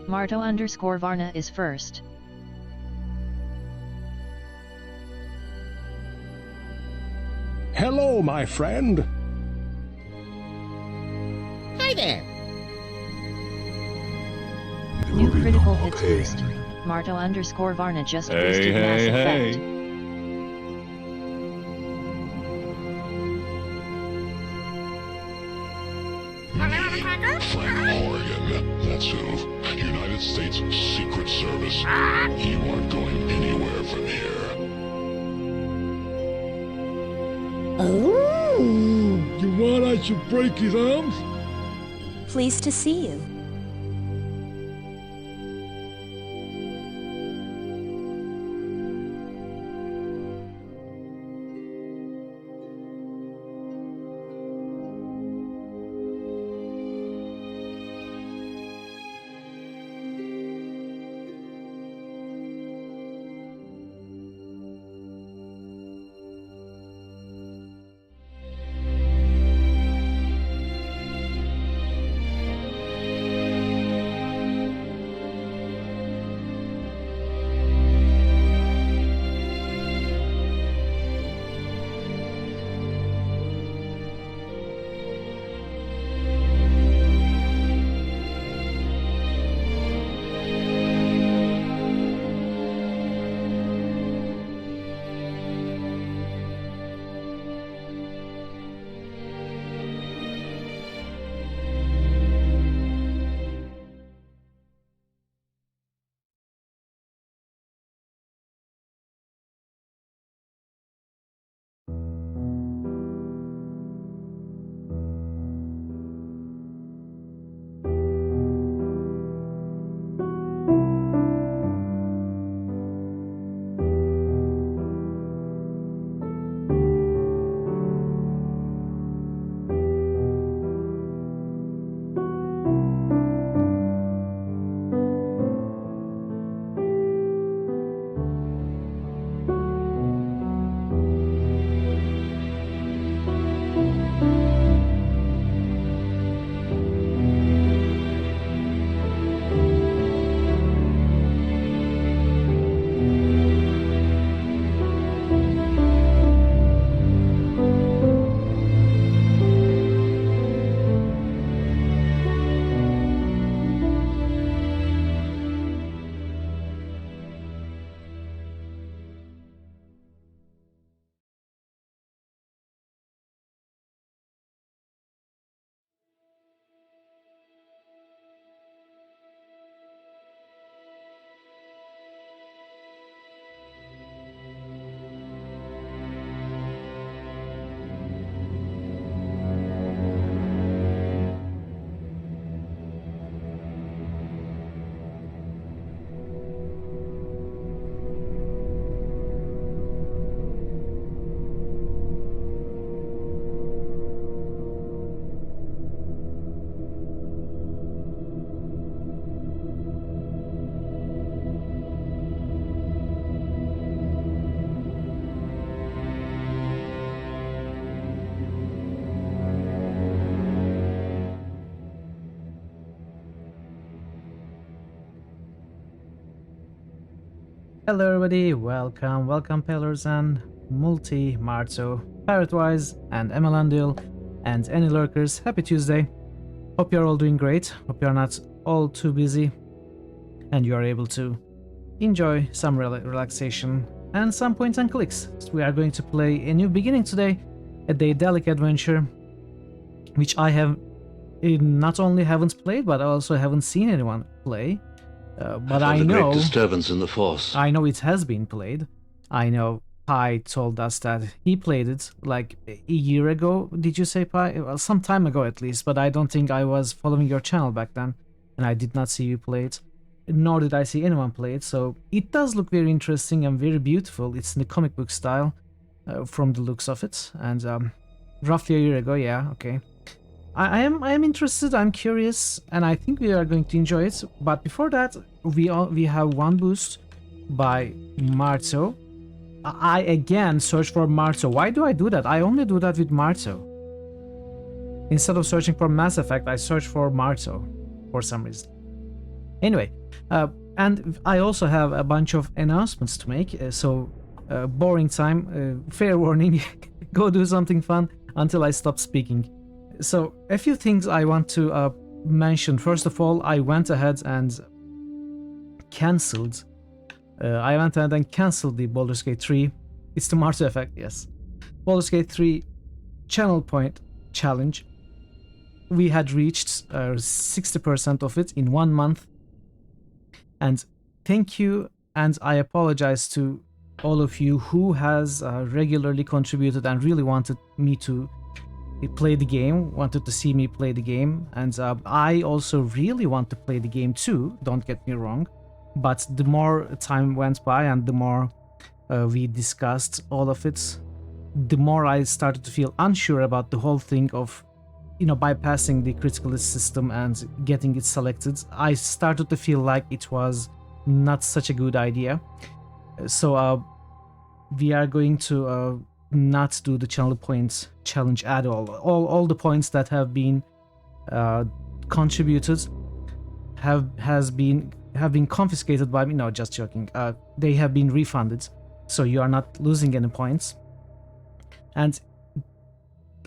Marto_Varna is first. Hello, my friend. Hi there. New critical hits boost. Marto_Varna just boosted Mass Effect. Frank Morgan, that's who. United States Secret Service. You aren't going anywhere from here. Oh. You want I should break his arms? Pleased to see you. Hello everybody, welcome pillars and multi-Marzo, Parrotwise and Emelandil and any lurkers. Happy Tuesday. Hope you're all doing great, hope you're not all too busy and you are able to enjoy some relaxation and some points and clicks. So we are going to play a new beginning today, a Daedalic adventure, which I have not only haven't played but I also haven't seen anyone play. But I know great disturbance in the force. I know it has been played. I know Pi told us that he played it like a year ago. Did you say, Pi? Well, some time ago at least, but I don't think I was following your channel back then, and I did not see you play it, nor did I see anyone play it. So it does look very interesting and very beautiful. It's in the comic book style from the looks of it, and roughly a year ago. Yeah, okay. I am interested, I'm curious, and I think we are going to enjoy it. But before that, we have one boost by Marzo. I again search for Marzo. Why do I do that? I only do that with Marzo. Instead of searching for Mass Effect, I search for Marzo for some reason. Anyway, and I also have a bunch of announcements to make, so boring time, fair warning, go do something fun until I stop speaking. So a few things I want to mention. First of all, I went ahead and cancelled the Baldur's Gate 3. It's the Marto effect, yes. Baldur's Gate 3 channel point challenge. We had reached 60% of it in 1 month. And thank you, and I apologize to all of you who has regularly contributed and really wanted me to play the game, wanted to see me play the game. And I also really want to play the game too, don't get me wrong. But the more time went by and the more we discussed all of it, the more I started to feel unsure about the whole thing of, you know, bypassing the critical list system and getting it selected. I started to feel like it was not such a good idea. So we are going to not do the channel points challenge at all. All the points that have been contributed have been confiscated by me. No, just joking. They have been refunded, so you are not losing any points. And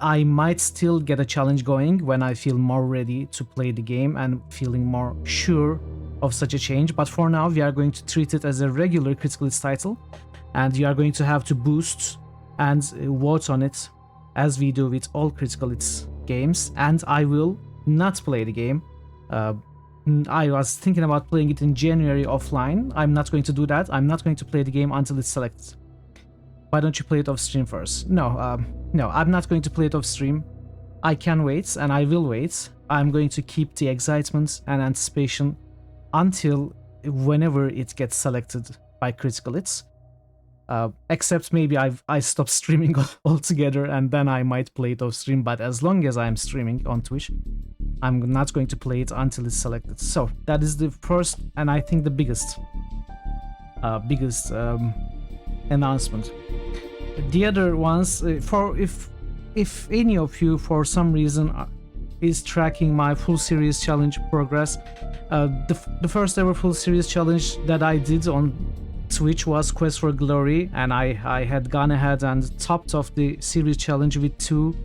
I might still get a challenge going when I feel more ready to play the game and feeling more sure of such a change. But for now, we are going to treat it as a regular critical hits title, and you are going to have to boost and vote on it as we do with all critical hits games. And I will not play the game. I was thinking about playing it in January offline. I'm not going to do that. I'm not going to play the game until it's selected. Why don't you play it off stream first? No, no, I'm not going to play it off stream. I can wait, and I will wait. I'm going to keep the excitement and anticipation until whenever it gets selected by critical hits. Except maybe I stop streaming altogether, and then I might play it off stream. But as long as I'm streaming on Twitch, I'm not going to play it until it's selected. So that is the first, and I think the biggest announcement. The other ones, for if any of you for some reason is tracking my full series challenge progress, the first ever full series challenge that I did on Twitch was Quest for Glory, and I had gone ahead and topped off the series challenge with 2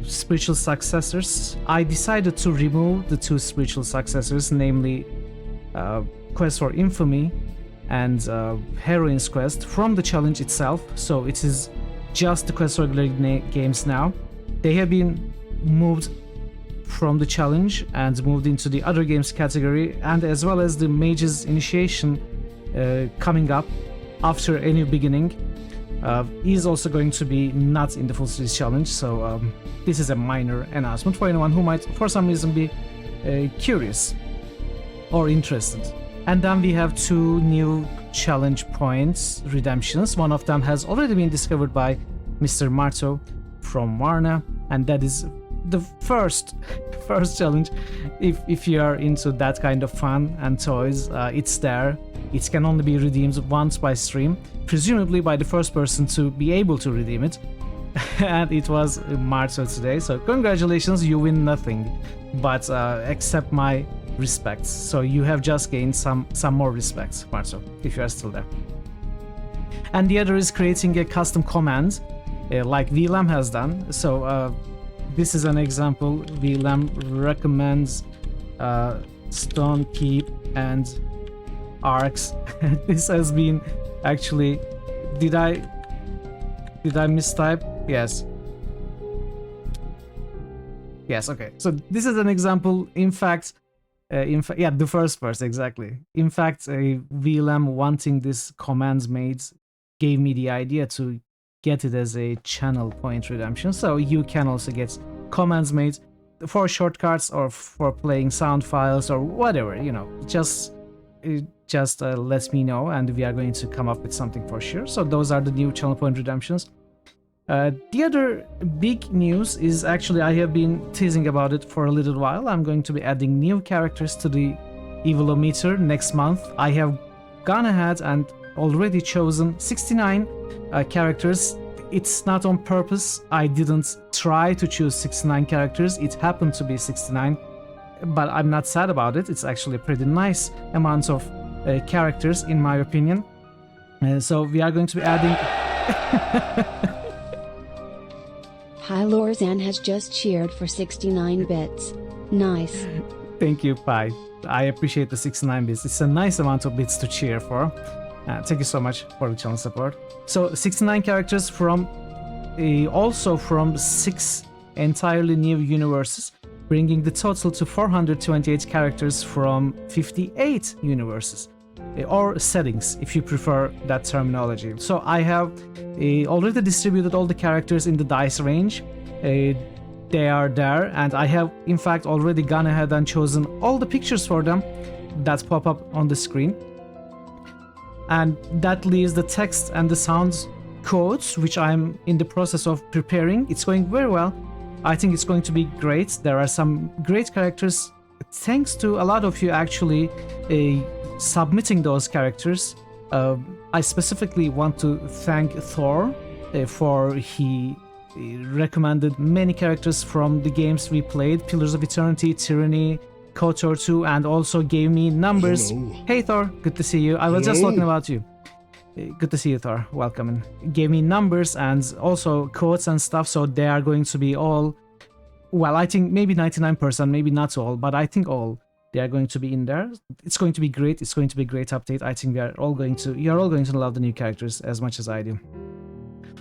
spiritual successors. I decided to remove the 2 spiritual successors, namely Quest for Infamy and Heroine's Quest, from the challenge itself. So it is just the Quest for Glory games now. They have been moved from the challenge and moved into the other games category, and as well as the Mage's Initiation coming up after A New Beginning is also going to be not in the full series challenge. So this is a minor announcement for anyone who might for some reason be curious or interested. And then we have 2 new challenge points redemptions. One of them has already been discovered by Mr. Marto from Varna, and that is the first challenge. If you are into that kind of fun and toys, it's there. It can only be redeemed once by stream, presumably by the first person to be able to redeem it. And it was Marto today, so congratulations, you win nothing but accept my respects. So you have just gained some more respect, Marto, if you are still there. And the other is creating a custom command like VLAM has done. So this is an example. VLAM recommends stone keep and arcs. This has been actually, did I mistype? Yes, okay. So this is an example. In fact, yeah, the first verse, exactly. In fact, a VLAM wanting this command made gave me the idea to get it as a channel point redemption. So you can also get commands made for shortcuts or for playing sound files or whatever, you know. Just let me know, and we are going to come up with something for sure. So those are the new channel point redemptions. The other big news is, actually, I have been teasing about it for a little while. I'm going to be adding new characters to the Evilometer next month. I have gone ahead and already chosen 69 characters. It's not on purpose. I didn't try to choose 69 characters. It happened to be 69. but I'm not sad about it. It's actually a pretty nice amount of characters, in my opinion. So we are going to be adding. Hylorzan has just cheered for 69 bits. Nice. Thank you, Pi. I appreciate the 69 bits. It's a nice amount of bits to cheer for. Thank you so much for the channel support. So 69 characters from also from 6 entirely new universes, bringing the total to 428 characters from 58 universes. Or settings, if you prefer that terminology. So I have already distributed all the characters in the dice range. They are there, and I have in fact already gone ahead and chosen all the pictures for them that pop up on the screen. And that leaves the text and the sounds codes, which I'm in the process of preparing. It's going very well. I think it's going to be great. There are some great characters, thanks to a lot of you actually submitting those characters. I specifically want to thank Thor for he recommended many characters from the games we played, Pillars of Eternity, Tyranny, KOTOR 2, and also gave me numbers. Hello. Hey Thor, good to see you. I was just Hello. talking about you. Good to see you, Thor. Welcome. And gave me numbers and also quotes and stuff, so they are going to be all, well, I think maybe 99%, maybe not all, but I think all. They are going to be in there. It's going to be great. It's going to be a great update. I think you're all going to love the new characters as much as I do.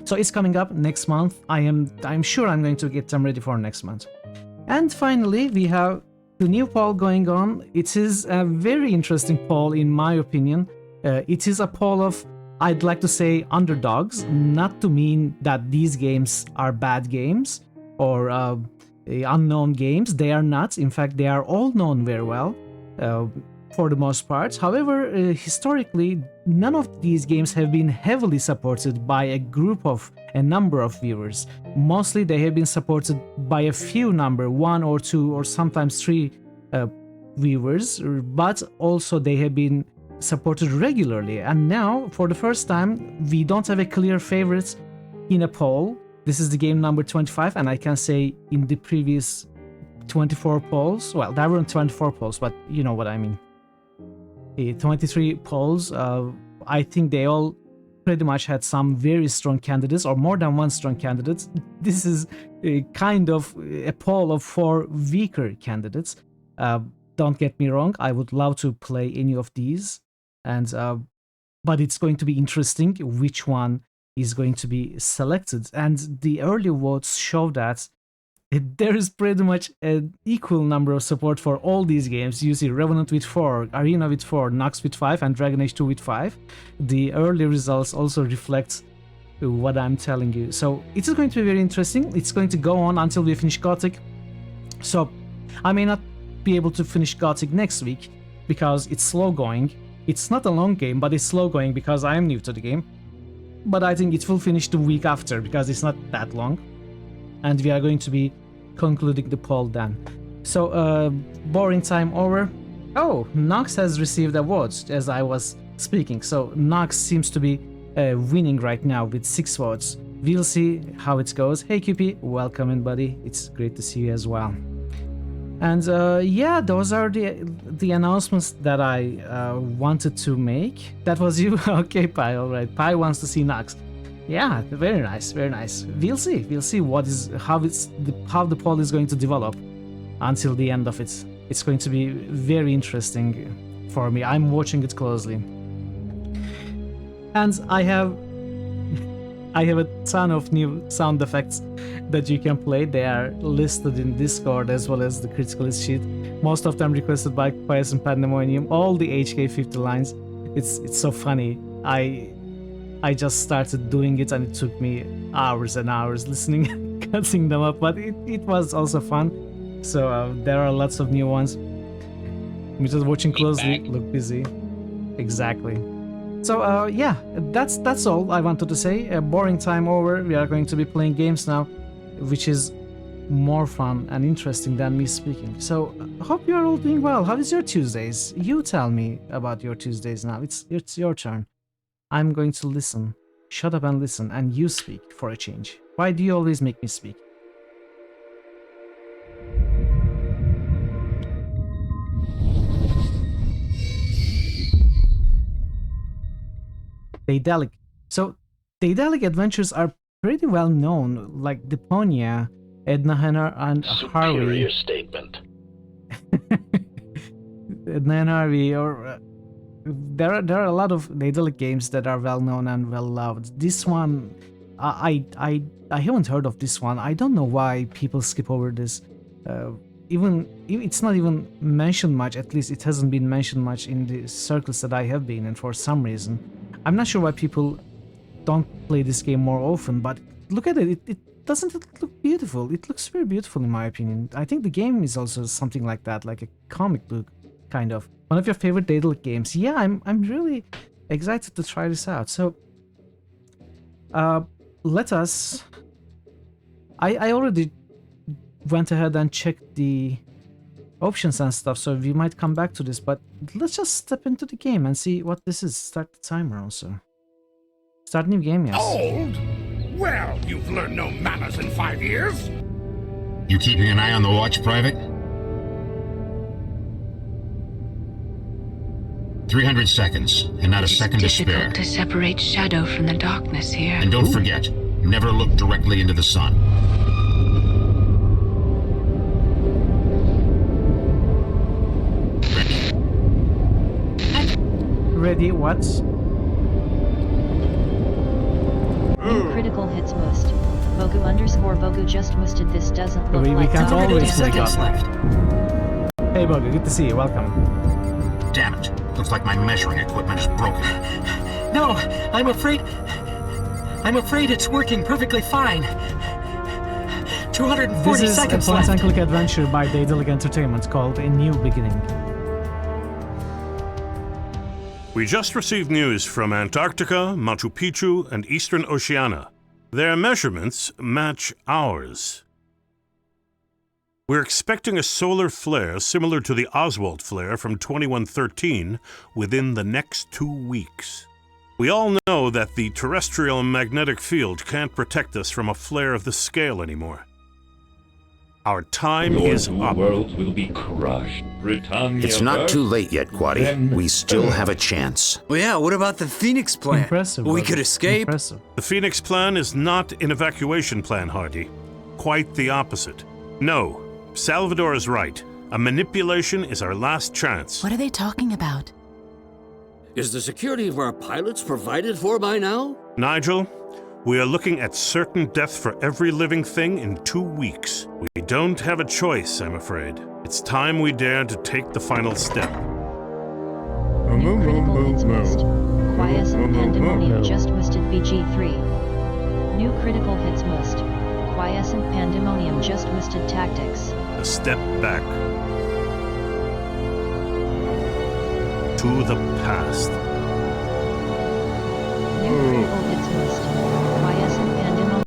So it's coming up next month. I'm sure I'm going to get them ready for next month. And finally, we have the new poll going on. It is a very interesting poll in my opinion. It is a poll of, I'd like to say, underdogs, not to mean that these games are bad games or unknown games. They are not. In fact, they are all known very well for the most part. However, historically, none of these games have been heavily supported by a number of viewers. Mostly they have been supported by a few number, 1 or 2 or sometimes 3 viewers, but also they have been supported regularly. And now, for the first time, we don't have a clear favorite in a poll. This is the game number 25, and I can say in the previous 24 polls, well, there weren't 24 polls, but you know what I mean. 23 polls, I think they all pretty much had some very strong candidates, or more than one strong candidate. This is kind of a poll of 4 weaker candidates. Don't get me wrong, I would love to play any of these, and but it's going to be interesting which one is going to be selected. And the early votes show that there is pretty much an equal number of support for all these games. You see Revenant with 4, Arena with 4, Nox with 5, and Dragon Age 2 with 5. The early results also reflect what I'm telling you. So it is going to be very interesting. It's going to go on until we finish Gothic. So I may not be able to finish Gothic next week because it's slow going. It's not a long game, but it's slow going because I am new to the game. But I think it will finish the week after because it's not that long. And we are going to be concluding the poll then. So, boring time over. Oh, Nox has received awards as I was speaking. So Nox seems to be winning right now with 6 votes. We'll see how it goes. Hey QP, welcome in buddy. It's great to see you as well. And yeah, those are the announcements that I wanted to make. That was you? Okay, Pi, alright. Pi wants to see Nox. Yeah, very nice, very nice. We'll see how the poll is going to develop until the end of it. It's going to be very interesting for me. I'm watching it closely. And I have a ton of new sound effects that you can play. They are listed in Discord as well as the critical hit sheet. Most of them requested by Pious and Pandemonium. All the HK50 lines. It's so funny. I just started doing it and it took me hours and hours listening and cutting them up, but it was also fun. So there are lots of new ones. I'm just watching closely. Look busy. Exactly. So yeah, that's all I wanted to say. A boring time over. We are going to be playing games now, which is more fun and interesting than me speaking. So I hope you are all doing well. How is your Tuesdays? You tell me about your Tuesdays now. It's your turn. I'm going to listen. Shut up and listen, and you speak for a change. Why do you always make me speak? Daedalic. So, Daedalic adventures are pretty well known, like Deponia, Edna Hennar, and Harvey. Statement. Edna and Harvey, or there are a lot of Daedalic games that are well known and well loved. This one, I haven't heard of this one. I don't know why people skip over this. Even it's not even mentioned much. At least it hasn't been mentioned much in the circles that I have been in for some reason. I'm not sure why people don't play this game more often. But look at it. It doesn't it look beautiful? It looks very beautiful in my opinion. I think the game is also something like that, like a comic book kind of. One of your favorite Daedalic games. Yeah, I'm really excited to try this out. So let us. I already went ahead and checked the options and stuff, so we might come back to this, but let's just step into the game and see what this is. Start the timer also. Start new game, yes. Old? Well, you've learned no manners in 5 years. You keeping an eye on the watch, Private? 300 seconds, and not a second to spare. Difficult to separate shadow from the darkness here. And don't forget, never look directly into the sun. Ready, what? New critical hits boost. Bogu_Bogu just boosted. This doesn't look We like can't the- always make seconds up. left. Hey Bogu, good to see you, welcome. Damn it. Looks like my measuring equipment is broken. No, I'm afraid it's working perfectly fine. 240 This is a seconds point left. and click adventure by Daedalic Entertainment called A New Beginning. We just received news from Antarctica, Machu Picchu, and Eastern Oceania. Their measurements match ours. We're expecting a solar flare similar to the Oswald flare from 2113 within the next 2 weeks. We all know that the terrestrial magnetic field can't protect us from a flare of this scale anymore. Our time is up. World will be crushed. Britannia It's not first, too late yet, Quaddy. then We still have a chance. Well, yeah, what about the Phoenix plan? Impressive. We Bogu. could escape. Impressive. The Phoenix plan is not an evacuation plan, Hardy. Quite the opposite. No, Salvador is right. A manipulation is our last chance. What are they talking about? Is the security of our pilots provided for by now? Nigel, we are looking at certain death for every living thing in 2 weeks. We don't have a choice, I'm afraid. It's time we dare to take the final step. New critical hits boost. Quiescent Pandemonium just boosted BG3. New critical hits boost. Quiescent Pandemonium just boosted Tactics. A step back. To the past. New critical hits boost. Quiescent Pandemonium.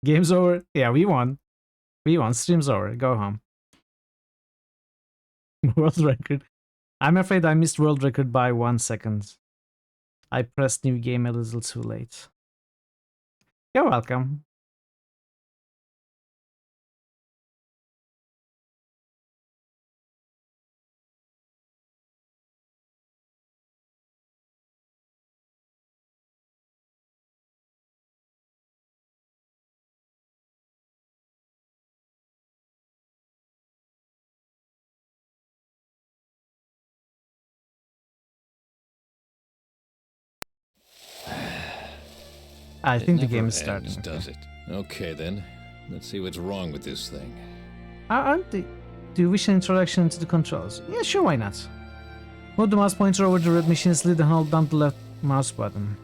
Game's over. Yeah, we won. We won. Stream's over. Go home. World record. I'm afraid I missed world record by 1 second. I pressed new game a little too late. You're welcome. I think the game is starting. Does it? Okay then. Let's see what's wrong with this thing. Aren't they? Do you wish an introduction to the controls? Yeah, sure, why not? Move the mouse pointer over the red machine's lid and hold down the left mouse button.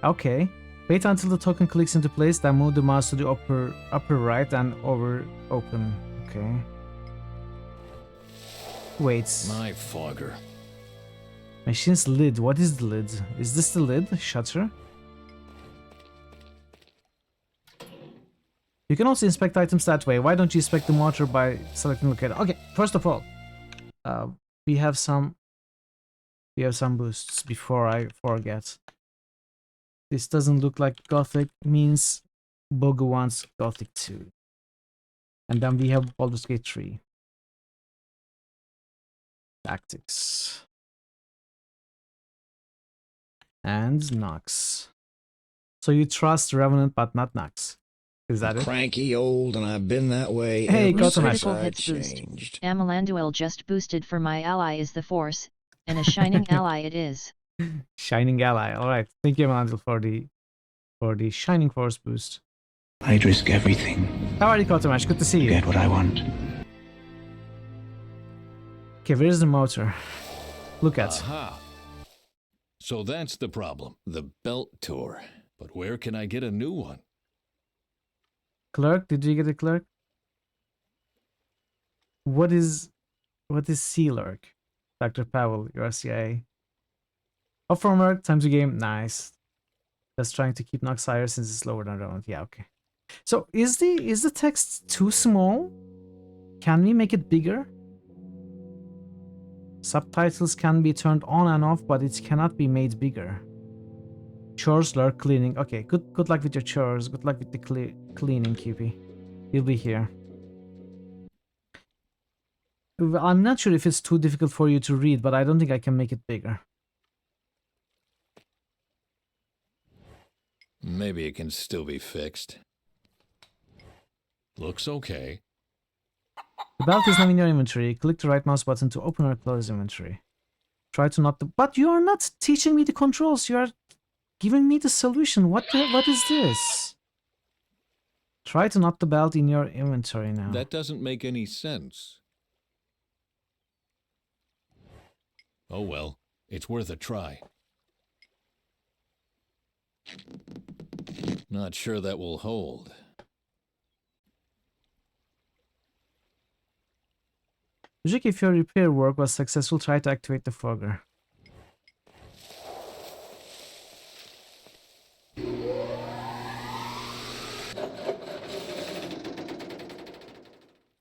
Okay. Wait until the token clicks into place, then move the mouse to the upper right and over open. Okay. Wait. My fogger. Machine's lid. What is the lid? Is this the lid? Shutter? You can also inspect items that way. Why don't you inspect the motor by selecting locator? Okay, first of all, we have some We have some boosts before I forget. This doesn't look like Gothic, means Bogu wants Gothic 2. And then we have Baldur's Gate 3. Tactics. And Nox. So you trust Revenant but not Nox. Is that it? Cranky old and I've been that way hey, ever got since critical I hits changed. boost. Amalanduel just boosted for my ally is the Force, and a shining ally it is. Shining ally. Alright. Thank you, Amalanduel, for the Shining Force boost. I'd risk everything. How are you, Kotomash? Good to see you. Get what I want. Okay, where's the motor? Look at. Aha. So that's the problem. The belt tour. But where can I get a new one? Clerk? Did you get a clerk? What is C-Lurk? Dr. Pavel, you're CIA. Up from work, time to game. Nice. Just trying to keep Nox higher since it's lower than Revenant. Yeah, okay. So is the text too small? Can we make it bigger? Subtitles can be turned on and off, but it cannot be made bigger. Chores, lurk, cleaning. Okay, good luck with your chores. Good luck with the cleaning, QP. You'll be here. I'm not sure if it's too difficult for you to read, but I don't think I can make it bigger. Maybe it can still be fixed. Looks okay. The belt is now in your inventory. Click the right mouse button to open or close inventory. Try to not... But you are not teaching me the controls. You are giving me the solution. What is this? Try to knot the belt in your inventory now. That doesn't make any sense. Oh well, it's worth a try. Not sure that will hold. Check if your repair work was successful. Try to activate the fogger.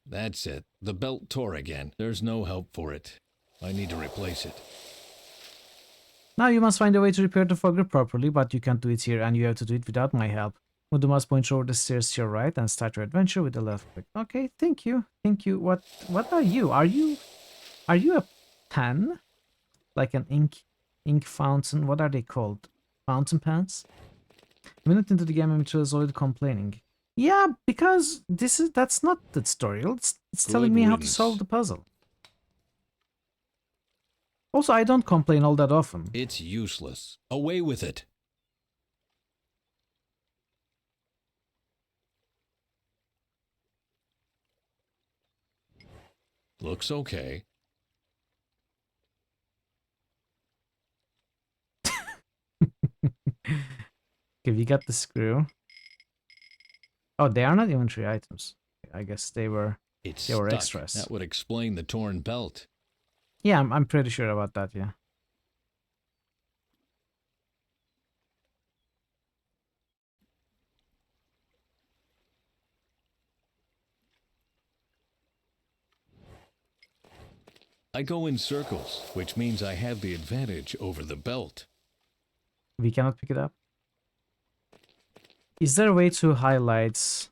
That's it. The belt tore again. There's no help for it. I need to replace it. Now you must find a way to repair the fogger properly, but you can't do it here, and you have to do it without my help. Move the mouse pointer over the stairs to your right and start your adventure with the left click. Okay, thank you. Thank you. What are you? Are you a pen? Like an ink fountain? What are they called? Fountain pens? A minute into the game, I'm already complaining. Yeah, because that's not the tutorial. It's telling me how to solve the puzzle. Also, I don't complain all that often. It's useless. Away with it. Looks okay. Okay, we got the screw. Oh, they are not inventory items. I guess they were extras. That would explain the torn belt. Yeah, I'm pretty sure about that, yeah. I go in circles, which means I have the advantage over the belt. We cannot pick it up. Is there a way to highlight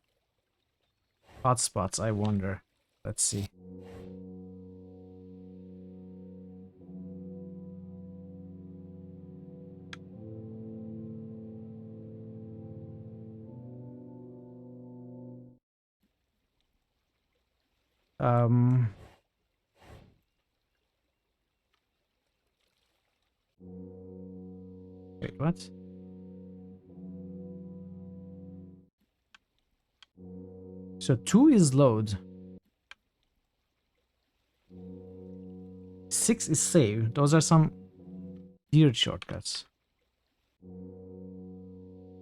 hotspots, I wonder? Let's see. Wait, what? So 2 is load. 6 is save. Those are some weird shortcuts.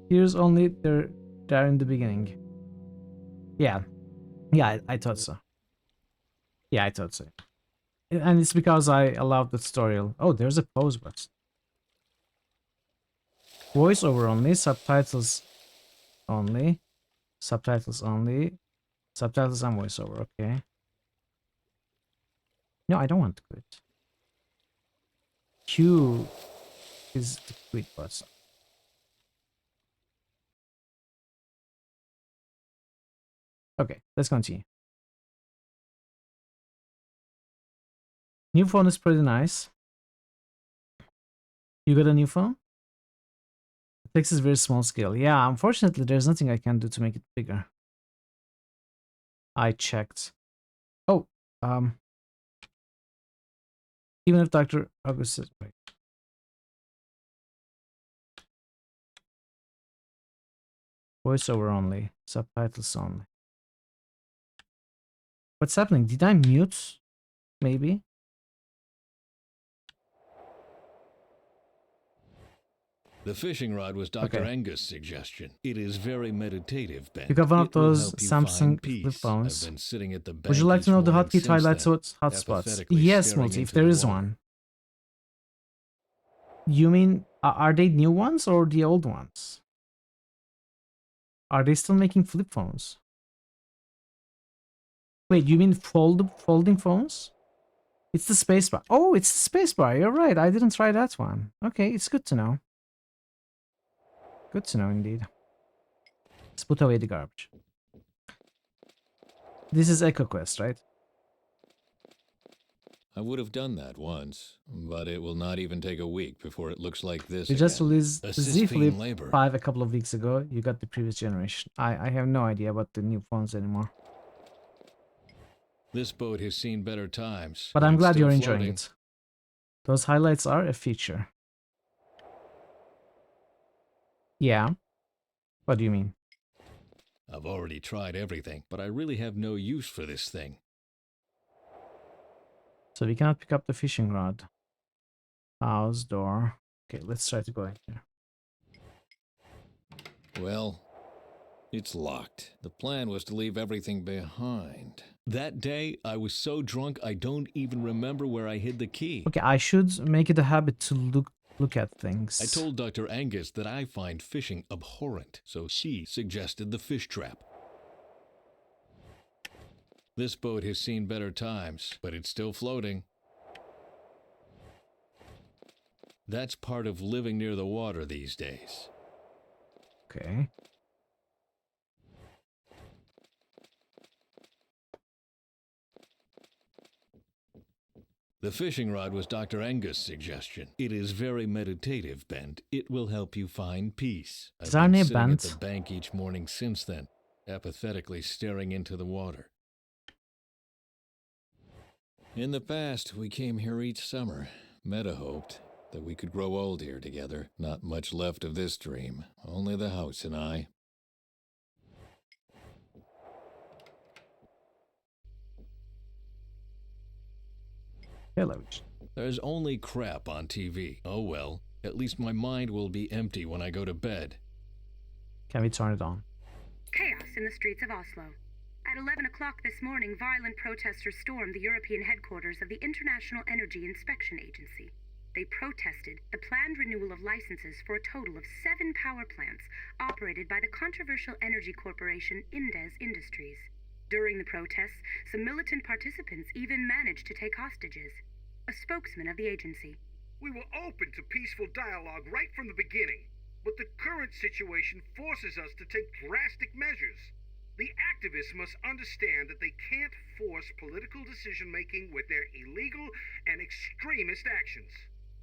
Here's only they're in the beginning. Yeah. Yeah, I thought so. Yeah, I thought so. And it's because I allowed the tutorial. Oh, there's a pause button. Voice over only, subtitles only, subtitles only, subtitles and voiceover, okay. No, I don't want to quit. Q is the quit button. Okay, let's continue. New phone is pretty nice. You got a new phone? It takes a very small scale. Yeah, unfortunately, there's nothing I can do to make it bigger. I checked. Oh, even if Dr. August says, wait. Voiceover only, subtitles only. What's happening? Did I mute? Maybe? The fishing rod was Dr. Angus' suggestion. It is very meditative, Ben. You got one of It will those help you Samsung find flip peace. phones. I've been sitting at the bank Would you like to know the each hotkey morning highlights since then, hotspots? apathetically Yes, staring Multi, if into there the is water. one. You mean, are they new ones or the old ones? Are they still making flip phones? Wait, you mean folding phones? It's the spacebar. Oh, it's the spacebar. You're right. I didn't try that one. Okay, it's good to know. Good to know indeed. Let's put away the garbage. This is EchoQuest, right? I would have done that once, but it will not even take a week before it looks like this You just again. released the Assist Z being Flip labor. 5 a couple of weeks ago. You got the previous generation. I have no idea about the new phones anymore. This boat has seen better times. But I'm it's glad still you're enjoying floating. it. Those highlights are a feature. Yeah. What do you mean? I've already tried everything, but I really have no use for this thing. So we cannot pick up the fishing rod. House door. Okay, let's try to go in here. Well, it's locked. The plan was to leave everything behind. That day, I was so drunk I don't even remember where I hid the key. Okay, I should make it a habit to look at things. I told Dr. Angus that I find fishing abhorrent, so she suggested the fish trap. This boat has seen better times, but it's still floating. That's part of living near the water these days. Okay. The fishing rod was Dr. Angus' suggestion. It is very meditative, Bent. It will help you find peace. Is I've our been name sitting at Bent? the bank each morning since then, apathetically staring into the water. In the past, we came here each summer. Meta hoped that we could grow old here together. Not much left of this dream. Only the house and I. Hello. There's only crap on TV. Oh well, at least my mind will be empty when I go to bed. Can we turn it on? Chaos in the streets of Oslo. At 11 o'clock this morning, violent protesters stormed the European headquarters of the International Energy Inspection Agency. They protested the planned renewal of licenses for a total of 7 power plants operated by the controversial energy corporation Indes Industries. During the protests, some militant participants even managed to take hostages. A spokesman of the agency. We were open to peaceful dialogue right from the beginning, but the current situation forces us to take drastic measures. The activists must understand that they can't force political decision-making with their illegal and extremist actions.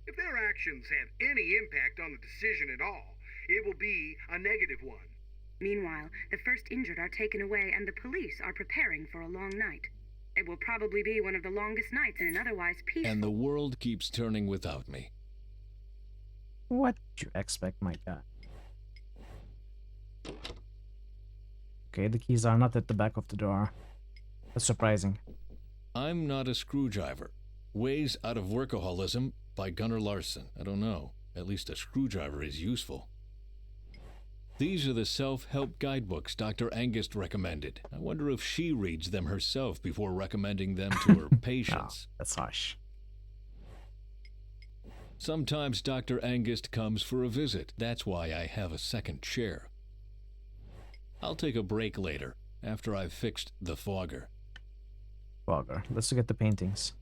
If their actions have any impact on the decision at all, it will be a negative one. Meanwhile, the first injured are taken away and the police are preparing for a long night. It will probably be one of the longest nights in an otherwise peaceful... And the world keeps turning without me. What do you expect, my guy? Okay, the keys are not at the back of the door. That's surprising. I'm not a screwdriver. Ways Out of Workaholism by Gunnar Larson. I don't know. At least a screwdriver is useful. These are the self-help guidebooks Dr. Angus recommended. I wonder if she reads them herself before recommending them to her patients. Oh, that's harsh. Sometimes Dr. Angus comes for a visit. That's why I have a second chair. I'll take a break later, after I've fixed the fogger. Fogger. Let's look at the paintings.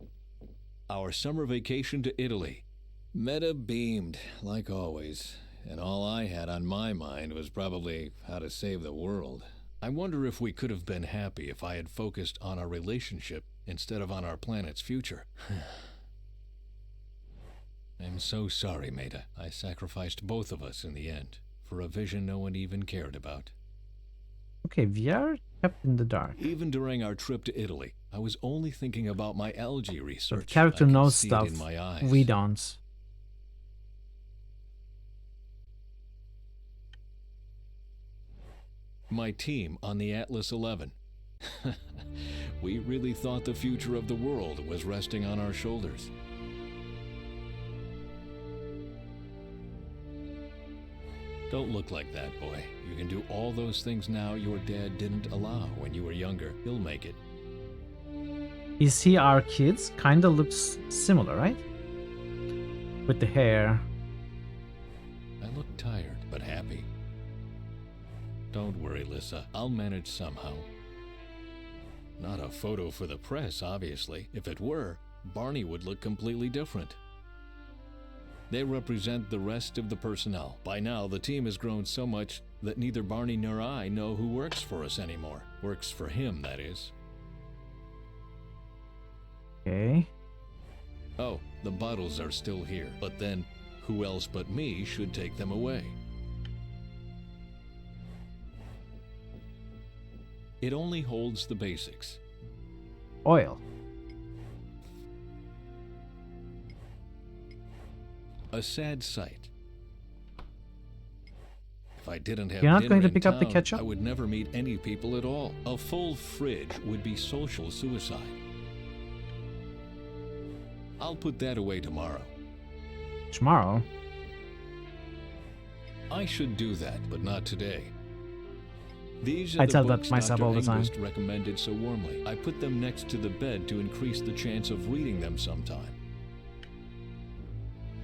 Our summer vacation to Italy. Meta beamed, like always, and all I had on my mind was probably how to save the world. I wonder if we could have been happy if I had focused on our relationship instead of on our planet's future. I'm so sorry, Meta. I sacrificed both of us in the end, for a vision no one even cared about. Okay, we are kept in the dark. Even during our trip to Italy, I was only thinking about my algae research. But the character I could knows see stuff. it in my eyes. We don't. My team on the Atlas 11. We really thought the future of the world was resting on our shoulders. Don't look like that, boy. You can do all those things now your dad didn't allow when you were younger. He'll make it. You see, our kids kinda looks similar, right? With the hair. I look tired, but happy. Don't worry, Lissa. I'll manage somehow. Not a photo for the press, obviously. If it were, Barney would look completely different. They represent the rest of the personnel. By now, the team has grown so much that neither Barney nor I know who works for us anymore. Works for him, that is. Okay. Oh, the bottles are still here. But then, who else but me should take them away? It only holds the basics. Oil. A sad sight. If I didn't have You're not dinner going to in pick up the town, ketchup? I would never meet any people at all. A full fridge would be social suicide. I'll put that away tomorrow. Tomorrow? I should do that, but not today. These I are the tell that books myself Dr. all the time. Englist recommended so warmly. I put them next to the bed to increase the chance of reading them sometime.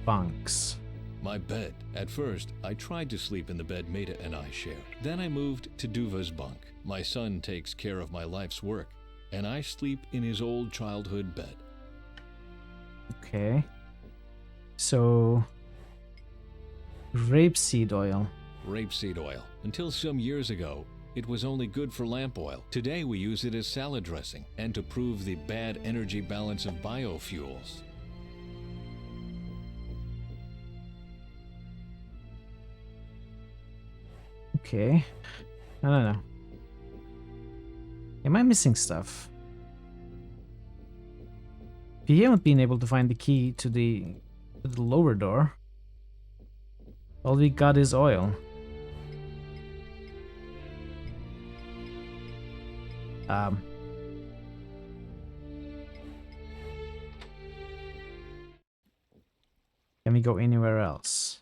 Bunks. My bed. At first, I tried to sleep in the bed Maida and I shared. Then I moved to Duva's bunk. My son takes care of my life's work, and I sleep in his old childhood bed. Okay. So... rapeseed oil. Rapeseed oil. Until some years ago, it was only good for lamp oil. Today we use it as salad dressing and to prove the bad energy balance of biofuels. Okay. I don't know. Am I missing stuff? We haven't been able to find the key to the lower door. All we got is oil. Can we go anywhere else?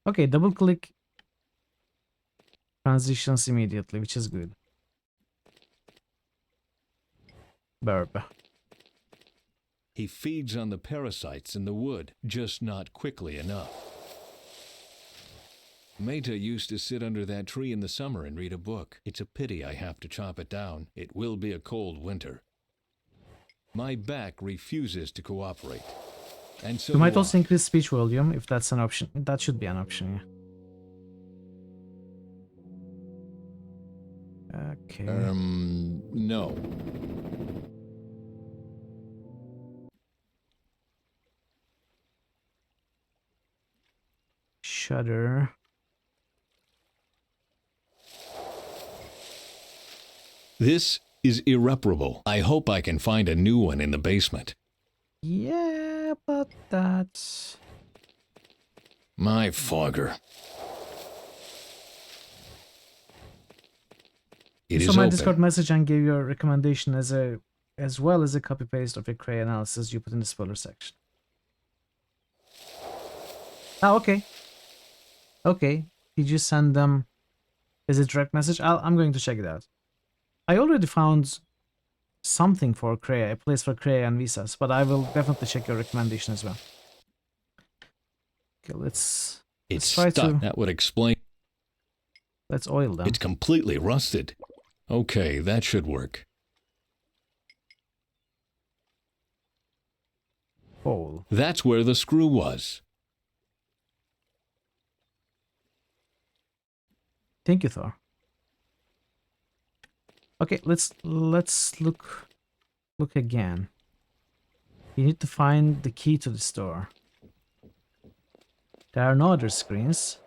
Okay, double click transitions immediately, which is good. Burb. He feeds on the parasites in the wood, just not quickly enough. Maida used to sit under that tree in the summer and read a book. It's a pity I have to chop it down. It will be a cold winter. My back refuses to cooperate. And so You might do also I. increase speech volume if that's an option. That should be an option, yeah. Okay. No. Shutter. This is irreparable. I hope I can find a new one in the basement. Yeah, but that's... My fogger. It So is my open. Discord message and gave you a recommendation as well as a copy paste of your Cray analysis you put in the spoiler section. Oh, okay. Okay. Did you send them as a direct message? I'm going to check it out. I already found something for Cray, a place for Cray and visas, but I will definitely check your recommendation as well. Okay, let's It's try stuck. to... That would explain. Let's oil them. It's completely rusted. Okay, that should work. Hole. That's where the screw was. Thank you, Thor. Okay, let's look again. You need to find the key to the store. There are no other screens.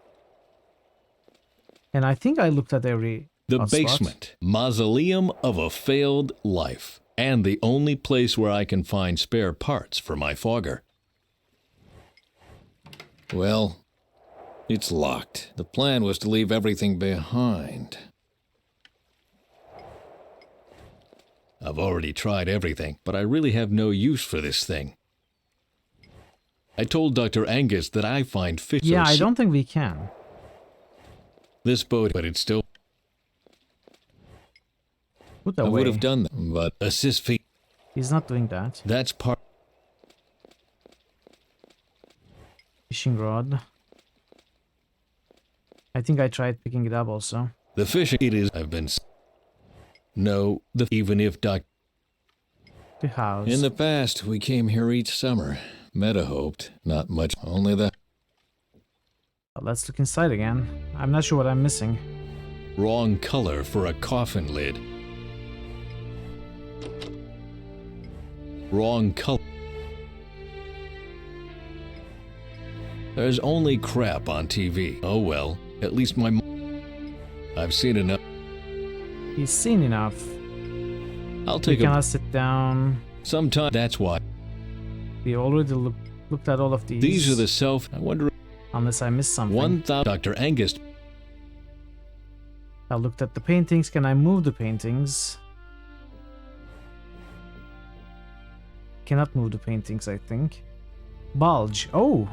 And I think I looked at every The hotspot. basement. Mausoleum of a failed life. And the only place where I can find spare parts for my fogger. Well, it's locked. The plan was to leave everything behind. I've already tried everything, but I really have no use for this thing. I told Dr. Angus that I find fish. Yeah, I don't think we can. This boat, but it's still... Put I away. would have done that, but assist fee. He's not doing that. That's part... Fishing rod. I think I tried picking it up also. The fishing, it is... I've been... No, even if Doc... The house. In the past, we came here each summer. Meta hoped. Not much, only the... Let's look inside again. I'm not sure what I'm missing. Wrong color for a coffin lid. Wrong color. There's only crap on TV. Oh well, at least my... I've seen enough. He's seen enough. I'll take we cannot sit down. Sometime. That's why. We already looked at all of these. These are the self... I wonder... Unless I missed something. 1,000... Dr. Angus... I looked at the paintings. Can I move the paintings? Cannot move the paintings, I think. Bulge. Oh!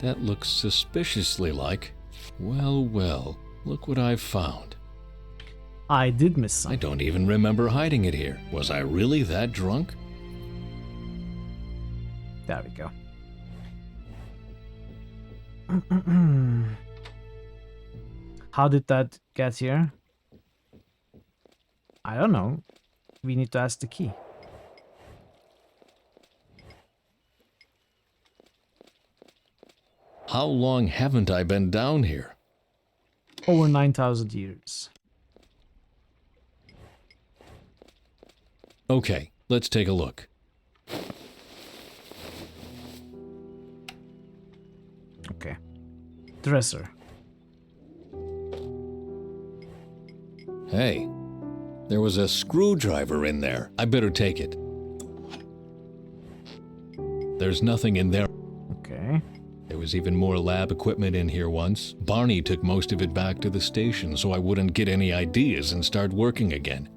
That looks suspiciously like... Well, well. Look what I've found. I did miss something. I don't even remember hiding it here. Was I really that drunk? There we go. How did that get here? I don't know. We need to ask the key. How long haven't I been down here? Over 9,000 years. Okay, let's take a look. Okay. Dresser. Hey, there was a screwdriver in there. I better take it. There's nothing in there. Okay. There was even more lab equipment in here once. Barney took most of it back to the station so I wouldn't get any ideas and start working again.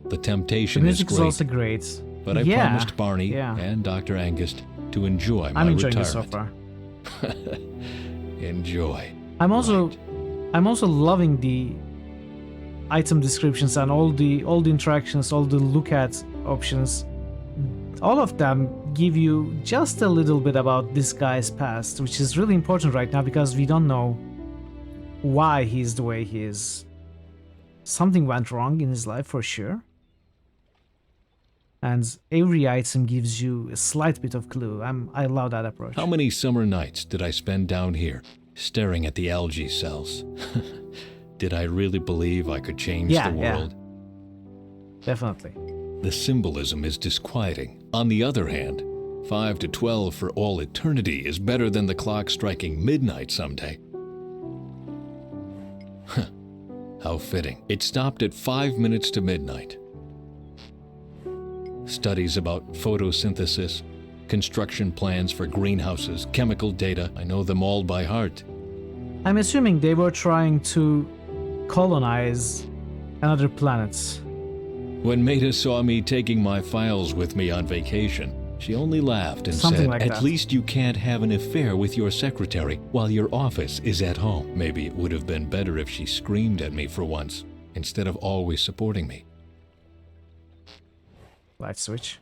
The temptation is great. Also great. But I promised Barney and Dr. Angus to enjoy my enjoying retirement. it so far. Enjoy. I'm also loving the item descriptions and all the interactions, all the look at options. All of them give you just a little bit about this guy's past, which is really important right now because we don't know why he's the way he is. Something went wrong in his life for sure. And every item gives you a slight bit of clue. I love that approach. How many summer nights did I spend down here, staring at the algae cells? Did I really believe I could change the world? Yeah, definitely. The symbolism is disquieting. On the other hand, 5 to 12 for all eternity is better than the clock striking midnight someday. How fitting. It stopped at 5 minutes to midnight. Studies about photosynthesis, construction plans for greenhouses, chemical data. I know them all by heart. I'm assuming they were trying to colonize another planet. When Maida saw me taking my files with me on vacation, she only laughed and Something said, like "At that. least you can't have an affair with your secretary while your office is at home." Maybe it would have been better if she screamed at me for once, instead of always supporting me. Light switch.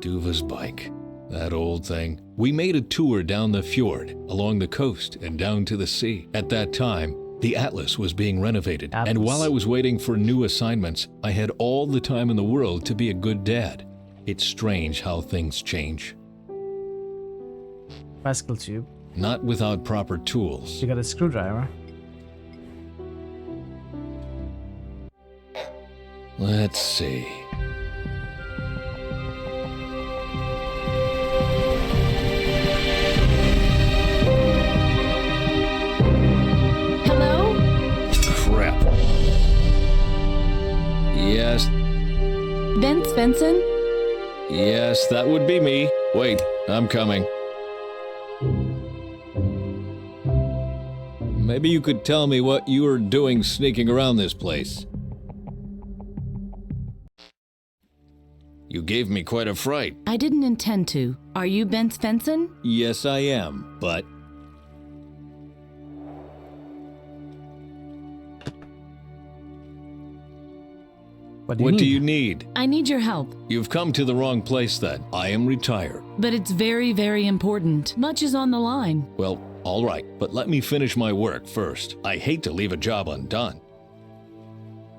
Duva's bike. That old thing. We made a tour down the fjord, along the coast, and down to the sea. At that time, the Atlas was being renovated. And while I was waiting for new assignments, I had all the time in the world to be a good dad. It's strange how things change. Bicycle tube. Not without proper tools. You got a screwdriver. Let's see. Hello? Crap. Yes. Ben Svensson? Yes, that would be me. Wait, I'm coming. Maybe you could tell me what you were doing sneaking around this place. You gave me quite a fright. I didn't intend to. Are you Ben Svensson? Yes, I am, but... What do you need? I need your help. You've come to the wrong place then. I am retired. But it's very, very important. Much is on the line. Well, all right, but let me finish my work first. I hate to leave a job undone.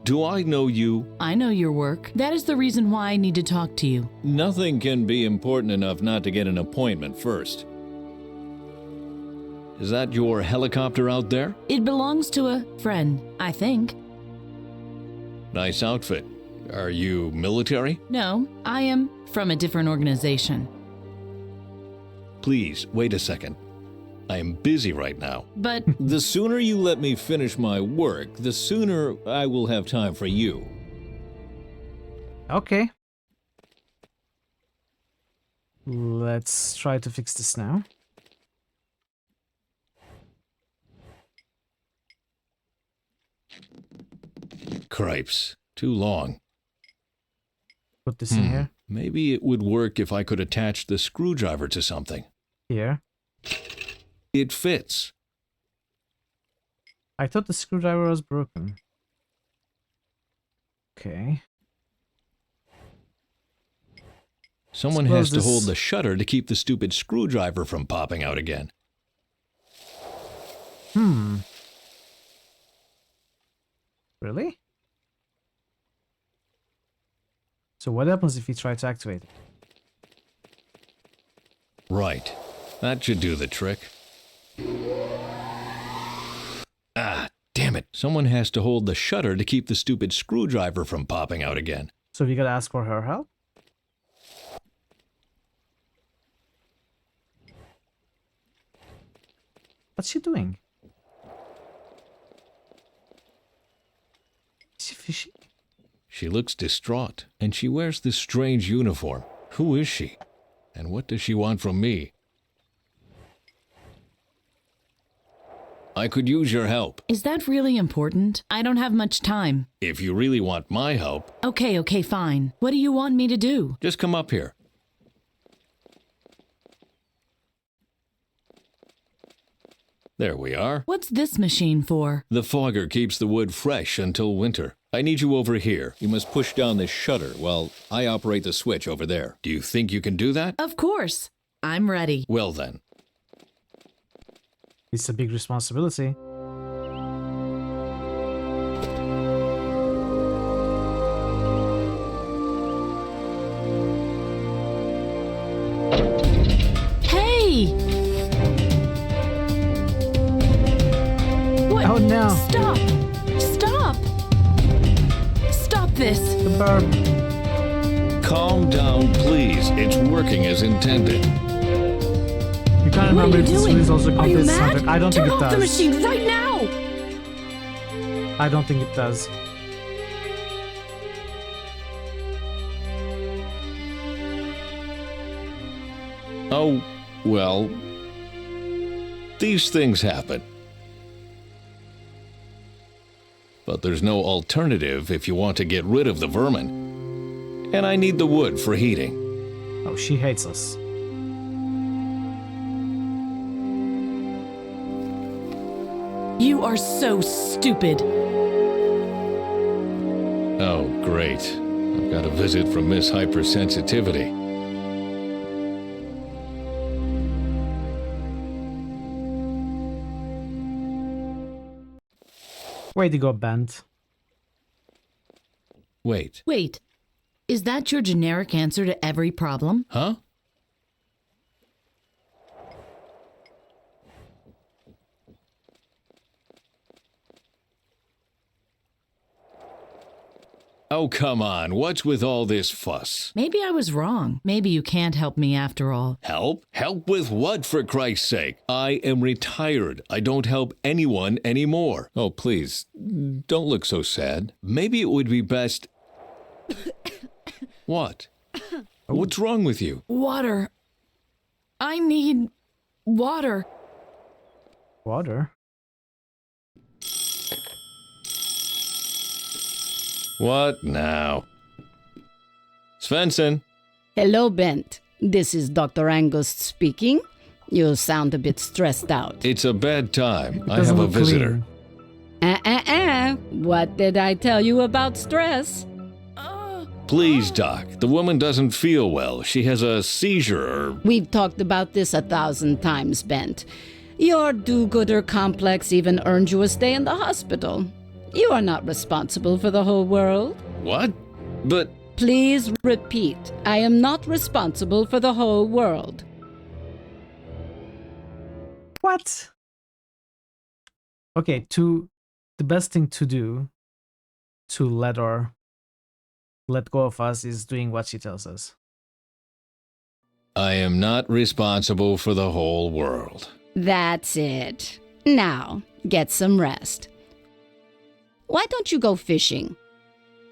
Do I know you? I know your work. That is the reason why I need to talk to you. Nothing can be important enough not to get an appointment first. Is that your helicopter out there? It belongs to a friend, I think. Nice outfit. Are you military? No, I am from a different organization. Please, wait a second. I am busy right now. But the sooner you let me finish my work, the sooner I will have time for you. Okay. Let's try to fix this now. Cripes. Too long. Put this in here. Maybe it would work if I could attach the screwdriver to something. Here. It fits. I thought the screwdriver was broken. Okay. Someone has to hold the shutter to keep the stupid screwdriver from popping out again. Really? So what happens if you try to activate it? Right. That should do the trick. Ah, damn it. Someone has to hold the shutter to keep the stupid screwdriver from popping out again. So we gotta ask for her help? What's she doing? Is she fishing? She looks distraught, and she wears this strange uniform. Who is she? And what does she want from me? I could use your help. Is that really important? I don't have much time. If you really want my help... Okay, fine. What do you want me to do? Just come up here. There we are. What's this machine for? The fogger keeps the wood fresh until winter. I need you over here. You must push down this shutter while I operate the switch over there. Do you think you can do that? Of course. I'm ready. Well then. It's a big responsibility. Hey! What? Oh no! Stop! Stop! Stop this! The bird. Calm down, please. It's working as intended. You can't remember if this is also called this soundtrack. I don't think it does. Turn off the machine right now! I don't think it does. Oh, well, these things happen. But there's no alternative if you want to get rid of the vermin. And I need the wood for heating. Oh, she hates us. You are so stupid. Oh, great. I've got a visit from Miss Hypersensitivity. Way to go, Bent. Wait. Wait, is that your generic answer to every problem? Huh? Oh, come on. What's with all this fuss? Maybe I was wrong. Maybe you can't help me after all. Help? Help with what, for Christ's sake? I am retired. I don't help anyone anymore. Oh, please, don't look so sad. Maybe it would be best... What? What's wrong with you? Water. I need water. Water? What now? Svensson. Hello, Bent. This is Dr. Angus speaking. You sound a bit stressed out. It's a bad time. I have a visitor. What did I tell you about stress? Please, Doc. The woman doesn't feel well. She has a seizure or... We've talked about this 1,000 times, Bent. Your do-gooder complex even earned you a stay in the hospital. You are not responsible for the whole world. What? But... Please repeat. I am not responsible for the whole world. What? Okay, the best thing to do to let go of us is doing what she tells us. I am not responsible for the whole world. That's it. Now, get some rest. Why don't you go fishing?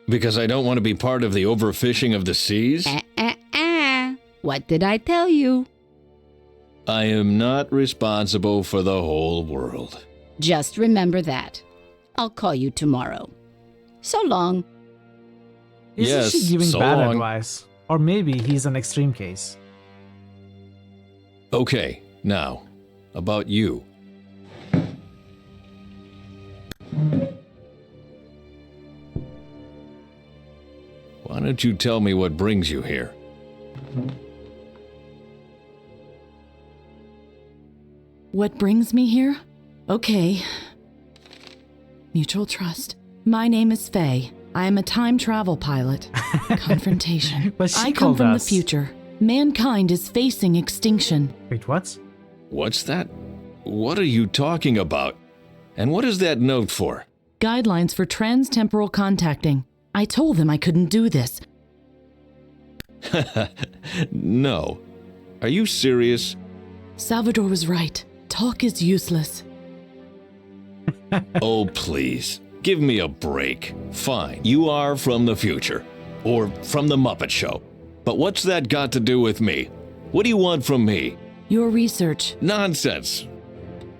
Because I don't want to be part of the overfishing of the seas? What did I tell you? I am not responsible for the whole world. Just remember that. I'll call you tomorrow. So long. Isn't she giving so bad long. advice? Or maybe he's an extreme case. Okay, now, about you. Why don't you tell me what brings you here? What brings me here? Okay. Mutual trust. My name is Faye. I am a time travel pilot. Confrontation. But she I come called from us. the future. Mankind is facing extinction. Wait, what? What's that? What are you talking about? And what is that note for? Guidelines for trans-temporal contacting. I told them I couldn't do this. No. Are you serious? Salvador was right. Talk is useless. Oh, please. Give me a break. Fine, you are from the future. Or from the Muppet Show. But what's that got to do with me? What do you want from me? Your research. Nonsense.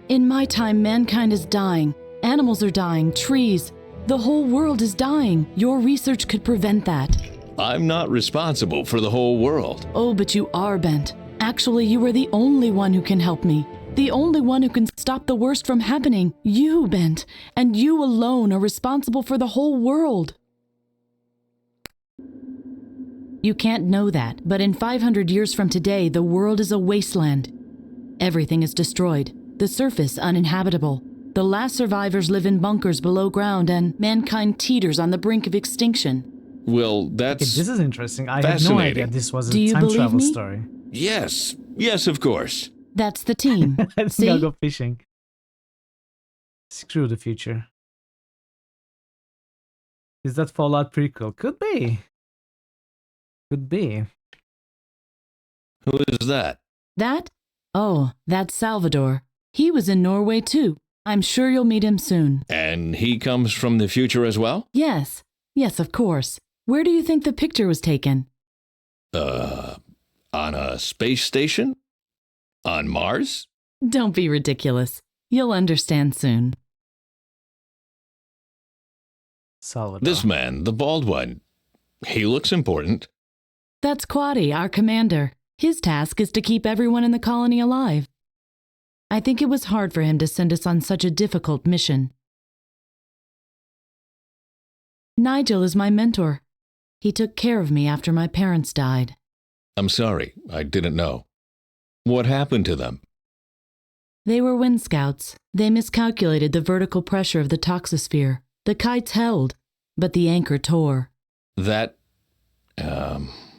In my time, mankind is dying. Animals are dying, trees. The whole world is dying. Your research could prevent that. I'm not responsible for the whole world. Oh, but you are, Bent. Actually, you are the only one who can help me. The only one who can stop the worst from happening. You, Bent. And you alone are responsible for the whole world. You can't know that, but in 500 years from today, the world is a wasteland. Everything is destroyed. The surface uninhabitable. The last survivors live in bunkers below ground, and mankind teeters on the brink of extinction. Well, that's Okay, this is interesting. I had no idea this was Do a you time believe travel me? story. Yes. Yes, of course. That's the team. I think See? I'll go fishing. Screw the future. Is that Fallout prequel? Could be. Could be. Who is that? That? Oh, that's Salvador. He was in Norway too. I'm sure you'll meet him soon. And he comes from the future as well? Yes. Yes, of course. Where do you think the picture was taken? On a space station? On Mars? Don't be ridiculous. You'll understand soon. Salvador. This man, the bald one, he looks important. That's Quaddy, our commander. His task is to keep everyone in the colony alive. I think it was hard for him to send us on such a difficult mission. Nigel is my mentor. He took care of me after my parents died. I'm sorry, I didn't know. What happened to them? They were wind scouts. They miscalculated the vertical pressure of the toxosphere. The kites held, but the anchor tore. That...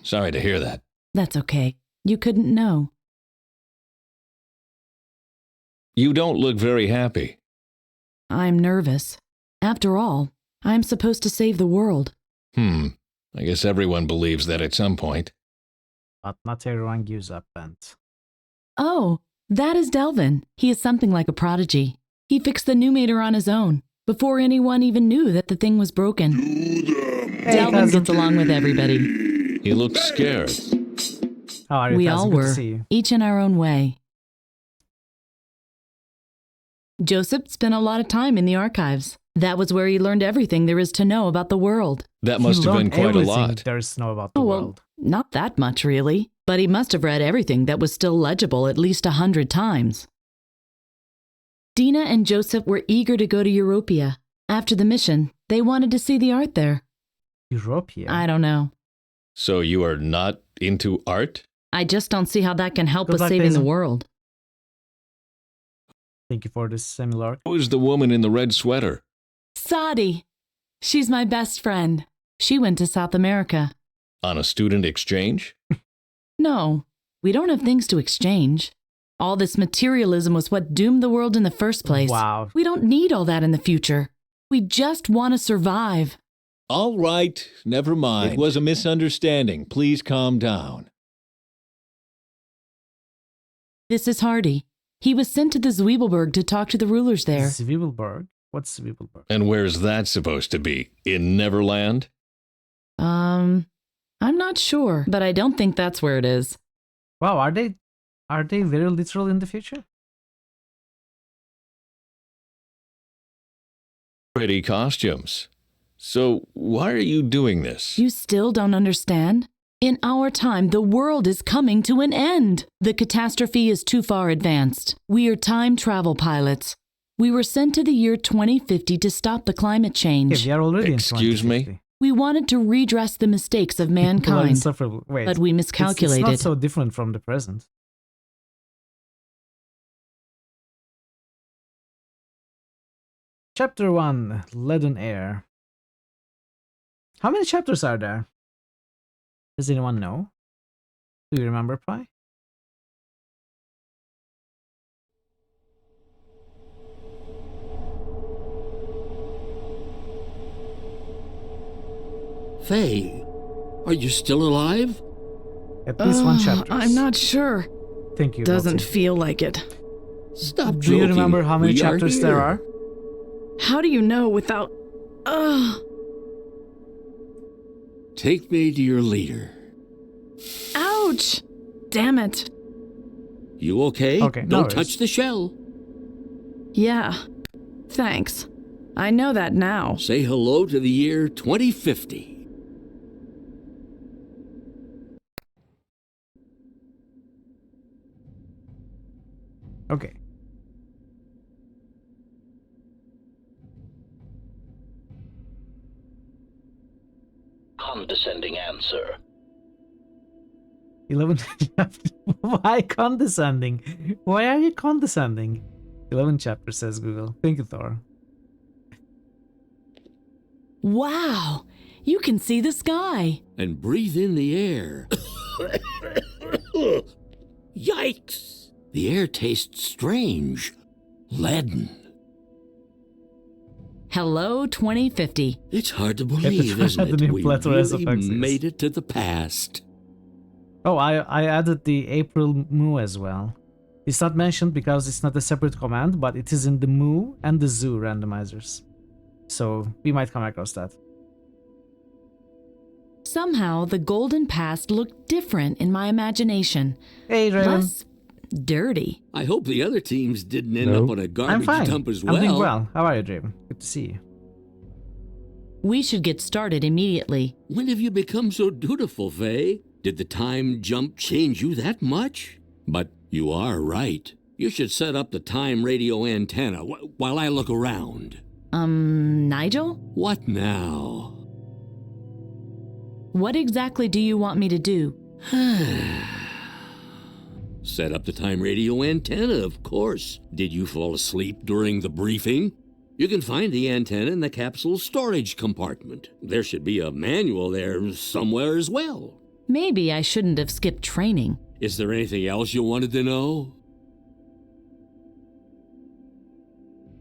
sorry to hear that. That's okay. You couldn't know. You don't look very happy. I'm nervous. After all, I'm supposed to save the world. I guess everyone believes that at some point. But not everyone gives up, Bent. Oh, that is Delvin. He is something like a prodigy. He fixed the numerator on his own, before anyone even knew that the thing was broken. Delvin gets along with everybody. He looks scared. How are you? We Taz? all Good to were, see you. each in our own way. Joseph spent a lot of time in the archives. That was where he learned everything there is to know about the world. That must have been quite a lot. There is to know about the world. Not that much, really. But he must have read everything that was still legible at least 100 times. Dina and Joseph were eager to go to Europia. After the mission, they wanted to see the art there. Europia? I don't know. So you are not into art? I just don't see how that can help Good with luck, saving the Basil. world. Thank you for this seminar. Who is the woman in the red sweater? Sadi. She's my best friend. She went to South America. On a student exchange? No, we don't have things to exchange. All this materialism was what doomed the world in the first place. Wow. We don't need all that in the future. We just want to survive. All right, never mind. It was a misunderstanding. Please calm down. This is Hardy. He was sent to the Zwiebelberg to talk to the rulers there. Zwiebelberg? What's Zwiebelberg? And where's that supposed to be? In Neverland? I'm not sure, but I don't think that's where it is. Wow, are they very literal in the future? Pretty costumes. So why are you doing this? You still don't understand? In our time, the world is coming to an end. The catastrophe is too far advanced. We are time travel pilots. We were sent to the year 2050 to stop the climate change. Yeah, we are already Excuse in me? 2050. We wanted to redress the mistakes of mankind, Insufferable. Wait, but we miscalculated. It's not so different from the present. Chapter 1, Leaden Air. How many chapters are there? Does anyone know? Do you remember, Pi? Faye, are you still alive? At least one chapter. I'm not sure. Thank you. Doesn't Lottie. feel like it. Stop Do joking. you remember how many We are chapters there here. are? How do you know without... Take me to your leader. Ouch! Damn it. You okay? Okay, no Don't worries. touch the shell. Yeah. Thanks. I know that now. Say hello to the year 2050. Okay. Condescending answer. 11. Why condescending? Why are you condescending? 11 chapters, says Google. Thank you, Thor. Wow! You can see the sky. And breathe in the air. Yikes! The air tastes strange. Leaden. Hello, 2050. It's hard to At the believe, time, isn't the it? new We plethora of really effects is. made it to the past. Oh, I added the April Moo as well. It's not mentioned because it's not a separate command, but it is in the Moo and the Zoo randomizers. So we might come across that. Somehow, the golden past looked different in my imagination. Hey, Raven. Less dirty. I hope the other teams didn't end up on a I'm garbage fine. dump as well. I'm doing well. How are you, Draven? Good to see you. We should get started immediately. When have you become so dutiful, Faye? Did the time jump change you that much? But you are right. You should set up the time radio antenna while I look around. Nigel? What now? What exactly do you want me to do? Set up the time radio antenna, of course. Did you fall asleep during the briefing? You can find the antenna in the capsule's storage compartment. There should be a manual there somewhere as well. Maybe I shouldn't have skipped training. Is there anything else you wanted to know?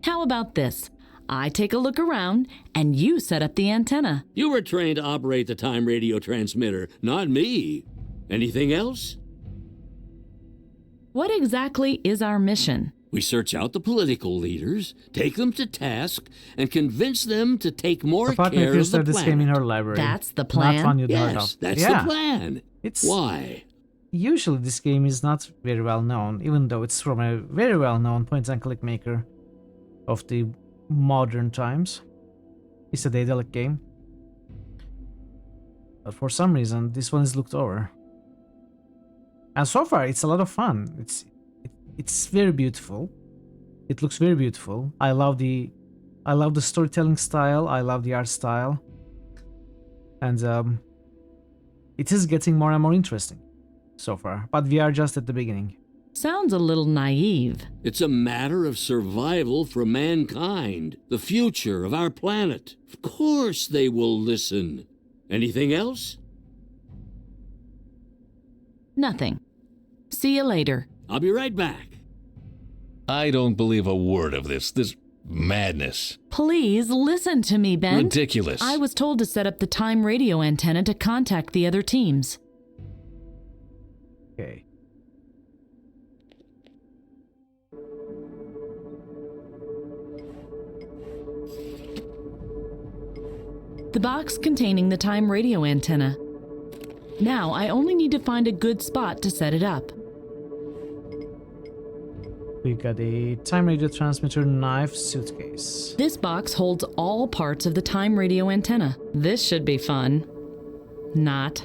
How about this? I take a look around, and you set up the antenna. You were trained to operate the time radio transmitter, not me. Anything else? What exactly is our mission? We search out the political leaders, take them to task, and convince them to take more care of the this game in planet. her library. That's the plan? Not one you'd heard Yes, of. that's the plan. Why? Usually this game is not very well known, even though it's from a very well known point-and-click maker of the modern times. It's a Daedalic game. But for some reason, this one is looked over. And so far, it's a lot of fun. It's very beautiful. It looks very beautiful. I love the storytelling style. I love the art style. And it is getting more and more interesting so far. But we are just at the beginning. Sounds a little naive. It's a matter of survival for mankind, the future of our planet. Of course they will listen. Anything else? Nothing. See you later. I'll be right back. I don't believe a word of this. This madness. Please listen to me, Ben. Ridiculous. I was told to set up the time radio antenna to contact the other teams. Okay. The box containing the time radio antenna. Now I only need to find a good spot to set it up. We got a time radio transmitter knife suitcase. This box holds all parts of the time radio antenna. This should be fun. Not.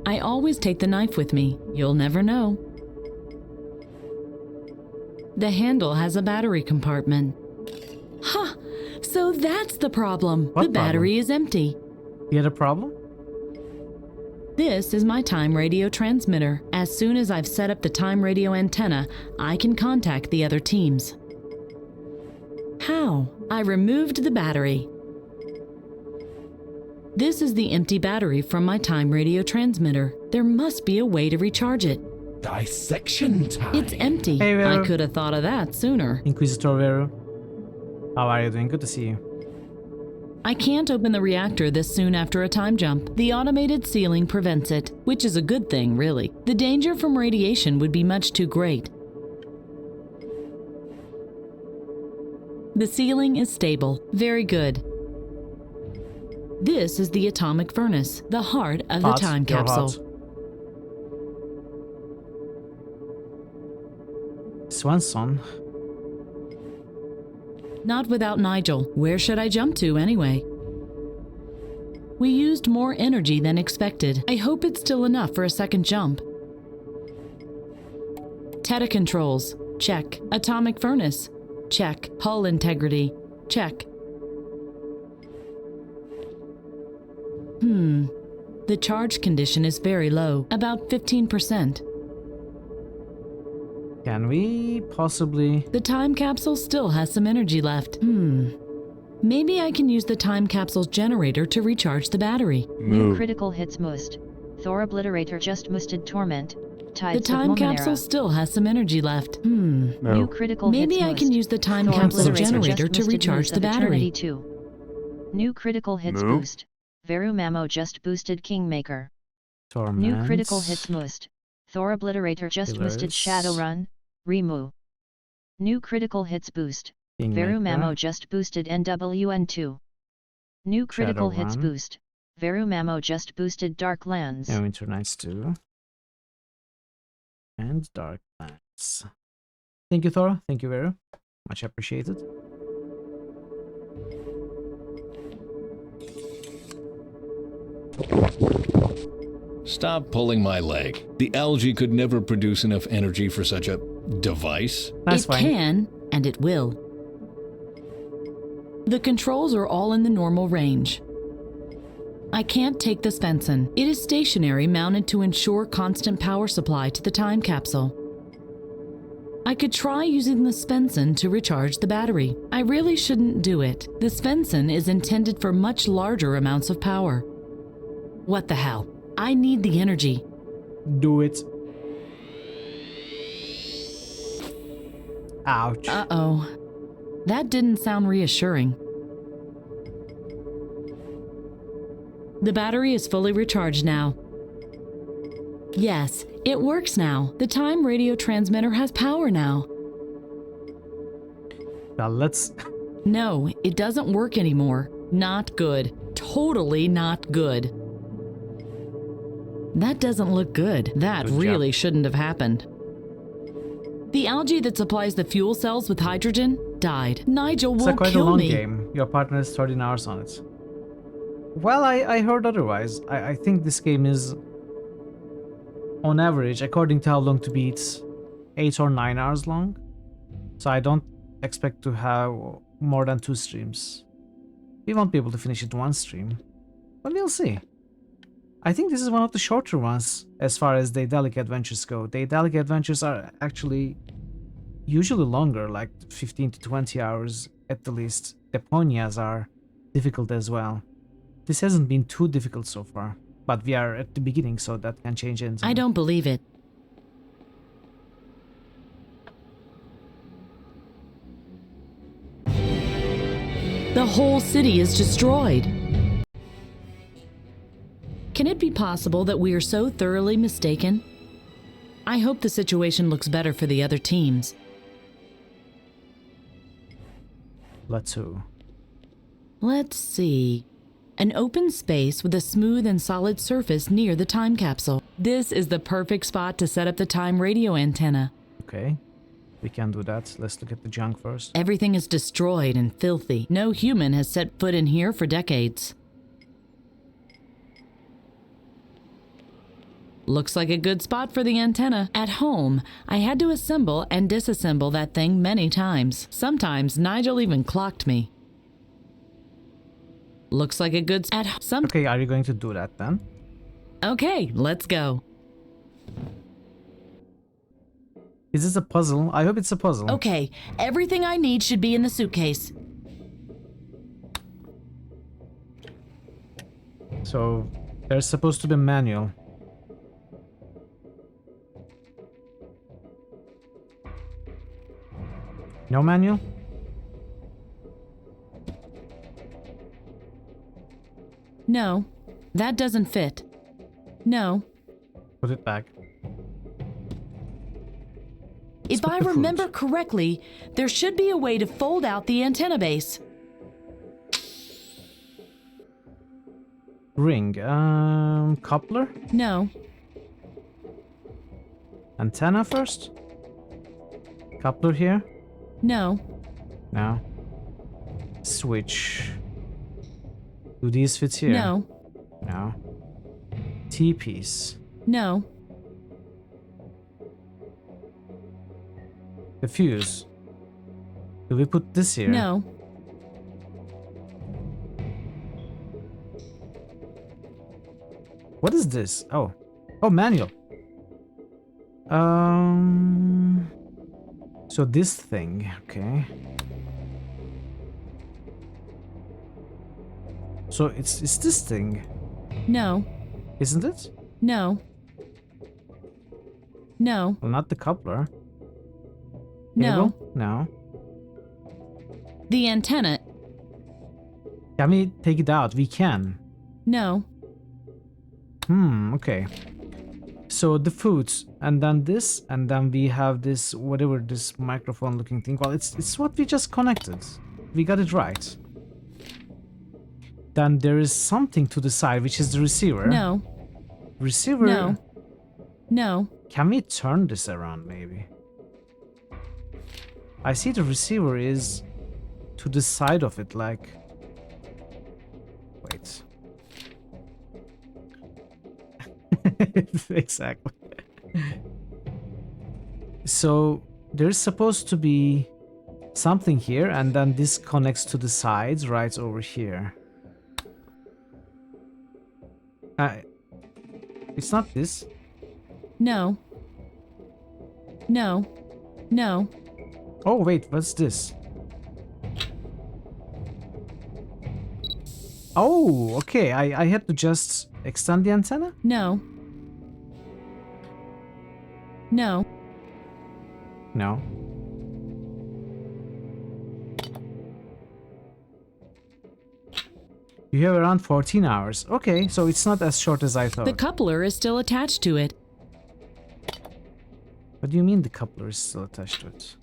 I always take the knife with me. You'll never know. The handle has a battery compartment. Huh! So that's the problem. What the battery problem? is empty. You had a problem? This is my time radio transmitter. As soon as I've set up the time radio antenna, I can contact the other teams. How? I removed the battery. This is the empty battery from my time radio transmitter. There must be a way to recharge it. Dissection time. It's empty. Hey, Vero. I could have thought of that sooner. Inquisitor Vero. How are you doing? Good to see you. I can't open the reactor this soon after a time jump. The automated sealing prevents it, which is a good thing, really. The danger from radiation would be much too great. The sealing is stable. Very good. This is the atomic furnace, the heart of the time capsule. Swanson. Not without Nigel. Where should I jump to anyway? We used more energy than expected. I hope it's still enough for a second jump. Teta controls. Check. Atomic furnace. Check. Hull integrity. Check. The charge condition is very low, about 15%. Can we possibly... The time capsule still has some energy left. Maybe I can use the time capsule's generator to recharge the battery. New critical hits must. Thor obliterator just musted torment. The time capsule still has some energy left. New critical Maybe hits I can must. use the time Thor capsule obliterator generator just to musted recharge Muse the of battery. Eternity 2. New critical hits boost. Veru Mamo just boosted Kingmaker. New critical hits must. Thor obliterator just boosted Shadowrun. Remu. New critical hits boost. Veru Mamo just boosted NWN2. New critical hits Shadowrun. boost. Veru Mamo just boosted Darklands. Yeah, Winter Nights 2. And Darklands. Thank you, Thor. Thank you, Vero. Much appreciated. Stop pulling my leg. The algae could never produce enough energy for such a device. That's It fine. can, and it will. The controls are all in the normal range. I can't take the Svensson. It is stationary, mounted to ensure constant power supply to the time capsule. I could try using the Svensson to recharge the battery. I really shouldn't do it. The Svensson is intended for much larger amounts of power. What the hell? I need the energy. Do it. Ouch. Uh-oh. That didn't sound reassuring. The battery is fully recharged now. Yes, it works now. The time radio transmitter has power now. Now let's... No, it doesn't work anymore. Not good. Totally not good. That doesn't look good. That really shouldn't have happened. The algae that supplies the fuel cells with hydrogen died. Nigel won't quite kill a long me. game. Your partner is 13 hours on it. Well, I heard otherwise. I think this game is, on average, according to how long to beat, 8 or 9 hours long. So I don't expect to have more than 2 streams. We won't be able to finish it 1 stream. But we'll see. I think this is one of the shorter ones as far as Daedalic adventures go. Daedalic adventures are actually usually longer, like 15 to 20 hours at the least. Deponias are difficult as well. This hasn't been too difficult so far, but we are at the beginning, so that can change anything. I don't believe it. The whole city is destroyed. Can it be possible that we are so thoroughly mistaken? I hope the situation looks better for the other teams. Let's see. An open space with a smooth and solid surface near the time capsule. This is the perfect spot to set up the time radio antenna. Okay, we can do that. Let's look at the junk first. Everything is destroyed and filthy. No human has set foot in here for decades. Looks like a good spot for the antenna. At home, I had to assemble and disassemble that thing many times. Sometimes Nigel even clocked me. Looks like a good Okay, are you going to do that then? Okay, let's go. Is this a puzzle? I hope it's a puzzle. Okay, everything I need should be in the suitcase. So, there's supposed to be a manual. No manual? No, that doesn't fit. No. Put it back. If I remember correctly, there should be a way to fold out the antenna base. Ring. Coupler? No. Antenna first? Coupler here? No. No. Switch. Do these fit here? No. No. T-piece. No. The fuse. Do we put this here? No. What is this? Oh. Oh, manual. So this thing, okay. So it's this thing. No. Isn't it? No. No. Well, not the coupler. No. Cable? No. The antenna. Can we take it out? We can. No. Okay. So the foods, and then this, and then we have this, whatever this microphone looking thing. Well, it's what we just connected. We got it right. Then there is something to the side, which is the receiver. No. Receiver? No. No. Can we turn this around, maybe? I see the receiver is to the side of it, like... Wait. Exactly. So there's supposed to be something here, and then this connects to the sides right over here. It's not this. No. No. No. Oh, wait, what's this? Oh, okay, I had to just extend the antenna? No. No. No. You have around 14 hours. Okay, so it's not as short as I thought. The coupler is still attached to it. What do you mean the coupler is still attached to it?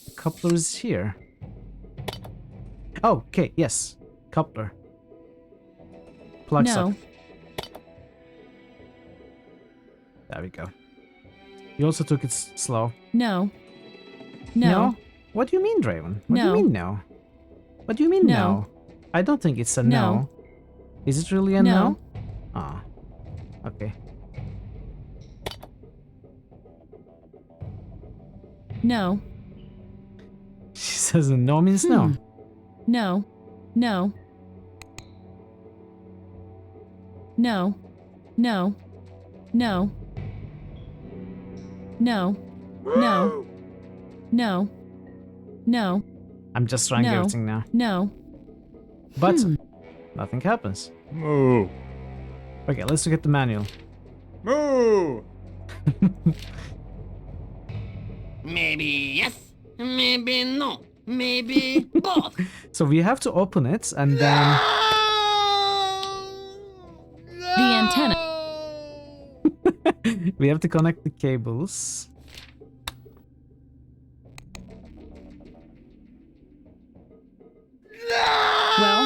The coupler is here. Oh, okay, yes. Coupler. Plugs up. There we go. You also took it slow. No. No. What do you mean, Draven? What do No. you mean no? What do you mean no? No. I don't think it's a No. no. Is it really a No. no? Ah. Okay. No. She says no means no. No. No. No. No. No. No. No. No. No. I'm just trying No. everything now. No. But nothing happens. Moo. Okay, let's look at the manual. Moo. Maybe yes, maybe no, maybe both. So we have to open it and then... The antenna. we have to connect the cables. Well,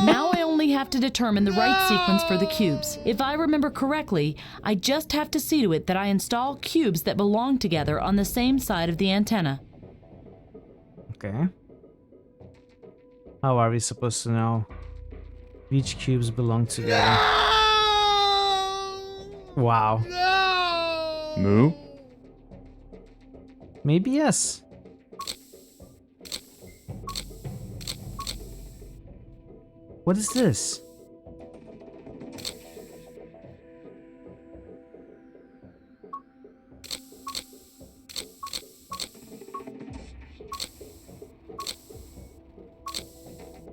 now I only have to determine the right sequence for the cubes. If I remember correctly, I just have to see to it that I install cubes that belong together on the same side of the antenna. Okay. How are we supposed to know which cubes belong together? Wow. Moo. Maybe yes. What is this?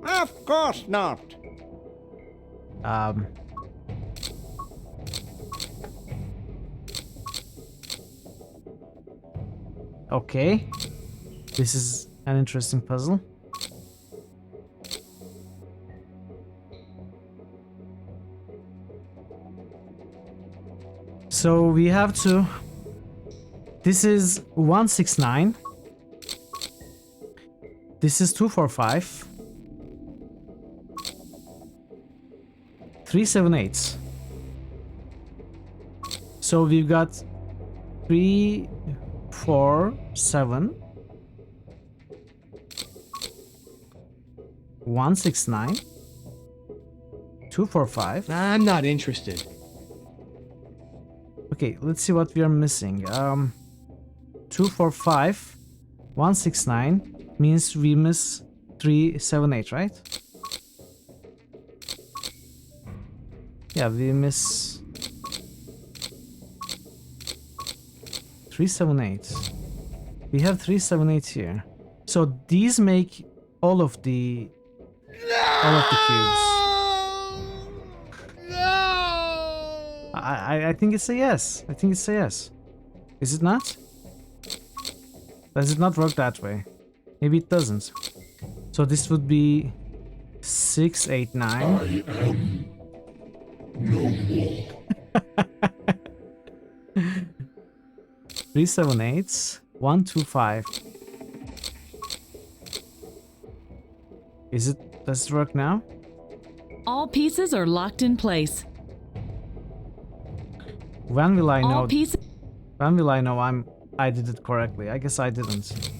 Of course not. Okay. This is an interesting puzzle. So we have to... This is 169. This is 245. 378. So we've got 3, 4, 7. 169. 245. I'm not interested. Okay, let's see what we are missing. 245, 169 means we miss 378, right? Yeah, we miss 378. We have 378 here. So these make all of the cubes. I think it's a yes. I think it's a yes. Is it not? Does it not work that way? Maybe it doesn't. So this would be 6, 8, 9. I am no more. 3, 7, 8. 1, 2, 5. Is it? Does it work now? All pieces are locked in place. When will I know? All pieces. When will I know I did it correctly? I guess I didn't.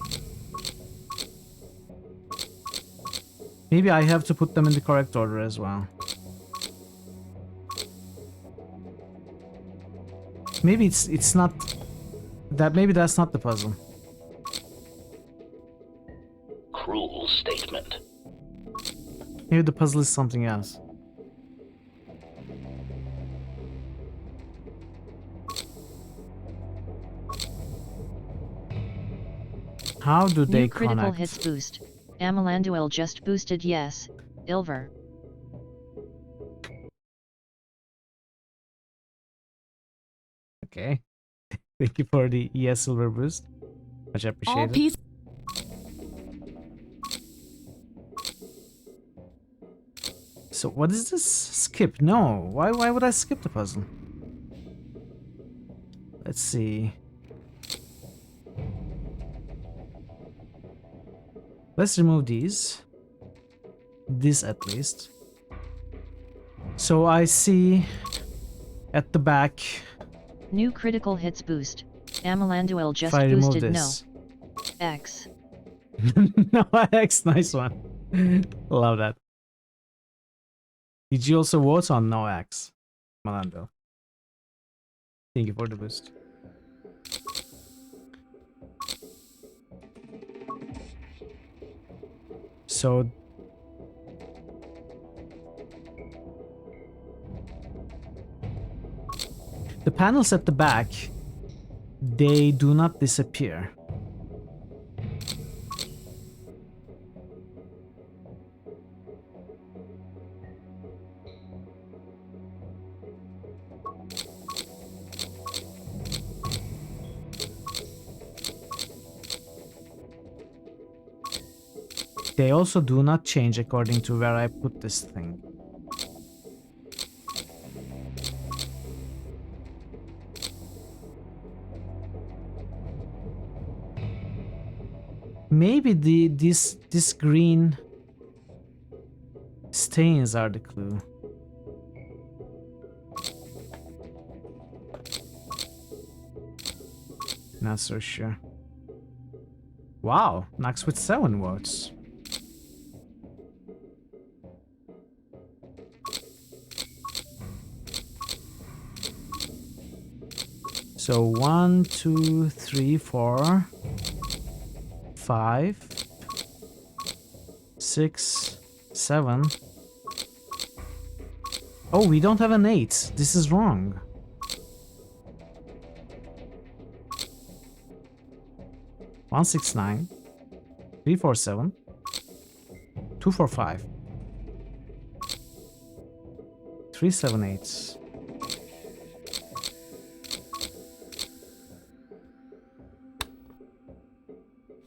Maybe I have to put them in the correct order as well. Maybe it's not that. Maybe that's not the puzzle. Cruel statement. Maybe the puzzle is something else. How do they New critical connect? hits boost. Amalanduel just boosted yes. Ilver. Okay. Thank you for the ES silver boost. Much All appreciated. peace. So what is this? Skip? No. Why would I skip the puzzle? Let's see. Let's remove these. This at least. So I see at the back. New critical hits boost. Amalanduel just If I remove boosted this. no. X. No, X, nice one. Love that. Did you also vote on no X, Malando? Thank you for the boost. So the panels at the back, they do not disappear. They also do not change according to where I put this thing. Maybe this green stains are the clue. Not so sure. Wow, Knox with 7 votes. So 1, 2, 3, 4, 5, 6, 7. Oh, we don't have an 8. This is wrong. One, 6, 9, 3, 4, 7, 2, 4, 5, 3, 7, 8.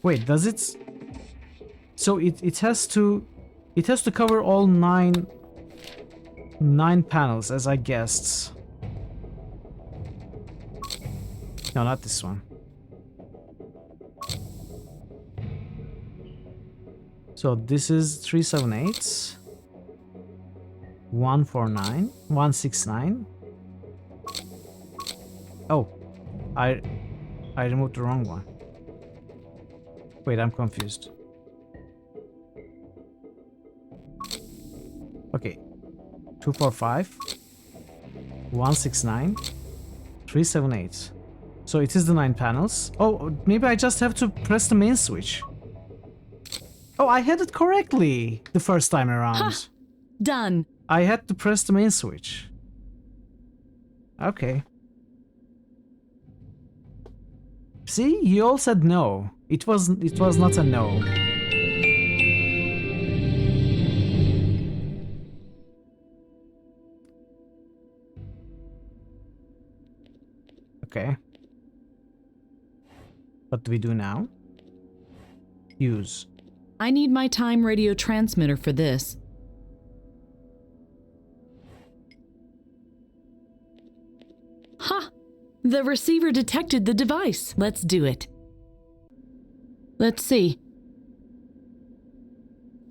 Wait, does it? So it has to cover all nine panels, as I guessed. No, not this one. So this is 378, 149, 169. Oh, I removed the wrong one. Wait, I'm confused. Okay. 245, 169, 378. So it is the 9 panels. Oh, maybe I just have to press the main switch. Oh, I had it correctly the first time around. Ha! Done. I had to press the main switch. Okay. See, you all said no. It was not a no. Okay. What do we do now? Use. I need my time radio transmitter for this. Ha! The receiver detected the device. Let's do it. Let's see.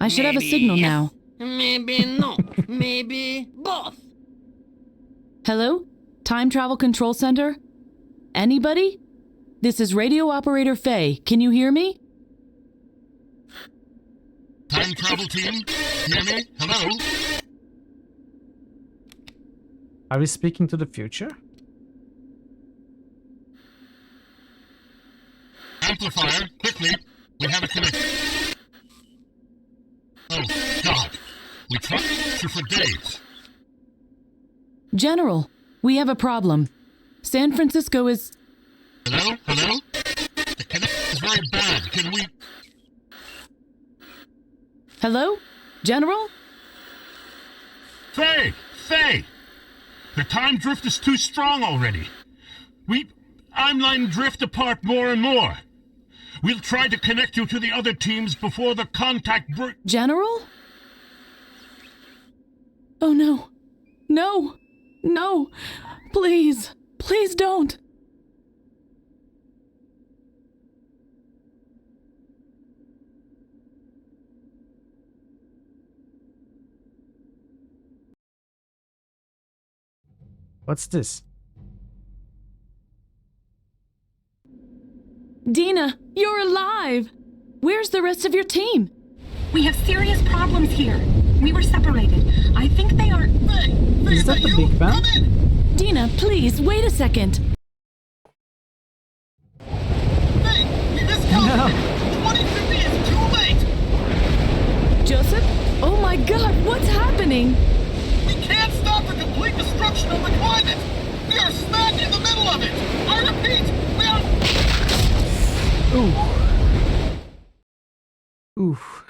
I should have a signal yes, now. Maybe no. Maybe both. Hello? Time Travel Control Center? Anybody? This is Radio Operator Faye. Can you hear me? Time travel team? Hear me? Hello? Are we speaking to the future? Amplifier, quickly. We have a connection. Oh, God. We tried for days. General, we have a problem. San Francisco is... Hello? Hello? The connection is very bad. Can we... Hello? General? Faye! The time drift is too strong already. I'm letting drift apart more and more. We'll try to connect you to the other teams before the contact General? Oh no. No! No! Please! Please don't! What's this? Dina, you're alive! Where's the rest of your team? We have serious problems here. We were separated. I think they are... Is that the Big Bang? Dina, please, wait a second. Hey, we miscalculated. 2050 is too late. Joseph? Oh my god, what's happening? We can't stop the complete destruction of the climate. We are smack in the middle of it. I repeat, we are... Oof.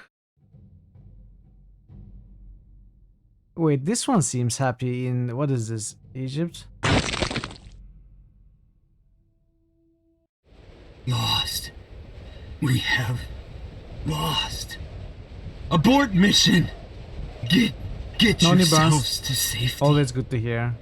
Wait, this one seems happy in... What is this? Egypt? Lost. We have lost. Abort mission. Get Noni yourselves Barnes. to safety. Always good to hear.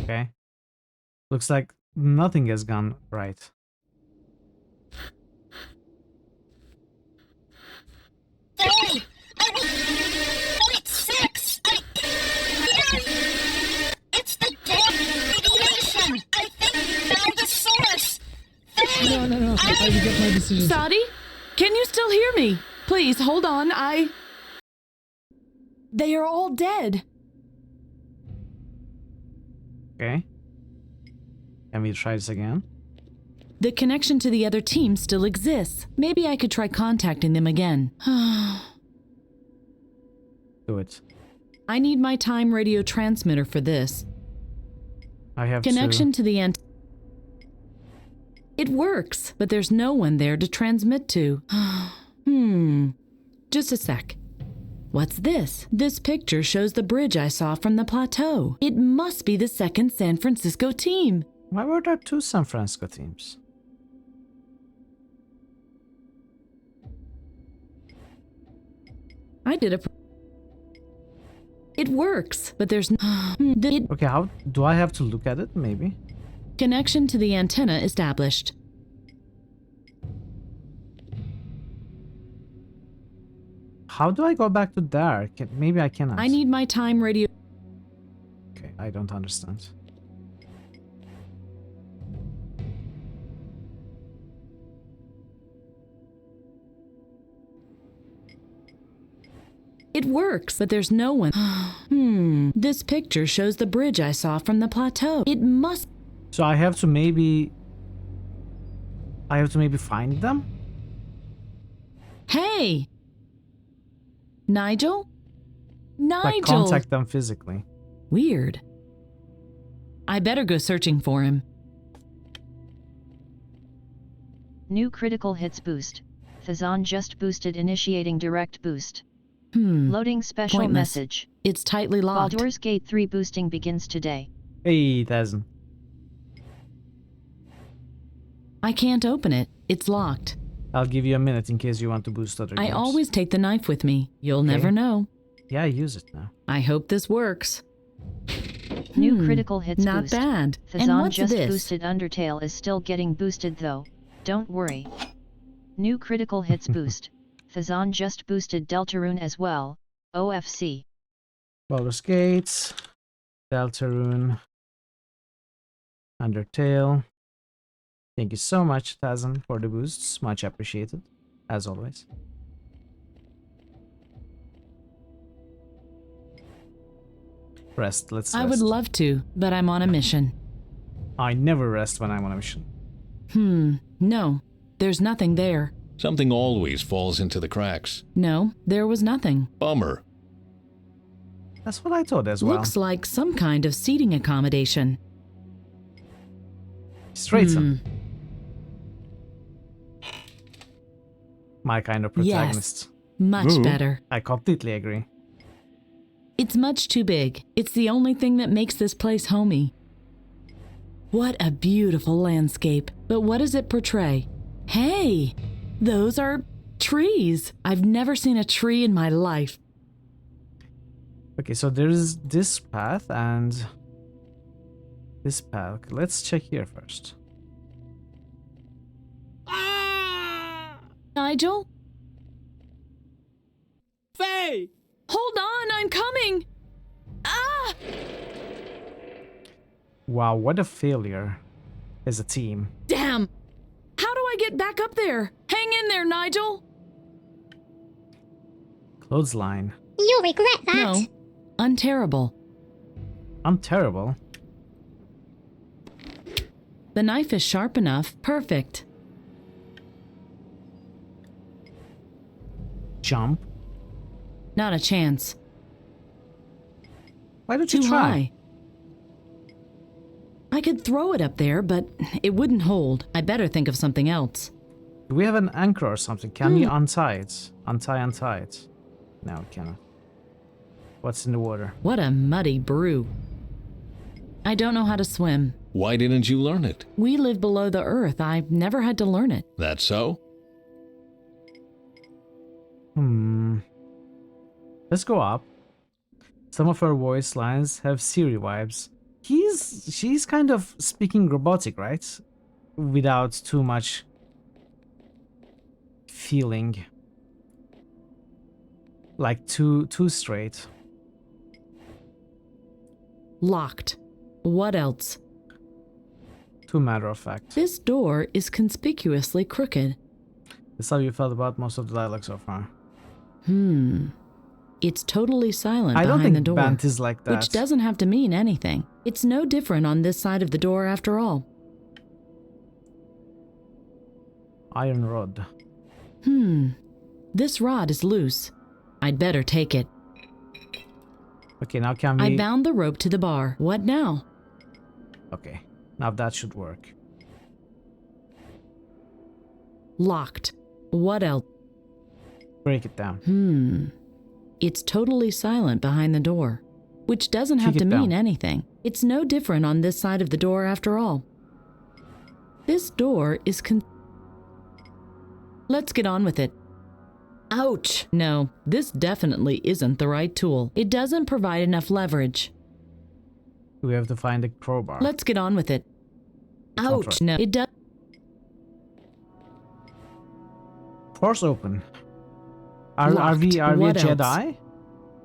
Okay. Looks like nothing has gone right. Sorry, I was 0.6. It's the damn radiation. I think we found the source. No. I will get my decision. Sadi? Can you still hear me? Please, hold on, They are all dead. Okay. Can we try this again? The connection to the other team still exists. Maybe I could try contacting them again. Do it. I need my time radio transmitter for this. I have connection to the It works, but there's no one there to transmit to. Just a sec. What's this? This picture shows the bridge I saw from the plateau. It must be the second San Francisco team. Why were there two San Francisco teams? I did a... It works, but there's... Okay, how do I have to look at it, maybe? Connection to the antenna established. How do I go back to there? Maybe I cannot. I need my time radio... Okay, I don't understand. It works, but there's no one... This picture shows the bridge I saw from the plateau. It must... So I have to maybe find them? Hey! Nigel? Like contact them physically. Weird. I better go searching for him. New critical hits boost. Thazan just boosted, initiating direct boost. Loading special Pointless. message. It's tightly locked. Baldur's Gate 3 boosting begins today. Hey, Thazan. I can't open it. It's locked. I'll give you a minute in case you want to boost other I games. always take the knife with me. You'll never know. Yeah, use it now. I hope this works. New critical hits not boost. bad. Thazan And what's just this? boosted. Undertale is still getting boosted though. Don't worry. New critical hits boost. Thazan just boosted Deltarune as well. OFC. Baldur's Gate, Deltarune, Undertale. Thank you so much, Thazan, for the boosts. Much appreciated, as always. Rest, let's rest. I would love to, but I'm on a mission. I never rest when I'm on a mission. No. There's nothing there. Something always falls into the cracks. No, there was nothing. Bummer. That's what I thought as well. Looks like some kind of seating accommodation. Straight some. My kind of protagonist. Yes, much better. I completely agree. It's much too big. It's the only thing that makes this place homey. What a beautiful landscape. But what does it portray? Hey, those are trees. I've never seen a tree in my life. Okay, so there's this path and this path. Okay, let's check here first. Nigel? Faye! Hold on, I'm coming! Ah! Wow, what a failure as a team. Damn! How do I get back up there? Hang in there, Nigel! Clothesline. You'll regret that. No. Unterrible. I'm terrible. The knife is sharp enough. Perfect. Jump. Not a chance. Why don't you Too try? high. I could throw it up there, but it wouldn't hold. I better think of something else. Do we have an anchor or something? Can we untie it? Untie it. No, we cannot. What's in the water? What a muddy brew. I don't know how to swim. Why didn't you learn it? We live below the earth. I never had to learn it. That so? Let's go up. Some of her voice lines have Siri vibes. She's kind of speaking robotic, right? Without too much feeling. Like too straight. Locked. What else? Too matter of fact. This door is conspicuously crooked. That's how you felt about most of the dialogue so far. It's totally silent I don't behind the think door. Bant is like that. Which doesn't have to mean anything. It's no different on this side of the door after all. Iron rod. This rod is loose. I'd better take it. Okay, now can we... I bound the rope to the bar. What now? Okay, now that should work. Locked. What else? Break it down. It's totally silent behind the door. Which doesn't have Kick to it mean down. anything. It's no different on this side of the door after all. This door is Let's get on with it. Ouch! No, this definitely isn't the right tool. It doesn't provide enough leverage. We have to find a crowbar. Let's get on with it. Ouch! No, it does. Force open. Are Locked. we a What else? Jedi?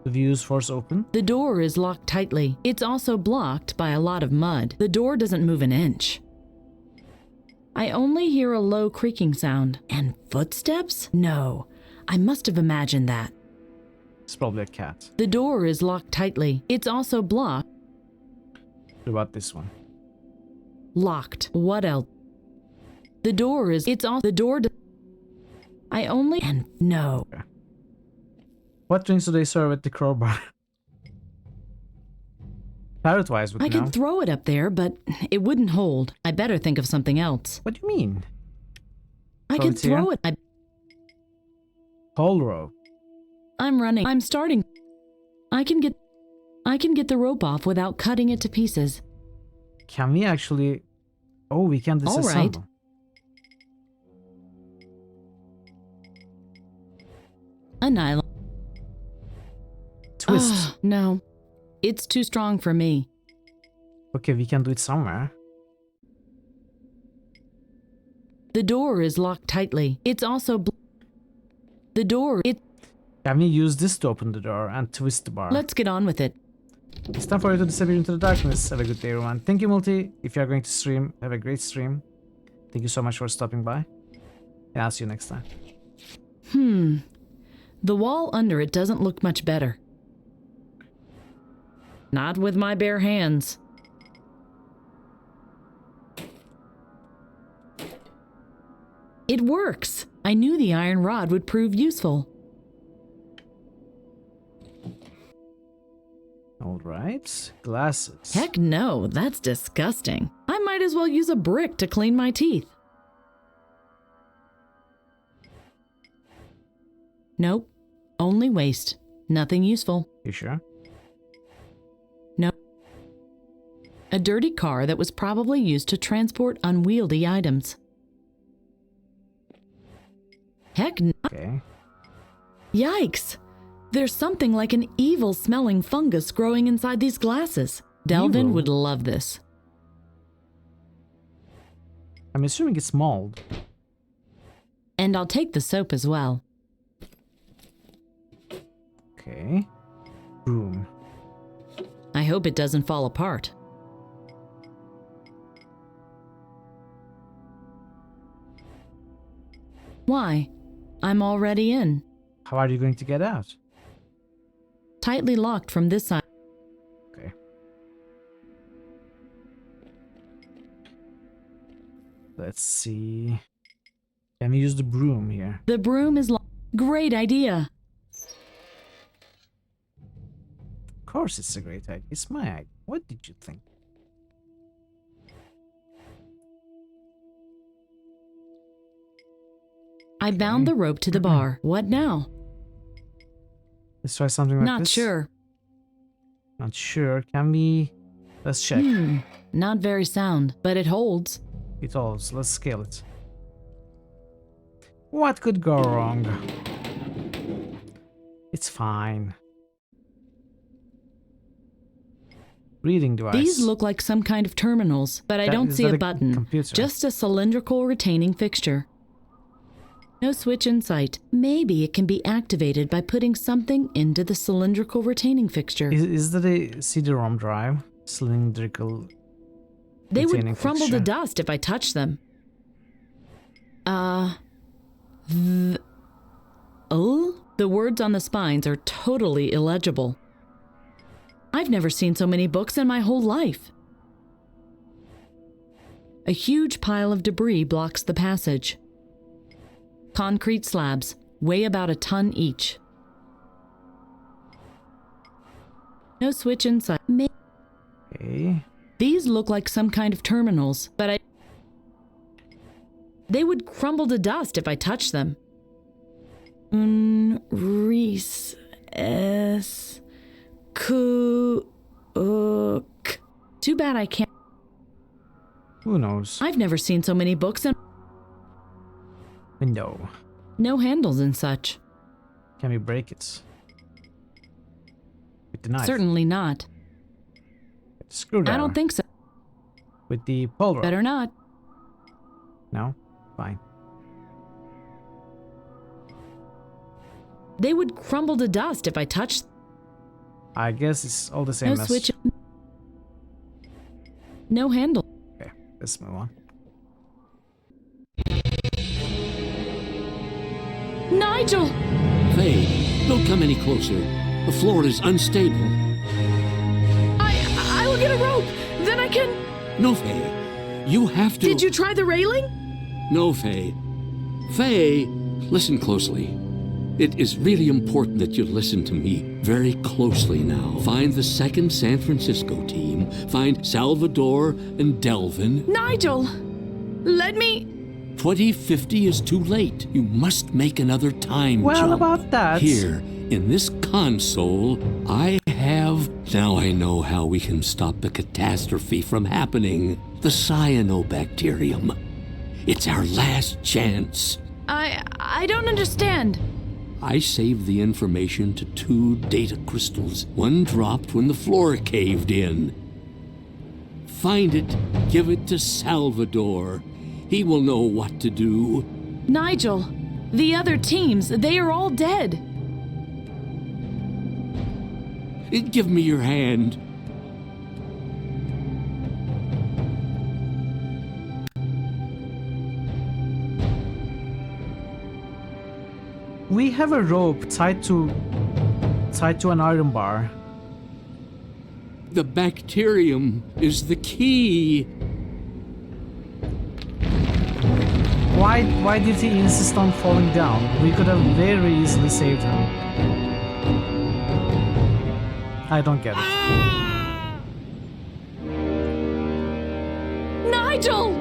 Do we use force open? The door is locked tightly. It's also blocked by a lot of mud. The door doesn't move an inch. I only hear a low creaking sound. And footsteps? No, I must have imagined that. It's probably a cat. The door is locked tightly. It's also blocked. What about this one? Locked. What else? The door is... It's all... The door... I only... And no. Okay. What drinks do they serve at the crowbar? Parrot-wise would I know. could throw it up there, but it wouldn't hold. I better think of something else. What do you mean? I could throw it. Whole row. I'm running. I'm starting. I can get the rope off without cutting it to pieces. Can we actually... Oh, we can disassemble. All right. A nylon. Twist. No. It's too strong for me. Okay, we can do it somewhere. The door is locked tightly. It's also... The door... Can we use this to open the door and twist the bar? Let's get on with it. It's time for you to disappear into the darkness. Have a good day, everyone. Thank you, Multi. If you are going to stream, have a great stream. Thank you so much for stopping by. And I'll see you next time. The wall under it doesn't look much better. Not with my bare hands. It works! I knew the iron rod would prove useful. Alright, glasses. Heck no, that's disgusting. I might as well use a brick to clean my teeth. Nope, only waste. Nothing useful. You sure? No. A dirty car that was probably used to transport unwieldy items. Heck no. Okay. Yikes! There's something like an evil-smelling fungus growing inside these glasses. Delvin would love this. I'm assuming it's mold. And I'll take the soap as well. Okay. Broom. I hope it doesn't fall apart. Why? I'm already in. How are you going to get out? Tightly locked from this side. Okay. Let's see. Can we use the broom here? The broom is locked. Great idea. Of course it's a great idea. It's my idea. What did you think? I bound the rope to the bar. What now? Let's try something like this. Not sure. Not sure. Can we... Let's check. Not very sound, but it holds. It holds. Let's scale it. What could go wrong? It's fine. Reading device. These look like some kind of terminals, but I don't see a button. Computer? Just a cylindrical retaining fixture. No switch in sight. Maybe it can be activated by putting something into the cylindrical retaining fixture. Is that a CD-ROM drive? Cylindrical They would retaining crumble fixture. to dust if I touched them. The words on the spines are totally illegible. I've never seen so many books in my whole life. A huge pile of debris blocks the passage. Concrete slabs weigh about a ton each. No switch inside. Okay. These look like some kind of terminals, but they would crumble to dust if I touched them. Reese S. Cook. Too bad I can't. Who knows? I've never seen so many books and Window. no handles and such. Can we break it? With the knife? Certainly not. With the screwdriver? I don't think so. With the pole rod? Better not. No? Fine. They would crumble to dust if I touched. I guess it's all the same No as... switch. No handle. Okay, let's move on. Nigel! Faye, don't come any closer. The floor is unstable. I will get a rope. Then I can... No, Faye. You have to... Did you try the railing? No, Faye. Faye, listen closely. It is really important that you listen to me very closely now. Find the 2nd San Francisco team. Find Salvador and Delvin. Nigel! Let me... 2050 is too late. You must make another time Well, jump. about that... Here, in this console, I have... Now I know how we can stop the catastrophe from happening. The cyanobacterium. It's our last chance. I don't understand. I saved the information to 2 data crystals. One dropped when the floor caved in. Find it, give it to Salvador. He will know what to do. Nigel, the other teams, they are all dead. Give me your hand. We have a rope tied to an iron bar. The bacterium is the key. Why did he insist on falling down? We could have very easily saved him. I don't get it. Nigel!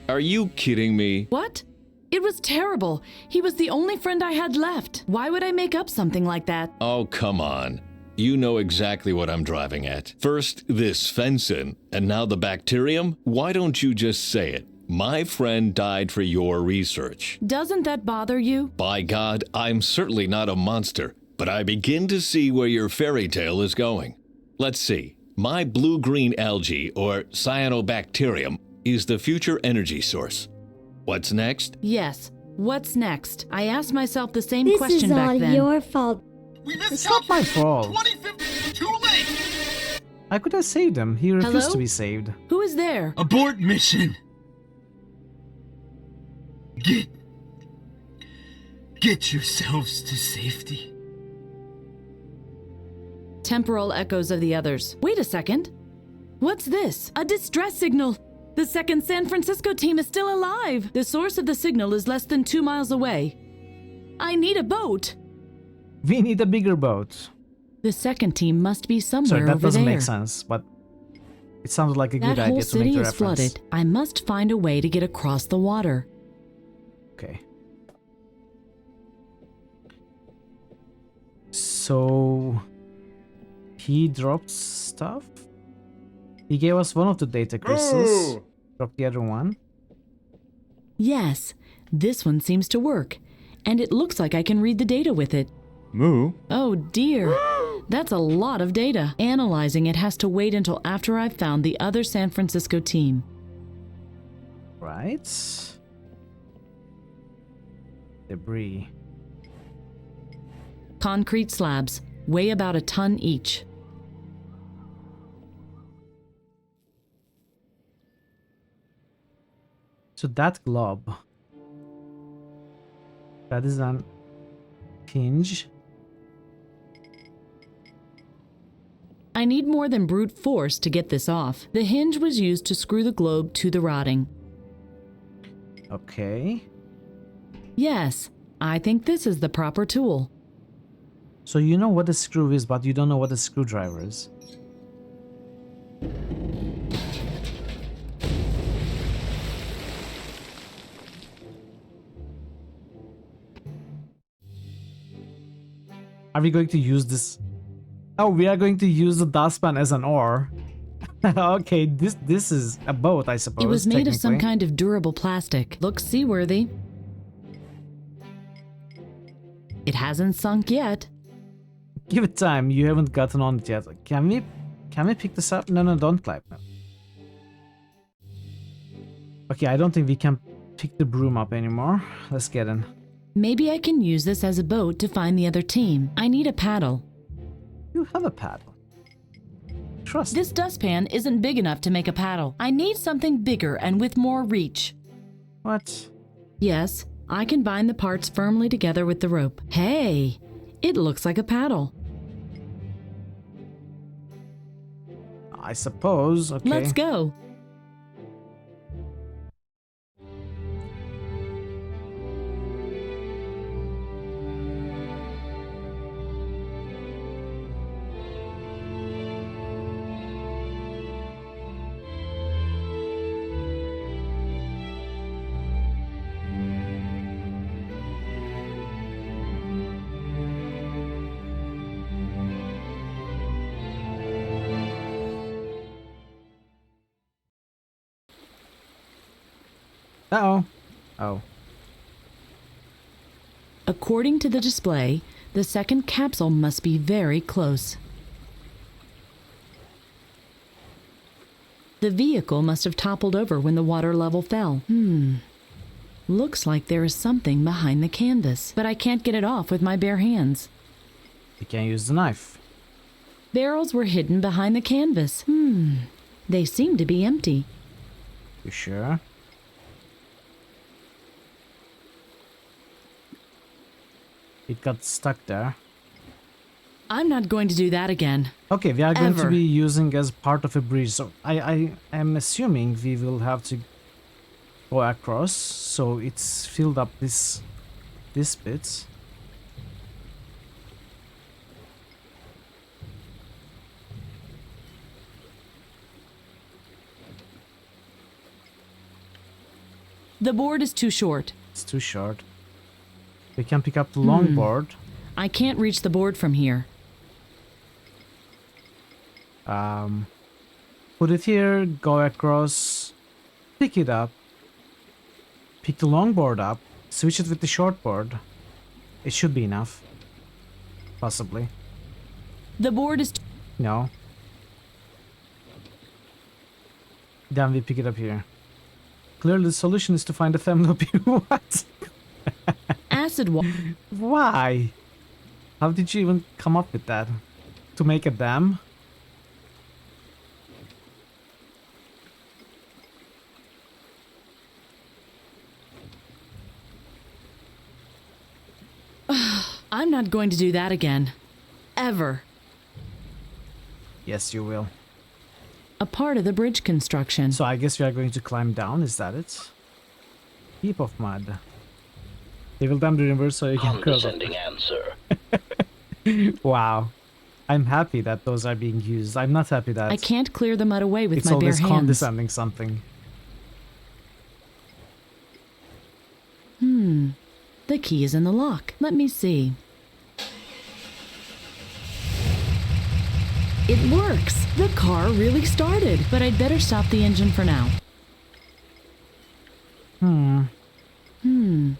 Are you kidding me? What? It was terrible. He was the only friend I had left. Why would I make up something like that? Oh, come on. You know exactly what I'm driving at. First, this Fenson, and now the bacterium? Why don't you just say it? My friend died for your research. Doesn't that bother you? By God, I'm certainly not a monster, but I begin to see where your fairy tale is going. Let's see. My blue-green algae, or cyanobacterium, is the future energy source. What's next? Yes. What's next? I asked myself the same question back then. This is all your fault. It's not my fault. Too late! I could have saved him. He refused Hello? to be saved. Who is there? Abort mission! Get yourselves to safety. Temporal echoes of the others. Wait a second. What's this? A distress signal! The second San Francisco team is still alive! The source of the signal is less than 2 miles away. I need a boat! We need a bigger boat. The second team must be somewhere Sorry, that over doesn't there. make sense, but it sounded like a good That whole idea to make city the is reference. flooded. I must find a way to get across the water. Okay. So he dropped stuff? He gave us one of the data crystals. Ooh. Dropped the other one. Yes, this one seems to work. And it looks like I can read the data with it. Moo. Oh dear. That's a lot of data. Analyzing it has to wait until after I've found the other San Francisco team. Right. Debris. Concrete slabs, weigh about a ton each. So that glob. That is an hinge. I need more than brute force to get this off. The hinge was used to screw the globe to the rotting. Okay. Yes, I think this is the proper tool. So you know what a screw is, but you don't know what a screwdriver is. Are we going to use this? Oh, we are going to use the dustpan as an oar. Okay, this is a boat, I suppose. It was made of some technically. kind of durable plastic. Looks seaworthy. It hasn't sunk yet. Give it time. You haven't gotten on it yet. Can we pick this up? No, don't climb. No. Okay, I don't think we can pick the broom up anymore. Let's get in. Maybe I can use this as a boat to find the other team. I need a paddle. You have a paddle. Trust me. This dustpan isn't big enough to make a paddle. I need something bigger and with more reach. What? Yes, I can bind the parts firmly together with the rope. Hey, it looks like a paddle. I suppose. Okay. Let's go. Uh-oh. Oh. According to the display, the second capsule must be very close. The vehicle must have toppled over when the water level fell. Looks like there is something behind the canvas, but I can't get it off with my bare hands. You can't use the knife. Barrels were hidden behind the canvas. They seem to be empty. You sure? It got stuck there. I'm not going to do that again. Okay, we are going to Ever. be using as part of a bridge, so I am assuming we will have to go across, so it's filled up this bit. The board is too short. It's too short. We can pick up the long board. I can't reach the board from here. Put it here, go across, pick it up, pick the long board up, switch it with the short board. It should be enough. Possibly. The board is... No. Then we pick it up here. Clearly the solution is to find a family of people. What? Acid water. Why? How did you even come up with that? To make a dam? I'm not going to do that again. Ever. Yes, you will. A part of the bridge construction. So I guess we are going to climb down, is that it? Heap of mud. They will dam the river so you can cross. Condescending answer. Wow. I'm happy that those are being used. I'm not happy that I can't clear the mud away with it's my bare always hands. condescending something. The key is in the lock. Let me see. It works! The car really started, but I'd better stop the engine for now.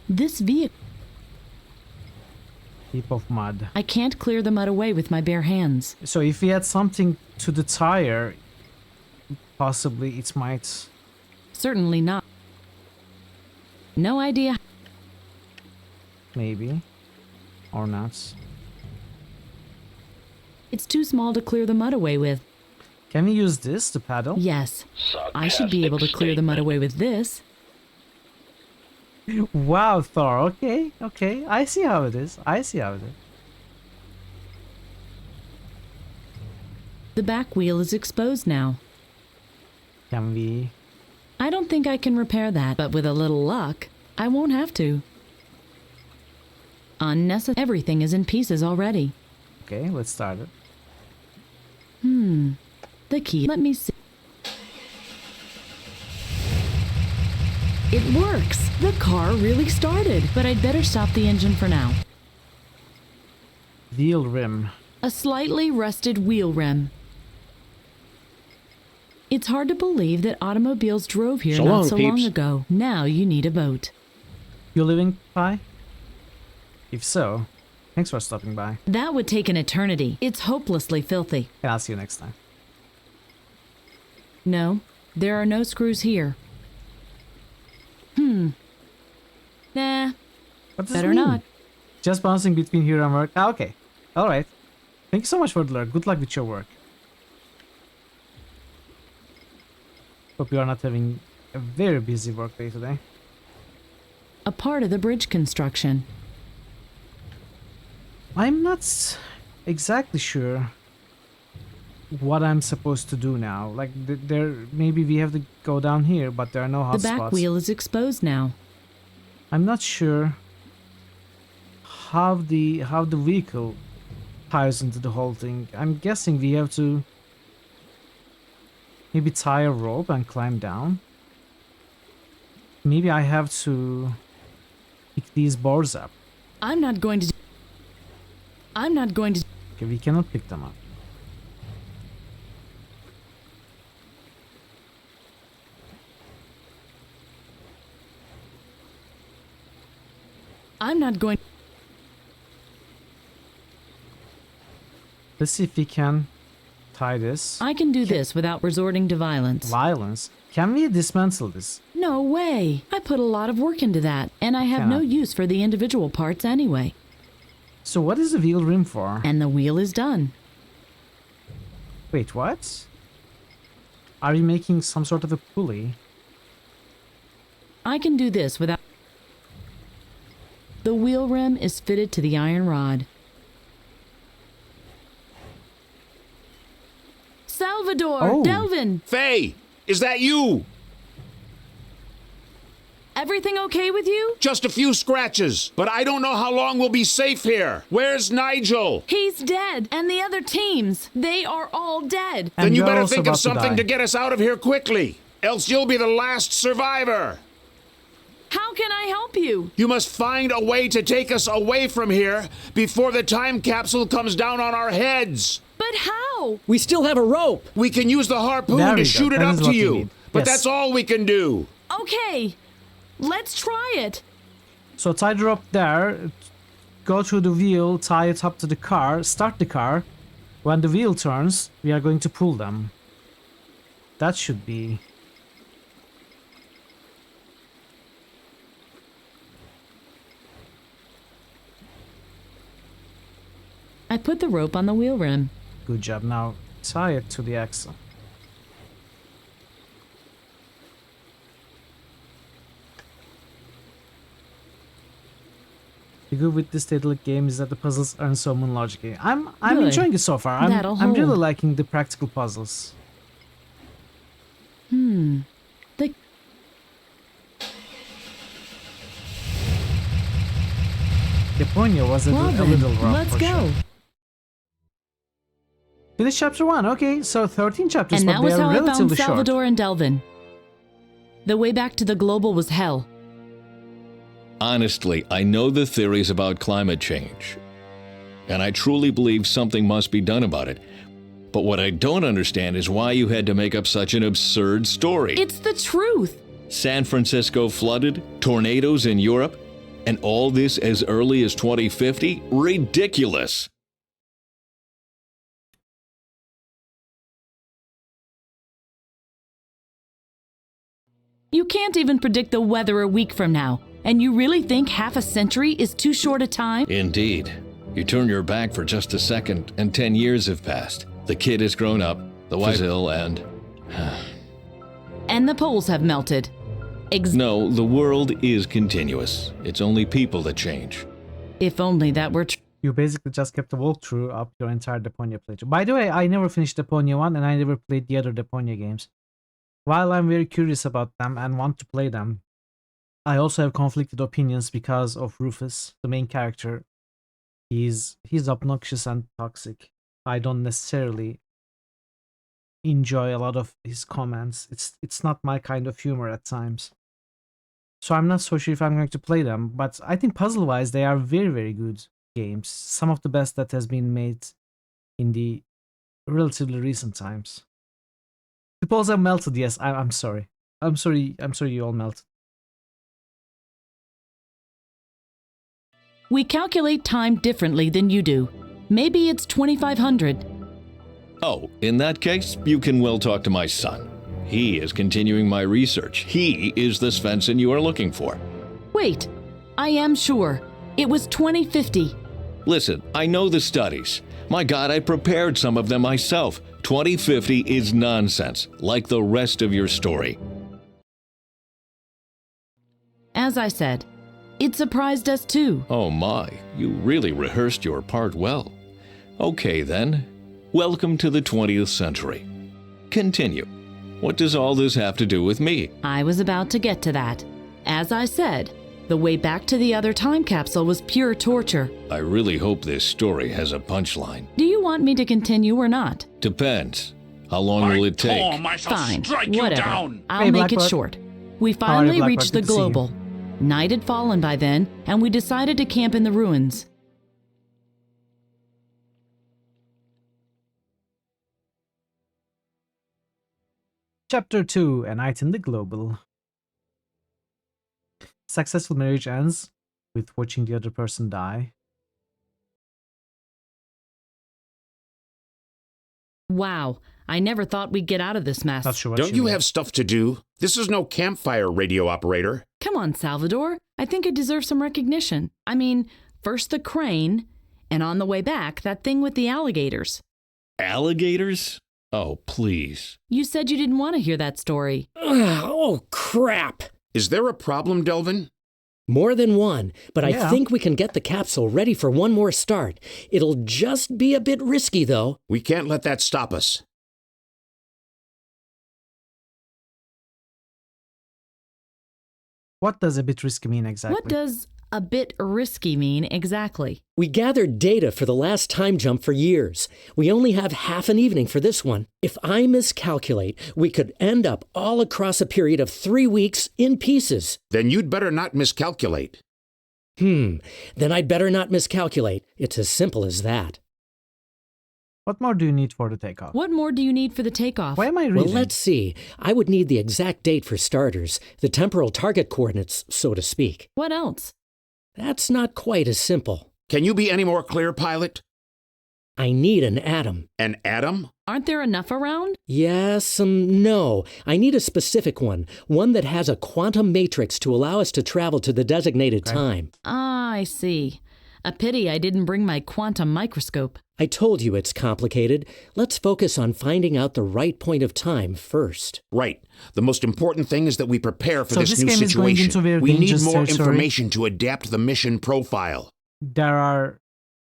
This vehicle... Heap of mud. I can't clear the mud away with my bare hands. So if we add something to the tire, possibly it might... Certainly not. No idea. Maybe. Or not. It's too small to clear the mud away with. Can we use this to paddle? Yes. I should be able to clear the mud away with this. Wow, Thor. Okay, okay. I see how it is. I see how it is. The back wheel is exposed now. Can we... I don't think I can repair that, but with a little luck, I won't have to. Unnecessary. Everything is in pieces already. Okay, let's start it. The key. Let me see. It works! The car really started, but I'd better stop the engine for now. Wheel rim. A slightly rusted wheel rim. It's hard to believe that automobiles drove here not so long ago. Now you need a boat. You living, Pi? If so, thanks for stopping by. That would take an eternity. It's hopelessly filthy. Okay, I'll see you next time. No, there are no screws here. Nah. What does Better it mean? not. Just bouncing between here and work. Ah, okay. Alright. Thank you so much for the lurk. Good luck with your work. Hope you are not having a very busy work day today. A part of the bridge construction. I'm not exactly sure what I'm supposed to do now. Like, there maybe we have to go down here, but there are no hot The back spots. wheel is exposed now. I'm not sure how the vehicle ties into the whole thing. I'm guessing we have to maybe tie a rope and climb down. Maybe I have to pick these boards up. I'm not going to... Okay, we cannot pick them up. I'm not going... Let's see if we can tie this. I can do this without resorting to violence. Violence? Can we dismantle this? No way! I put a lot of work into that, and I have no use for the individual parts anyway. So what is the wheel rim for? And the wheel is done. Wait, what? Are you making some sort of a pulley? I can do this without... The wheel rim is fitted to the iron rod. Salvador! Oh. Delvin! Faye, is that you? Everything okay with you? Just a few scratches, but I don't know how long we'll be safe here. Where's Nigel? He's dead, and the other teams, they are all dead. Then And you you're better also think of about to something die. to get us out of here quickly, else you'll be the last survivor. How can I help you? You must find a way to take us away from here before the time capsule comes down on our heads. But how? We still have a rope. We can use the harpoon There to we go. shoot it That up is to what we you. need. But Yes. that's all we can do. Okay, let's try it. So tie the rope there, go through the wheel, tie it up to the car, start the car. When the wheel turns, we are going to pull them. That should be... I put the rope on the wheel rim. Good job. Now tie it to the axle. The good with this Daedalic game is that the puzzles aren't so logically. I'm Good. enjoying it so far. That'll I'm really hold. liking the practical puzzles. The Deponia was a well little then, rough. let's for go. Sure. Finish chapter 1. Okay, so 13 chapters, And but that they was are how I found relatively short. Salvador and Delvin. The way back to the global was hell. Honestly, I know the theories about climate change, and I truly believe something must be done about it. But what I don't understand is why you had to make up such an absurd story. It's the truth. San Francisco flooded, tornadoes in Europe, and all this as early as 2050? Ridiculous! You can't even predict the weather a week from now. And you really think half a century is too short a time? Indeed. You turn your back for just a second, and 10 years have passed. The kid has grown up, the wife is ill, and... And the poles have melted. No, the world is continuous. It's only people that change. If only that were true. You basically just kept the walkthrough up your entire Deponia playthrough. By the way, I never finished Deponia 1 and I never played the other Deponia games. While I'm very curious about them and want to play them, I also have conflicted opinions because of Rufus, the main character. He's obnoxious and toxic. I don't necessarily enjoy a lot of his comments. It's not my kind of humor at times. So I'm not so sure if I'm going to play them, but I think puzzle-wise they are very, very good games. Some of the best that has been made in the relatively recent times. The poles have melted, yes, I'm sorry. I'm sorry you all melted. We calculate time differently than you do. Maybe it's 2500. Oh, in that case, you can well talk to my son. He is continuing my research. He is the Svensson you are looking for. Wait, I am sure. It was 2050. Listen, I know the studies. My God, I prepared some of them myself. 2050 is nonsense, like the rest of your story. As I said, it surprised us too. Oh my, you really rehearsed your part well. Okay then, welcome to the 20th century. Continue. What does all this have to do with me? I was about to get to that. As I said, the way back to the other time capsule was pure torture. I really hope this story has a punchline. Do you want me to continue or not? Depends. How long will it take? Fine, whatever. I'll Hey, make it Blackbird. short. We How are you, finally Blackbird? reached the Good to see you. global. Night had fallen by then, and we decided to camp in the ruins. Chapter 2, A Night in the Global. Successful marriage ends with watching the other person die. Wow, I never thought we'd get out of this mess. Not sure what Don't she you meant. have stuff to do? This is no campfire, radio operator. Come on, Salvador. I think I deserve some recognition. I mean, first the crane, and on the way back, that thing with the alligators. Alligators? Oh, please. You said you didn't want to hear that story. Oh, crap. Is there a problem, Delvin? More than one, but I Yeah. think we can get the capsule ready for one more start. It'll just be a bit risky, though. We can't let that stop us. What does a bit risky mean exactly? What does a bit risky mean exactly? We gathered data for the last time jump for years. We only have half an evening for this one. If I miscalculate, we could end up all across a period of 3 weeks in pieces. Then you'd better not miscalculate. Then I'd better not miscalculate. It's as simple as that. What more do you need for the takeoff? What more do you need for the takeoff? Why am I reading? Well, let's see. I would need the exact date for starters, the temporal target coordinates, so to speak. What else? That's not quite as simple. Can you be any more clear, pilot? I need an atom. An atom? Aren't there enough around? Yes, no. I need a specific one that has a quantum matrix to allow us to travel to the designated time. Ah, I see. A pity I didn't bring my quantum microscope. I told you it's complicated. Let's focus on finding out the right point of time first. Right. The most important thing is that we prepare for So this this new game is going situation. into very We need dangerous more territory. information to adapt the mission profile. There are,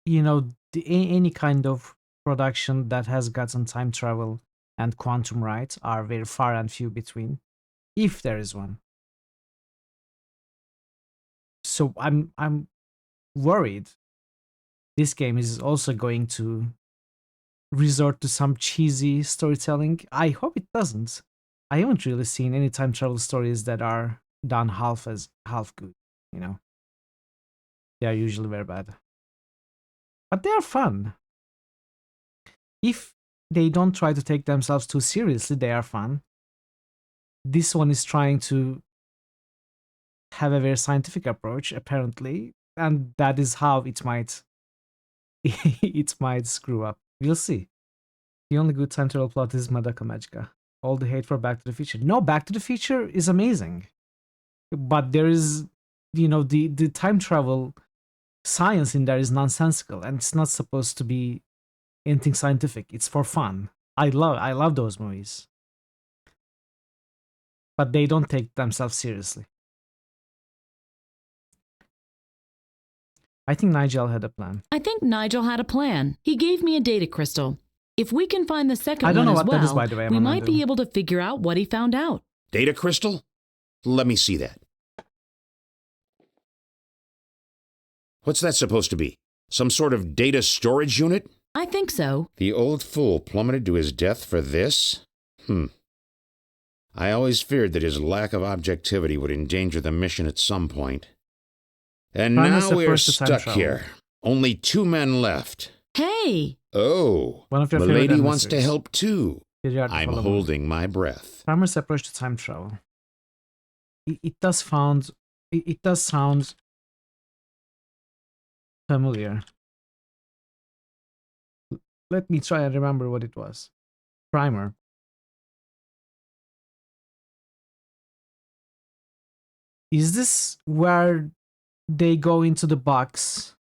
any kind of production that has gotten time travel and quantum rights are very far and few between, if there is one. So I'm worried this game is also going to resort to some cheesy storytelling. I hope it doesn't. I haven't really seen any time travel stories that are done half good, They are usually very bad. But they are fun. If they don't try to take themselves too seriously, they are fun. This one is trying to have a very scientific approach, apparently, and that is how it might screw up. We'll see. The only good time travel plot is Madoka Magica. All the hate for Back to the Future. No, Back to the Future is amazing. But there is, the time travel science in there is nonsensical, and it's not supposed to be anything scientific. It's for fun. I love those movies. But they don't take themselves seriously. I think Nigel had a plan. I think Nigel had a plan. He gave me a data crystal. If we can find the second I don't one know as what well, that is, by the way, we Amanda. might be able to figure out what he found out. Data crystal? Let me see that. What's that supposed to be? Some sort of data storage unit? I think so. The old fool plummeted to his death for this? I always feared that his lack of objectivity would endanger the mission at some point. And Primus now we're approached the time stuck travel. here. Only 2 men left. Hey! Oh, One of your favorite Milady wants to adversaries. help too. Did I'm holding my breath. Primer's approach to time travel. It does sound familiar. Let me try and remember what it was. Primer. Is this where they go into the box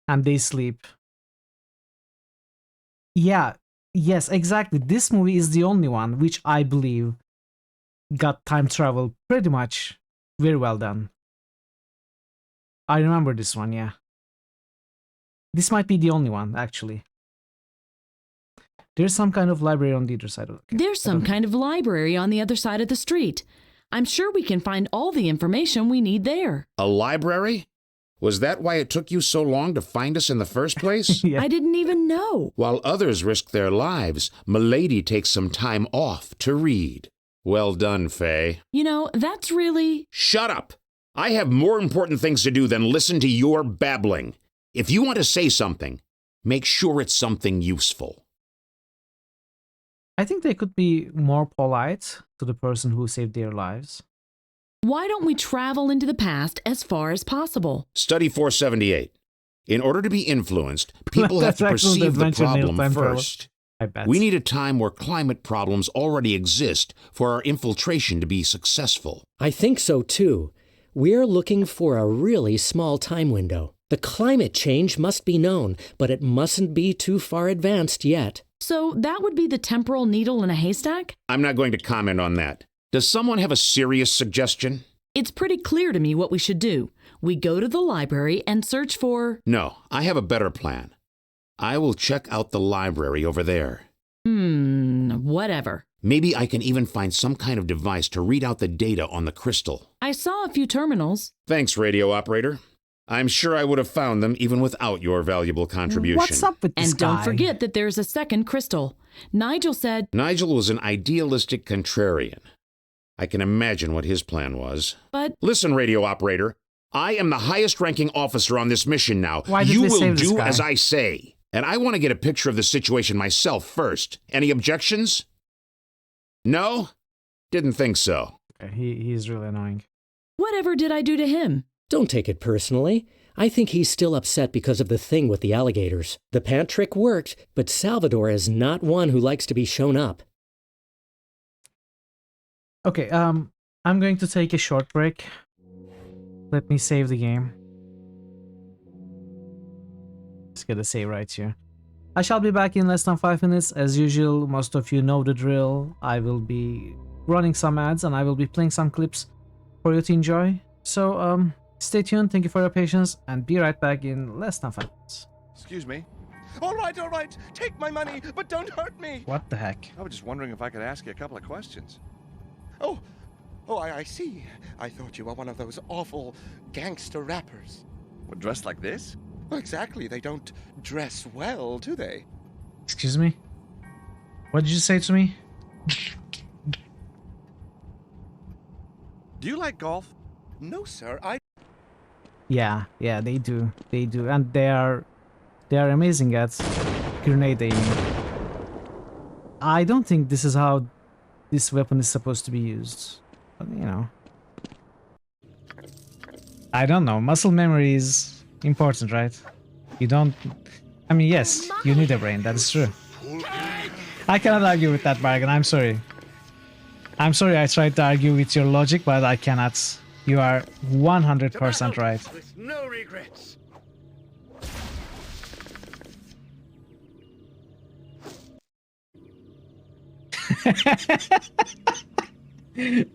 and they sleep? Yeah, yes, exactly. This movie is the only one which I believe got time travel pretty much very well done. I remember this one, yeah. This might be the only one, actually. There's some kind of library on the other side of it. There's some kind of library on the other side of the street. I'm sure we can find all the information we need there. A library? Was that why it took you so long to find us in the first place? Yeah. I didn't even know. While others risk their lives, Milady takes some time off to read. Well done, Faye. That's really... Shut up! I have more important things to do than listen to your babbling. If you want to say something, make sure it's something useful. I think they could be more polite to the person who saved their lives. Why don't we travel into the past as far as possible? Study 478. In order to be influenced, people have That's to excellent perceive the adventure, Neil, problem time travel. first. I bet. We need a time where climate problems already exist for our infiltration to be successful. I think so too. We're looking for a really small time window. The climate change must be known, but it mustn't be too far advanced yet. So that would be the temporal needle in a haystack? I'm not going to comment on that. Does someone have a serious suggestion? It's pretty clear to me what we should do. We go to the library and search for... No, I have a better plan. I will check out the library over there. whatever. Maybe I can even find some kind of device to read out the data on the crystal. I saw a few terminals. Thanks, radio operator. I'm sure I would have found them even without your valuable contribution. What's up with this And don't guy? forget that there's a second crystal. Nigel said... Nigel was an idealistic contrarian. I can imagine what his plan was. But... Listen, radio operator. I am the highest-ranking officer on this mission now. Why did you they will save this do guy? as I say. And I want to get a picture of the situation myself first. Any objections? No? Didn't think so. He's really annoying. Whatever did I do to him? Don't take it personally. I think he's still upset because of the thing with the alligators. The pant trick worked, but Salvador is not one who likes to be shown up. Okay, I'm going to take a short break. Let me save the game. Just gotta save right here. I shall be back in less than 5 minutes. As usual, most of you know the drill. I will be running some ads and I will be playing some clips for you to enjoy. So, stay tuned, thank you for your patience, and be right back in less than 5 minutes. Excuse me. All right, take my money, but don't hurt me. What the heck? I was just wondering if I could ask you a couple of questions. Oh, I see. I thought you were one of those awful gangster rappers. Well, dressed like this? Well, exactly. They don't dress well, do they? Excuse me? What did you say to me? Do you like golf? No, sir. Yeah, they do. They do. And they are amazing at grenade aiming. I don't think this is how this weapon is supposed to be used. But, you know. I don't know. Muscle memory is important, right? You don't... I mean, yes, you need a brain. That is true. I cannot argue with that, Bargain. I'm sorry. I'm sorry I tried to argue with your logic, but I cannot. You are 100% right. With no regrets.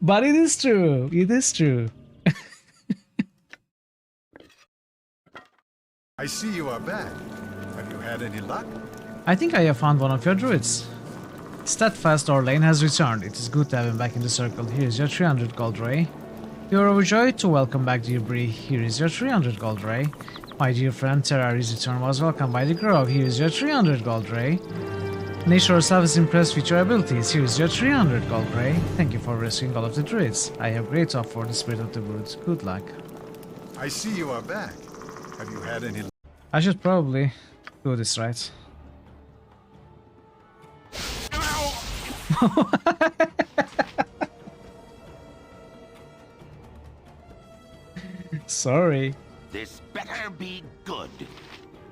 But it is true. It is true. I see you are back. Have you had any luck? I think I have found one of your druids. Steadfast Orlane has returned. It is good to have him back in the circle. Here is your 300 gold ray. You are overjoyed to welcome back dear Bree. Here is your 300 gold ray. My dear friend Terrari's return was welcomed by the Grove. Here is your 300 gold ray. Nature herself is impressed with your abilities. Here is your 300 gold ray. Thank you for rescuing all of the druids. I have great hope for the spirit of the woods. Good luck. I see you are back. Have you had any luck? I should probably do this right. Sorry. This better be good.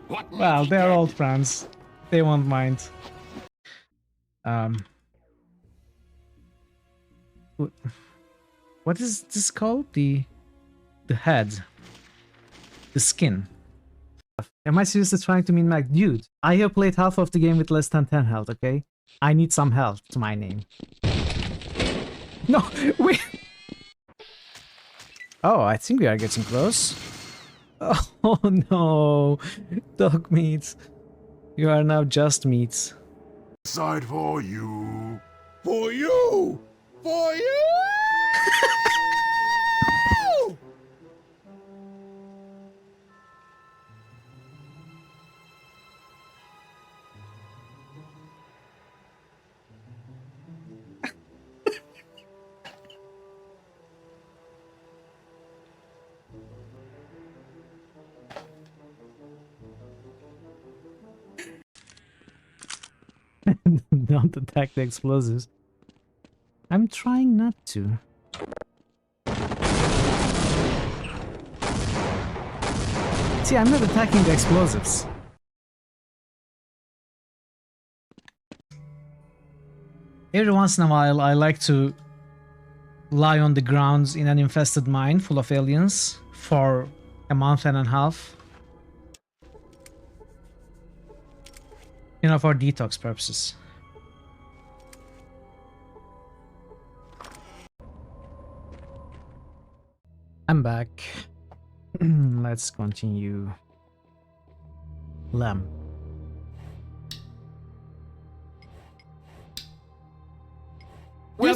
What? Well, they're old friends. They won't mind. What is this called? The head. The skin. Am I seriously trying to mean Mac? Dude, I have played half of the game with less than 10 health, okay? I need some health to my name. No, wait! Oh, I think we are getting close. Oh no, dog meat. You are now just meat. Side for you. For you! For you! Don't attack the explosives. I'm trying not to. See, I'm not attacking the explosives. Every once in a while, I like to lie on the ground in an infested mine full of aliens for a month and a half. You know, for detox purposes. I'm back. Let's continue. Lamb.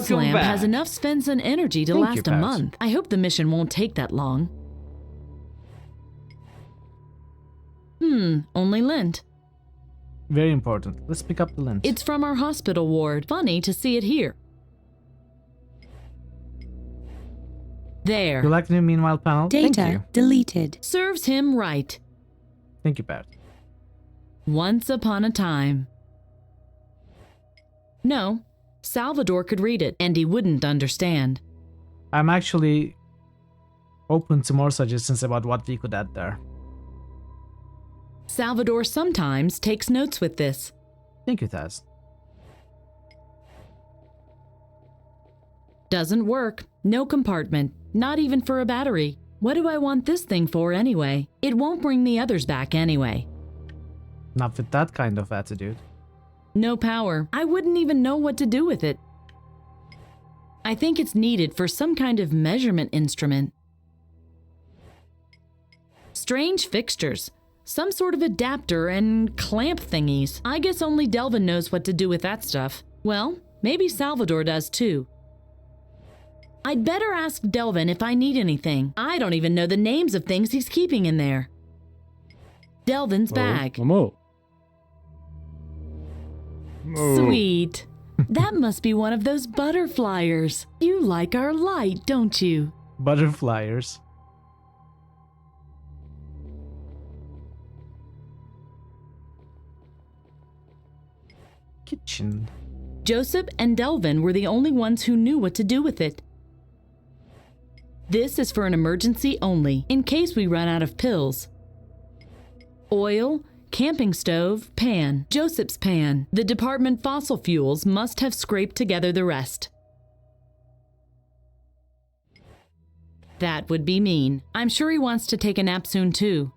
This lamp has enough Svensson energy to last a month. I hope the mission won't take that long. Only lint. Very important. Let's pick up the lint. It's from our hospital ward. Funny to see it here. There. You like the new Meanwhile panel? Thank you. Deleted. Serves him right. Thank you, Barrett. Once upon a time. No, Salvador could read it, and he wouldn't understand. I'm actually open to more suggestions about what we could add there. Salvador sometimes takes notes with this. Thank you, Taz. Doesn't work. No compartment. Not even for a battery. What do I want this thing for anyway? It won't bring the others back anyway. Not with that kind of attitude. No power. I wouldn't even know what to do with it. I think it's needed for some kind of measurement instrument. Strange fixtures. Some sort of adapter and clamp thingies. I guess only Delvin knows what to do with that stuff. Well, maybe Salvador does too. I'd better ask Delvin if I need anything. I don't even know the names of things he's keeping in there. Delvin's bag. Sweet. That must be one of those butterflyers. You like our light, don't you? Butterflyers. Kitchen. Joseph and Delvin were the only ones who knew what to do with it. This is for an emergency only, in case we run out of pills. Oil, camping stove, pan. Joseph's pan. The department fossil fuels must have scraped together the rest. That would be mean. I'm sure he wants to take a nap soon too.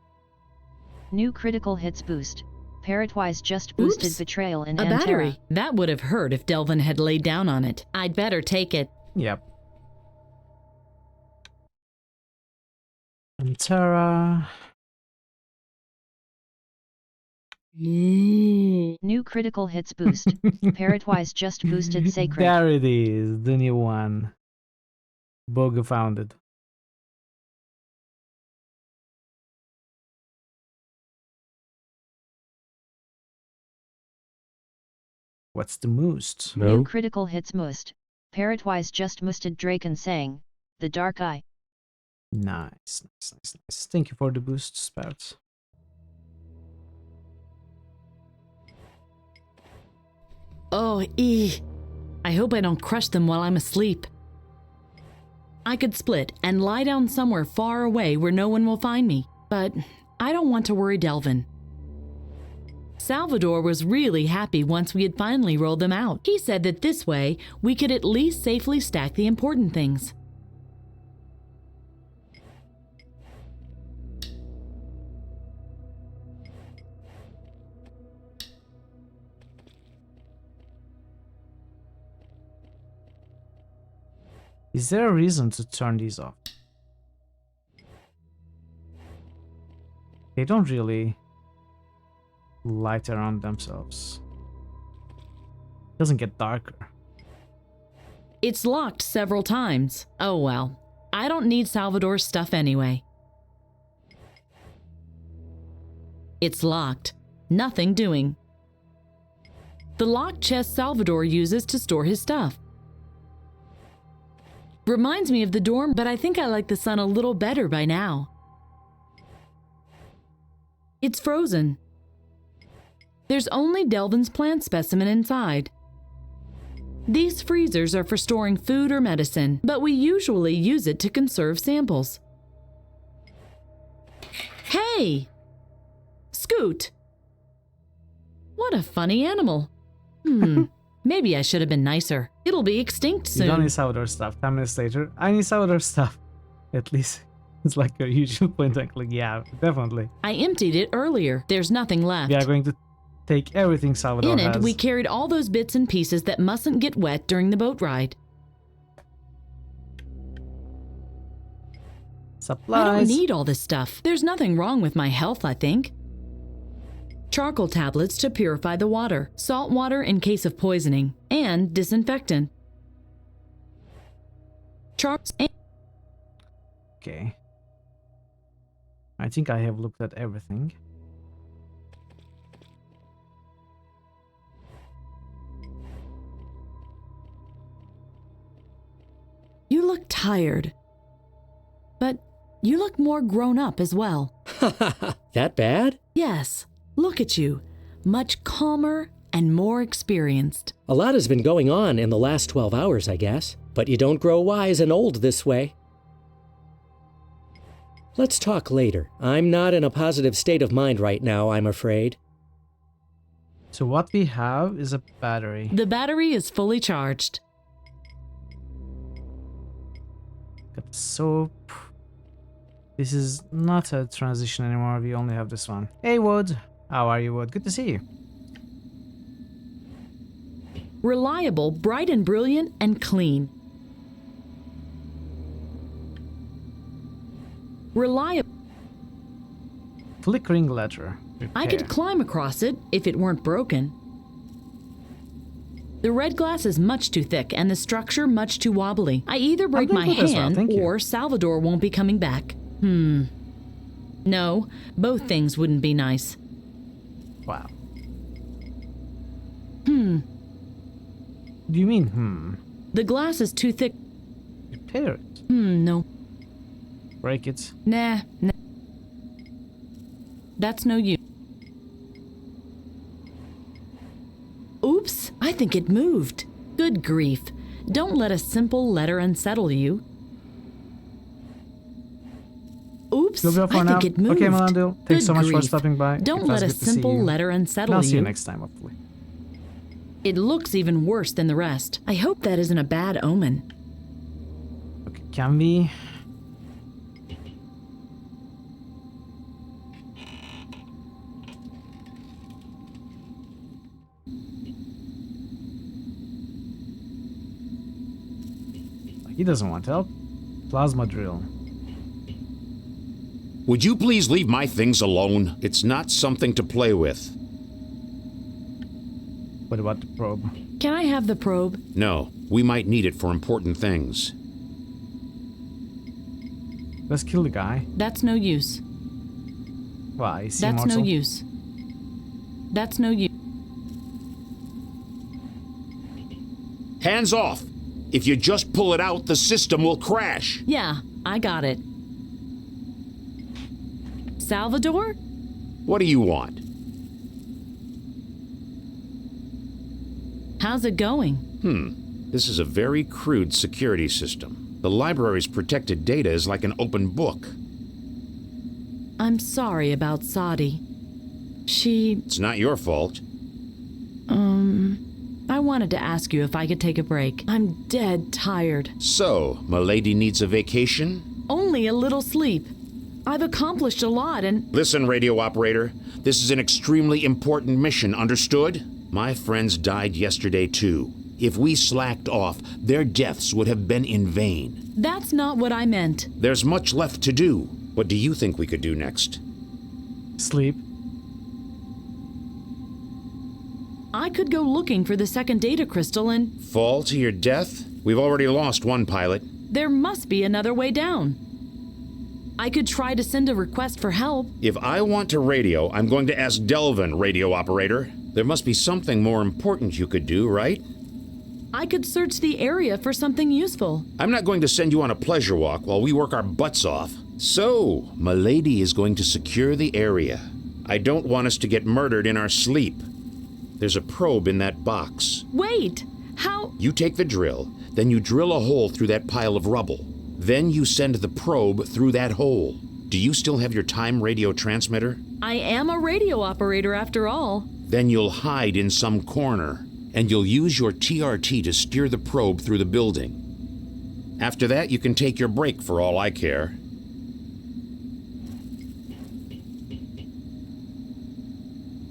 New critical hits boost. Parrotwise just boosted Oops. Betrayal in A Antera. battery. That would have hurt if Delvin had laid down on it. I'd better take it. Yep. Antera. New critical hits boost. Parrotwise just boosted Sacred. There it is, the new one. Boga founded. What's the most? New critical hits must. Parrotwise just moosted Draken saying, The Dark Eye. Nice. Thank you for the boost, Spouts. Oh, I hope I don't crush them while I'm asleep. I could split and lie down somewhere far away where no one will find me, but I don't want to worry Delvin. Salvador was really happy once we had finally rolled them out. He said that this way we could at least safely stack the important things. Is there a reason to turn these off? They don't really light around themselves. It doesn't get darker. It's locked several times. Oh well, I don't need Salvador's stuff anyway. It's locked. Nothing doing. The locked chest Salvador uses to store his stuff. Reminds me of the dorm, but I think I like the sun a little better by now. It's frozen. There's only Delvin's plant specimen inside. These freezers are for storing food or medicine, but we usually use it to conserve samples. Hey! Scoot! What a funny animal. Maybe I should have been nicer. It'll be extinct soon. You don't need Salvador stuff. 10 minutes later, I need Salvador stuff. At least it's like your usual point and click. Yeah, definitely. I emptied it earlier. There's nothing left. We are going to take everything Salvador In has. it, we carried all those bits and pieces that mustn't get wet during the boat ride. Supplies. I don't need all this stuff. There's nothing wrong with my health, I think. Charcoal tablets to purify the water, salt water in case of poisoning, and disinfectant. charts. Okay. I think I have looked at everything. You look tired. But you look more grown up as well. That bad? Yes. Look at you. Much calmer and more experienced. A lot has been going on in the last 12 hours, I guess. But you don't grow wise and old this way. Let's talk later. I'm not in a positive state of mind right now, I'm afraid. So what we have is a battery. The battery is fully charged. Got soap. This is not a transition anymore. We only have this one. Hey, Wood. How are you, Wood? Good to see you. Reliable, bright and brilliant, and clean. Reliable. Flickering letter. I could climb across it if it weren't broken. The red glass is much too thick and the structure much too wobbly. I either break my hand or Salvador won't be coming back. No, both things wouldn't be nice. Wow. Do you mean, The glass is too thick. Repair it. No. Break it. Nah. That's no use. Oops, I think it moved. Good grief. Don't let a simple letter unsettle you. Oops, I think it moved. Okay, Melandil. Thanks so much for stopping by. Don't let a simple letter unsettle you. I'll see you next time, hopefully. It looks even worse than the rest. I hope that isn't a bad omen. Okay, can we... He doesn't want help. Plasma drill. Would you please leave my things alone? It's not something to play with. What about the probe? Can I have the probe? No, we might need it for important things. Let's kill the guy. That's no use. Why? Is he That's immortal? no use. That's no use. Hands off! If you just pull it out, the system will crash. Yeah, I got it. Salvador? What do you want? How's it going? This is a very crude security system. The library's protected data is like an open book. I'm sorry about Sadi. It's not your fault. I wanted to ask you if I could take a break. I'm dead tired. So, Milady needs a vacation? Only a little sleep. I've accomplished a lot and... Listen, radio operator. This is an extremely important mission, understood? My friends died yesterday, too. If we slacked off, their deaths would have been in vain. That's not what I meant. There's much left to do. What do you think we could do next? Sleep. I could go looking for the second data crystal and... Fall to your death? We've already lost one pilot. There must be another way down. I could try to send a request for help. If I want to radio, I'm going to ask Delvin, radio operator. There must be something more important you could do, right? I could search the area for something useful. I'm not going to send you on a pleasure walk while we work our butts off. So, Milady is going to secure the area. I don't want us to get murdered in our sleep. There's a probe in that box. Wait! How? You take the drill, then you drill a hole through that pile of rubble. Then you send the probe through that hole. Do you still have your time radio transmitter? I am a radio operator after all. Then you'll hide in some corner, and you'll use your TRT to steer the probe through the building. After that, you can take your break for all I care.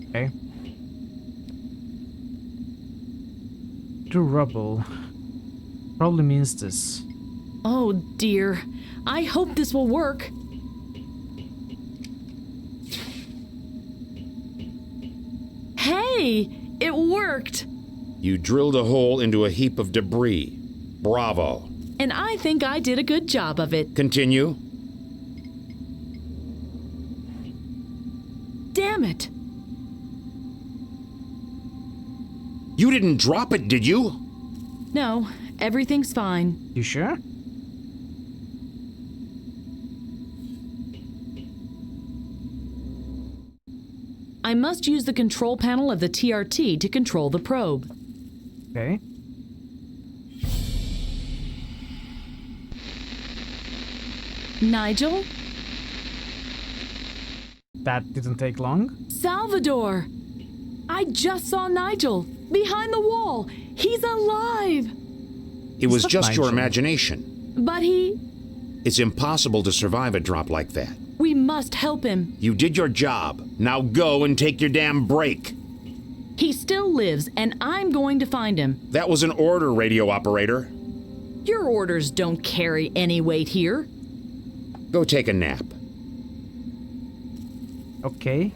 Okay. The rubble probably means this. Oh dear. I hope this will work. Hey! It worked! You drilled a hole into a heap of debris. Bravo. and I think I did a good job of it. Continue. Damn it! You didn't drop it, did you? No, everything's fine. You sure? I must use the control panel of the TRT to control the probe. Okay. Nigel? That didn't take long. Salvador! I just saw Nigel! Behind the wall! He's alive! It was just your imagination. But he... It's impossible to survive a drop like that. We must help him. You did your job. Now go and take your damn break. He still lives, and I'm going to find him. That was an order, radio operator. Your orders don't carry any weight here. Go take a nap. Okay.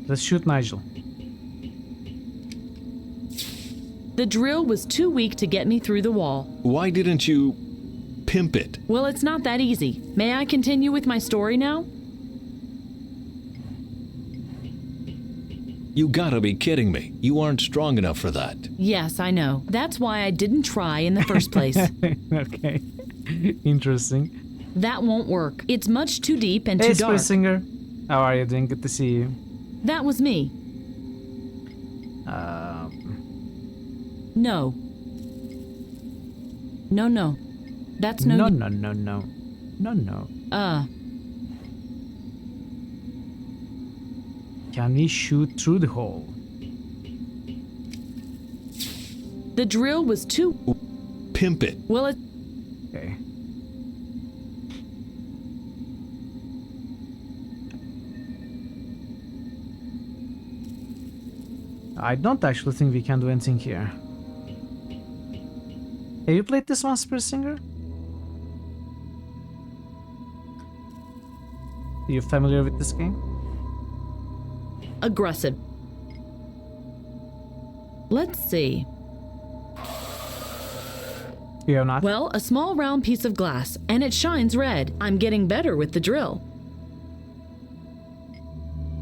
Let's shoot Nigel. The drill was too weak to get me through the wall. Why didn't you pimp it? Well, it's not that easy. May I continue with my story now? You gotta be kidding me. You aren't strong enough for that. Yes, I know. That's why I didn't try in the first place. Okay. Interesting. That won't work. It's much too deep and Hey, too dark. Space Singer. How are you doing? Good to see you. That was me. No. No, no. That's no... No. Can we shoot through the hole? The drill was too... Pimp it. Well, it... Okay. I don't actually think we can do anything here. Have you played this one, Space Singer? Are you familiar with this game? Aggressive. Let's see. You have not? Well, a small round piece of glass, and it shines red. I'm getting better with the drill.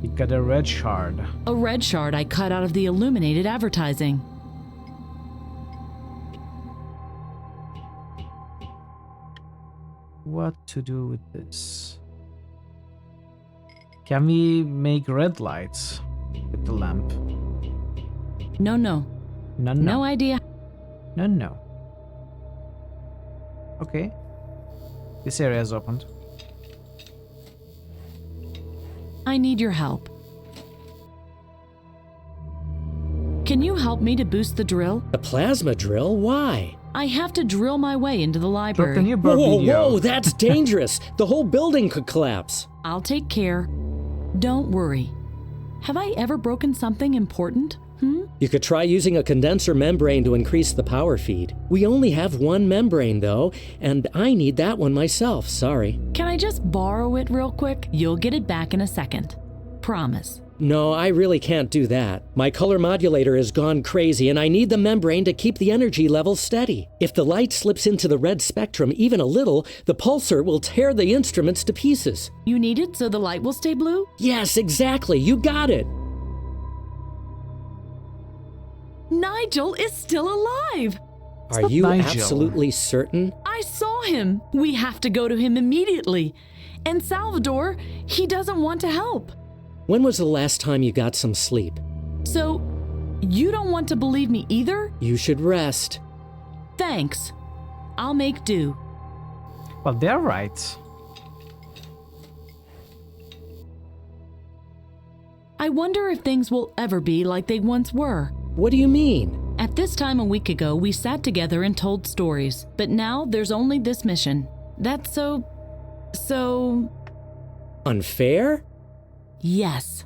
You got a red shard. A red shard I cut out of the illuminated advertising. What to do with this? Can we make red lights with the lamp? No. No idea. No. Okay. This area is opened. I need your help. Can you help me to boost the drill? A plasma drill? Why? I have to drill my way into the library. Whoa, that's dangerous. The whole building could collapse. I'll take care. Don't worry. Have I ever broken something important? You could try using a condenser membrane to increase the power feed. We only have one membrane, though, and I need that one myself, sorry. Can I just borrow it real quick? You'll get it back in a second. Promise. No, I really can't do that. My color modulator has gone crazy, and I need the membrane to keep the energy level steady. If the light slips into the red spectrum even a little, the pulsar will tear the instruments to pieces. You need it so the light will stay blue? Yes, exactly. You got it. Nigel is still alive! Are you absolutely certain? I saw him! We have to go to him immediately. And Salvador, he doesn't want to help. When was the last time you got some sleep? So, you don't want to believe me either? You should rest. Thanks. I'll make do. Well, they're right. I wonder if things will ever be like they once were. What do you mean? At this time a week ago, we sat together and told stories. But now there's only this mission. That's so... Unfair? Yes.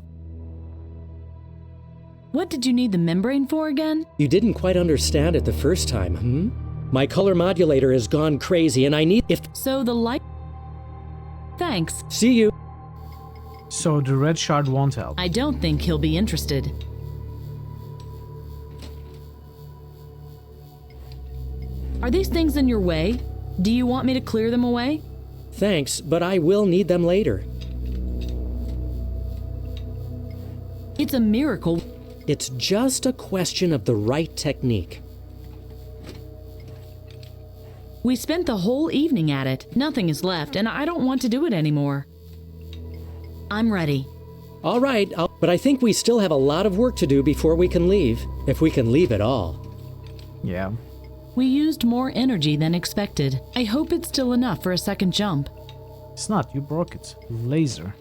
What did you need the membrane for again? You didn't quite understand it the first time, My color modulator has gone crazy and I need... So the light... Thanks. See you. So the red shard won't help. I don't think he'll be interested. Are these things in your way? Do you want me to clear them away? Thanks, but I will need them later. It's a miracle. It's just a question of the right technique. We spent the whole evening at it. Nothing is left, and I don't want to do it anymore. I'm ready. All right, but I think we still have a lot of work to do before we can leave, if we can leave at all. Yeah. We used more energy than expected. I hope it's still enough for a second jump. It's not, you broke it. Laser.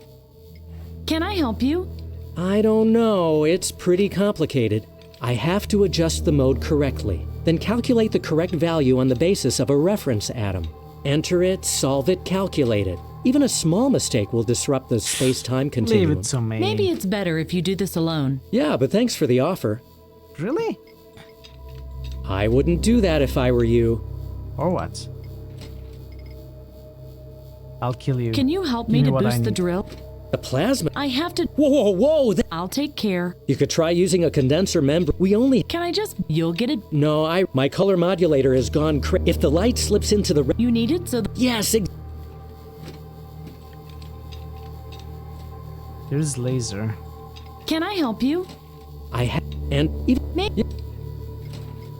Can I help you? I don't know, it's pretty complicated. I have to adjust the mode correctly, then calculate the correct value on the basis of a reference atom. Enter it, solve it, calculate it. Even a small mistake will disrupt the space-time continuum. Leave it to me. Maybe it's better if you do this alone. Yeah, but thanks for the offer. Really? I wouldn't do that if I were you. Or what? I'll kill you. Can you help me to boost the drill? The plasma? I have to... Whoa! I'll take care. You could try using a condenser membrane. We only... Can I just... You'll get it... No, my color modulator has gone If the light slips into the... You need it so... Yes, There's laser. Can I help you? I have... And even... Maybe...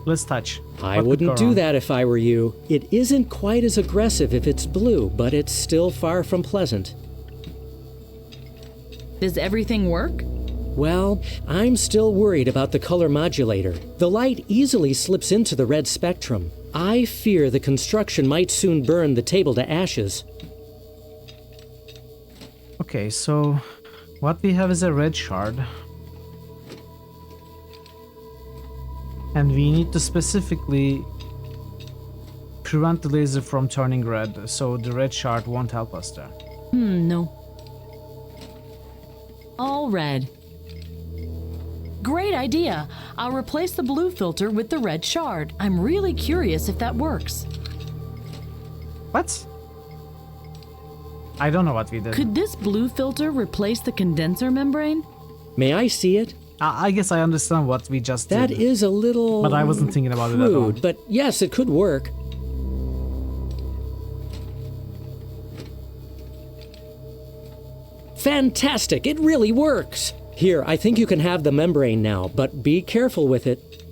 Let's touch. I wouldn't do that if I were you. It isn't quite as aggressive if it's blue, but it's still far from pleasant. Does everything work? Well, I'm still worried about the color modulator. The light easily slips into the red spectrum. I fear the construction might soon burn the table to ashes. Okay, so what we have is a red shard. And we need to specifically prevent the laser from turning red, so the red shard won't help us there. No. All red. Great idea. I'll replace the blue filter with the red shard. I'm really curious if that works. What? I don't know what we did. Could this blue filter replace the condenser membrane? May I see it? I guess I understand what we just That did. is a little... But I wasn't thinking about it at all. But yes, it could work. Fantastic! It really works! Here, I think you can have the membrane now, but be careful with it.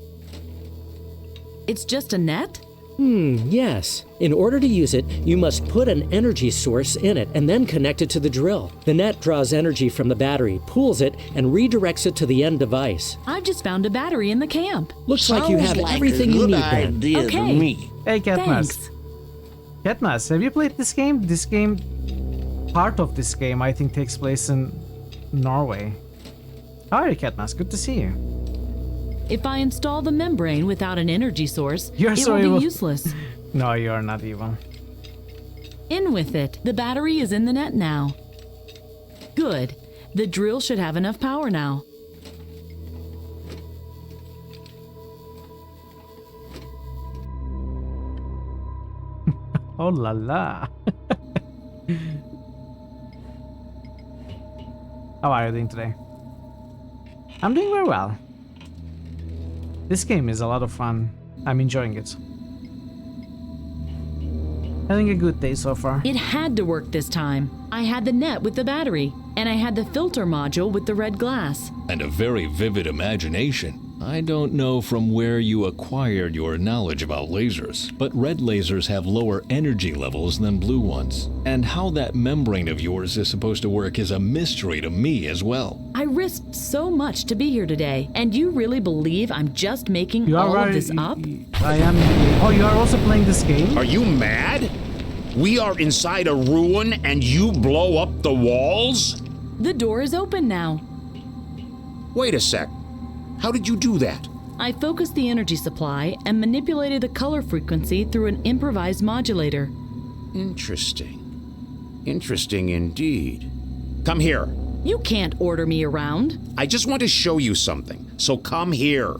It's just a net? Yes. In order to use it, you must put an energy source in it and then connect it to the drill. The net draws energy from the battery, pools it, and redirects it to the end device. I've just found a battery in the camp. Looks like you have everything you need then. Okay. Hey, Katniss. Thanks. Katniss, have you played this game? Part of this game, I think, takes place in Norway. How are you, Katniss? Good to see you. If I install the membrane without an energy source, You're it so will evil. be useless. No, you're not evil. In with it. The battery is in the net now. Good. The drill should have enough power now. Oh la la. How are you doing today? I'm doing very well. This game is a lot of fun. I'm enjoying it. Having a good day so far. It had to work this time. I had the net with the battery, and I had the filter module with the red glass. And a very vivid imagination. I don't know from where you acquired your knowledge about lasers, but red lasers have lower energy levels than blue ones. And how that membrane of yours is supposed to work is a mystery to me as well. I risked so much to be here today, and you really believe I'm just making You are all of right. this up? I am. Oh, you are also playing this game? Are you mad? We are inside a ruin and you blow up the walls? The door is open now. Wait a sec. How did you do that? I focused the energy supply and manipulated the color frequency through an improvised modulator. Interesting. Interesting indeed. Come here. You can't order me around. I just want to show you something, so come here.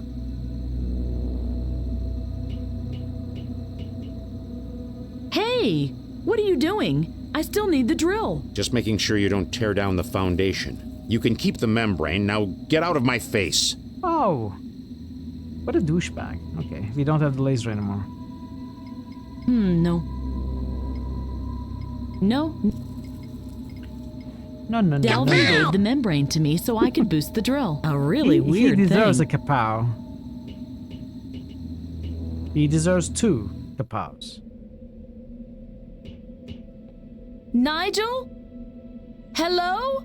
Hey, what are you doing? I still need the drill. Just making sure you don't tear down the foundation. You can keep the membrane. Now get out of my face. Oh. What a douchebag. Okay, we don't have the laser anymore. No. No. No. Delvin gave the membrane to me so I could boost the drill. A really weird He deserves thing. a kapow. He deserves 2 kapows. Nigel? Hello?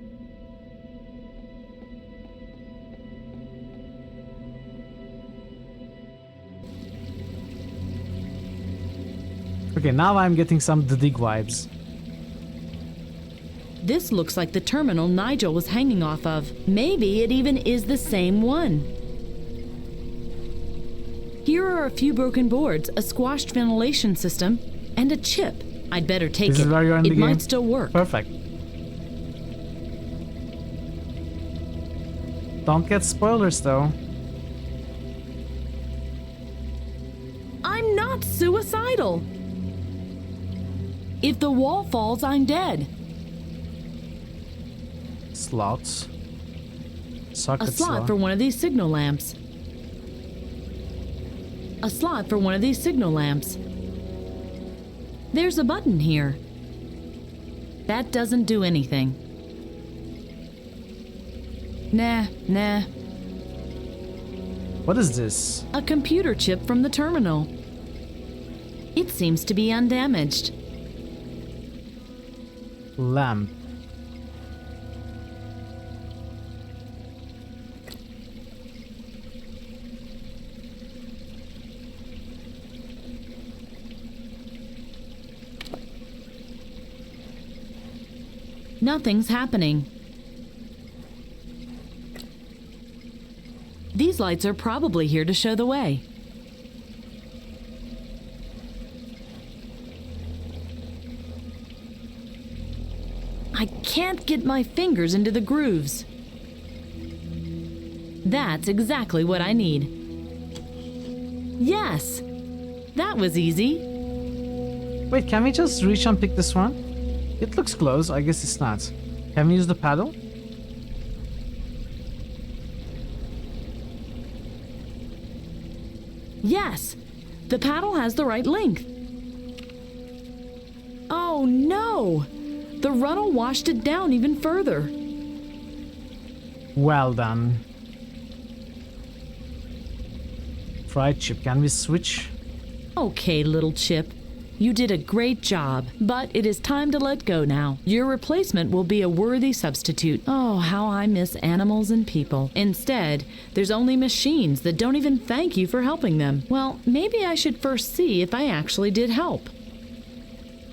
Okay, now I'm getting some The Dig vibes. This looks like the terminal Nigel was hanging off of. Maybe it even is the same one. Here are a few broken boards, a squashed ventilation system, and a chip. I'd better take This it. is where you're in the It game? might still work. Perfect. Don't get spoilers though. I'm not suicidal. If the wall falls, I'm dead. Slots. A Socket slot for one of these signal lamps. A slot for one of these signal lamps. There's a button here. That doesn't do anything. Nah. What is this? A computer chip from the terminal. It seems to be undamaged. Lamp. Nothing's happening. These lights are probably here to show the way. I can't get my fingers into the grooves. That's exactly what I need. Yes! That was easy. Wait, can we just reach and pick this one? It looks close, I guess it's not. Can we use the paddle? Yes! The paddle has the right length. Oh no! The runnel washed it down even further. Well done. Fried chip, can we switch? Okay, little chip. You did a great job, but it is time to let go now. Your replacement will be a worthy substitute. Oh, how I miss animals and people. Instead, there's only machines that don't even thank you for helping them. Well, maybe I should first see if I actually did help.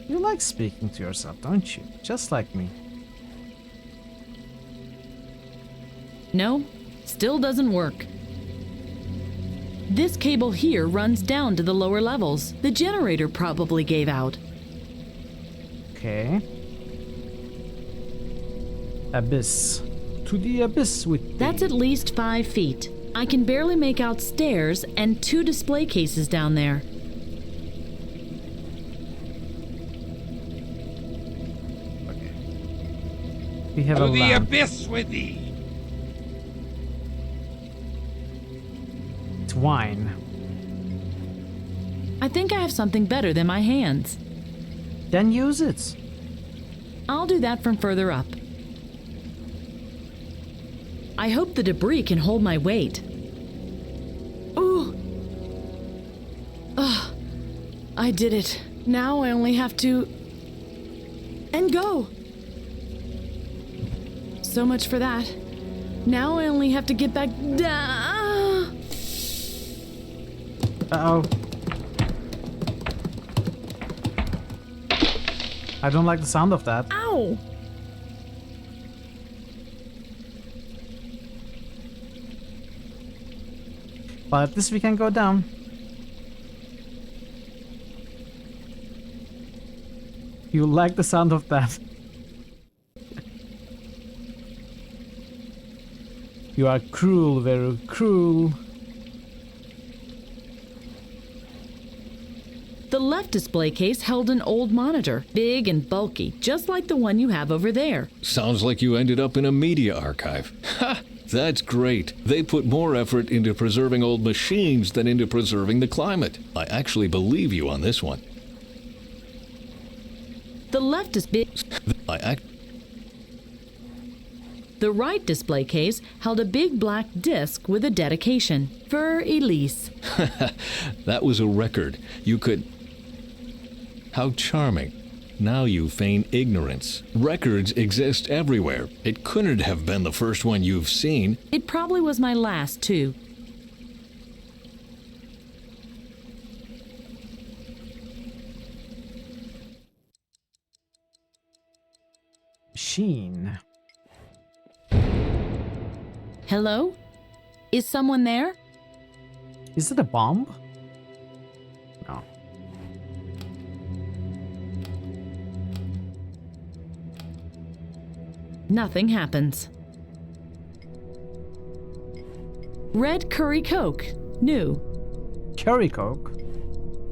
You like speaking to yourself, don't you? Just like me. No, still doesn't work. This cable here runs down to the lower levels. The generator probably gave out. Okay. Abyss. To the abyss with That's at least 5 feet. I can barely make out stairs and 2 display cases down there. We have To a the lamp. abyss with thee! It's wine. I think I have something better than my hands. Then use it. I'll do that from further up. I hope the debris can hold my weight. Ooh! Ugh. I did it. Now I only have to... and go! So much for that. Now I only have to get back down. Uh-oh. I don't like the sound of that. Ow! But at least we can go down. You like the sound of that? You are cruel, very cruel. The left display case held an old monitor, big and bulky, just like the one you have over there. Sounds like you ended up in a media archive. Ha! That's great. They put more effort into preserving old machines than into preserving the climate. I actually believe you on this one. The left is big. The right display case held a big black disc with a dedication. For Elise. That was a record. You could... How charming. Now you feign ignorance. Records exist everywhere. It couldn't have been the first one you've seen. It probably was my last, too. Machine. Hello? Is someone there? Is it a bomb? No. Nothing happens. Red curry Coke. New. Curry Coke?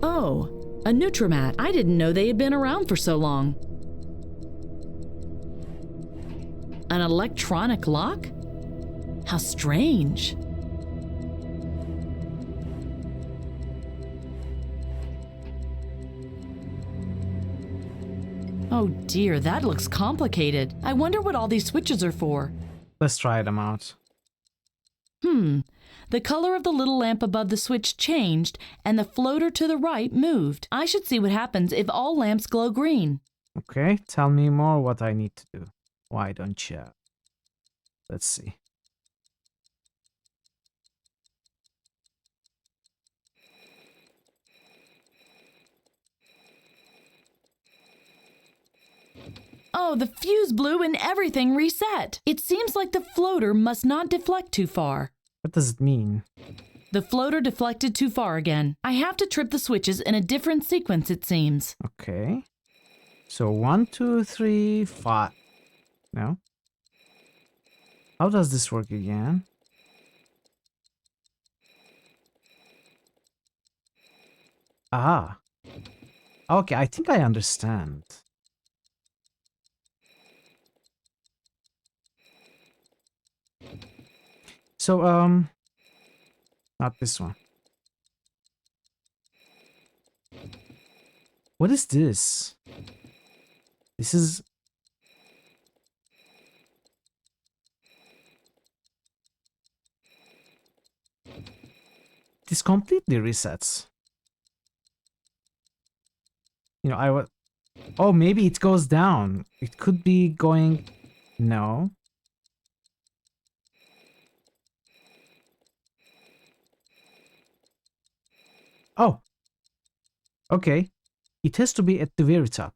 Oh, a Nutrimat. I didn't know they had been around for so long. An electronic lock? How strange. Oh dear, that looks complicated. I wonder what all these switches are for. Let's try them out. The color of the little lamp above the switch changed, and the floater to the right moved. I should see what happens if all lamps glow green. Okay, tell me more what I need to do. Why don't you? Let's see. Oh, the fuse blew and everything reset. It seems like the floater must not deflect too far. What does it mean? The floater deflected too far again. I have to trip the switches in a different sequence, it seems. Okay. So 1, 2, 3, 5. No? How does this work again? Ah. Okay, I think I understand. So, not this one. What is this? This is... This completely resets. You know, I would... Oh, maybe it goes down. It could be going... No. Oh. Okay. It has to be at the very top.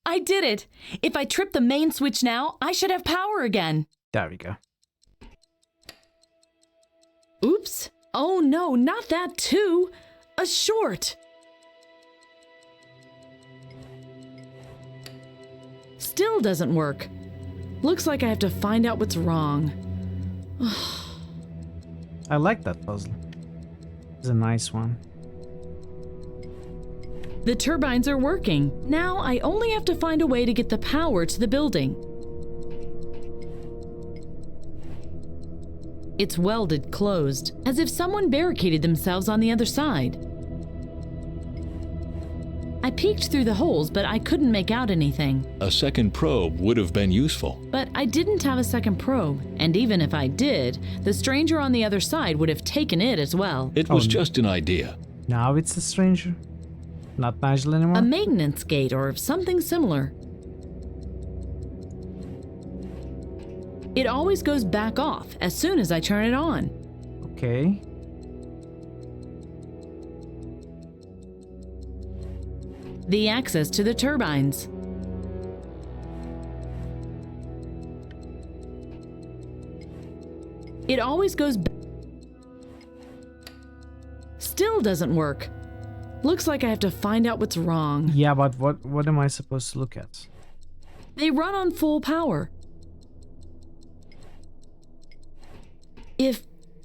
I did it! If I trip the main switch now, I should have power again. There we go. Oops. Oh no, not that too. A short. Still doesn't work. Looks like I have to find out what's wrong. I like that puzzle. It's a nice one. The turbines are working. Now I only have to find a way to get the power to the building. It's welded closed, as if someone barricaded themselves on the other side. I peeked through the holes, but I couldn't make out anything. A second probe would have been useful. But I didn't have a second probe, and even if I did, the stranger on the other side would have taken it as well. It was just an idea. Now it's a stranger? Not Nigel anymore? A maintenance gate or something similar. It always goes back off as soon as I turn it on. Okay. The access to the turbines. It always goes back. Still doesn't work. Looks like I have to find out what's wrong. Yeah, but what am I supposed to look at? They run on full power.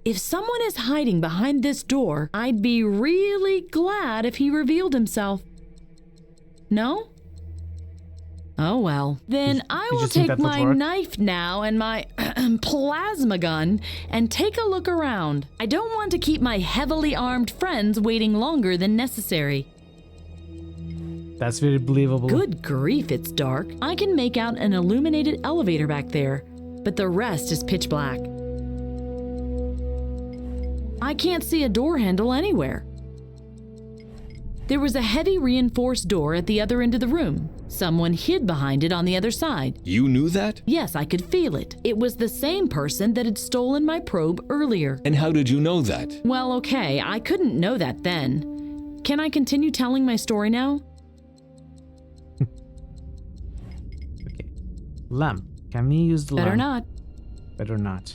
If someone is hiding behind this door, I'd be really glad if he revealed himself. No? Oh well. Then I will take my knife now and my plasma gun and take a look around. I don't want to keep my heavily armed friends waiting longer than necessary. That's very believable. Good grief, it's dark. I can make out an illuminated elevator back there, but the rest is pitch black. I can't see a door handle anywhere. There was a heavy reinforced door at the other end of the room. Someone hid behind it on the other side. You knew that? Yes, I could feel it. It was the same person that had stolen my probe earlier. And how did you know that? Well, okay, I couldn't know that then. Can I continue telling my story now? Okay. Lamp. Can we use the Better lamp? not. Better not.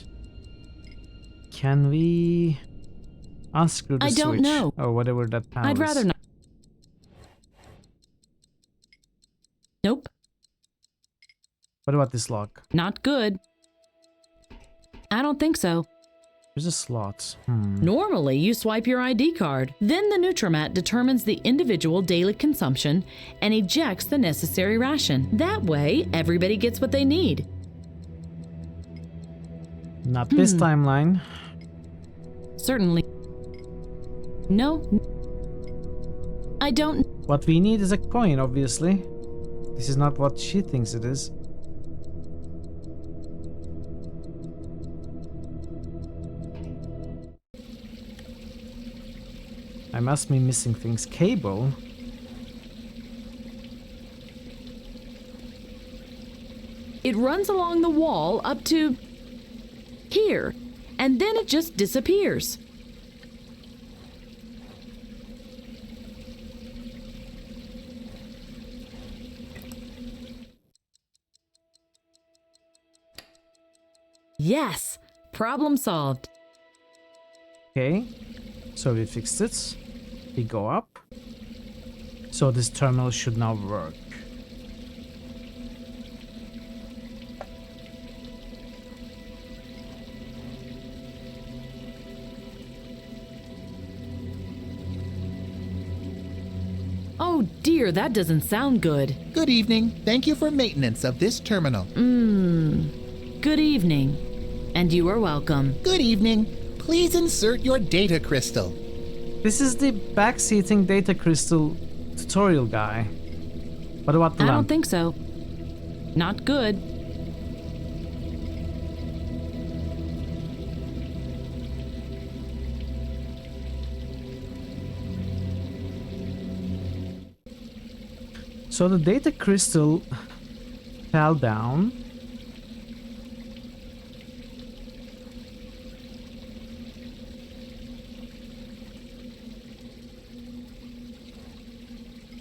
Can we unscrew the I switch? don't know. Or whatever that panel I'd rather is? not. Nope. What about this lock? Not good. I don't think so. There's a slot. Normally, you swipe your ID card. Then the Nutrimat determines the individual daily consumption and ejects the necessary ration. That way, everybody gets what they need. Not this timeline. Certainly. No. I don't. What we need is a coin, obviously. This is not what she thinks it is. I must be missing things. Cable? It runs along the wall up to here, and then it just disappears. Yes, problem solved. Okay, so we fixed it. We go up. So this terminal should now work. Oh dear, that doesn't sound good. Good evening. Thank you for maintenance of this terminal. Good evening. And you are welcome. Good evening. Please insert your data crystal. This is the backseating data crystal tutorial guy. What about the I lamp? don't think so. Not good. So the data crystal fell down.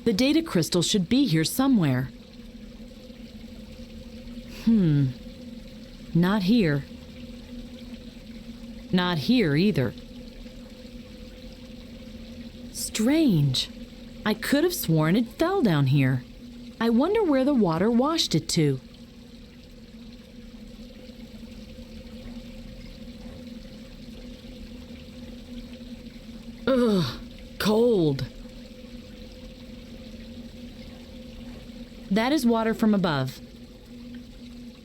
The data crystal should be here somewhere. Not here. Not here either. Strange. I could have sworn it fell down here. I wonder where the water washed it to. Ugh, cold. That is water from above.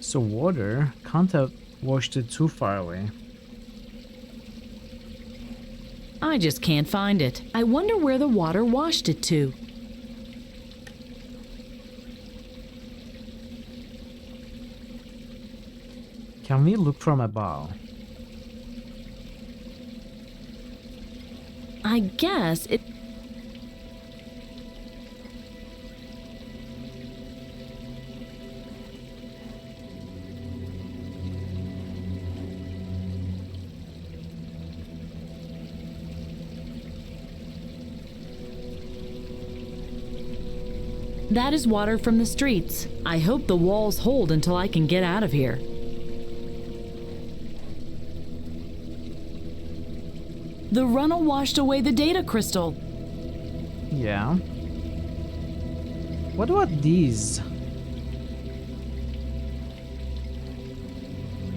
So water can't have washed it too far away. I just can't find it. I wonder where the water washed it to. Can we look from above? I guess it... That is water from the streets. I hope the walls hold until I can get out of here. The runnel washed away the data crystal. Yeah. What about these?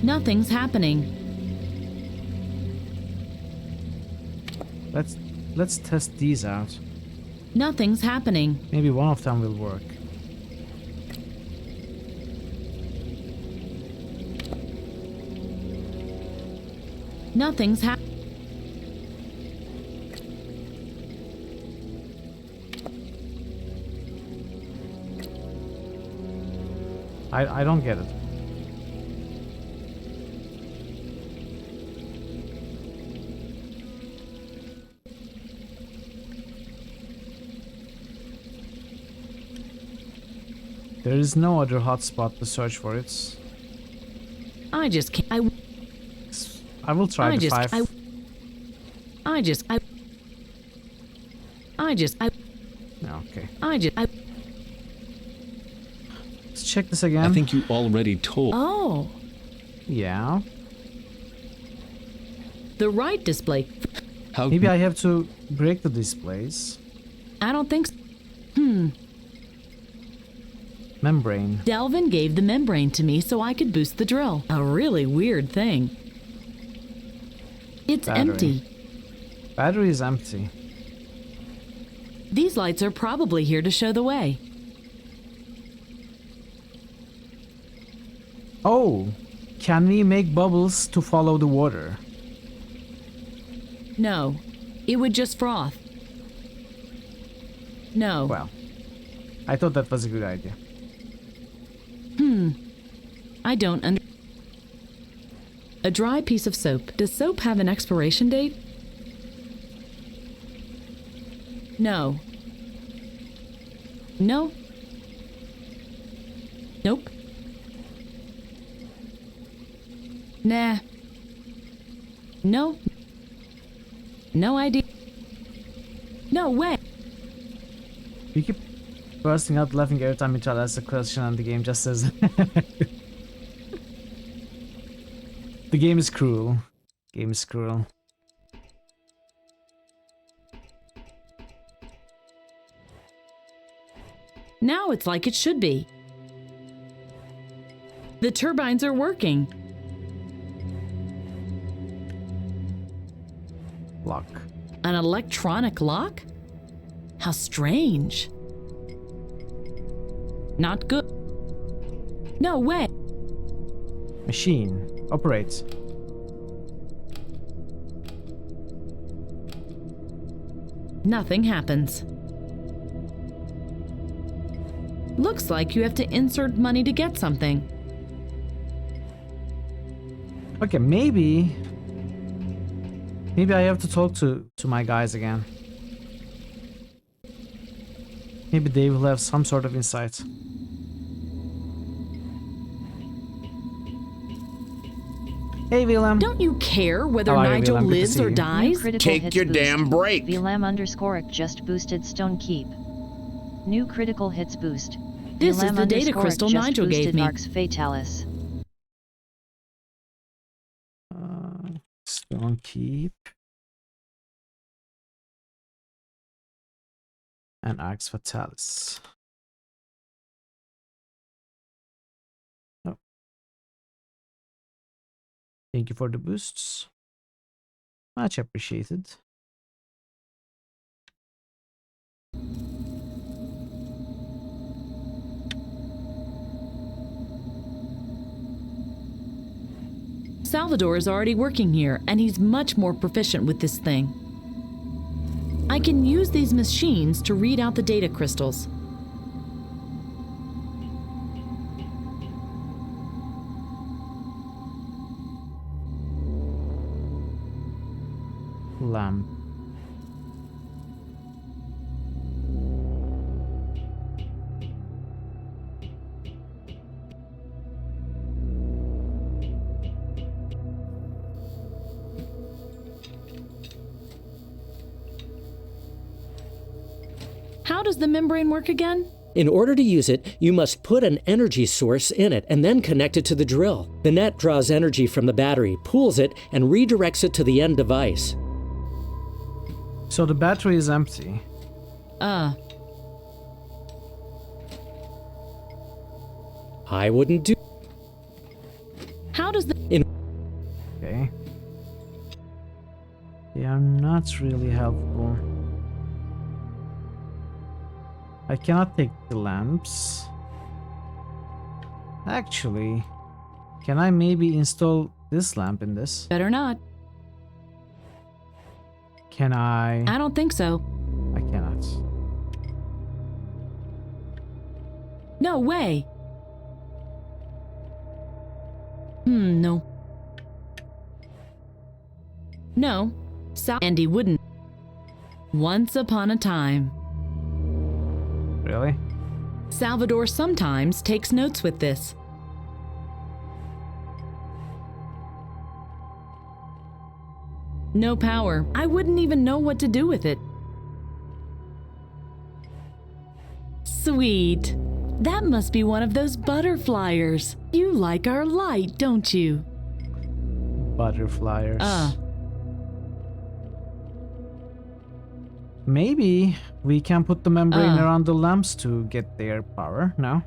Nothing's happening. Let's test these out. Nothing's happening. Maybe one of them will work. Nothing's happening. I don't get it. There is no other hotspot to search for it. I just can't. I will try the 5. Okay. Let's check this again. I think you already told. Oh. Yeah. The right display. How? Maybe I have to break the displays. I don't think so. Membrane. Delvin gave the membrane to me so I could boost the drill. A really weird thing. It's empty. Battery is empty. These lights are probably here to show the way. Oh, can we make bubbles to follow the water? No, it would just froth. No. Well, I thought that was a good idea. I don't A dry piece of soap. Does soap have an expiration date? No. No. Nope. Nah. No. No idea. No way. You keep bursting out laughing every time you try to ask a question and the game just says the game is cruel. Game is cruel. Now it's like it should be. The turbines are working. Lock. An electronic lock? How strange. Not good. No way. Machine. Operates. Nothing happens. Looks like you have to insert money to get something. Okay, maybe I have to talk to my guys again. Maybe they will have some sort of insight. Hey, Willem. Don't you care whether How are you, Nigel Willem? Good to lives see or you. dies? Take your damn break. VLAM_ic just boosted Stone Keep. New critical hits boost. This is the data crystal just Nigel gave boosted me. Arx Fatalis. Stone Keep. And Arx Fatalis. Oh. Thank you for the boosts. Much appreciated. Salvador is already working here, and he's much more proficient with this thing. I can use these machines to read out the data crystals. Lamp. How does the membrane work again? In order to use it, you must put an energy source in it and then connect it to the drill. The net draws energy from the battery, pools it, and redirects it to the end device. So the battery is empty. I wouldn't do. How does the... Okay. They are not really helpful. I cannot take the lamps. Actually, can I maybe install this lamp in this? Better not. Can I? I don't think so. I cannot. No way. No. No. And he wouldn't. Once upon a time. Really? Salvador sometimes takes notes with this. No power. I wouldn't even know what to do with it. Sweet. That must be one of those butterflyers. You like our light, don't you? Butterflyers. Maybe we can put the membrane around the lamps to get their power, no?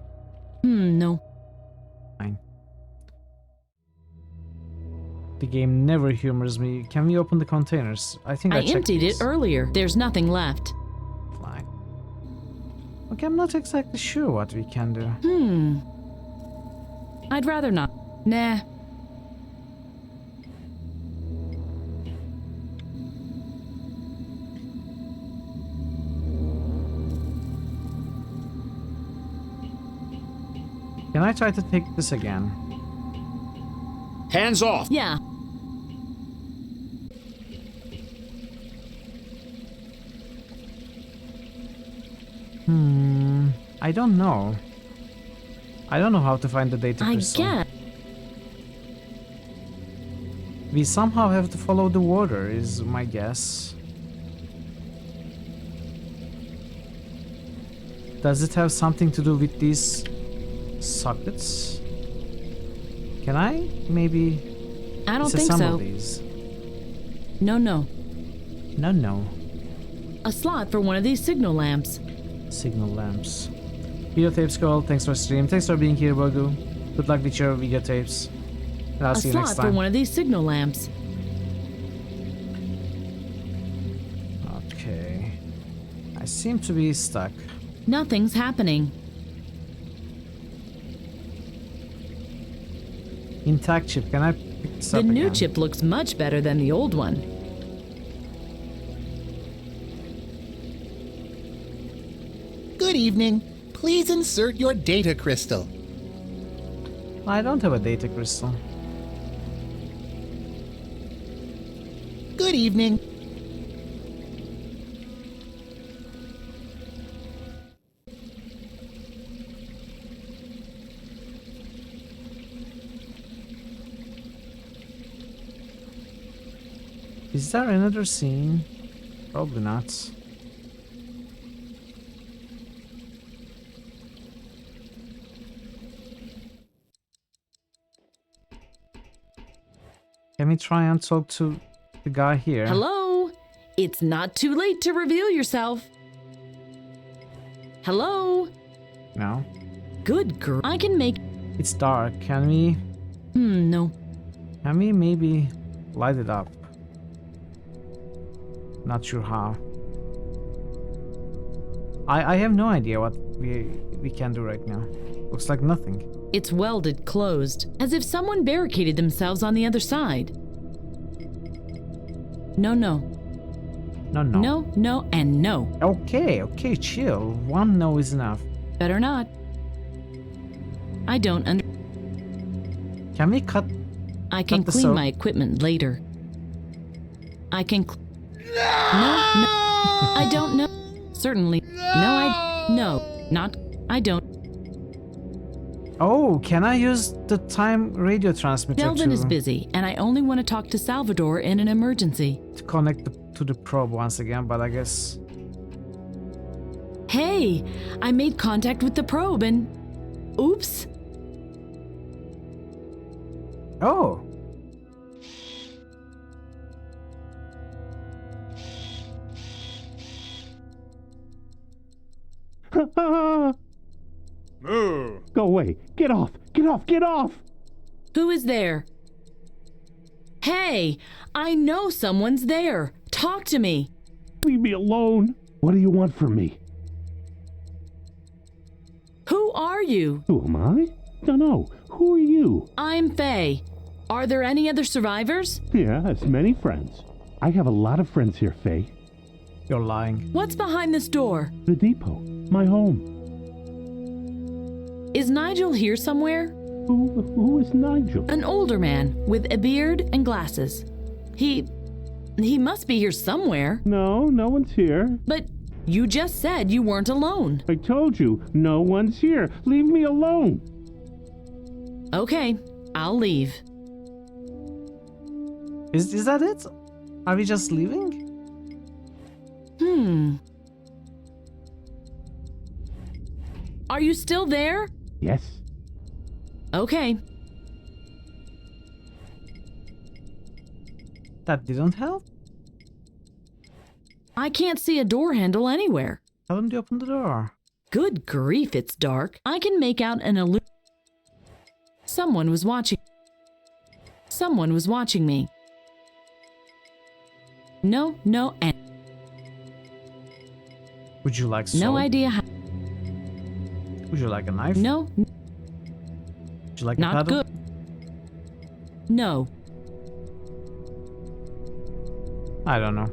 No. Fine. The game never humors me. Can we open the containers? I think I checked emptied these. it earlier. There's nothing left. Fine. Okay, I'm not exactly sure what we can do. I'd rather not. Nah. Can I try to take this again? Hands off! Yeah. I don't know. I don't know how to find the data crystal. I get. We somehow have to follow the water, is my guess. Does it have something to do with these sockets? Can I maybe I don't think disassemble so. these? No. No. A slot for one of these signal lamps. Signal lamps. Videotapes Gold, thanks for stream. Thanks for being here, Bogu. Good luck with your videotapes. And I'll see you next A slot time. for one of these signal lamps. Okay. I seem to be stuck. Nothing's happening. Intact chip. Can I pick this The up new again? chip looks much better than the old one. Good evening. Please insert your data crystal. I don't have a data crystal. Good evening. Is there another scene? Probably not. Can we try and talk to the guy here? Hello? It's not too late to reveal yourself. Hello? No. Good girl. I can make... It's dark. Can we... no. Can we maybe light it up? Not sure how. I have no idea what we can do right now. Looks like nothing. It's welded closed, as if someone barricaded themselves on the other side. No. No. No, and no. Okay, chill. One no is enough. Better not. I don't under... Can we cut... I can cut the clean soap? my equipment later. I can... No. I don't know. Certainly. I don't. Oh, can I use the time radio transmitter Delvin to... is busy, and I only want to talk to Salvador in an emergency. to connect to the probe once again, but I guess... Hey, I made contact with the probe and... Oops. Oh! Moo! Go away. Get off. Get off. Get off. Who is there? Hey, I know someone's there. Talk to me. Leave me alone. What do you want from me? Who are you? Who am I? Dunno. Who are you? I'm Faye. Are there any other survivors? Yes, many friends. I have a lot of friends here, Faye. You're lying. What's behind this door? The depot. My home. Is Nigel here somewhere? Who is Nigel? An older man with a beard and glasses. He must be here somewhere. No, no one's here. But you just said you weren't alone. I told you, no one's here. Leave me alone. Okay, I'll leave. Is that it? Are we just leaving? Are you still there? Yes. Okay. That didn't help? I can't see a door handle anywhere. How didn't you open the door? Good grief, it's dark. I can make out an illusion. Someone was watching. Someone was watching me. No, and... Would you like soap? No idea how... Would you like a knife? No. Would you like Not a paddle? good. No. I don't know.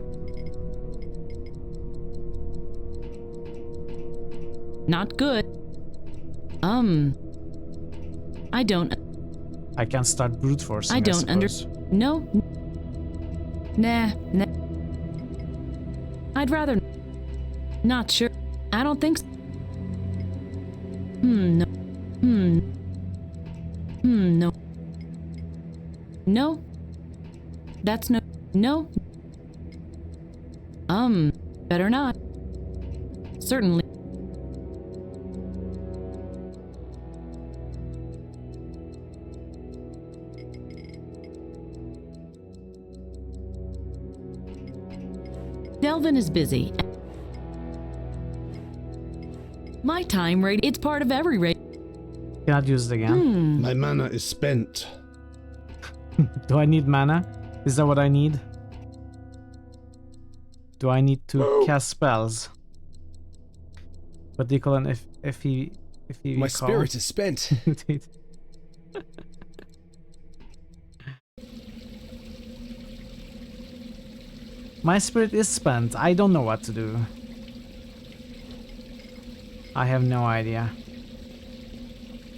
Not good. I don't... I can start brute forcing. I don't No. Nah. I'd rather... Not sure. I don't think so. No. No. No. That's no... No. Better not. Certainly. Delvin is busy. My time rate, it's part of every rate. Cannot use it again. My mana is spent. Do I need mana? Is that what I need? Do I need to cast spells? What do you call an FEV My call? spirit is spent. My spirit is spent. I don't know what to do. I have no idea.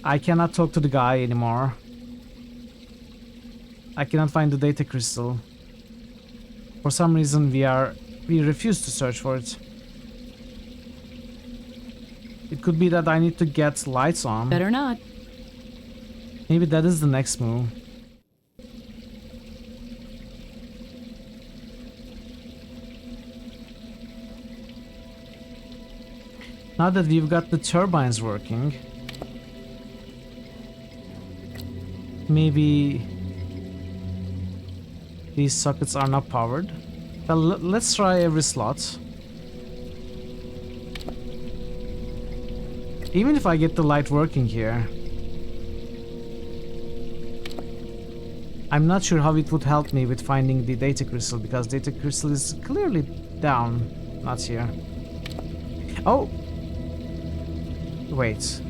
I cannot talk to the guy anymore. I cannot find the data crystal. For some reason we refuse to search for it. It could be that I need to get lights on. Better not. Maybe that is the next move. Now that we've got the turbines working, maybe these sockets are not powered. Well, let's try every slot. Even if I get the light working here, I'm not sure how it would help me with finding the data crystal, because data crystal is clearly down, not here. Oh! Wait.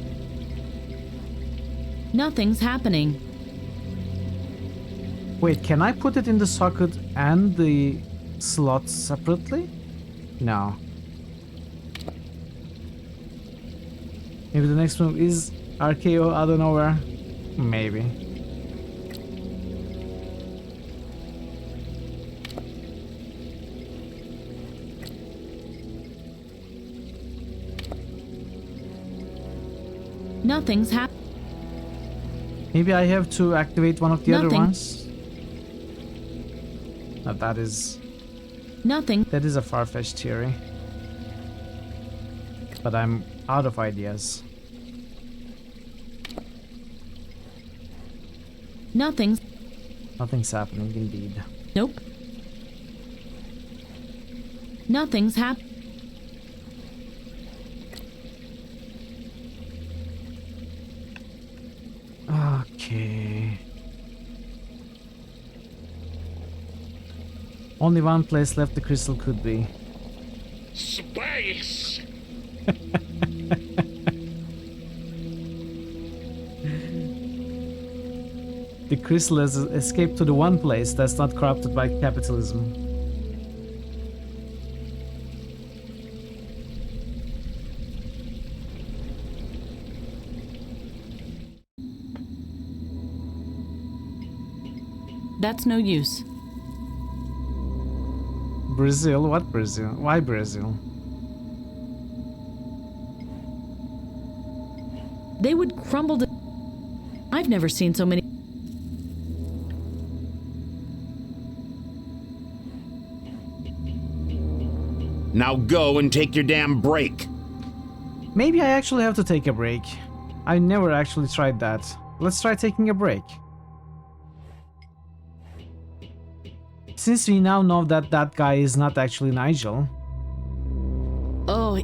Nothing's happening. Wait, can I put it in the socket and the slot separately? No. Maybe the next move is RKO out of nowhere? Maybe. Nothing's happening. Maybe I have to activate one of the other Nothing. ones? Now that is... Nothing. That is a far-fetched theory. But I'm out of ideas. Nothing's happening indeed. Nope. Nothing's happening. Okay. Only one place left the crystal could be. Space! The crystal has escaped to the one place that's not corrupted by capitalism. That's no use. Brazil? What Brazil? Why Brazil? They would crumble to... I've never seen so many... Now go and take your damn break. Maybe I actually have to take a break. I never actually tried that. Let's try taking a break. Since we now know that that guy is not actually Nigel. Oh,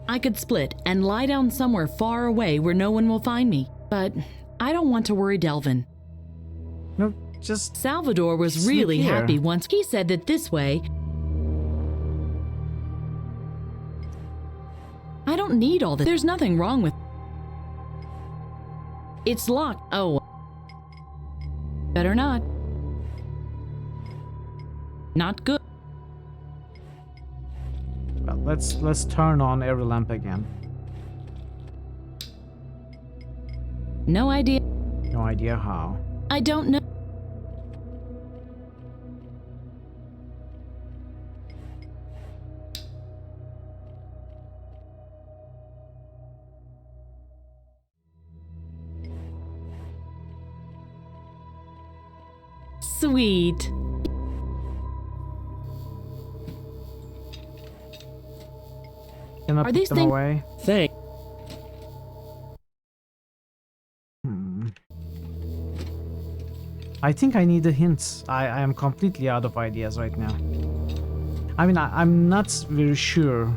I could split and lie down somewhere far away where no one will find me. But I don't want to worry Delvin. No, just... Salvador was really happy once. He said that this way... I don't need all this. There's nothing wrong with... It's locked. Oh. Better not. Not good. Well, let's turn on every lamp again. No idea. No idea how. I don't know. Sweet. Can I Are put these them things... away? Thanks. I think I need a hint. I am completely out of ideas right now. I mean, I'm not very sure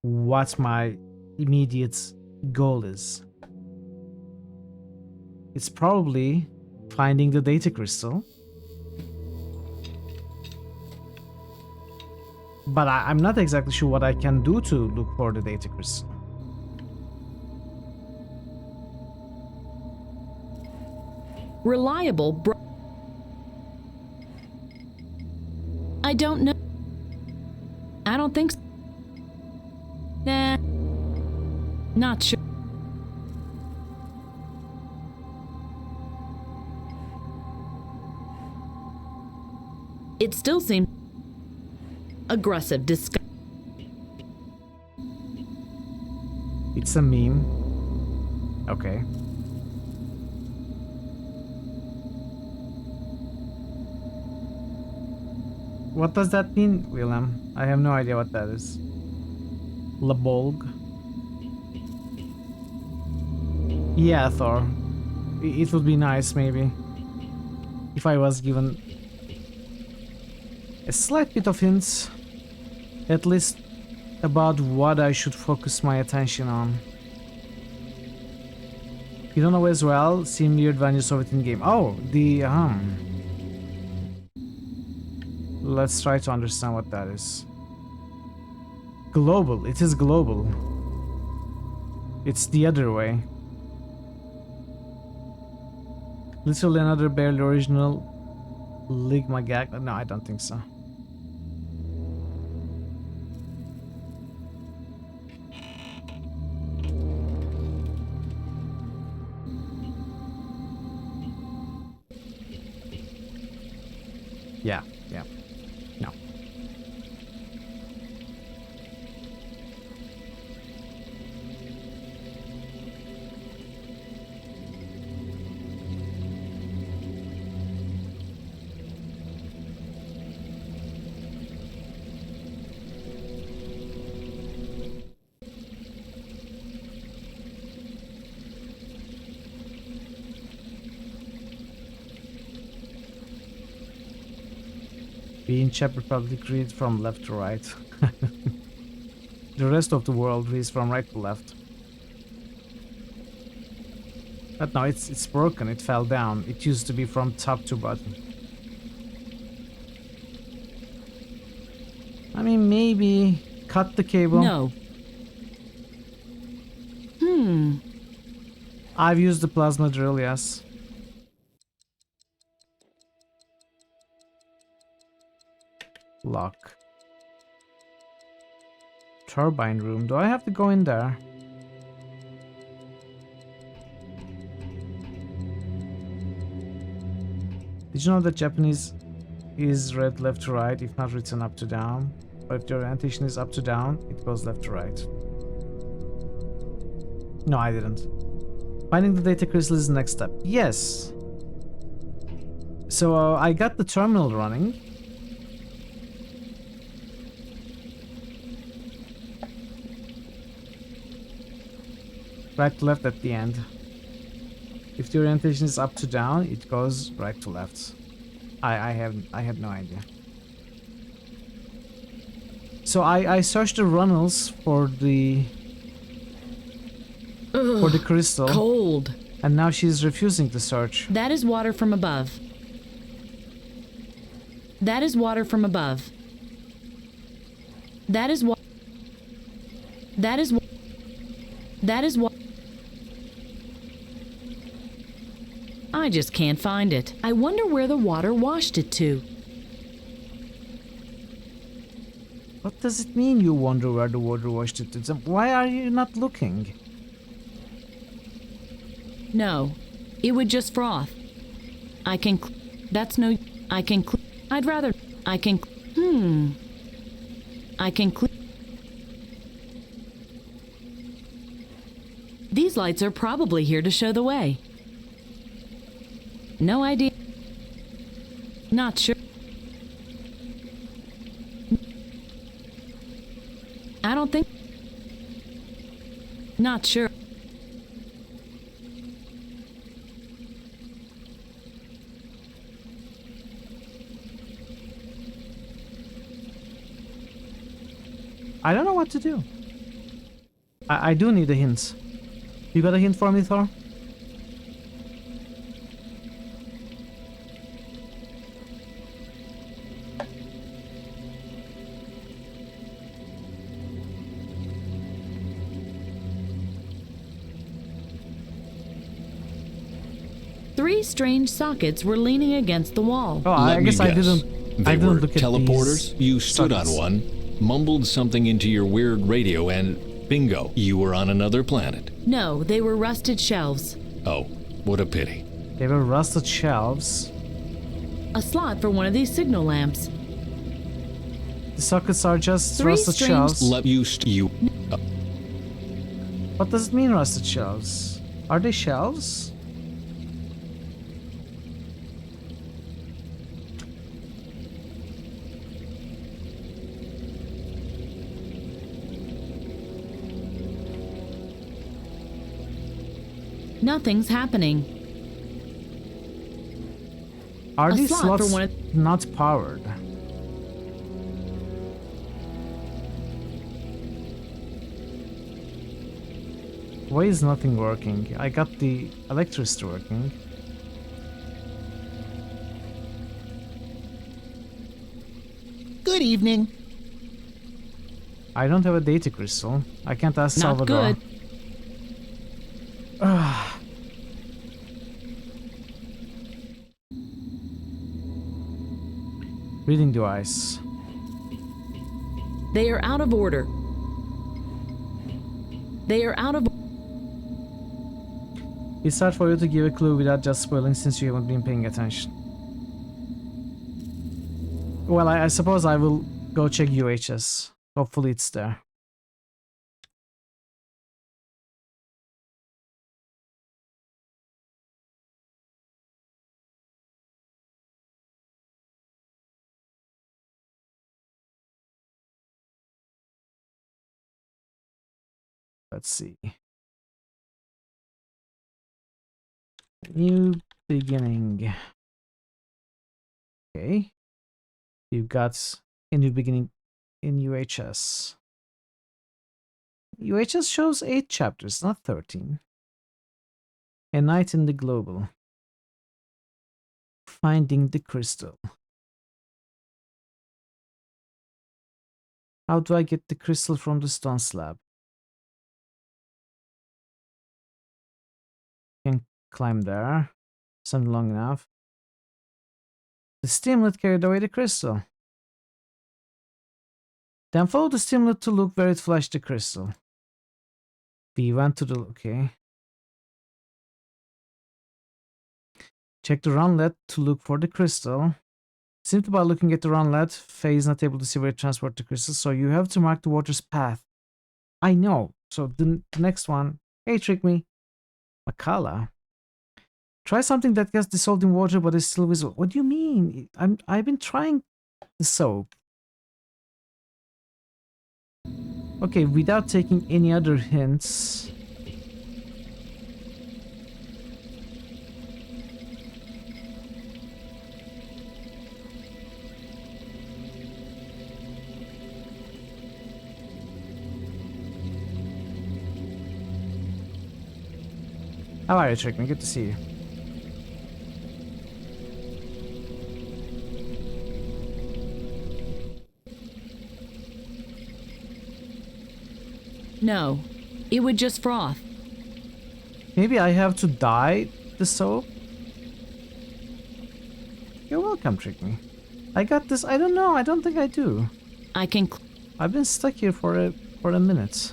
what my immediate goal is. It's probably finding the data crystal. But I'm not exactly sure what I can do to look for the data crystal. Reliable I don't know. I don't think so. Nah. Not sure. It still seems aggressive, It's a meme. Okay. What does that mean, Willem? I have no idea what that is. Labolg. Yeah, Thor. It would be nice, maybe, if I was given a slight bit of hints, at least about what I should focus my attention on. You don't know as well, seem weird when you saw it in game. Oh, the let's try to understand what that is. Global, it is global. It's the other way. Literally another barely original Ligma gag. No, I don't think so. Yeah, yeah. No. We in Czech Republic read from left to right. The rest of the world reads from right to left. But now it's broken, it fell down. It used to be from top to bottom. I mean, maybe cut the cable. No. I've used the plasma drill, yes. Lock. Turbine room. Do I have to go in there? Did you know that Japanese is read left to right, if not written up to down? But if the orientation is up to down, it goes left to right. No, I didn't. Finding the data crystal is the next step. Yes. So I got the terminal running. Right to left at the end. If the orientation is up to down, it goes right to left. I had no idea. So I searched the runnels for the crystal. Cold. And now she's refusing to search. That is water from above. That is water from above. That is what. That is what. That is what. I just can't find it. I wonder where the water washed it to. What does it mean you wonder where the water washed it to? Why are you not looking? No, it would just froth. I can. That's no. I can. I'd rather. I can. I can. These lights are probably here to show the way. No idea. Not sure. I don't think. Not sure. I don't know what to do. I do need a hint. You got a hint for me, Thor? Three strange sockets were leaning against the wall. Oh, I guess I didn't. They were look at teleporters. these You stood sockets. on one, mumbled something into your weird radio, and bingo, you were on another planet. No, they were rusted shelves. Oh, what a pity. They were rusted shelves. A slot for one of these signal lamps. The sockets are just Three rusted strange- shelves. Let you What does it mean, rusted shelves? Are they shelves? Nothing's happening. Are A these slot for slots one of- not powered? Why is nothing working? I got the electricity working. Good evening. I don't have a data crystal. I can't ask Not Salvador. good. Reading device. They are out of order. They are out of. It's hard for you to give a clue without just spoiling since you haven't been paying attention. Well, I suppose I will go check UHS. Hopefully it's there. Let's see. New beginning. Okay. You've got a new beginning in UHS. UHS shows 8 chapters, not 13. A Night in the Global. Finding the Crystal. How do I get the crystal from the stone slab? Can climb there. Something long enough. The stimulant carried away the crystal. Then follow the stimulant to look where it flashed the crystal. We went to the... okay. Check the runlet to look for the crystal. Simply by looking at the runlet, Faye is not able to see where to transport the crystal, so you have to mark the water's path. I know. So the next one. Hey, trick me. Makala. Try something that gets dissolved in water but is still visible. What do you mean? I've been trying the soap. Okay, without taking any other hints. How are you, Trickman? Good to see you. No, it would just froth. Maybe I have to dye the soap? You're welcome, Trickman. I got this. I don't know. I don't think I do. I can... I've been stuck here for a minute.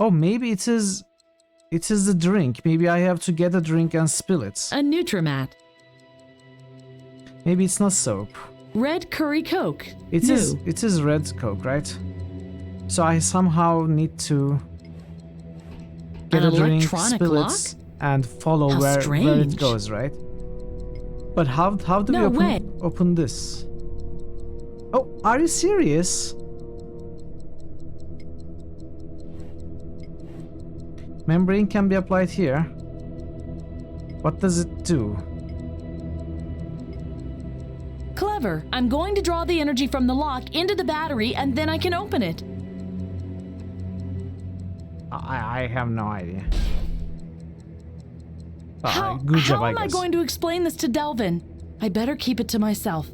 Oh, maybe it is the drink. Maybe I have to get a drink and spill it. A Nutrimat. Maybe it's not soap. Red curry Coke. It is red Coke, right? So I somehow need to get a drink, spill it, and follow where it goes, right? But how do we open this? Oh, are you serious? Membrane can be applied here. What does it do? Clever. I'm going to draw the energy from the lock into the battery and then I can open it. I have no idea. How good job, am I going to explain this to Delvin? I better keep it to myself.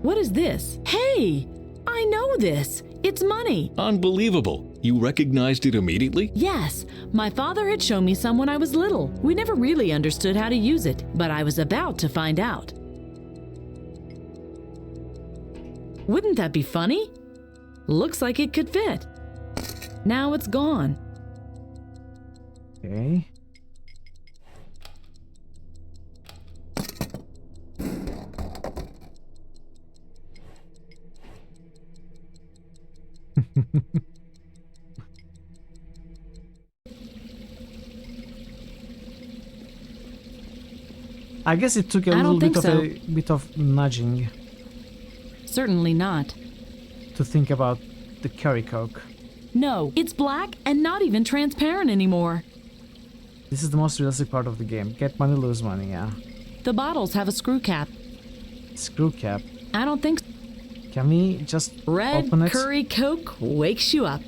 What is this? Hey! I know this. It's money. Unbelievable. You recognized it immediately? Yes. My father had shown me some when I was little. We never really understood how to use it, but I was about to find out. Wouldn't that be funny? Looks like it could fit. Now it's gone. Okay. I guess it took a little bit of nudging. Certainly not. To think about the curry Coke. No, it's black and not even transparent anymore. This is the most realistic part of the game. Get money, lose money, yeah. The bottles have a screw cap. Screw cap? I don't think so. Can we just open it? Red curry Coke wakes you up.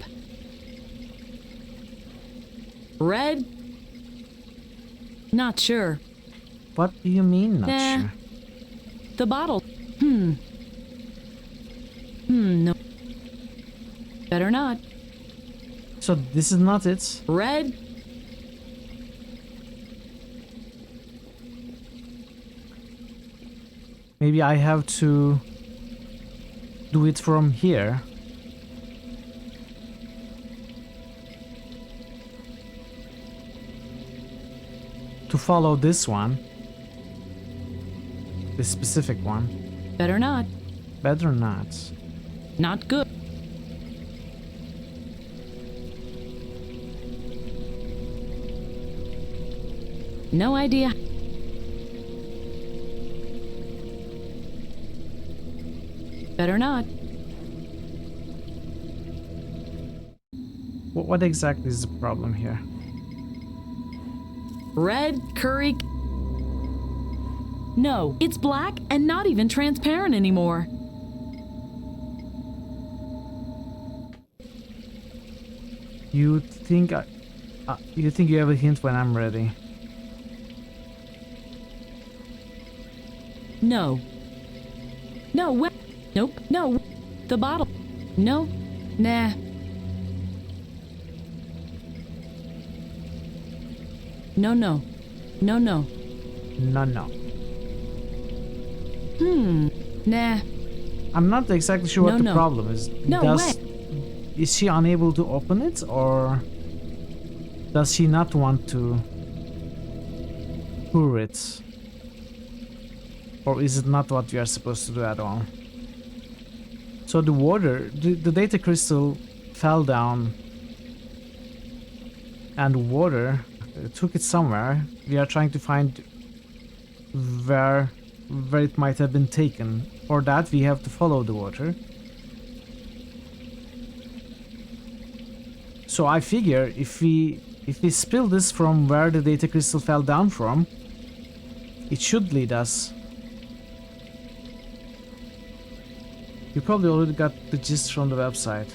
Red... Not sure. What do you mean, not sure? The bottle... no. Better not. So this is not it? Red... Maybe I have to do it from here. To follow this one. This specific one. Better not. Better not. Not good. No idea. Better not. What exactly is the problem here? Red curry... No, it's black and not even transparent anymore. You think you have a hint when I'm ready? No. No, nope, no. The bottle. No. Nah. No. No. Nah. I'm not exactly sure what the No. problem is. No way. Is she unable to open it, or does she not want to pour it? Or is it not what we are supposed to do at all? So the water, the data crystal fell down, and water took it somewhere. We are trying to find where it might have been taken. For that, we have to follow the water. So I figure if we spill this from where the data crystal fell down from, it should lead us. You probably already got the gist from the website.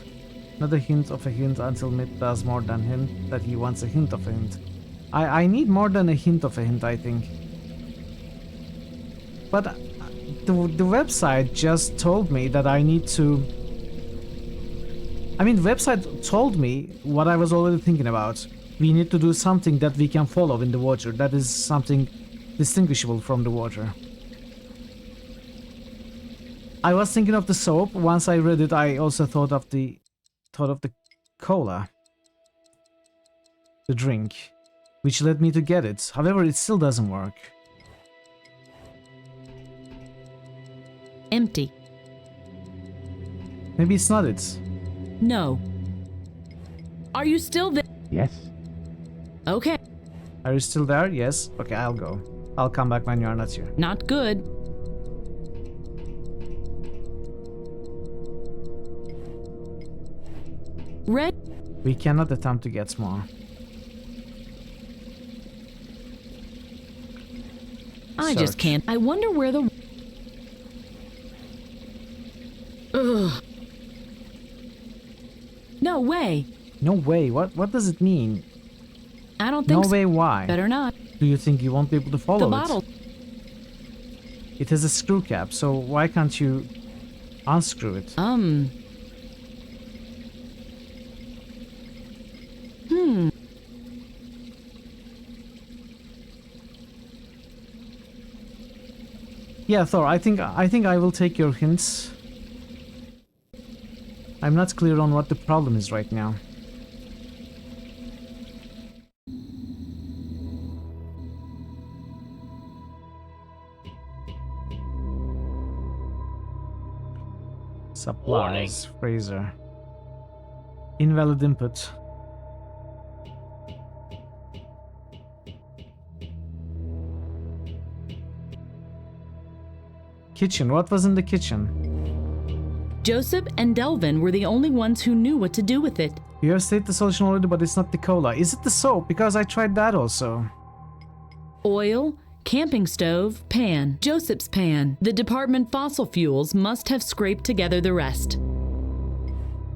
Not a hint of a hint until Mitt does more than hint that he wants a hint of a hint. I need more than a hint of a hint, I think. But the website just told me that I need to... I mean, the website told me what I was already thinking about. We need to do something that we can follow in the water. That is something distinguishable from the water. I was thinking of the soap. Once I read it, I also thought of the cola, the drink, which led me to get it. However, it still doesn't work. Empty. Maybe it's not it. No. Are you still there? Yes. Okay. Are you still there? Yes. Okay, I'll go. I'll come back when you're not here. Not good. Red. We cannot attempt to get more. I just can't. I wonder where the... Ugh. No way. No way. What does it mean? I don't think no way. Why? Better not. Do you think you won't be able to follow the bottle. It has a screw cap, so why can't you unscrew it? Yeah, Thor, I think I will take your hints. I'm not clear on what the problem is right now. Supplies, Fraser. Invalid input. Kitchen, what was in the kitchen? Joseph and Delvin were the only ones who knew what to do with it. You have stated the solution already, but it's not the cola. Is it the soap? Because I tried that also. Oil, camping stove, pan. Joseph's pan. The department fossil fuels must have scraped together the rest.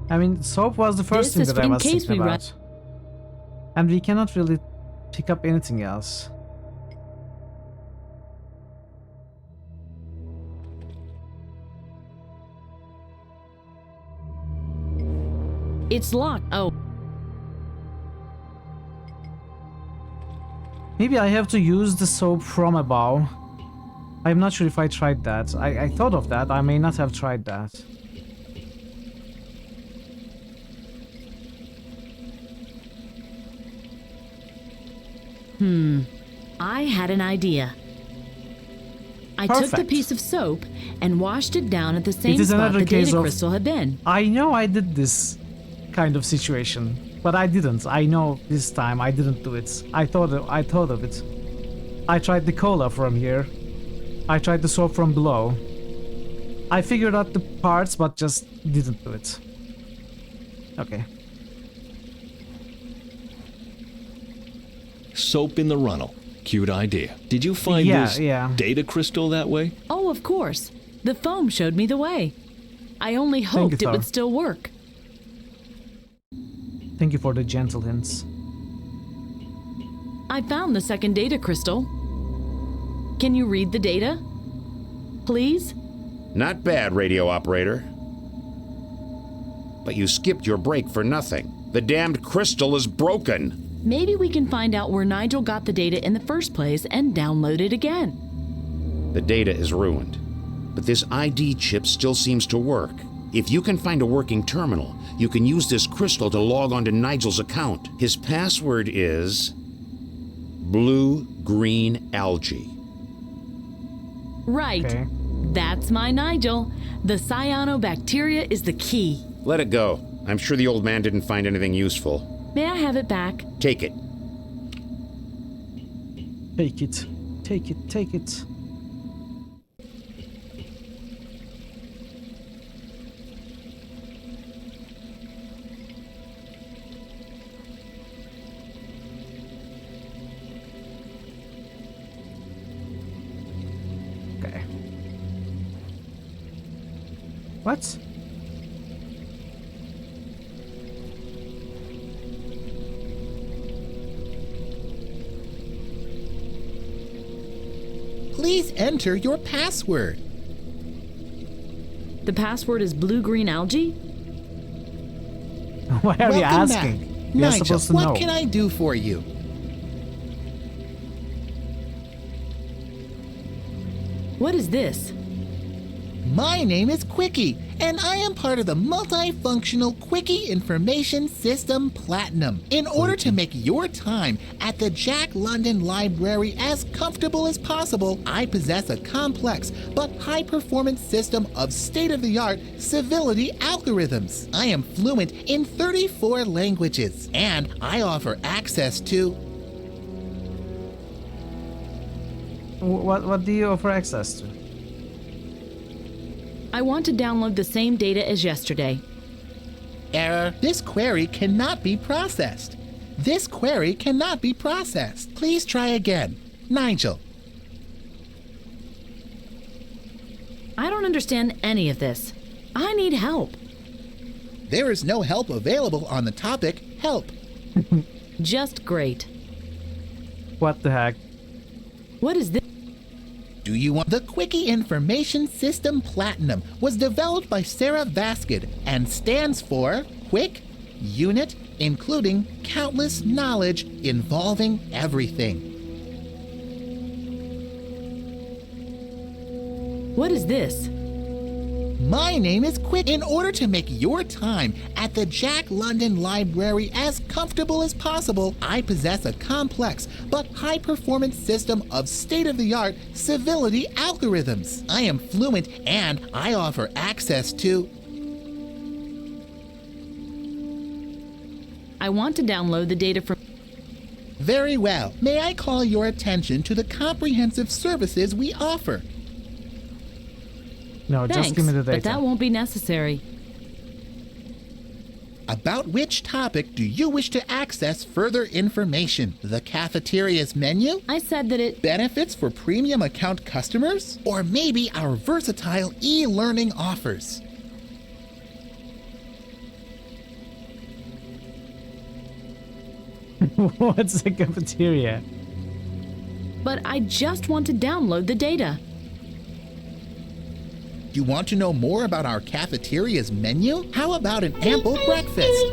I mean, soap was the first thing that I was thinking about. And we cannot really pick up anything else. It's locked. Oh. Maybe I have to use the soap from above. I'm not sure if I tried that. I thought of that. I may not have tried that. I had an idea. I took the piece of soap and washed it down at the same spot the data crystal had been. I know I did this kind of situation, but I didn't. I know this time I didn't do it. I thought of it. I tried the cola from here. I tried the soap from below. I figured out the parts, but just didn't do it. Okay. Soap in the runnel. Cute idea. Did you find this data crystal that way? Oh, of course. The foam showed me the way. I only hoped it would still work. Thank you for the gentle hints. I found the second data crystal. Can you read the data? Please? Not bad, radio operator. But you skipped your break for nothing. The damned crystal is broken. Maybe we can find out where Nigel got the data in the first place and download it again. The data is ruined. but this ID chip still seems to work. If you can find a working terminal, you can use this crystal to log onto Nigel's account. His password is blue-green algae. Right. Okay. That's my Nigel. The cyanobacteria is the key. Let it go. I'm sure the old man didn't find anything useful. May I have it back? Take it. Take it. Take it. Take it. Okay. What? Please enter your password. The password is blue-green algae? Why are you Welcome asking? back. You're Nigel, supposed to what know. can I do for you? What is this? My name is Quickie, and I am part of the multifunctional Quickie Information System Platinum. In order to make your time at the Jack London Library as comfortable as possible, I possess a complex but high-performance system of state-of-the-art civility algorithms. I am fluent in 34 languages, and I offer access to... What do you offer access to? I want to download the same data as yesterday. Error. This query cannot be processed. This query cannot be processed. Please try again. Nigel. I don't understand any of this. I need help. There is no help available on the topic help. Just great. What the heck? What is this? Do you want the Quickie Information System Platinum was developed by Sarah Vasquez and stands for Quick Unit, including countless knowledge involving everything. What is this? My name is Quick. In order to make your time at the Jack London Library as comfortable as possible, I possess a complex but high-performance system of state-of-the-art civility algorithms. I am fluent and I offer access to... I want to download the data from... Very well. May I call your attention to the comprehensive services we offer? No, Thanks, just give me the data. but that won't be necessary. About which topic do you wish to access further information? The cafeteria's menu? I said that it... Benefits for premium account customers? Or maybe our versatile e-learning offers? What's the cafeteria? But I just want to download the data. You want to know more about our cafeteria's menu? How about an ample breakfast?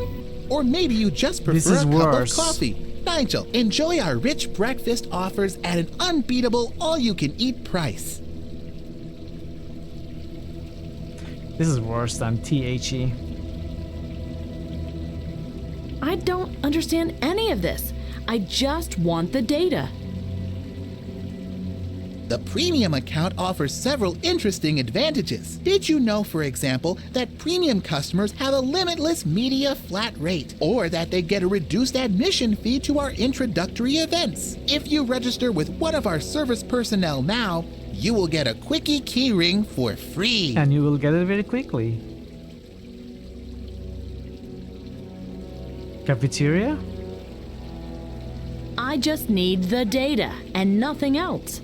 Or maybe you just prefer a cup of coffee? Nigel, enjoy our rich breakfast offers at an unbeatable all-you-can-eat price. This is worse than THE. I don't understand any of this. I just want the data. The premium account offers several interesting advantages. Did you know, for example, that premium customers have a limitless media flat rate, or that they get a reduced admission fee to our introductory events? If you register with one of our service personnel now, you will get a Quickie keyring for free. And you will get it very quickly. Cafeteria? I just need the data and nothing else.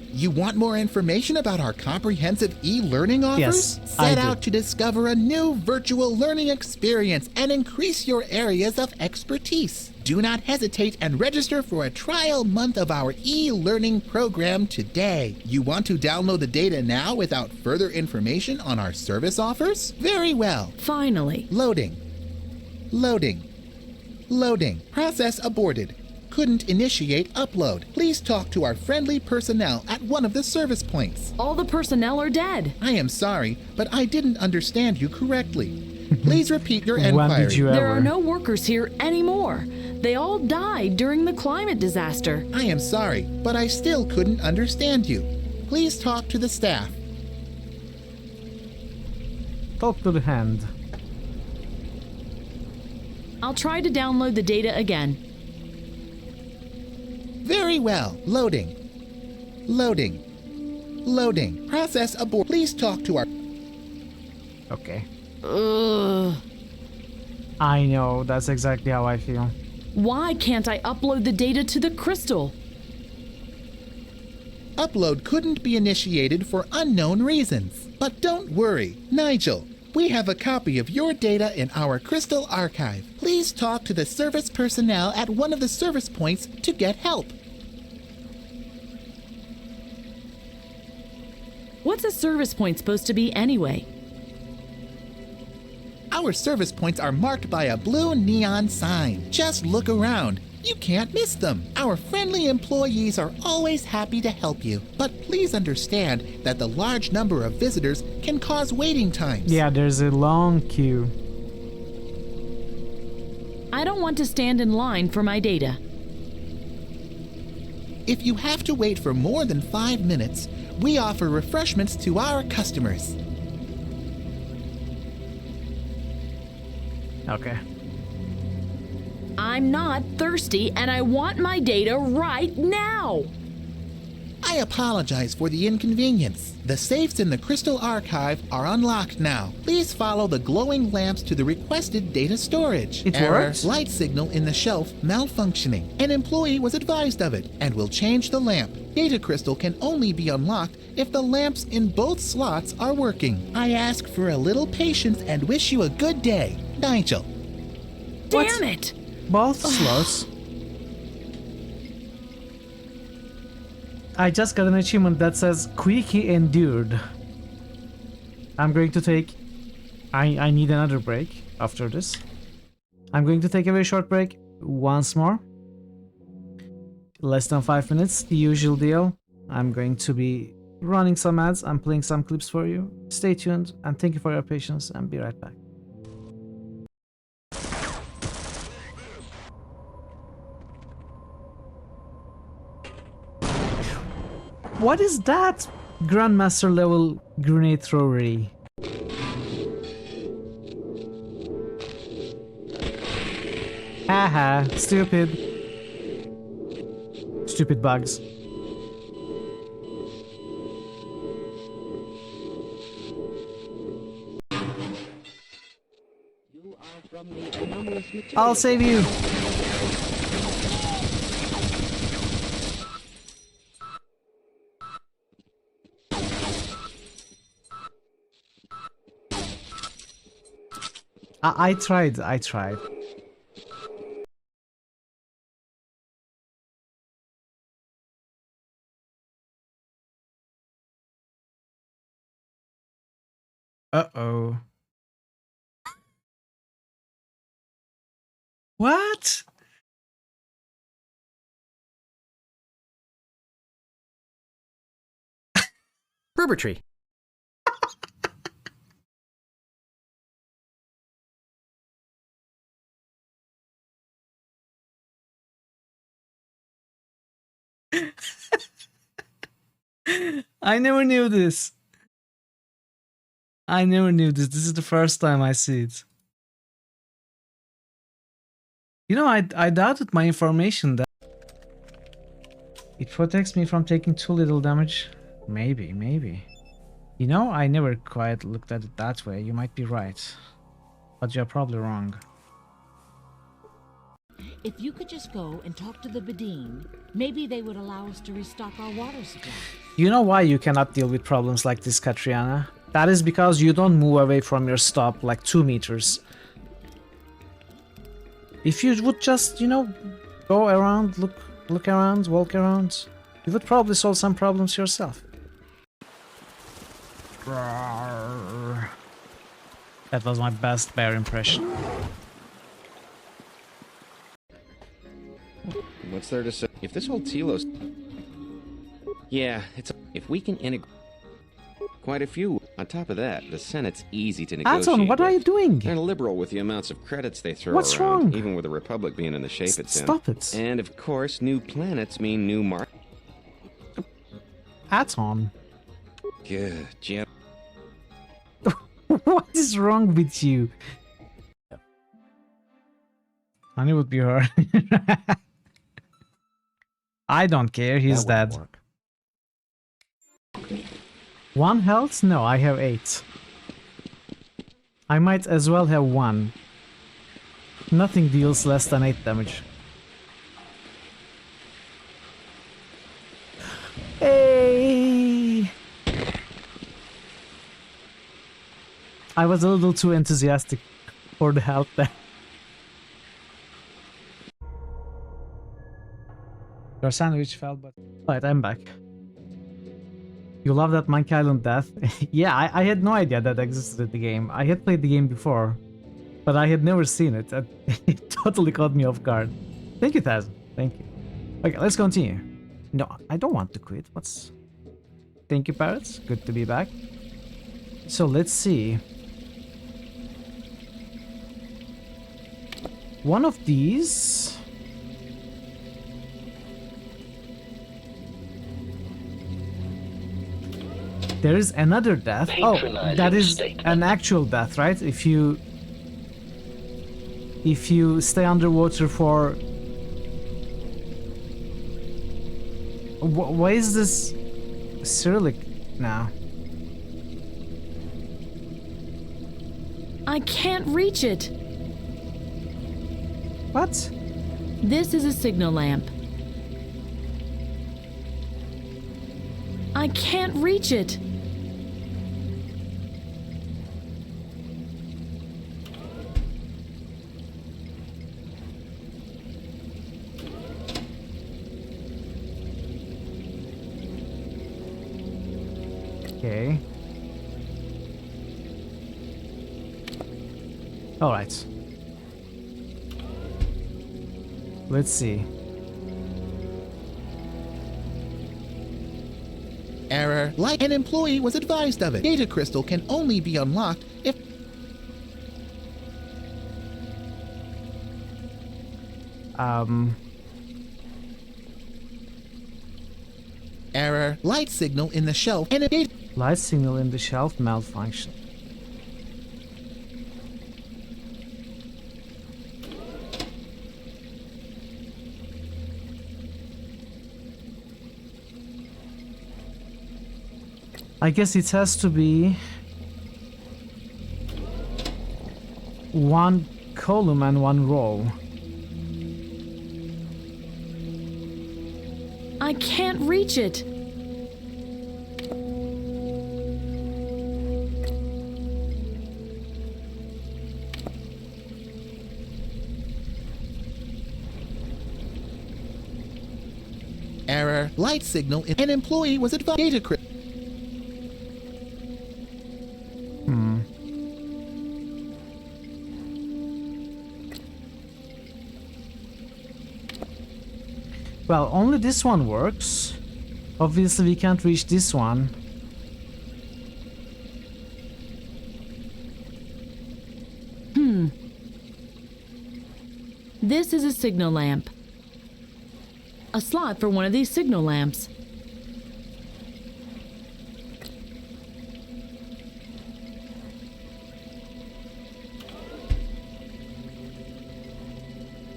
You want more information about our comprehensive e-learning offers? Yes, I Set do. out to discover a new virtual learning experience and increase your areas of expertise. Do not hesitate and register for a trial month of our e-learning program today. You want to download the data now without further information on our service offers? Very well. Finally. Loading. Loading. Loading. Process aborted. couldn't initiate upload. Please talk to our friendly personnel at one of the service points. All the personnel are dead. I am sorry, but I didn't understand you correctly. Please repeat your When inquiry. did you ever? There are no workers here anymore. They all died during the climate disaster. I am sorry, but I still couldn't understand you. Please talk to the staff. Talk to the hand. I'll try to download the data again. Very well. Loading. Loading. Loading. Process abort. Please talk to our... Okay. Ugh. I know, that's exactly how I feel. Why can't I upload the data to the crystal? Upload couldn't be initiated for unknown reasons. But don't worry, Nigel. We have a copy of your data in our crystal archive. Please talk to the service personnel at one of the service points to get help. What's a service point supposed to be anyway? Our service points are marked by a blue neon sign. Just look around. You can't miss them. Our friendly employees are always happy to help you. But please understand that the large number of visitors can cause waiting times. Yeah, there's a long queue. I don't want to stand in line for my data. If you have to wait for more than 5 minutes, we offer refreshments to our customers. Okay. I'm not thirsty and I want my data right now. I apologize for the inconvenience. The safes in the Crystal Archive are unlocked now. Please follow the glowing lamps to the requested data storage. It Error, works? light signal in the shelf malfunctioning. An employee was advised of it and will change the lamp. Data Crystal can only be unlocked if the lamps in both slots are working. I ask for a little patience and wish you a good day. Nigel. Damn it! Both slots. I just got an achievement that says Quickie endured. I'm going to take... I need another break after this. I'm going to take a very short break once more. Less than 5 minutes, the usual deal. I'm going to be running some ads. I'm playing some clips for you. Stay tuned and thank you for your patience and be right back. What is that? Grandmaster level grenade throwery. Haha, stupid. Stupid bugs. I'll save you. I tried. Uh-oh. What? Berber tree. I never knew this. I never knew this. This is the first time I see it. You know, I doubted my information that it protects me from taking too little damage. Maybe. You know, I never quite looked at it that way. You might be right. But you're probably wrong. If you could just go and talk to the Bedine, maybe they would allow us to restock our water supply. You know why you cannot deal with problems like this, Katriana? That is because you don't move away from your stop like 2 meters. If you would just, you know, go around, look around, walk around, you would probably solve some problems yourself. That was my best bear impression. What's there to say? If this whole telos... Yeah, it's... If we can integrate... Quite a few. On top of that, the Senate's easy to negotiate Anton, what are you doing? They're liberal with the amounts of credits they throw What's around, wrong? even with the Republic being in the shape it's in. Stop it. And of course, new planets mean new Anton. Good, Jim. What is wrong with you? Honey would be her. I don't care, he's dead. 1 health? No, I have 8. I might as well have 1. Nothing deals less than 8 damage. Hey! I was a little too enthusiastic for the health there. Your sandwich fell, but... Alright, I'm back. You love that Monkey Island death? Yeah, I had no idea that existed in the game. I had played the game before, but I had never seen it. It totally caught me off guard. Thank you, Taz. Thank you. Okay, let's continue. No, I don't want to quit. What's... Thank you, Parrots. Good to be back. So, let's see. One of these... There is another death. Oh, that is an actual death, right? If you stay underwater for... Why is this Cyrillic now? I can't reach it. What? This is a signal lamp. I can't reach it. Okay. All right. Let's see. Error. Like an employee was advised of it. Data crystal can only be unlocked if... Error. Light signal in the shelf and a data... Light signal in the shelf malfunction. I guess it has to be 1 column and 1 row. I can't reach it. Error. Light signal in... An employee was advised... Data crystal... Well, only this one works. Obviously, we can't reach this one. This is a signal lamp. A slot for one of these signal lamps.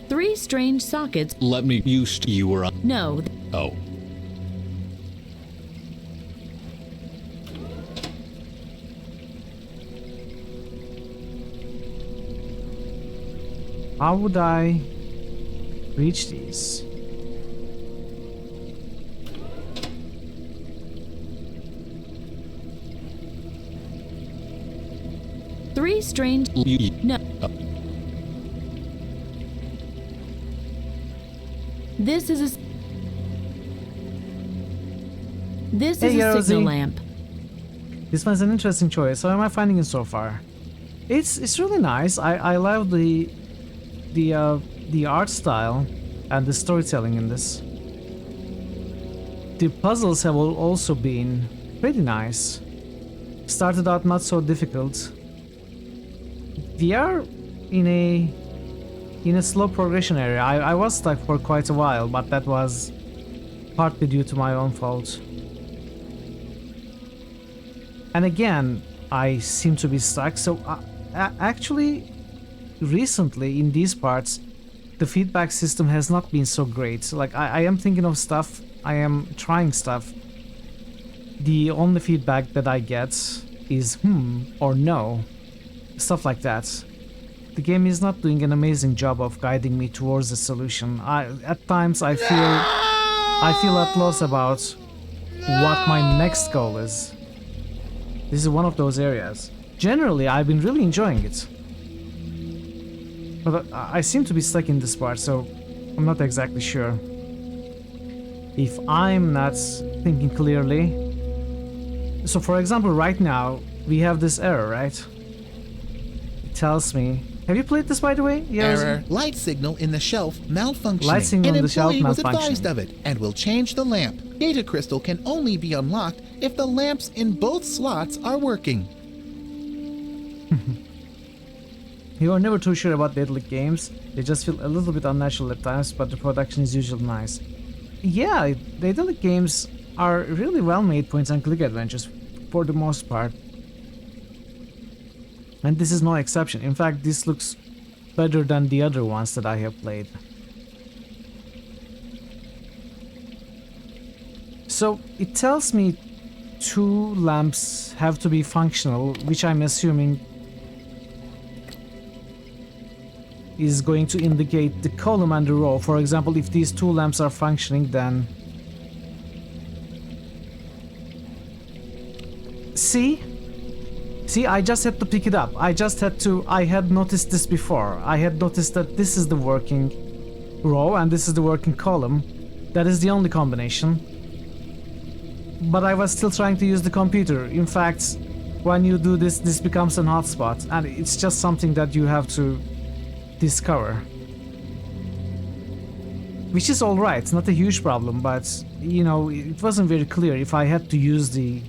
Three strange sockets. Let me used you were on. No. Oh. How would I reach these? Three strange... No. This is a... This is a signal lamp. This one's an interesting choice. How am I finding it so far? It's really nice. I love the art style. and the storytelling in this. The puzzles have also been pretty nice. Started out not so difficult. We are in a slow progression area. I was stuck for quite a while, but that was partly due to my own fault. And again, I seem to be stuck. So actually, recently in these parts, the feedback system has not been so great. Like I am thinking of stuff, I am trying stuff. The only feedback that I get is or no, stuff like that. The game is not doing an amazing job of guiding me towards a solution. At times I feel at loss about what my next goal is. This is one of those areas. Generally, I've been really enjoying it. But I seem to be stuck in this part, so I'm not exactly sure. If I'm not thinking clearly... So for example, right now, we have this error, right? It tells me... Have you played this, by the way? Yes. Error. Light signal in the shelf malfunctioning. Light signal in the shelf An employee was malfunctioning. advised of it and will change the lamp. Data crystal can only be unlocked if the lamps in both slots are working. You are never too sure about Daedalic games. They just feel a little bit unnatural at times, but the production is usually nice. Yeah, Daedalic games are really well-made point-and-click adventures for the most part. And this is no exception. In fact, this looks better than the other ones that I have played. So it tells me 2 lamps have to be functional, which I'm assuming is going to indicate the column and the row. For example, if these 2 lamps are functioning, then... See, I just had to pick it up. I had noticed this before. I had noticed that this is the working row and this is the working column. That is the only combination. But I was still trying to use the computer. In fact, when you do this, this becomes an hotspot, and it's just something that you have to discover. Which is alright, it's not a huge problem, but, you know, it wasn't very clear if I had to use the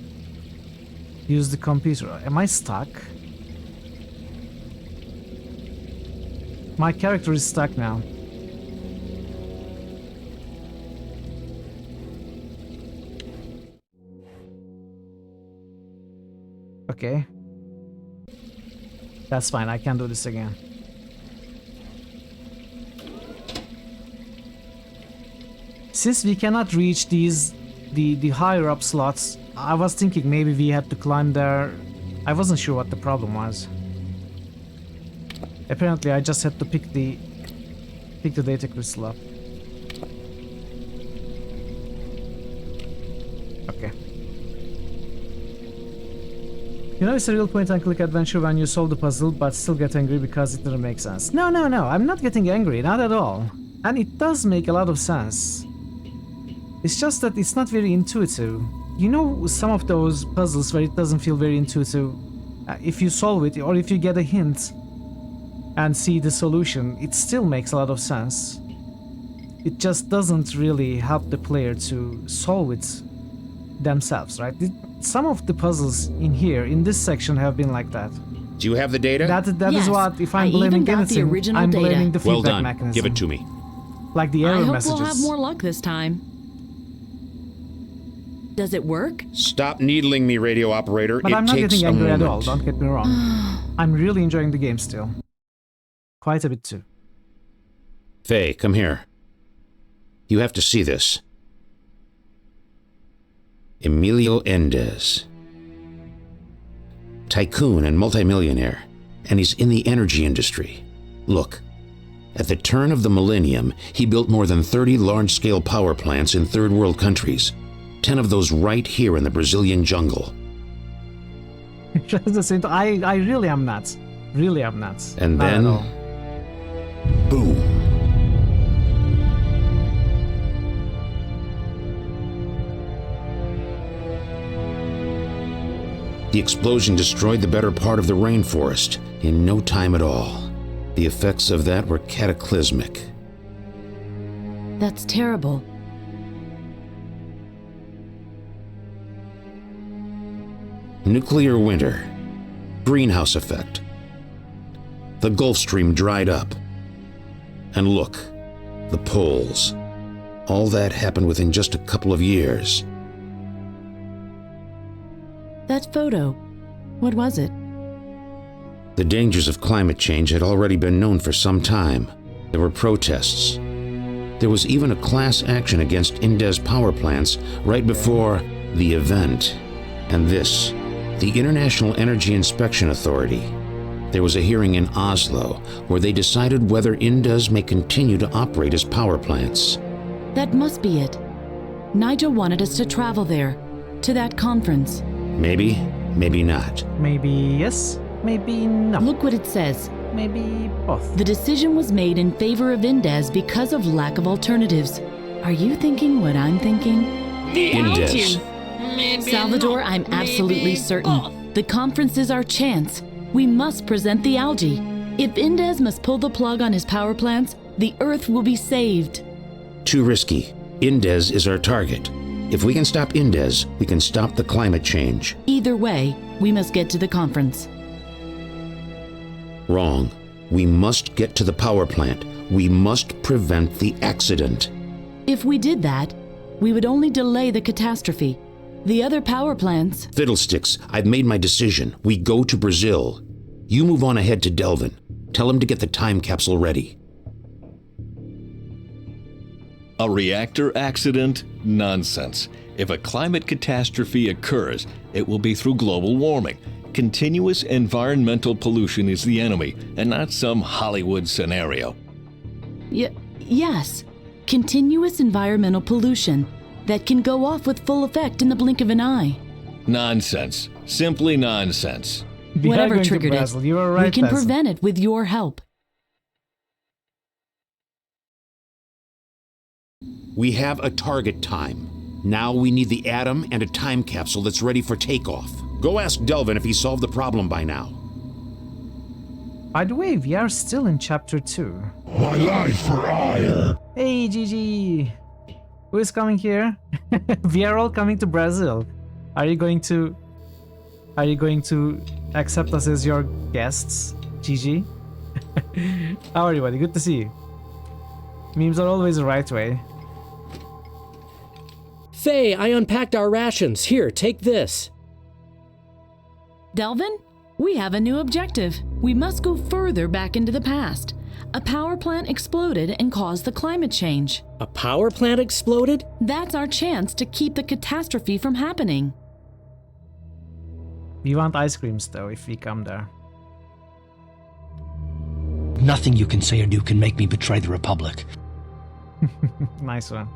computer. Am I stuck? My character is stuck now. Okay. That's fine, I can do this again. Since we cannot reach the higher up slots, I was thinking maybe we had to climb there. I wasn't sure what the problem was. Apparently I just had to pick the data crystal up. Okay. You know, it's a real point-and-click adventure when you solve the puzzle but still get angry because it doesn't make sense. No, I'm not getting angry, not at all. And it does make a lot of sense. It's just that it's not very intuitive. You know, some of those puzzles where it doesn't feel very intuitive, if you solve it or if you get a hint and see the solution, it still makes a lot of sense. It just doesn't really help the player to solve it themselves, right? Some of the puzzles in here, in this section, have been like that. Do you have the data? That is what, if I'm blaming anything, I'm blaming the feedback well done. mechanism. Give it to me. Like the error messages. I hope we'll have more luck this time. Does it work? Stop needling me, radio operator. But it I'm not takes getting angry a at moment. all, don't get me wrong. I'm really enjoying the game still. Quite a bit too. Faye, come here. You have to see this. Emilio Endez. Tycoon and multimillionaire. And he's in the energy industry. Look. At the turn of the millennium, he built more than 30 large-scale power plants in third world countries. 10 of those right here in the Brazilian jungle. I really am nuts. Really am nuts. And Not then... at all. boom. The explosion destroyed the better part of the rainforest in no time at all. The effects of that were cataclysmic. That's terrible. Nuclear winter. Greenhouse effect. The Gulf Stream dried up. And look, the poles. All that happened within just a couple of years. That photo, what was it? The dangers of climate change had already been known for some time. There were protests. There was even a class action against Indez power plants right before the event. And this, the International Energy Inspection Authority. There was a hearing in Oslo where they decided whether Indez may continue to operate as power plants. That must be it. Nigel wanted us to travel there, to that conference. Maybe, maybe not. Maybe yes, maybe no. Look what it says. Maybe both. The decision was made in favor of Indez because of lack of alternatives. Are you thinking what I'm thinking? Indez. Salvador, I'm absolutely certain. The conference is our chance. We must present the algae. If Indez must pull the plug on his power plants, the Earth will be saved. Too risky. Indez is our target. If we can stop Indez, we can stop the climate change. Either way, we must get to the conference. Wrong. We must get to the power plant. We must prevent the accident. If we did that, we would only delay the catastrophe. The other power plants... Fiddlesticks, I've made my decision. We go to Brazil. You move on ahead to Delvin. Tell him to get the time capsule ready. A reactor accident? Nonsense. If a climate catastrophe occurs, it will be through global warming. Continuous environmental pollution is the enemy, and not some Hollywood scenario. Yes. Continuous environmental pollution that can go off with full effect in the blink of an eye. Nonsense. Simply nonsense. Whatever triggered it, you are right, we can Basil. prevent it with your help. We have a target time. Now we need the atom and a time capsule that's ready for takeoff. Go ask Delvin if he solved the problem by now. By the way, we are still in chapter 2. My life for ire. Hey, Gigi. Who is coming here? We are all coming to Brazil. Are you going to accept us as your guests, Gigi? How are you, buddy? Good to see you. Memes are always the right way. Faye, I unpacked our rations. Here, take this. Delvin, we have a new objective. We must go further back into the past. A power plant exploded and caused the climate change. A power plant exploded? That's our chance to keep the catastrophe from happening. We want ice creams, though, if we come there. Nothing you can say or do can make me betray the Republic. Nice one.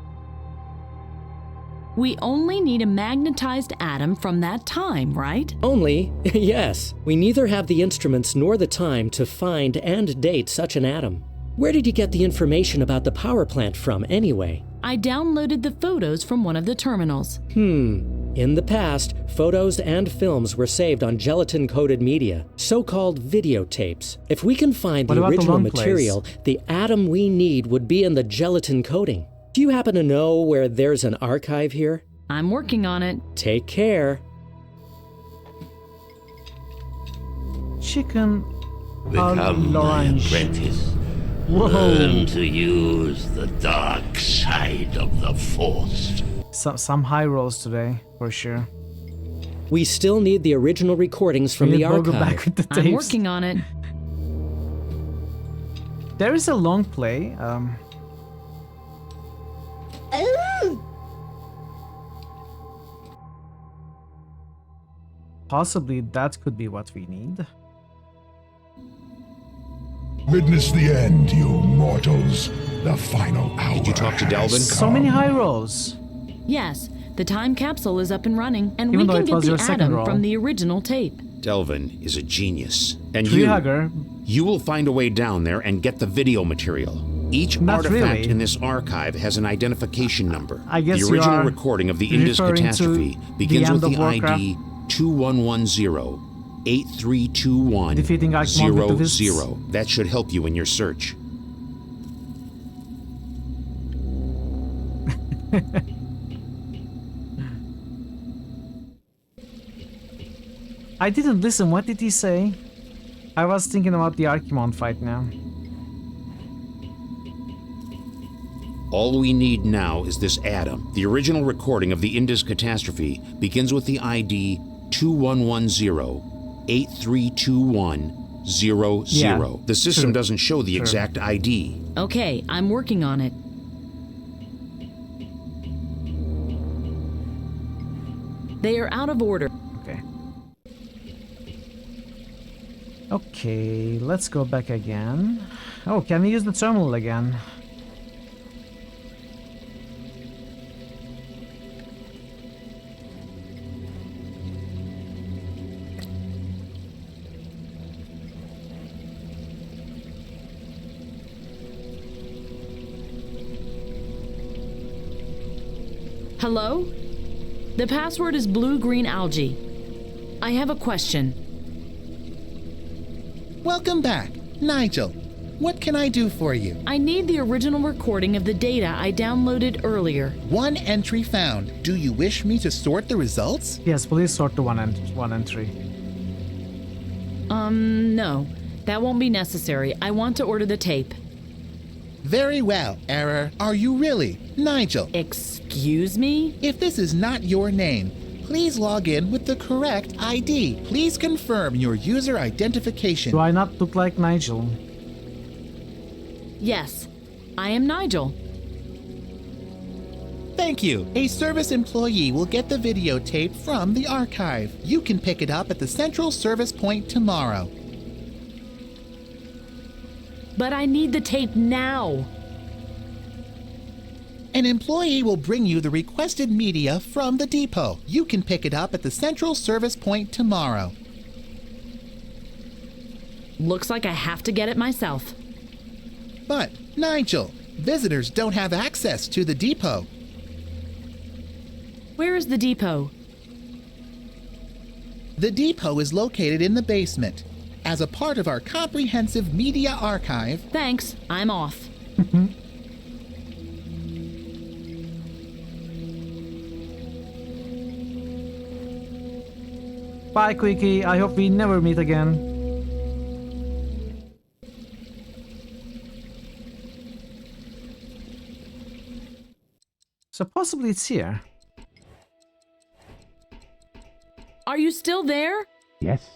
We only need a magnetized atom from that time, right? Only? Yes. We neither have the instruments nor the time to find and date such an atom. Where did you get the information about the power plant from, anyway? I downloaded the photos from one of the terminals. In the past, photos and films were saved on gelatin-coated media, so-called videotapes. If we can find the original material, the atom we need would be in the gelatin coating. Do you happen to know where there's an archive here? I'm working on it. Take care. Chicken Become my l'orange. apprentice. Whoa. Learn to use the dark side of the Force. Some high rolls today, for sure. We still need the original recordings from the We'll go archive. back with the I'm tapes. working on it. There is a long play. Possibly that could be what we need. Witness the end, you mortals. The final hour. Did you talk to Delvin? So many high rolls. Yes, the time capsule is up and running, and Even we though can it get was the your second atom roll. from the original tape. Delvin is a genius. And Tree you, hugger. you will find a way down there and get the video material. Each Not artifact really. in this archive has an identification number. I guess the you original are recording of the Indus referring to catastrophe the begins end with of the ID 2110-8321-000. Defeating Archimon with the fists. That should help you in your search. I didn't listen. What did he say? I was thinking about the Archimon fight now. All we need now is this atom. The original recording of the Indus catastrophe begins with the ID 2110-8321-00. Yeah, The system true. doesn't show the exact ID. Okay, I'm working on it. They are out of order. Okay. Okay, let's go back again. Oh, can we use the terminal again? Hello? The password is blue-green algae. I have a question. Welcome back, Nigel. What can I do for you? I need the original recording of the data I downloaded earlier. One entry found. Do you wish me to sort the results? Yes, please sort the one entry. No. That won't be necessary. I want to order the tape. Very well, Error. Are you really Nigel? Excuse me? If this is not your name, please log in with the correct ID. Please confirm your user identification. Do I not look like Nigel? Yes, I am Nigel. Thank you. A service employee will get the videotape from the archive. You can pick it up at the central service point tomorrow. But I need the tape now. An employee will bring you the requested media from the depot. You can pick it up at the central service point tomorrow. Looks like I have to get it myself. But, Nigel, visitors don't have access to the depot. Where is the depot? The depot is located in the basement. As a part of our comprehensive media archive... Thanks, I'm off. Bye, Quickie. I hope we never meet again. So possibly it's here. Are you still there? Yes.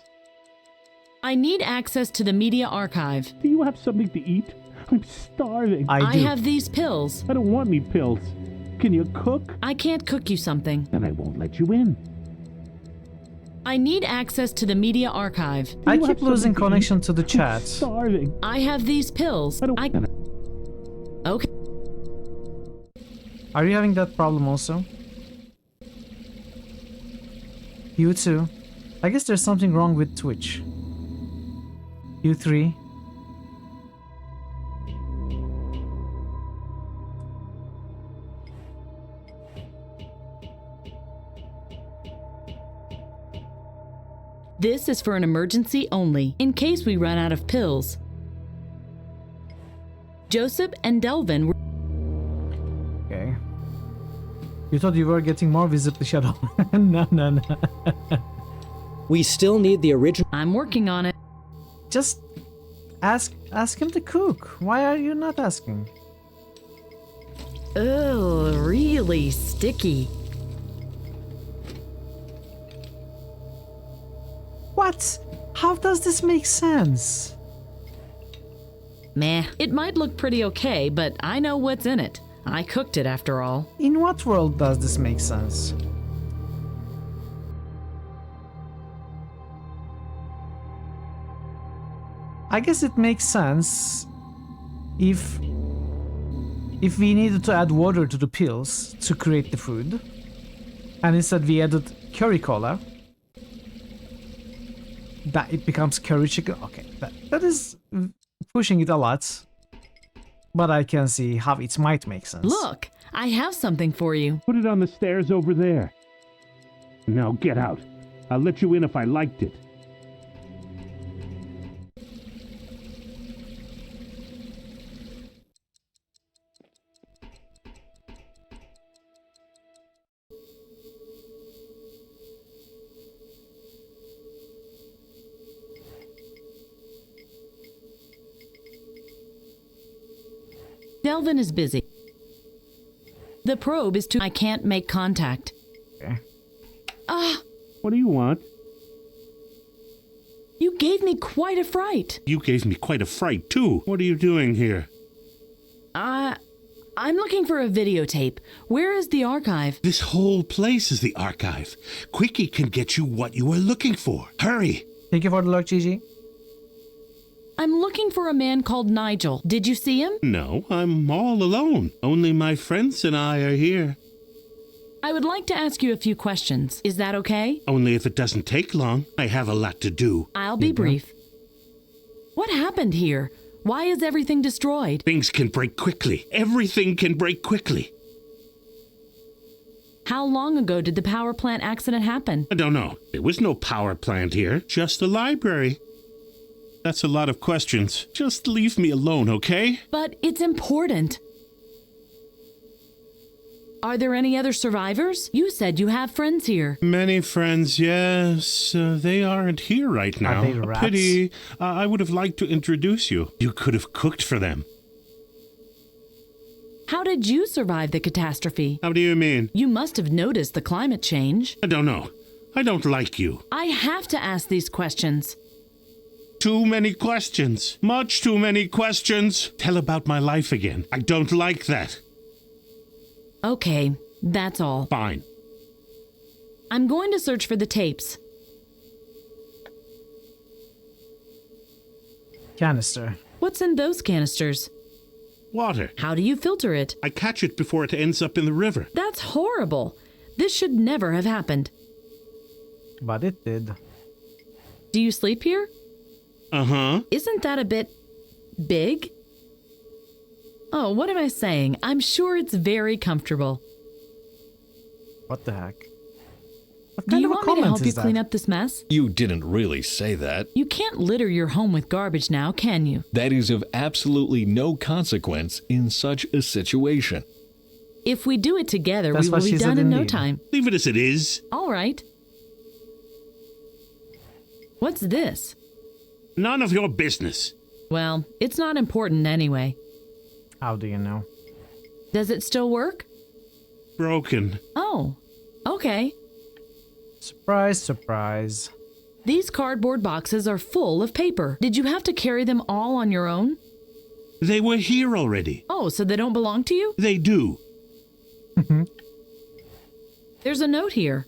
I need access to the media archive. Do you have something to eat? I'm starving. I have these pills. I don't want any pills. Can you cook? I can't cook you something. Then I won't let you in. I need access to the media archive. I keep losing connection to the chat. Starving. I have these pills. Okay. Are you having that problem also? You too. I guess there's something wrong with Twitch. You three. This is for an emergency only, in case we run out of pills. Joseph and Delvin were... Okay. You thought you were getting more visibly shadow. No. We still need the original... I'm working on it. Just ask him to cook. Why are you not asking? Ugh, really sticky. What? How does this make sense? Meh. It might look pretty okay, but I know what's in it. I cooked it after all. In what world does this make sense? I guess it makes sense if we needed to add water to the pills to create the food, and instead we added curry cola, that it becomes curry chicken. Okay, that is pushing it a lot, but I can see how it might make sense. Look, I have something for you. Put it on the stairs over there. Now get out. I'll let you in if I liked it. Delvin is busy. The probe is I can't make contact. Okay. What do you want? You gave me quite a fright. You gave me quite a fright, too. What are you doing here? I'm looking for a videotape. Where is the archive? This whole place is the archive. Quickie can get you what you are looking for. Hurry! Thank you for the luck, Gigi. I'm looking for a man called Nigel. Did you see him? No, I'm all alone. Only my friends and I are here. I would like to ask you a few questions. Is that okay? Only if it doesn't take long. I have a lot to do. I'll be brief. What happened here? Why is everything destroyed? Things can break quickly. Everything can break quickly. How long ago did the power plant accident happen? I don't know. There was no power plant here, just a library. That's a lot of questions. Just leave me alone, okay? But it's important. Are there any other survivors? You said you have friends here. Many friends, yes. They aren't here right now. Are they rats? Pity. I would have liked to introduce you. You could have cooked for them. How did you survive the catastrophe? How do you mean? You must have noticed the climate change. I don't know. I don't like you. I have to ask these questions. Too many questions. Much too many questions. Tell about my life again. I don't like that. Okay, that's all. Fine. I'm going to search for the tapes. Canister. What's in those canisters? Water. How do you filter it? I catch it before it ends up in the river. That's horrible. This should never have happened. But it did. Do you sleep here? Uh-huh. Isn't that a bit big? Oh, what am I saying? I'm sure it's very comfortable. What the heck? What Do kind you of a want me to comment help you is that? clean up this mess? You didn't really say that. You can't litter your home with garbage now, can you? That is of absolutely no consequence in such a situation. If we do it together, That's we what will be she said done in no indeed. time. Leave it as it is. All right. What's this? None of your business. Well, it's not important anyway. How do you know? Does it still work? Broken. Oh, okay. Surprise, surprise. These cardboard boxes are full of paper. Did you have to carry them all on your own? They were here already. Oh, so they don't belong to you? They do. There's a note here.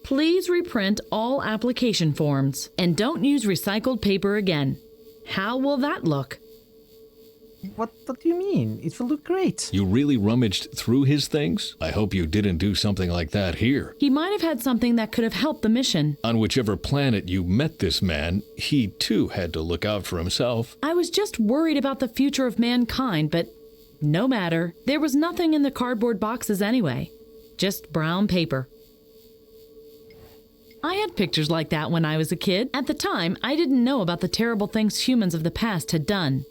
Please reprint all application forms and don't use recycled paper again. How will that look? What do you mean? It will look great. You really rummaged through his things? I hope you didn't do something like that here. He might have had something that could have helped the mission. On whichever planet you met this man, he too had to look out for himself. I was just worried about the future of mankind, but no matter. There was nothing in the cardboard boxes anyway. Just brown paper. I had pictures like that when I was a kid. At the time, I didn't know about the terrible things humans of the past had done.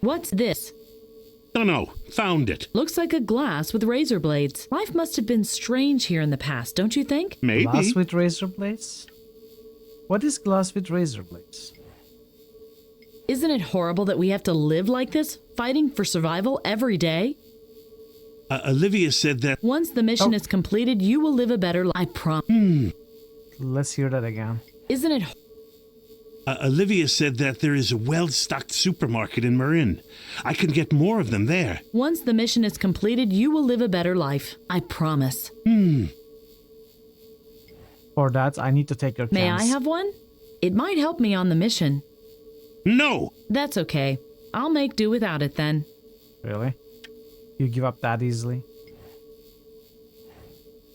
What's this? Dunno. Found it. Looks like a glass with razor blades. Life must have been strange here in the past, don't you think? Maybe. Glass with razor blades? What is glass with razor blades? Isn't it horrible that we have to live like this, fighting for survival every day? Olivia said that... Once the mission is completed, you will live a better life. I promise. Let's hear that again. Isn't it... Olivia said that there is a well-stocked supermarket in Marin. I can get more of them there. Once the mission is completed, you will live a better life. I promise. For that, I need to take your May cans. I have one? It might help me on the mission. No! That's okay. I'll make do without it then. Really? You give up that easily?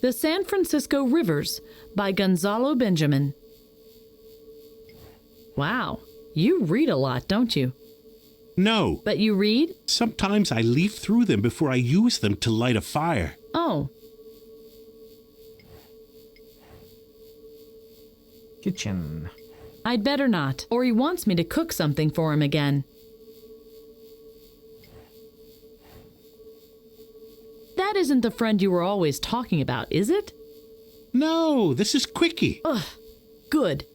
The San Francisco Rivers by Gonzalo Benjamin. Wow, you read a lot, don't you? No. But you read? Sometimes I leaf through them before I use them to light a fire. Oh. Kitchen. I'd better not, or he wants me to cook something for him again. That isn't the friend you were always talking about, is it? No, this is Quickie. Ugh, good.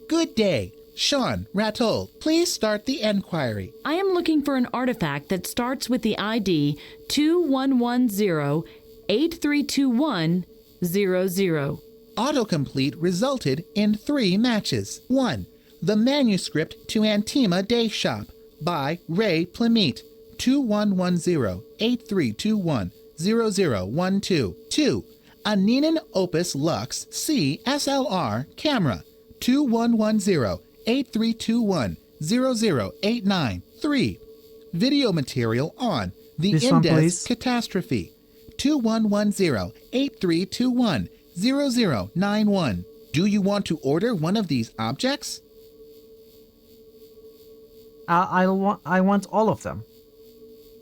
Good day. Sean, Ratol, please start the enquiry. I am looking for an artifact that starts with the ID 2110-8321-00. Autocomplete resulted in 3 matches. 1. The Manuscript to Antima Day Shop by Ray Plamete, 2110-8321-0012. 2. A Ninan Opus Lux C SLR camera, 2110-8321-0089. 3. Video material on The This one, Indes please. Catastrophe, 2110-8321-0091. Do you want to order one of these objects? I want all of them.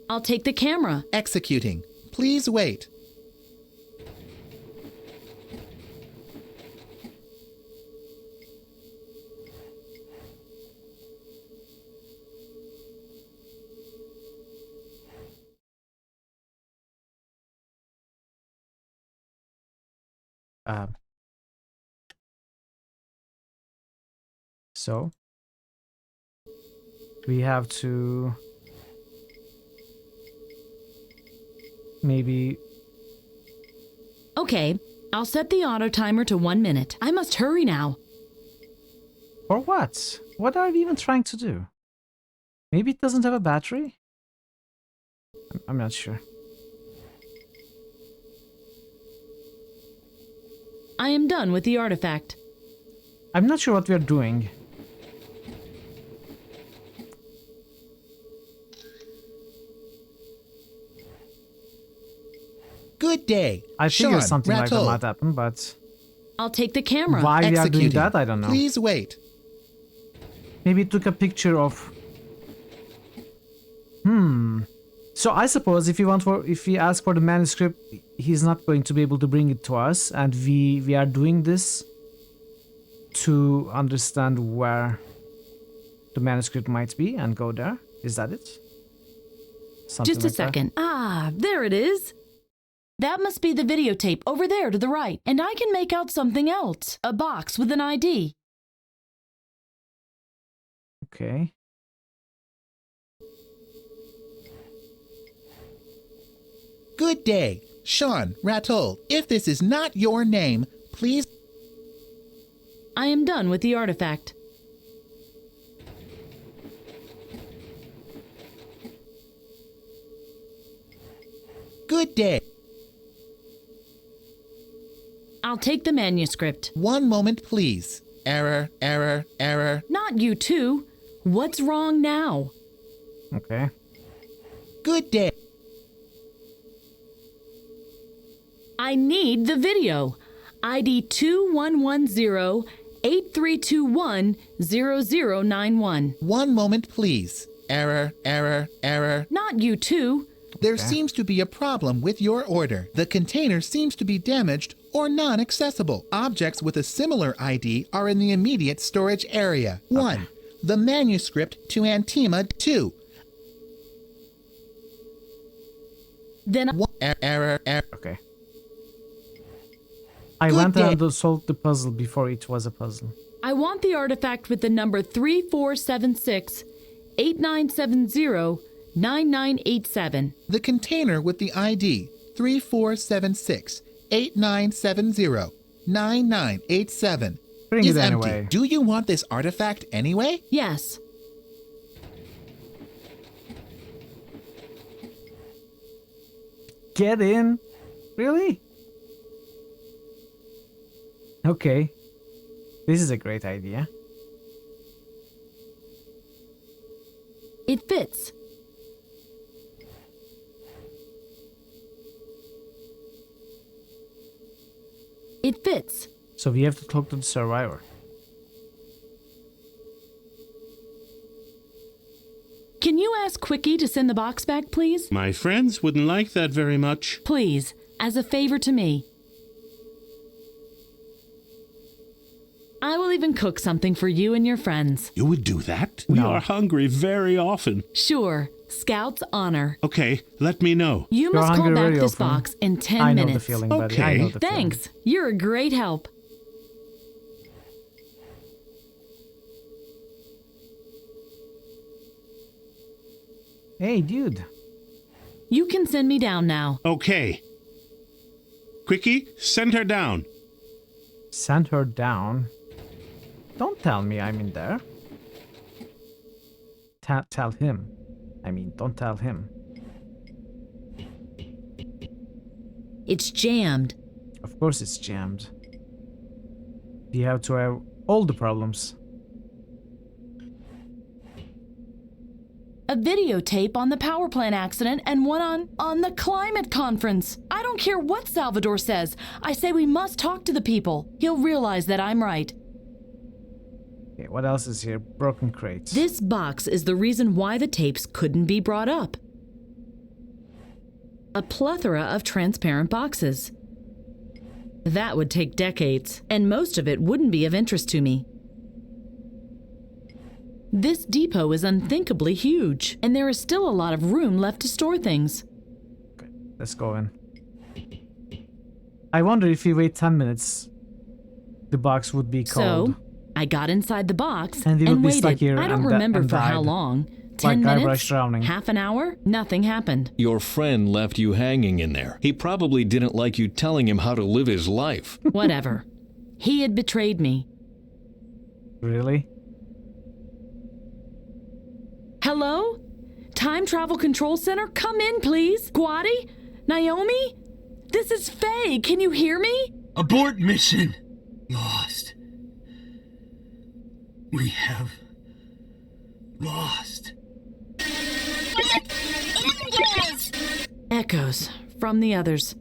I'll take the camera. Executing. Please wait. So we have to maybe. Okay, I'll set the auto timer to 1 minute. I must hurry now. For what? What are we even trying to do? Maybe it doesn't have a battery? I'm not sure. I am done with the artifact. I'm not sure what we're doing. Good day. I figured Sean, something like that Ratol. might happen, but I'll take the camera. why we are doing Executing. that, I don't know. Please wait. Maybe it took a picture of. So I suppose if we ask for the manuscript, he's not going to be able to bring it to us, and we are doing this to understand where the manuscript might be and go there. Is that it? Something Just a like that? second. Ah, there it is. That must be the videotape over there to the right. And I can make out something else. A box with an ID. Okay. Good day. Sean, Ratol. If this is not your name, please. I am done with the artifact. Good day. I'll take the manuscript. 1 moment, please. Error, error, error. Not you too. What's wrong now? Okay. Good day. I need the video. ID 2110-8321-0091. 1 moment, please. Error, error, error. Not you too. There seems to be a problem with your order. The container seems to be damaged or non-accessible. Objects with a similar ID are in the immediate storage area. 1. The manuscript to Antima. 2. Then Error. Okay. I Good went day. and solved the puzzle before it was a puzzle. I want the artifact with the number 3476-8970-9987. The container with the ID 3476-8970-9987 Bring is it empty. anyway. Do you want this artifact anyway? Yes. Get in? Really? Okay. This is a great idea. It fits. It fits. So we have to talk to the survivor. Can you ask Quickie to send the box back, please? My friends wouldn't like that very much. Please, as a favor to me. I will even cook something for you and your friends. You would do that? We are hungry very often. Sure. Scout's honor. Okay, let me know. You must call back this box in 10 I know minutes. the feeling, buddy. I know the feeling. Thanks. You're a great help. Hey, dude. You can send me down now. Okay. Quickie, send her down. Send her down? Don't tell me I'm in there. Tell him. I mean, don't tell him. It's jammed. Of course it's jammed. You have to have all the problems. A videotape on the power plant accident and one on the climate conference. I don't care what Salvador says. I say we must talk to the people. He'll realize that I'm right. Okay, what else is here? Broken crates. This box is the reason why the tapes couldn't be brought up. A plethora of transparent boxes. That would take decades, and most of it wouldn't be of interest to me. This depot is unthinkably huge, and there is still a lot of room left to store things. Okay, let's go in. I wonder if we wait 10 minutes, the box would be cold. So, I got inside the box and and waited. Stuck here I don't remember for how long. 10 minutes? Drowning. Half an hour? Nothing happened. Your friend left you hanging in there. He probably didn't like you telling him how to live his life. Whatever. He had betrayed me. Really? Hello? Time Travel Control Center? Come in, please. Guadi? Naomi? This is Faye. Can you hear me? Abort mission. Lost. We have lost. Echoes from the others.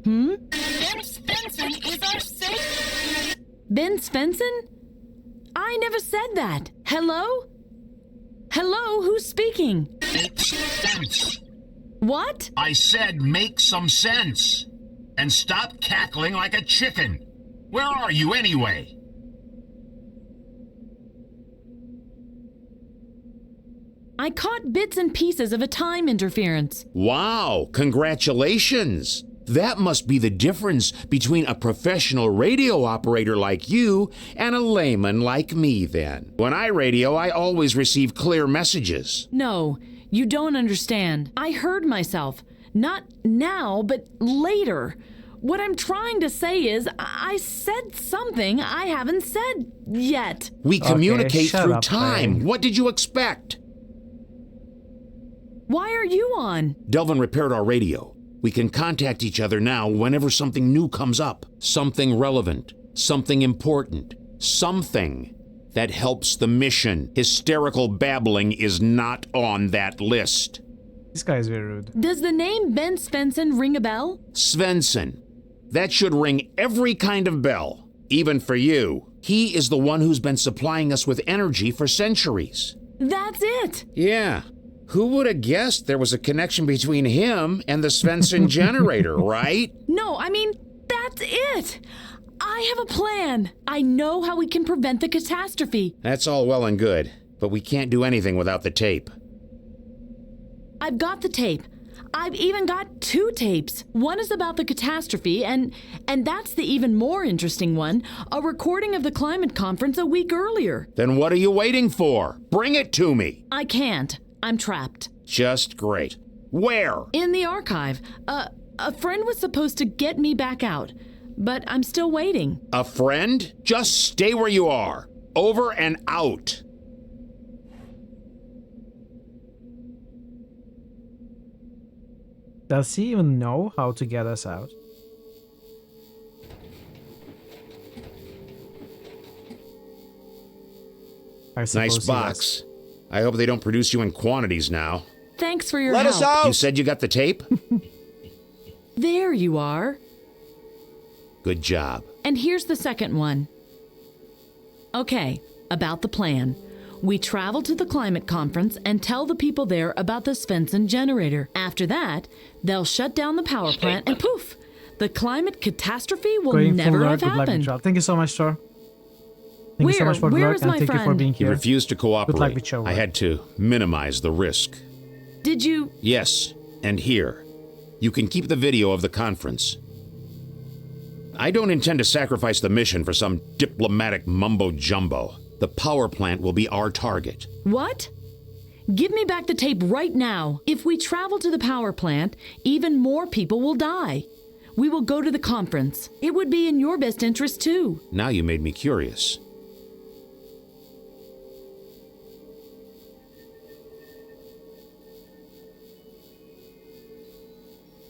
Hmm? Ben Svensson is our savior. Ben Svensson? I never said that. Hello? Hello, who's speaking? Make sense. What? I said make some sense. And stop cackling like a chicken. Where are you anyway? I caught bits and pieces of a time interference. Wow, congratulations! That must be the difference between a professional radio operator like you and a layman like me, then. When I radio, I always receive clear messages. No, you don't understand. I heard myself. Not now, but later. What I'm trying to say is, I said something I haven't said yet. We communicate through time. Faye. What did you expect? Why are you on? Delvin repaired our radio. We can contact each other now whenever something new comes up. Something relevant. Something important. Something that helps the mission. Hysterical babbling is not on that list. This guy is very rude. Does the name Ben Svensson ring a bell? Svensson. That should ring every kind of bell, even for you. He is the one who's been supplying us with energy for centuries. That's it! Yeah. Who would have guessed there was a connection between him and the Svensson generator, right? No, I mean, that's it! I have a plan. I know how we can prevent the catastrophe. That's all well and good, but we can't do anything without the tape. I've got the tape. I've even got 2 tapes. One is about the catastrophe, and that's the even more interesting one, a recording of the climate conference a week earlier. Then what are you waiting for? Bring it to me. I can't. I'm trapped. Just great. Where? In the archive. A friend was supposed to get me back out, but I'm still waiting. A friend? Just stay where you are. Over and out. Does he even know how to get us out? I suppose Nice he box. does. I hope they don't produce you in quantities now. Thanks for your Let help. us out! You said you got the tape? There you are. Good job. And here's the second one. Okay, about the plan. We travel to the climate conference and tell the people there about the Svensson generator. After that, they'll shut down the power plant and poof! The climate catastrophe will Going never full have good luck, happened. Mitchell. Thank you so much, Thor. Thank you so much for the Where work is and my thank you for friend? being He here. refused to Good luck cooperate. with your I work. had to minimize the risk. Did you... Yes, and here. You can keep the video of the conference. I don't intend to sacrifice the mission for some diplomatic mumbo-jumbo. The power plant will be our target. What? Give me back the tape right now. If we travel to the power plant, even more people will die. We will go to the conference. It would be in your best interest, too. Now you made me curious.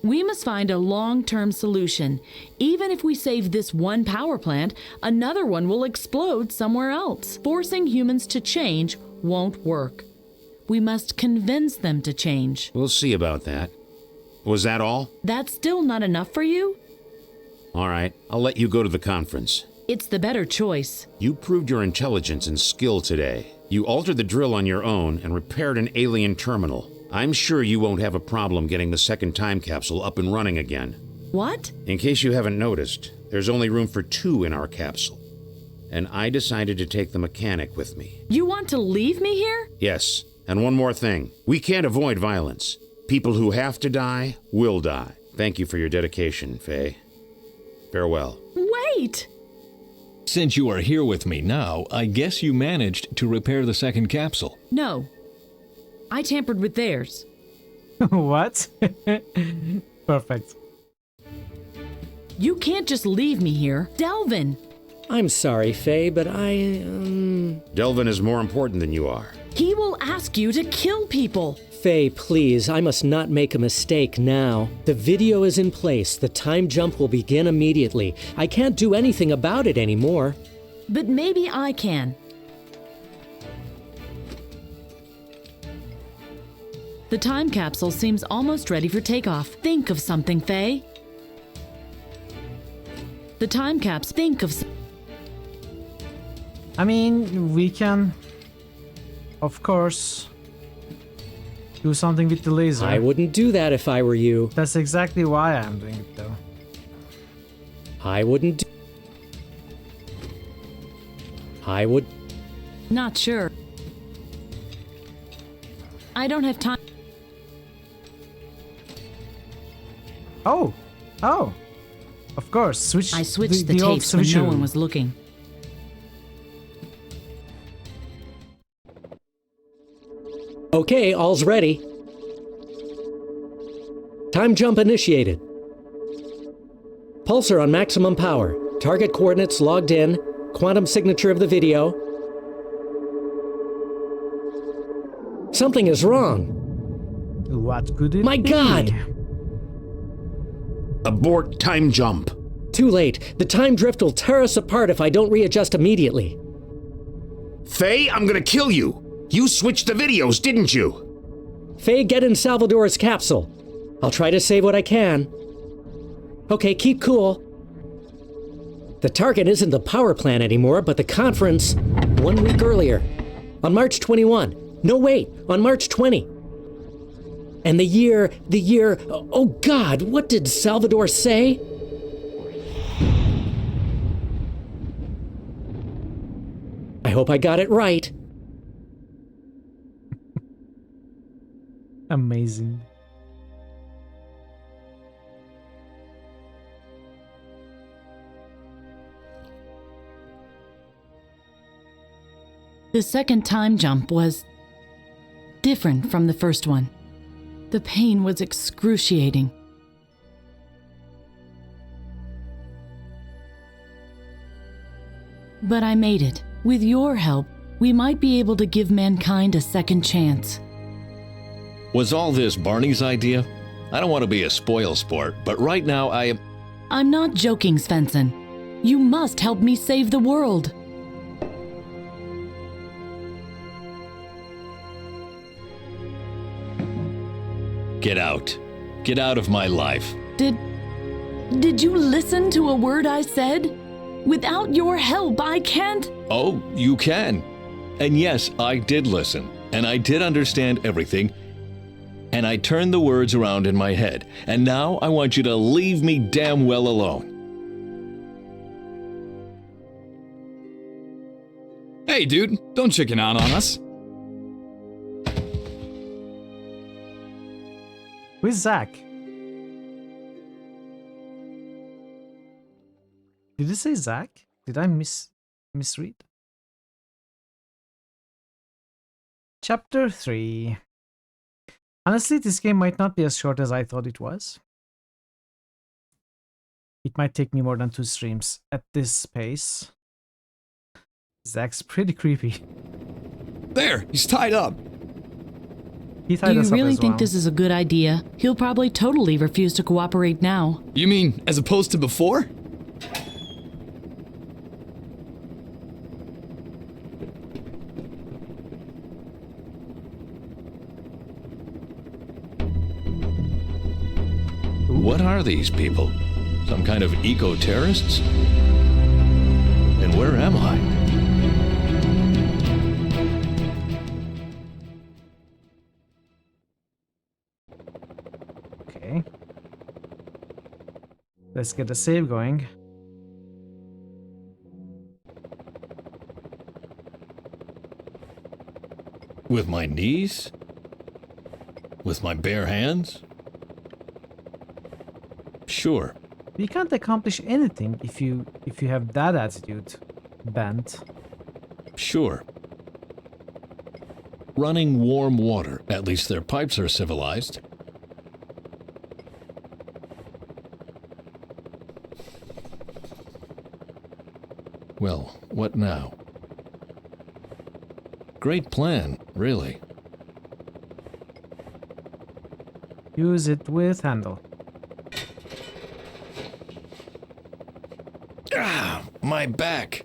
We must find a long-term solution. Even if we save this one power plant, another one will explode somewhere else. Forcing humans to change won't work. We must convince them to change. We'll see about that. Was that all? That's still not enough for you? All right, I'll let you go to the conference. It's the better choice. You proved your intelligence and skill today. You altered the drill on your own and repaired an alien terminal. I'm sure you won't have a problem getting the second time capsule up and running again. What? In case you haven't noticed, there's only room for 2 in our capsule. And I decided to take the mechanic with me. You want to leave me here? Yes, and one more thing. We can't avoid violence. People who have to die will die. Thank you for your dedication, Faye. Farewell. Wait! Since you are here with me now, I guess you managed to repair the second capsule. No. I tampered with theirs. What? Perfect. You can't just leave me here. Delvin! I'm sorry, Faye, but Delvin is more important than you are. He will ask you to kill people. Faye, please, I must not make a mistake now. The video is in place. The time jump will begin immediately. I can't do anything about it anymore. But maybe I can. The time capsule seems almost ready for takeoff. Think of something, Faye. The time capsule. Think of. I mean, we can, of course, do something with the laser. I wouldn't do that if I were you. That's exactly why I'm doing it, though. I wouldn't do... I would... Not sure. I don't have time. Oh! Oh! Of course, switch. I switched the old tapes when no switcheroo. one was looking. Okay, all's ready. Time jump initiated. Pulsar on maximum power. Target coordinates logged in. Quantum signature of the video. Something is wrong. What could it My be? God! Abort time jump. Too late. The time drift will tear us apart if I don't readjust immediately. Faye, I'm gonna kill you. You switched the videos, didn't you? Faye, get in Salvador's capsule. I'll try to save what I can. Okay, keep cool. The target isn't the power plant anymore, but the conference 1 week earlier. On March 21. No, wait, on March 20. And the year, oh God, what did Salvador say? I hope I got it right. Amazing. The second time jump was different from the first one. The pain was excruciating. But I made it. With your help, we might be able to give mankind a second chance. Was all this Barney's idea? I don't want to be a spoil sport, but right now I am... I'm not joking, Svensson. You must help me save the world. Get out. Get out of my life. Did you listen to a word I said? Without your help, I can't... Oh, you can. And yes, I did listen, and I did understand everything, and I turned the words around in my head, and now I want you to leave me damn well alone. Hey, dude, don't chicken out on us. Who's Zach? Did you say Zach? Did I misread? Chapter 3. Honestly, this game might not be as short as I thought it was. It might take me more than 2 streams at this pace. Zach's pretty creepy. There, he's tied up. He tied Do you us up really as think well. this is a good idea? He'll probably totally refuse to cooperate now. You mean as opposed to before? What are these people? Some kind of eco-terrorists? And where am I? Okay. Let's get the save going. With my knees? With my bare hands? Sure. You can't accomplish anything if you have that attitude, Bent. Sure. Running warm water. At least their pipes are civilized. Well, what now? Great plan, really. Use it with handle. Ah, my back.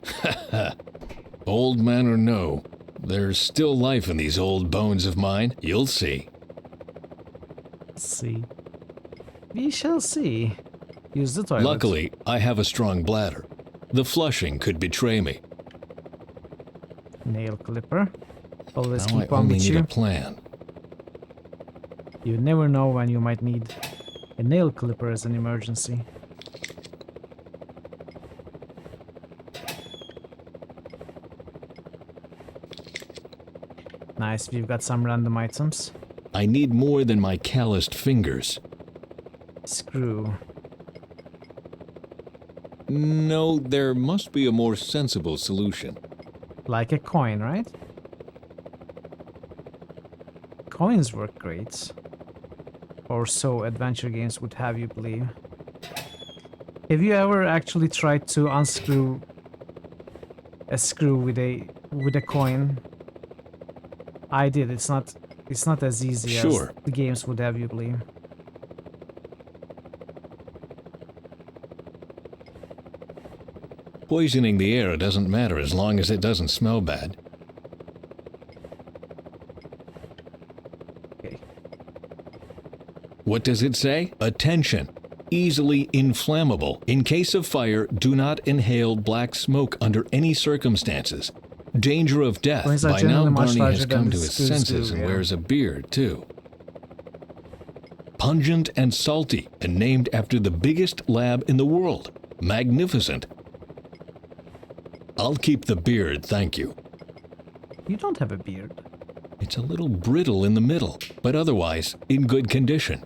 Old man or no, there's still life in these old bones of mine. You'll see. See. We shall see. Use the toilet. Luckily, I have a strong bladder. The flushing could betray me. Nail clipper. Always Now keep I on only with need you. a plan. You never know when you might need a nail clipper as an emergency. Nice, we've got some random items. I need more than my calloused fingers. Screw. No, there must be a more sensible solution. Like a coin, right? Coins work great. Or so adventure games would have you believe. Have you ever actually tried to unscrew a screw with a coin? I did. It's not as easy Sure. as the games would have you believe. Poisoning the air doesn't matter as long as it doesn't smell bad. Okay. What does it say? Attention! Easily inflammable. In case of fire, do not inhale black smoke under any circumstances. Danger of death. Coins are By now, generally much Barney has larger than come to the his screws senses do, and yeah. wears a beard, too. Pungent and salty, and named after the biggest lab in the world. Magnificent. I'll keep the beard, thank you. You don't have a beard. It's a little brittle in the middle, but otherwise in good condition.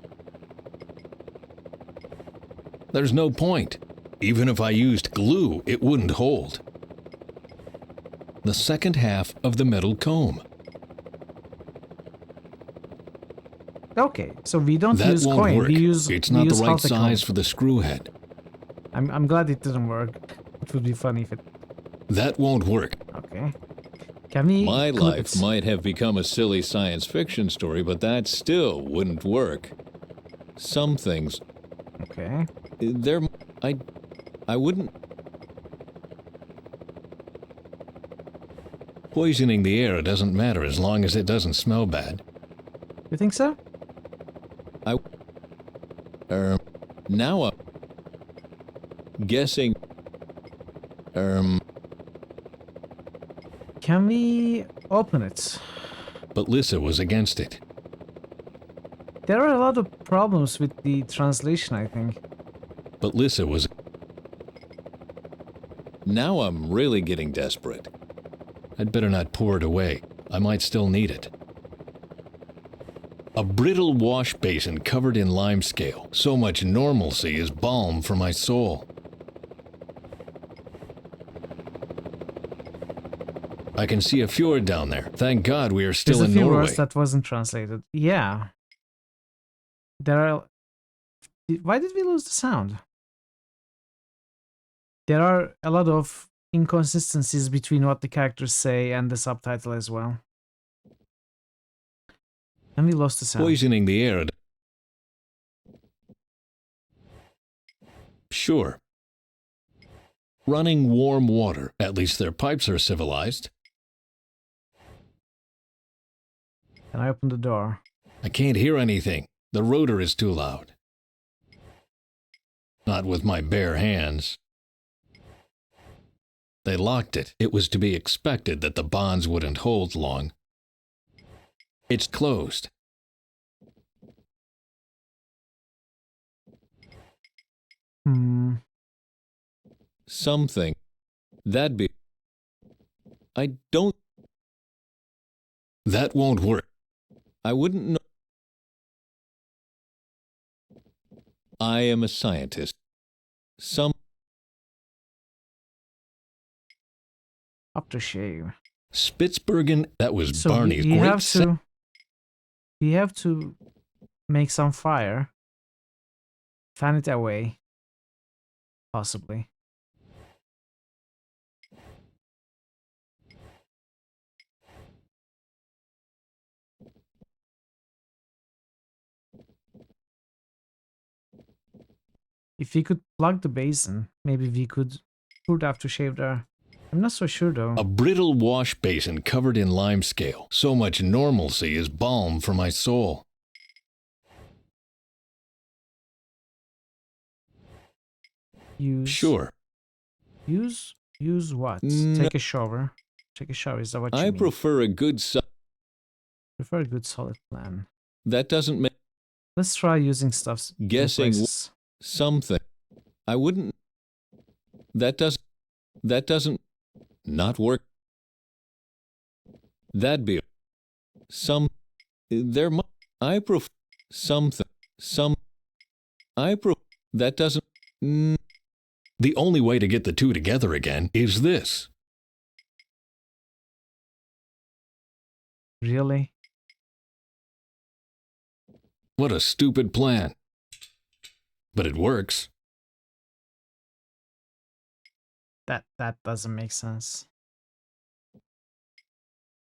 There's no point. Even if I used glue, it wouldn't hold. The second half of the metal comb. Okay, so we don't That use won't coin. work. We use It's we not the use right halter size comb. for the screw head. I'm glad it didn't work. It would be funny if it. That won't work. Okay. Can we? My clip life it? might have become a silly science fiction story, but that still wouldn't work. Some things. Okay. I wouldn't. Poisoning the air doesn't matter as long as it doesn't smell bad. You think so? Now I'm guessing. Can we open it? But Lissa was against it. There are a lot of problems with the translation, I think. But Lissa was. Now I'm really getting desperate. I'd better not pour it away. I might still need it. A brittle wash basin covered in limescale. So much normalcy is balm for my soul. I can see a fjord down there. Thank God we are still There's in a few Norway. words that wasn't translated. Yeah. There are... Why did we lose the sound? There are a lot of inconsistencies between what the characters say and the subtitle as well. And we lost the sound. Poisoning the air. Sure. Running warm water. At least their pipes are civilized. Can I open the door? I can't hear anything. The rotor is too loud. Not with my bare hands. They locked it. It was to be expected that the bonds wouldn't hold long. It's closed. Something. That'd be... I don't... That won't work. I wouldn't know... I am a scientist. Aftershave. Spitsbergen, that was So Barney's you great have to make some fire. Fan it away. Possibly. If we could plug the basin, maybe we could put aftershave there. I'm not so sure though. A brittle wash basin covered in limescale. So much normalcy is balm for my soul. Sure. Use what? No. Take a shower. Take a shower, is that what you I mean? prefer a good Prefer a good solid plan. That doesn't make... Let's try using stuff. Guessing something. I wouldn't... That doesn't... Not work. That'd be... There might... I prefer... Something. That doesn't... The only way to get the two together again is this. Really? What a stupid plan. But it works. That doesn't make sense.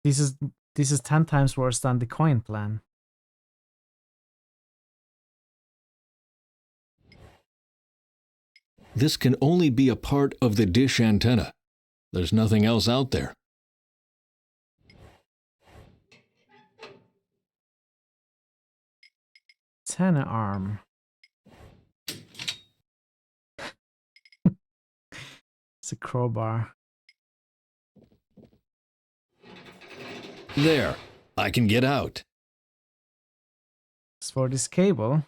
This is 10 times worse than the coin plan. This can only be a part of the dish antenna. There's nothing else out there. Antenna arm. It's a crowbar. There. I can get out. As for this cable,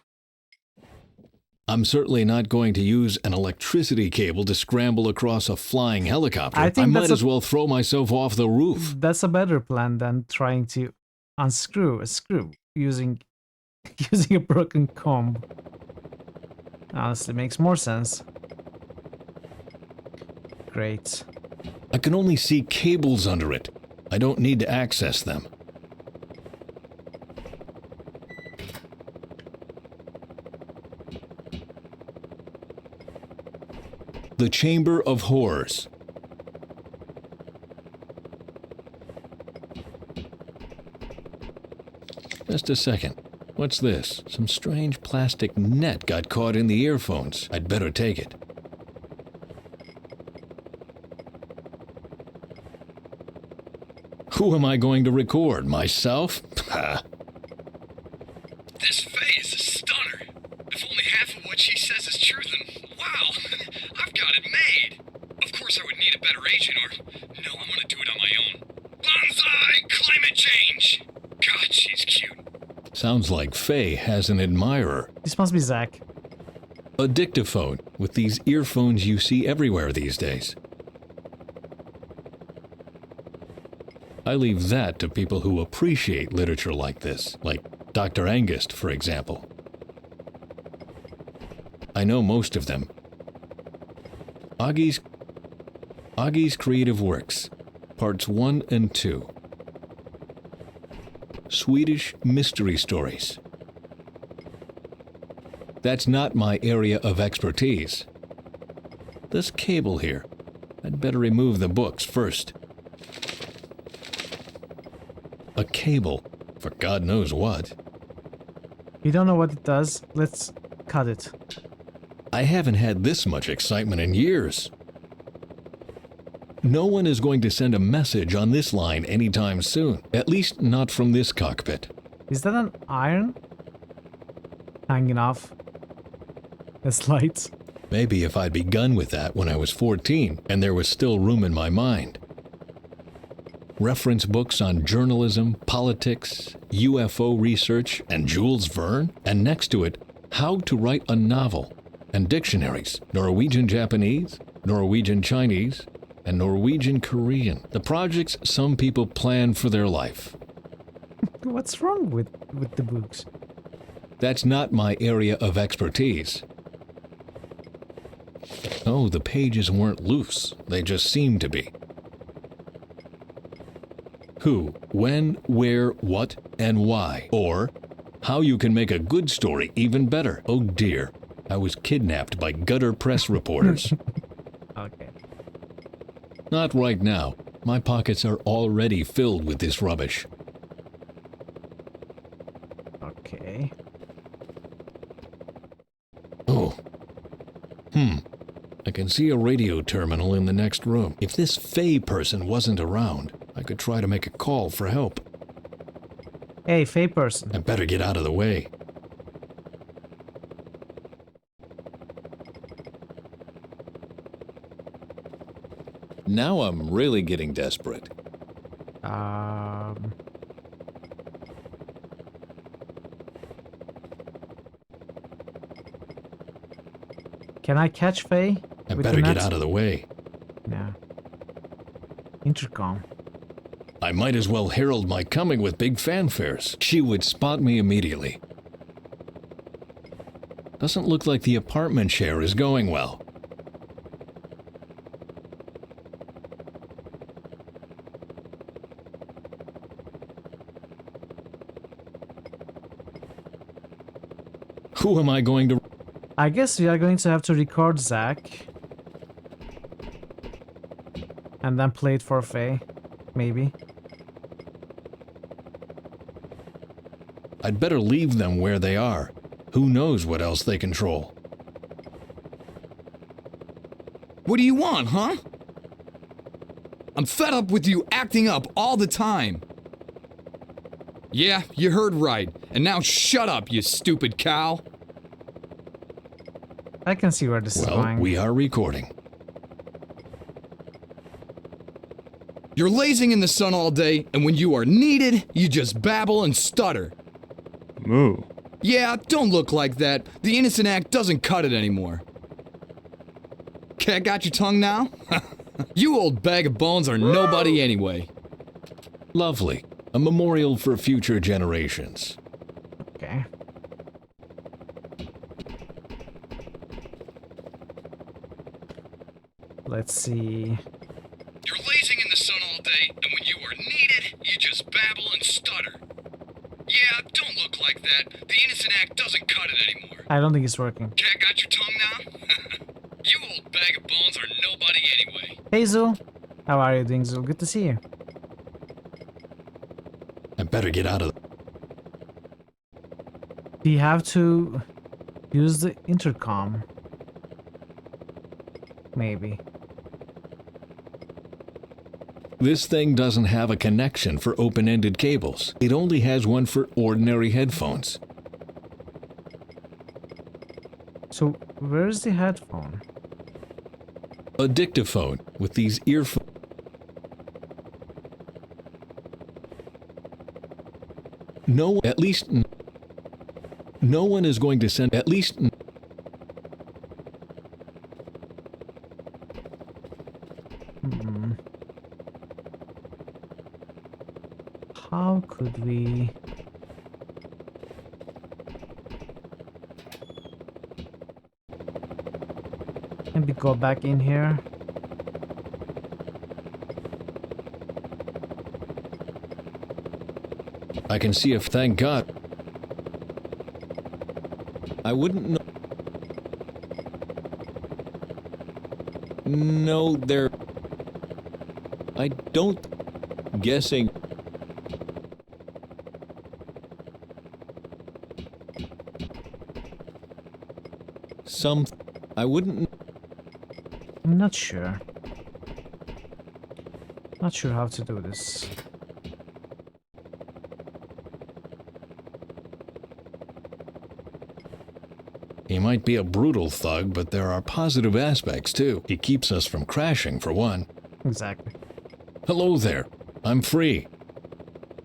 I'm certainly not going to use an electricity cable to scramble across a flying helicopter. I might as well throw myself off the roof. that's a better plan than trying to unscrew a screw using a broken comb. Honestly, makes more sense. Great. I can only see cables under it. I don't need to access them. The Chamber of Horrors. Just a second. What's this? Some strange plastic net got caught in the earphones. I'd better take it. Who am I going to record? Myself? Ha! This Faye is a stunner. If only half of what she says is true, then wow, I've got it made. Of course I would need a better agent, or no, I'm gonna do it on my own. Bonsai climate change! God, she's cute. Sounds like Faye has an admirer. This must be Zach. A dictaphone with these earphones you see everywhere these days. I leave that to people who appreciate literature like this, like Dr. Angust, for example. I know most of them. Augie's creative works. Parts 1 and 2. Swedish Mystery Stories. That's not my area of expertise. This cable here. I'd better remove the books first. A cable for God knows what. You don't know what it does? Let's cut it. I haven't had this much excitement in years. No one is going to send a message on this line anytime soon. At least not from this cockpit. Is that an iron? Hanging off. As lights? Maybe if I'd begun with that when I was 14 and there was still room in my mind. Reference books on journalism, politics, UFO research, and Jules Verne, and next to it, how to write a novel, and dictionaries, Norwegian Japanese, Norwegian Chinese, and Norwegian Korean, the projects some people plan for their life. What's wrong with the books? That's not my area of expertise. Oh, the pages weren't loose, they just seemed to be. Who, when, where, what, and why, or how you can make a good story even better. Oh dear, I was kidnapped by gutter press reporters. Okay. Not right now. My pockets are already filled with this rubbish. Okay. Oh. I can see a radio terminal in the next room. If this Faye person wasn't around, I could try to make a call for help. Hey, Faye person. I better get out of the way. Now I'm really getting desperate. Can I catch Faye? I better get out of the way. Yeah. Intercom. I might as well herald my coming with big fanfares. She would spot me immediately. Doesn't look like the apartment share is going well. Who am I going to... I guess we are going to have to record Zach. And then play it for Faye. Maybe. I'd better leave them where they are. Who knows what else they control? What do you want, huh? I'm fed up with you acting up all the time. Yeah, you heard right. And now shut up, you stupid cow. I can see where this is going. Well, we are recording. You're lazing in the sun all day, and when you are needed, you just babble and stutter. Moo. Yeah, don't look like that. The innocent act doesn't cut it anymore. Cat got your tongue now? You old bag of bones are nobody anyway. Lovely. A memorial for future generations. Okay. Let's see. You're lazing in the sun all day, and when you are needed, you just babble and stutter. Yeah, don't look like that. The innocent act doesn't cut it anymore. I don't think it's working. Cat got your tongue now? You old bag of bones are nobody anyway. Hey Zul. How are you doing, Zul? Good to see you. I better get out of... Do you have to use the intercom? Maybe. This thing doesn't have a connection for open-ended cables. It only has one for ordinary headphones. So, where's the headphone? A dictaphone with these earphones. No, at least... No one is going to send... At least... How could we... Maybe go back in here. I can see if, thank God. I wouldn't know. No, they're... I don't... Guessing... Some... I wouldn't... I'm not sure. Not sure how to do this. He might be a brutal thug, but there are positive aspects too. He keeps us from crashing, for one. Exactly. Hello there. I'm free.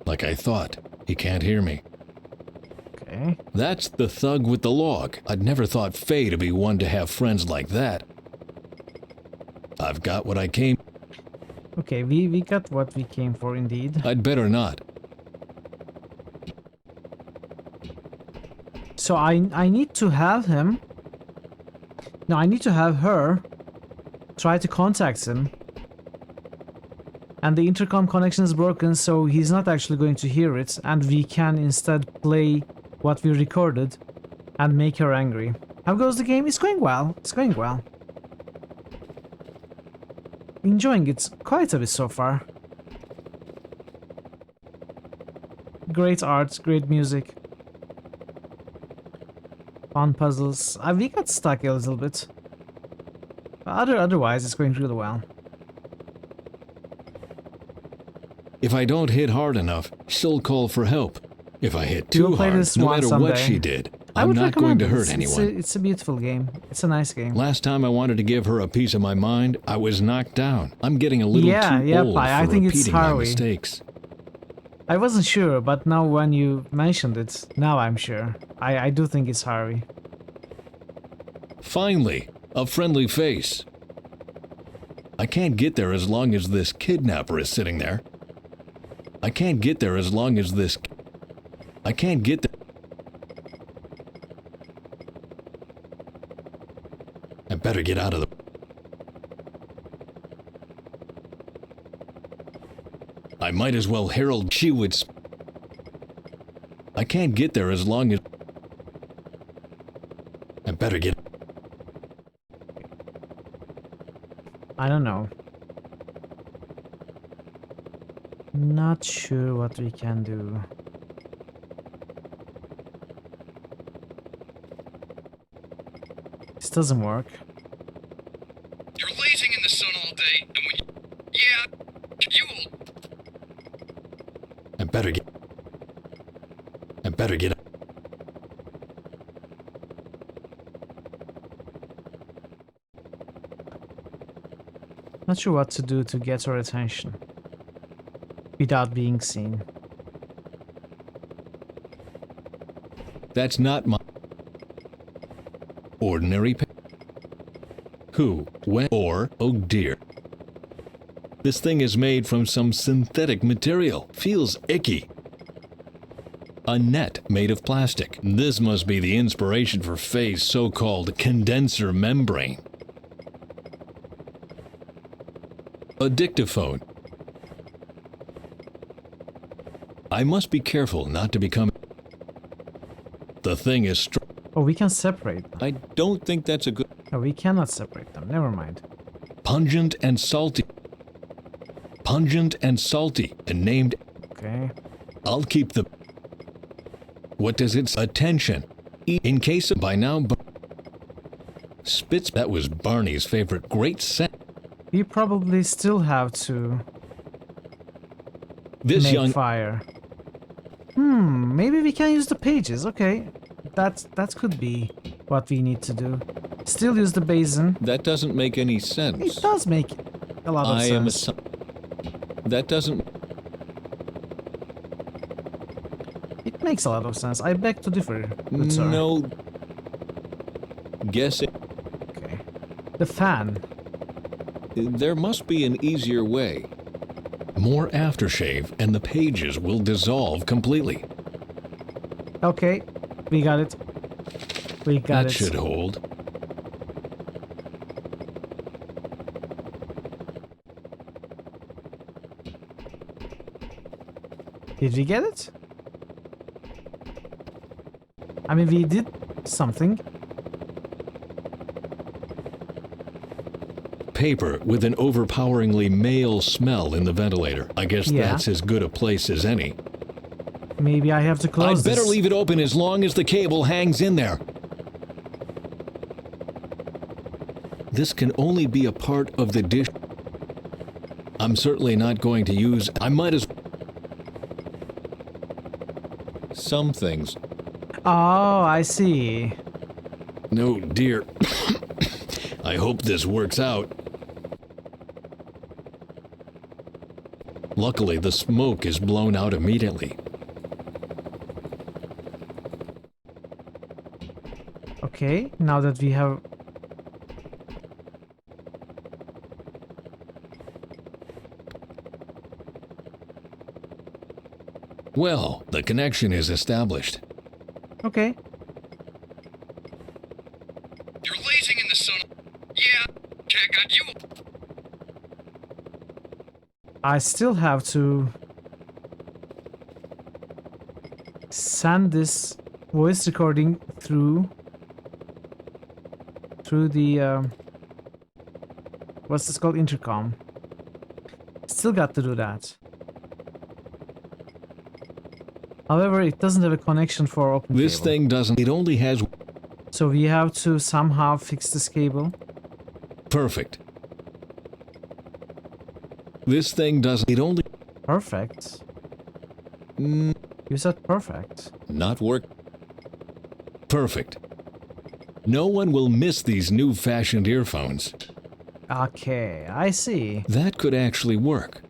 Like I thought. He can't hear me. Okay. That's the thug with the log. I'd never thought Faye to be one to have friends like that. I've got what I came... Okay, we got what we came for indeed. I'd better not. So I need to have him. No, I need to have her try to contact him. And the intercom connection is broken, so he's not actually going to hear it, and we can instead play what we recorded and make her angry. How goes the game? It's going well. It's going well. Enjoying it quite a bit so far. Great art, great music. Fun puzzles. We got stuck a little bit. But otherwise, it's going really well. If I don't hit hard enough, she'll call for help. If I hit too We'll play hard, this no one matter someday. what she did, I I'm would not going recommend to it. hurt It's anyone. it's a beautiful game. It's a nice game. Last time I wanted to give her a piece of my mind, I was knocked down. I'm getting a little too old Pi, I for think it's repeating my Harvey. mistakes. I wasn't sure, but now when you mentioned it, now I'm sure. I do think it's Harvey. Finally, a friendly face. I can't get there as long as this kidnapper is sitting there. I can't get there as long as this... I can't get there... I better get out of the... I might as well herald she would... I can't get there as long as... I better get... I don't know. Not sure what we can do. This doesn't work. You're lazing in the sun all day, and when you... Yeah, you will... I better get... I better get... Not sure what to do to get her attention without being seen. That's not my... Ordinary Who, when, or, oh dear. This thing is made from some synthetic material. Feels icky. A net made of plastic. This must be the inspiration for Faye's so-called condenser membrane. A dictaphone. I must be careful not to become... The thing is strong. Oh, we can separate them. I don't think that's a good... No, we cannot separate them. Never mind. Pungent and salty. Pungent and salty, and named... Okay. I'll keep the... What does it say? Attention. In case of by now... Spitz, that was Barney's favorite. Great scent. We probably still have to This make young... fire. Maybe we can use the pages. Okay. That could be what we need to do. Still use the basin. That doesn't make any sense. It does make a lot of sense. That doesn't... It makes a lot of sense. I beg to differ, good sir. No. Guess it. Okay. The fan. There must be an easier way. More aftershave and the pages will dissolve completely. Okay. We got it. We got That it. should hold. Did we get it? I mean, we did something. Paper with an overpoweringly male smell in the ventilator. I guess Yeah. that's as good a place as any. Maybe I have to close I'd better this. leave it open as long as the cable hangs in there. This can only be a part of the dish. I'm certainly not going to use. I might as. Some things. Oh, I see. No, dear. I hope this works out. Luckily, the smoke is blown out immediately. Okay, now that we have... Well, the connection is established. Okay. You're lazing in the sun. Yeah, cat got you. I still have to send this voice recording through the what's this called, intercom. Still got to do that. However, it doesn't have a connection for open This cable. thing doesn't. It only has. So we have to somehow fix this cable. Perfect. This thing doesn't. It only. Perfect. You said perfect. Not work. Perfect. No one will miss these new-fashioned earphones. Okay, I see. That could actually work.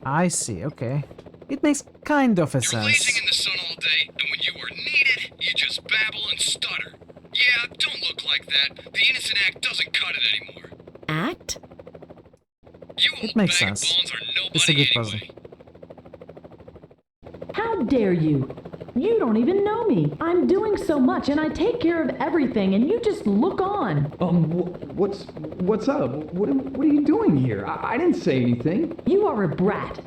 I see, okay. It makes kind of a sense. Lazing in the sun all day, and when you are needed, you just babble and stutter. Yeah, don't look like that. The innocent act doesn't cut it anymore. Act? You It makes sense. It's a good puzzle. How dare you? You don't even know me. I'm doing so much and I take care of everything and you just look on. What's up? What are you doing here? I didn't say anything. You are a brat.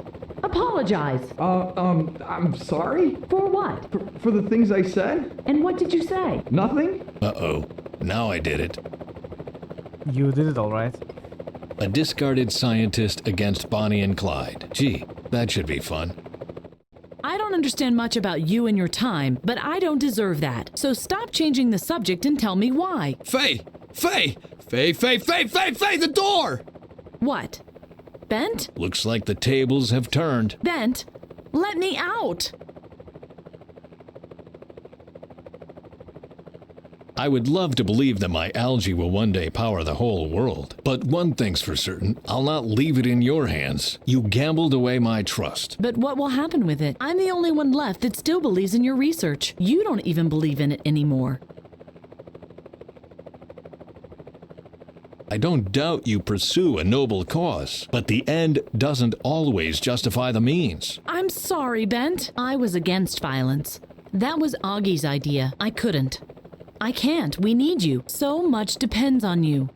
Apologize. I'm sorry? For what? For the things I said? And what did you say? Nothing? Uh-oh. Now I did it. You did it all right. A discarded scientist against Bonnie and Clyde. Gee, that should be fun. I don't understand much about you and your time, but I don't deserve that. So stop changing the subject and tell me why. Faye! Faye! Faye, the door! What? Bent? Looks like the tables have turned. Bent, let me out! I would love to believe that my algae will one day power the whole world. But one thing's for certain, I'll not leave it in your hands. You gambled away my trust. But what will happen with it? I'm the only one left that still believes in your research. You don't even believe in it anymore. I don't doubt you pursue a noble cause, but the end doesn't always justify the means. I'm sorry, Bent. I was against violence. That was Augie's idea. I couldn't. I can't. We need you. So much depends on you.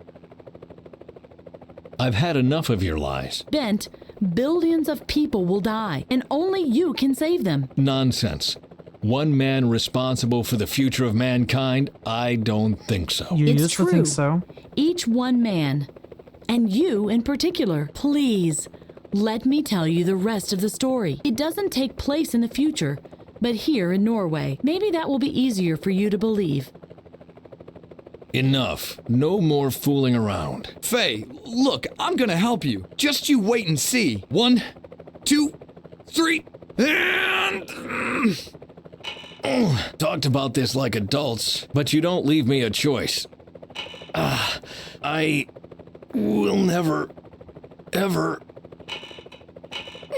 I've had enough of your lies. Bent, billions of people will die, and only you can save them. Nonsense. One man responsible for the future of mankind? I don't think so. You It's used to true. think so. Each one man. And you in particular. Please, let me tell you the rest of the story. It doesn't take place in the future, but here in Norway. Maybe that will be easier for you to believe. Enough. No more fooling around. Faye, look, I'm gonna help you. Just you wait and see. 1, 2, 3, and... Talked about this like adults, but you don't leave me a choice. I will never, ever...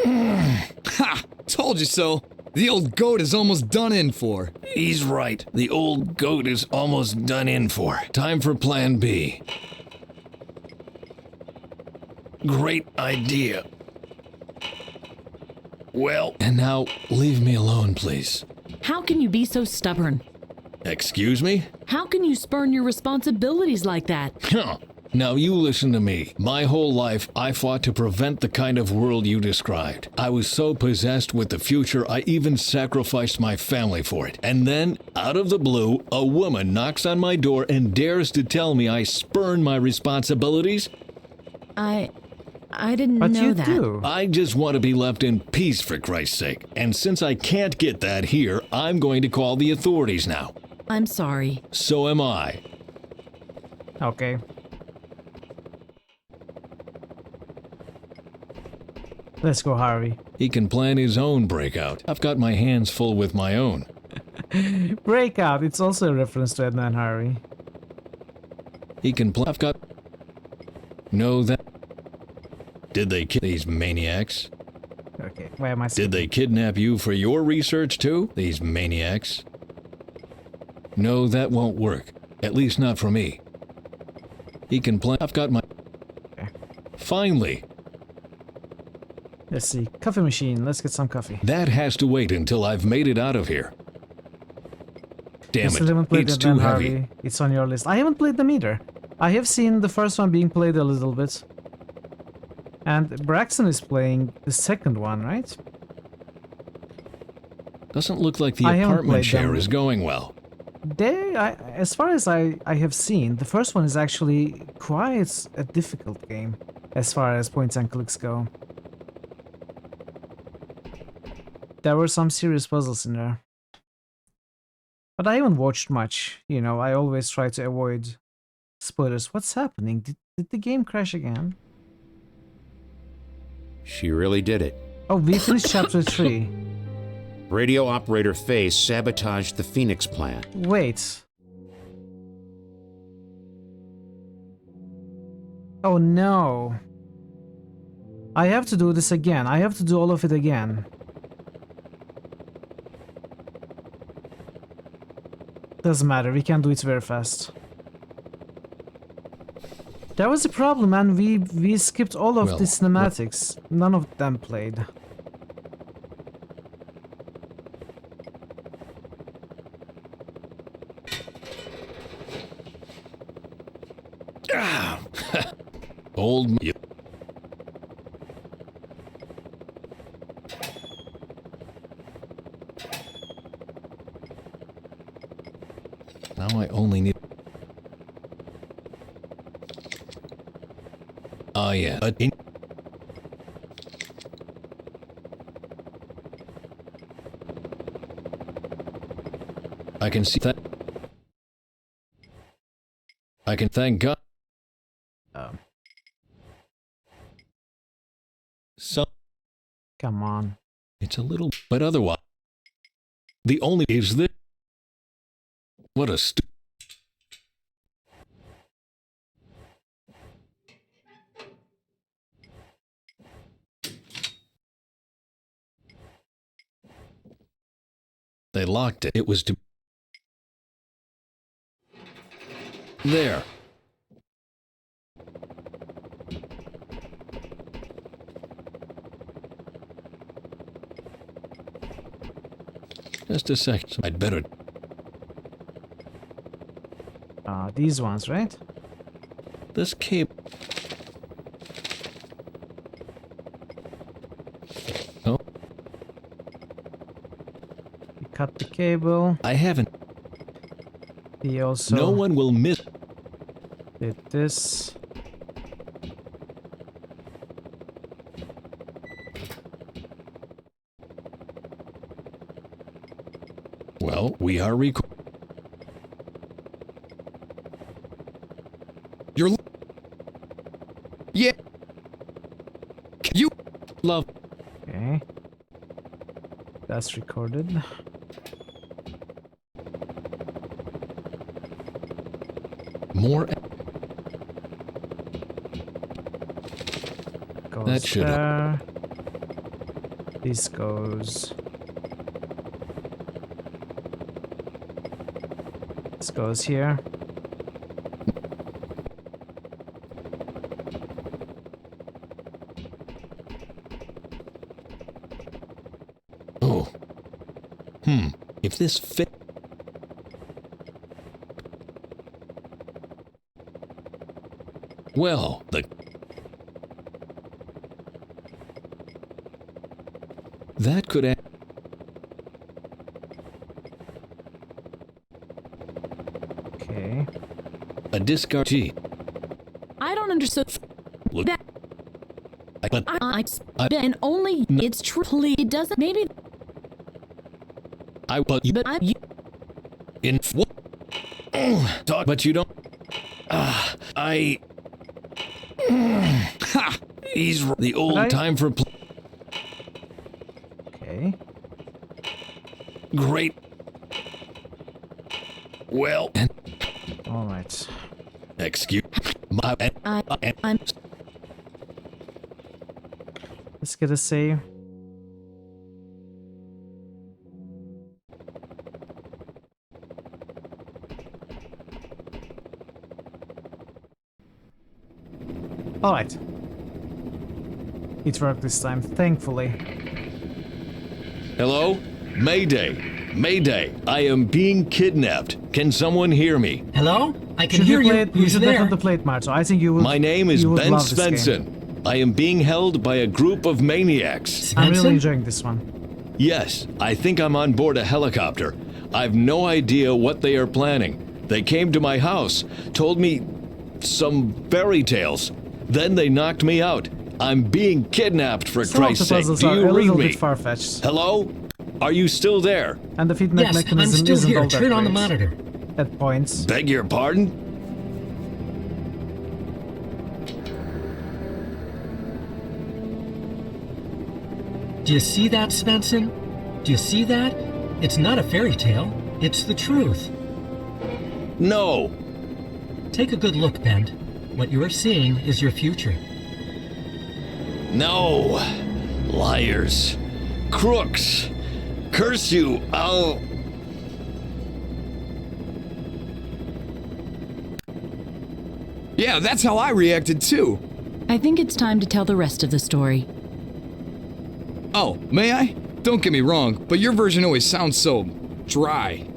Ha! Told you so. The old goat is almost done in for. He's right. The old goat is almost done in for. Time for plan B. Great idea. Well, and now leave me alone, please. How can you be so stubborn? Excuse me? How can you spurn your responsibilities like that? Huh. Now you listen to me. My whole life, I fought to prevent the kind of world you described. I was so possessed with the future, I even sacrificed my family for it. And then, out of the blue, a woman knocks on my door and dares to tell me I spurn my responsibilities? I didn't But know you that. do. I just want to be left in peace, for Christ's sake. And since I can't get that here, I'm going to call the authorities now. I'm sorry. So am I. Okay. Let's go, Harvey. He can plan his own breakout. I've got my hands full with my own. Breakout. It's also a reference to Edna and Harry. He can plan. I've got. Know that. Did they kill these maniacs? Okay, why am I Did they kidnap you for your research too? These maniacs? No, that won't work. At least not for me. He can plan. I've got my. Okay. Finally. Let's see. Coffee machine. Let's get some coffee. That has to wait until I've made it out of here. Damn Still haven't it, played it's Edna and too heavy. Harvey. It's on your list. I haven't played them either. I have seen the first one being played a little bit. And Braxton is playing the second one, right? Doesn't look like the I haven't apartment played share them. is going well. As far as I have seen, the first one is actually quite a difficult game as far as points and clicks go. There were some serious puzzles in there. But I haven't watched much, you know, I always try to avoid spoilers. What's happening? Did the game crash again? She really did it. Oh, we finished chapter 3. Radio operator Faye sabotaged the Phoenix plant. Wait. Oh no. I have to do this again. I have to do all of it again. Doesn't matter, we can do it very fast. There was a problem, and we skipped all of the cinematics. None of them played. Old. Now I only need. Oh yeah. I can see that. I can thank God. So. Come on. It's a little, but otherwise. The only is this. What a They locked it. It was to. There. Just a sec. I'd better. These ones, right? This cable. Oh. You cut the cable. I haven't. He also. No one will miss. Did this. Well, we are recording. You're. Yeah. You. Love. Okay. That's recorded. More. Goes That should there. This goes. This goes here. Oh. If this fit. Well, that could Okay. a discard. Gee, I don't understand look. that. But And only it's true. It doesn't. Maybe. but I. in what? Talk, but you don't. I. Ha! He's the old time for. Okay. Great. Well. All right. Excuse my. I'm. Let's get a save. Alright. It worked this time, thankfully. Hello? Mayday. Mayday. I am being kidnapped. Can someone hear me? Hello? I can Should hear you play you. it? You Who's should there? definitely play it, Marto. I think you would. My name is you would Ben love this game. Svensson. I am being held by a group of maniacs. I'm really enjoying this one. Yes, I think I'm on board a helicopter. I've no idea what they are planning. They came to my house, told me some fairy tales. Then they knocked me out. I'm being kidnapped, for Some of Christ's the sake. puzzles Do are you a read little me? bit far-fetched. Hello? Are you still there? And the feedback Yes, mechanism I'm still isn't here. all that Turn on the great monitor. at points. Beg your pardon? Do you see that, Svensson? Do you see that? It's not a fairy tale. It's the truth. No. Take a good look, Bend. What you are seeing is your future. No. Liars. Crooks. Curse you. I'll... Yeah, that's how I reacted too. I think it's time to tell the rest of the story. Oh, may I? Don't get me wrong, but your version always sounds so dry.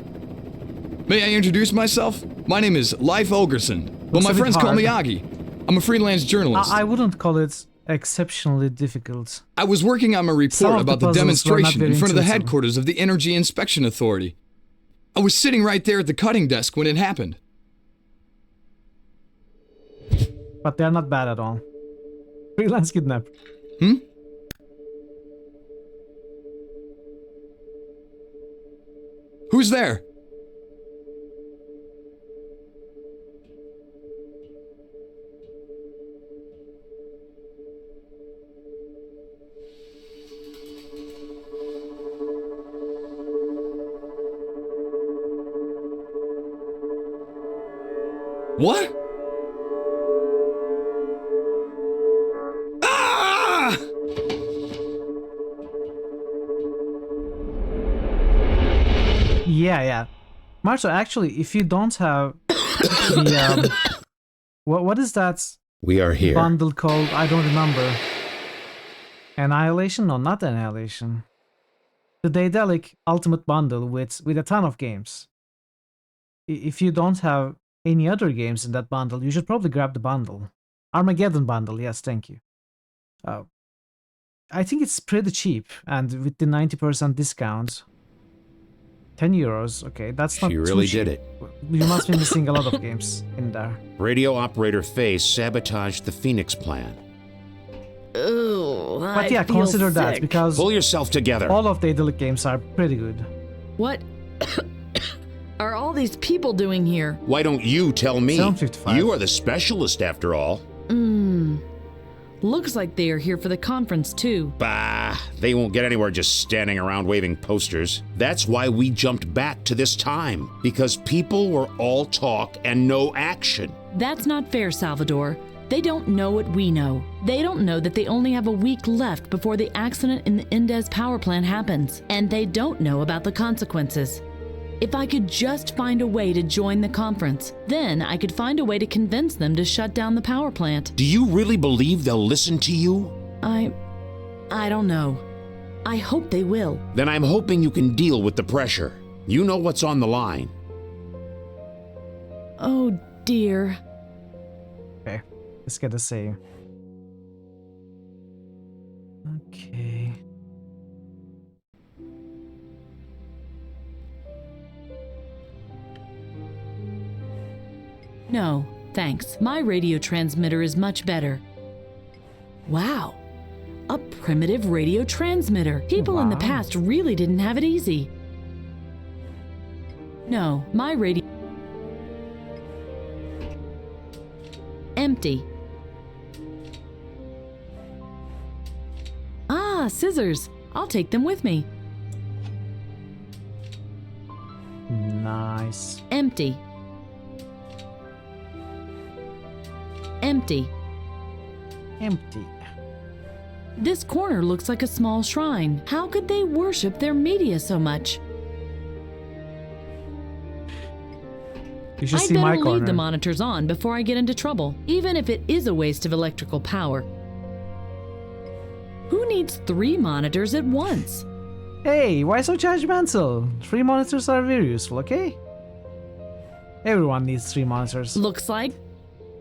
May I introduce myself? My name is Leif Olgerson, but Looks my a bit friends call me hard. Augie. I'm a freelance journalist. I wouldn't call it exceptionally difficult. I was working on my Some report of the about the puzzles were not demonstration very in front of the intuitive. headquarters of the Energy Inspection Authority. I was sitting right there at the cutting desk when it happened. But they're not bad at all. Freelance kidnap. Hmm? Who's there? What? Ah! Yeah. Marto, actually, if you don't have the what is that We are here. bundle called? I don't remember. Annihilation? No, not Annihilation. The Daedalic Ultimate Bundle with a ton of games. If you don't have any other games in that bundle, you should probably grab the bundle. Armageddon bundle, yes, thank you. I think it's pretty cheap, and with the 90% discount, 10 euros. Okay, that's not She too really cheap. did it. You must be missing a lot of games in there. Radio operator Faye sabotaged the Phoenix plan. Oh, But yeah, consider that because Pull yourself together. all of the Daedalic games are pretty good. What are all these people doing here? Why don't you tell me? 7:55. You are the specialist after all. Looks like they are here for the conference too. Bah, they won't get anywhere just standing around waving posters. That's why we jumped back to this time, because people were all talk and no action. That's not fair, Salvador. They don't know what we know. They don't know that they only have a week left before the accident in the Indez power plant happens, and they don't know about the consequences. If I could just find a way to join the conference, then I could find a way to convince them to shut down the power plant. Do you really believe they'll listen to you? I don't know. I hope they will. Then I'm hoping you can deal with the pressure. You know what's on the line. Oh dear. Okay. Let's get a save. Okay. No, thanks. My radio transmitter is much better. Wow. A primitive radio transmitter. People in the past really didn't have it easy. No, my radio... Empty. Ah, scissors. I'll take them with me. Nice. Empty. Empty. Empty. This corner looks like a small shrine. How could they worship their media so much? You should I'd see my better corner. leave the monitors on before I get into trouble, even if it is a waste of electrical power. Who needs 3 monitors at once? Hey, why so judgmental? 3 monitors are very useful, okay? Everyone needs 3 monitors. Looks like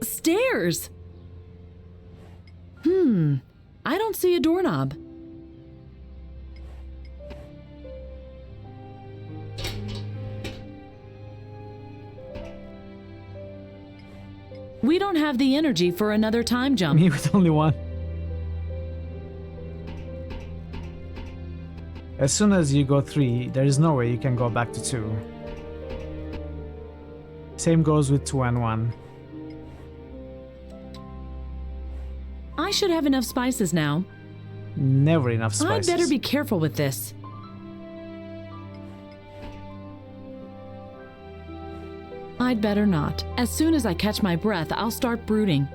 stairs. I don't see a doorknob. We don't have the energy for another time jump. Me with only 1. As soon as you go 3, there is no way you can go back to 2. Same goes with 2 and 1. I should have enough spices now. Never enough spices. I'd better be careful with this. I'd better not. As soon as I catch my breath, I'll start brooding.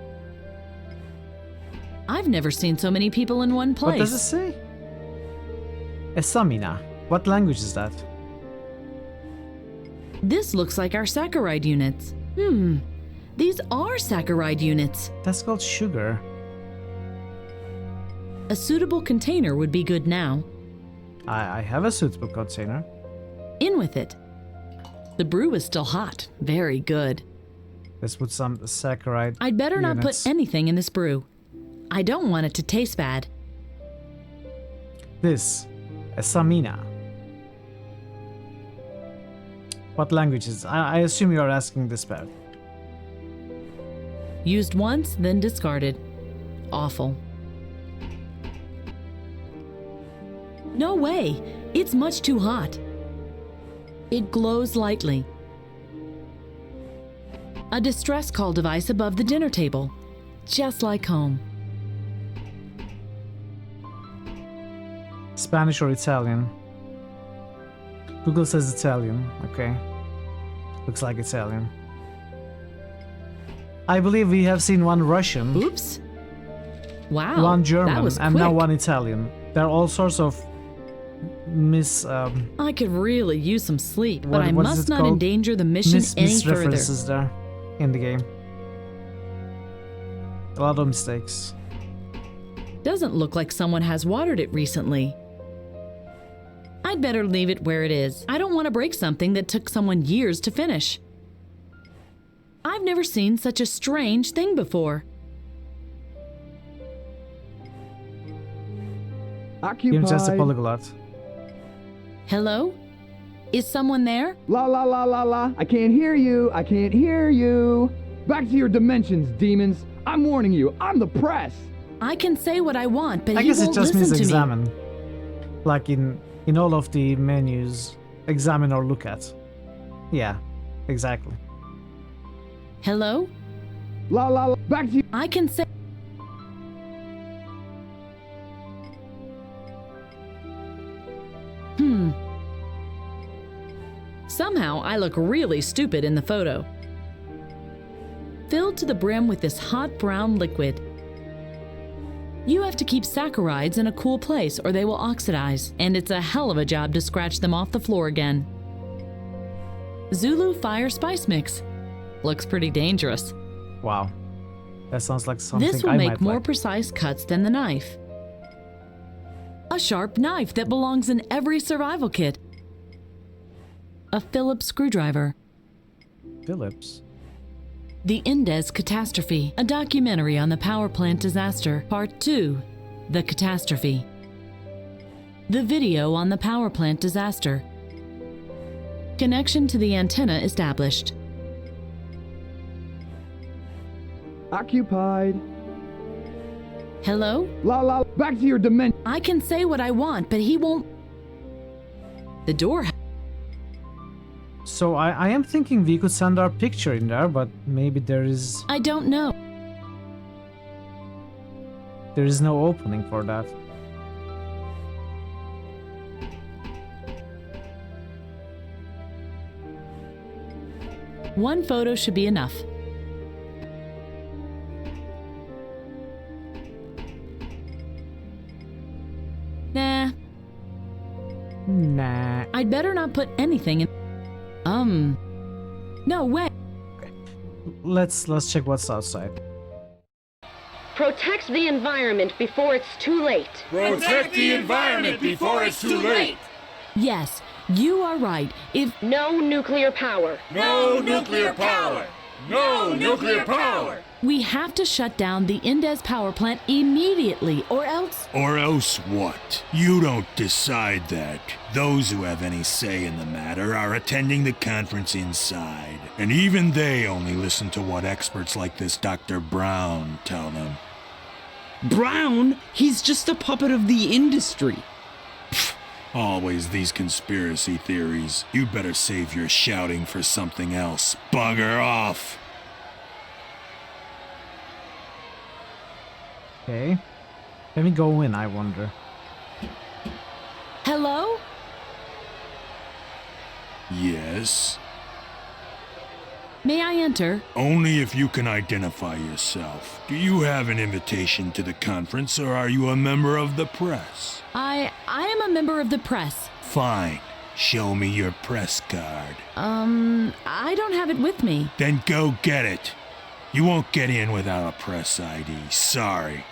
I've never seen so many people in one place. What does it say? Esamina. What language is that? This looks like our saccharide units. These are saccharide units. That's called sugar. A suitable container would be good now. I have a suitable container. In with it. The brew is still hot. Very good. Let's put some saccharide I'd better not put units. anything in this brew. I don't want it to taste bad. This. Esamina. What language is it? I assume you are asking this part. Used once, then discarded. Awful. No way! It's much too hot. It glows lightly. A distress call device above the dinner table. Just like home. Spanish or Italian? Google says Italian. Okay. Looks like Italian. I believe we have seen one Russian. Oops. Wow. One German that was and now quick. one Italian. There are all sorts of I could really use some sleep, but I what is must it not called? endanger the mission any further. misreferences there in the game. A lot of mistakes. Doesn't look like someone has watered it recently. I'd better leave it where it is. I don't want to break something that took someone years to finish. I've never seen such a strange thing before. Game's just a polyglot. Hello? Is someone there? La la la la la. I can't hear you. I can't hear you. Back to your dimensions, demons. I'm warning you. I'm the press. I can say what I want, but I he guess it won't just listen means to me. examine. Like in all of the menus, examine or look at. Yeah, exactly. Hello? La la la. Back to you. I can say... Somehow, I look really stupid in the photo. Filled to the brim with this hot brown liquid. You have to keep saccharides in a cool place or they will oxidize, and it's a hell of a job to scratch them off the floor again. Zulu Fire Spice Mix. Looks pretty dangerous. Wow. That sounds like something This will I make might more like. precise cuts than the knife. A sharp knife that belongs in every survival kit. A Phillips screwdriver. Phillips? The Indes Catastrophe, a documentary on the power plant disaster. Part 2, The Catastrophe. The video on the power plant disaster. Connection to the antenna established. Occupied. Hello? La la, back to your dimension. I can say what I want, but he won't. The door. So I am thinking we could send our picture in there, but maybe there is I don't know. no opening for that. One photo should be enough. Nah. Nah. I'd better not put anything in. No way. Let's check what's outside. Protect the environment before it's too late. Protect the environment before it's too late. Yes, you are right. If No nuclear power. No nuclear power. No nuclear power. we have to shut down the Indes power plant immediately, or else. Or else what? You don't decide that. Those who have any say in the matter are attending the conference inside. And even they only listen to what experts like this Dr. Brown tell them. Brown? He's just a puppet of the industry. Always these conspiracy theories. You'd better save your shouting for something else. Bugger off! Okay. Let me go in, I wonder. Hello? Yes? May I enter? Only if you can identify yourself. Do you have an invitation to the conference, or are you a member of the press? I am a member of the press. Fine. Show me your press card. I don't have it with me. Then go get it. You won't get in without a press ID. Sorry.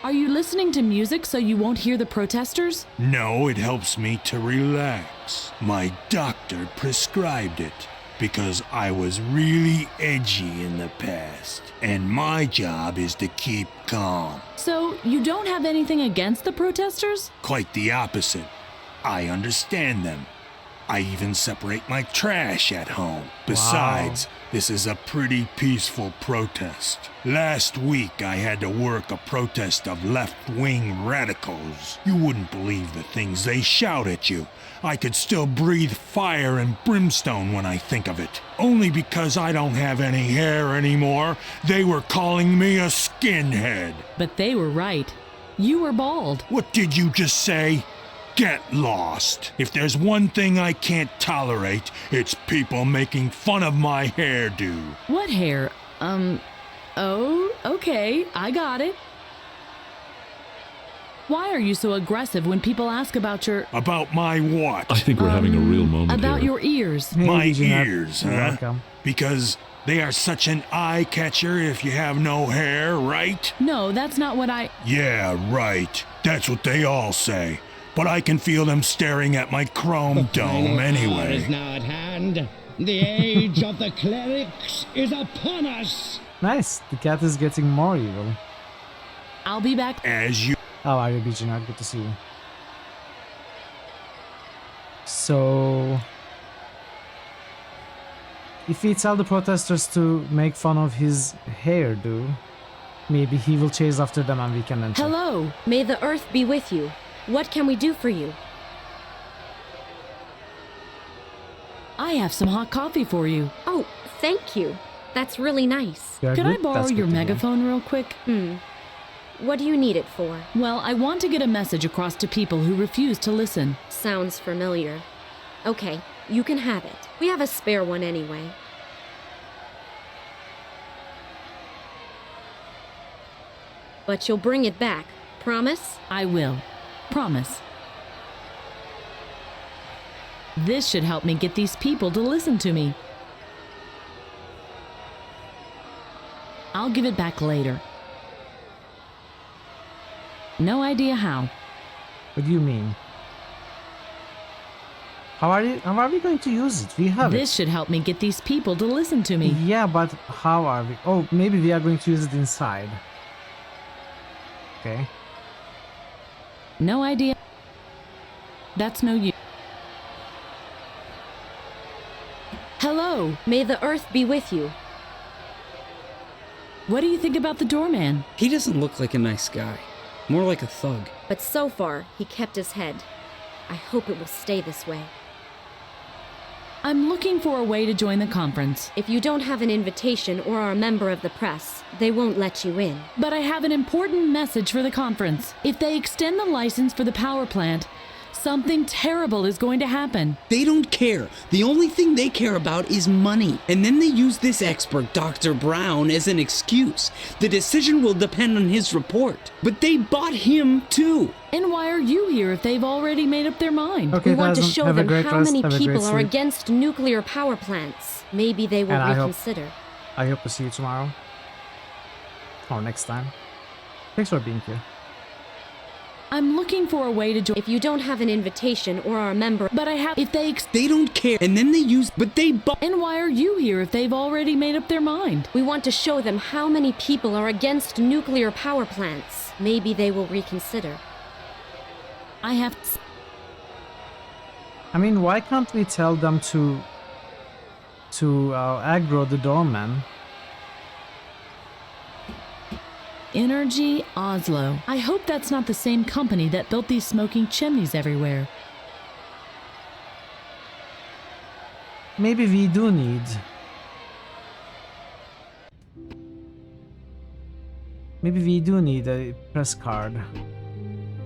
Are you listening to music so you won't hear the protesters? No, it helps me to relax. My doctor prescribed it because I was really edgy in the past, and my job is to keep calm. So you don't have anything against the protesters? Quite the opposite. I understand them. I even separate my trash at home. Besides, this is a pretty peaceful protest. Last week, I had to work a protest of left-wing radicals. You wouldn't believe the things they shout at you. I could still breathe fire and brimstone when I think of it. Only because I don't have any hair anymore, they were calling me a skinhead. But they were right. You were bald. What did you just say? Get lost. If there's one thing I can't tolerate, it's people making fun of my hairdo. What hair? Oh, okay, I got it. Why are you so aggressive when people ask about your... About my what? I think we're having a real moment About here. your ears. My ears, You're huh? welcome. Because they are such an eye catcher if you have no hair, right? No, that's not what I... Yeah, right. That's what they all say. But I can feel them staring at my chrome dome anyway. Is now at hand. The age of the clerics is upon us. Nice. The cat is getting more evil. I'll be back. As you... How are you, BG? Good to see you. So... if we tell the protesters to make fun of his hairdo, maybe he will chase after them and we can enter. Hello. May the earth be with you. What can we do for you? I have some hot coffee for you. Oh, thank you. That's really nice. Yeah, Could good. I borrow That's your good to hear. megaphone real quick? What do you need it for? Well, I want to get a message across to people who refuse to listen. Sounds familiar. Okay, you can have it. We have a spare one anyway. But you'll bring it back, promise? I will. Promise. This should help me get these people to listen to me. I'll give it back later. No idea how. What do you mean? How are we going to use it? We have This should help me get these people to listen to me. Yeah, but how are we? Oh, maybe we are going to use it inside. Okay. No idea. That's no use. Hello. May the earth be with you. What do you think about the doorman? He doesn't look like a nice guy. More like a thug. But so far, he kept his head. I hope it will stay this way. I'm looking for a way to join the conference. If you don't have an invitation or are a member of the press, they won't let you in. But I have an important message for the conference. If they extend the license for the power plant, something terrible is going to happen. They don't care. The only thing they care about is money. And then they use this expert, Dr. Brown, as an excuse. The decision will depend on his report. But they bought him too. And why are you here if they've already made up their mind? Okay, we want to show them how many Have a people great are sleep. against nuclear power plants. Maybe they will And reconsider. I hope to see you tomorrow. Or next time. Thanks for being here. I'm looking for a way to join. If you don't have an invitation or are a member, But I have. If they. They don't care. And then they use. But they bought. And why are you here if they've already made up their mind? we want to show them how many people are against nuclear power plants. Maybe they will reconsider. I have. I mean, why can't we tell them to aggro the doorman? Energy Oslo. I hope that's not the same company that built these smoking chimneys everywhere. Maybe we do need. Maybe we do need a press card.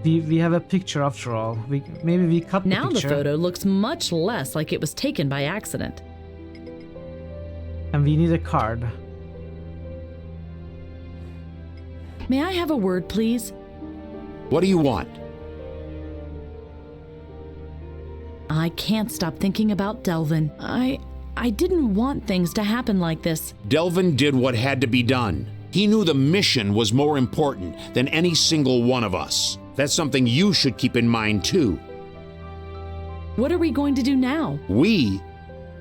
We have a picture after all. Maybe we cut the Now the picture. photo looks much less like it was taken by accident. And we need a card. May I have a word, please? What do you want? I can't stop thinking about Delvin. I didn't want things to happen like this. Delvin did what had to be done. He knew the mission was more important than any single one of us. That's something you should keep in mind too. What are we going to do now?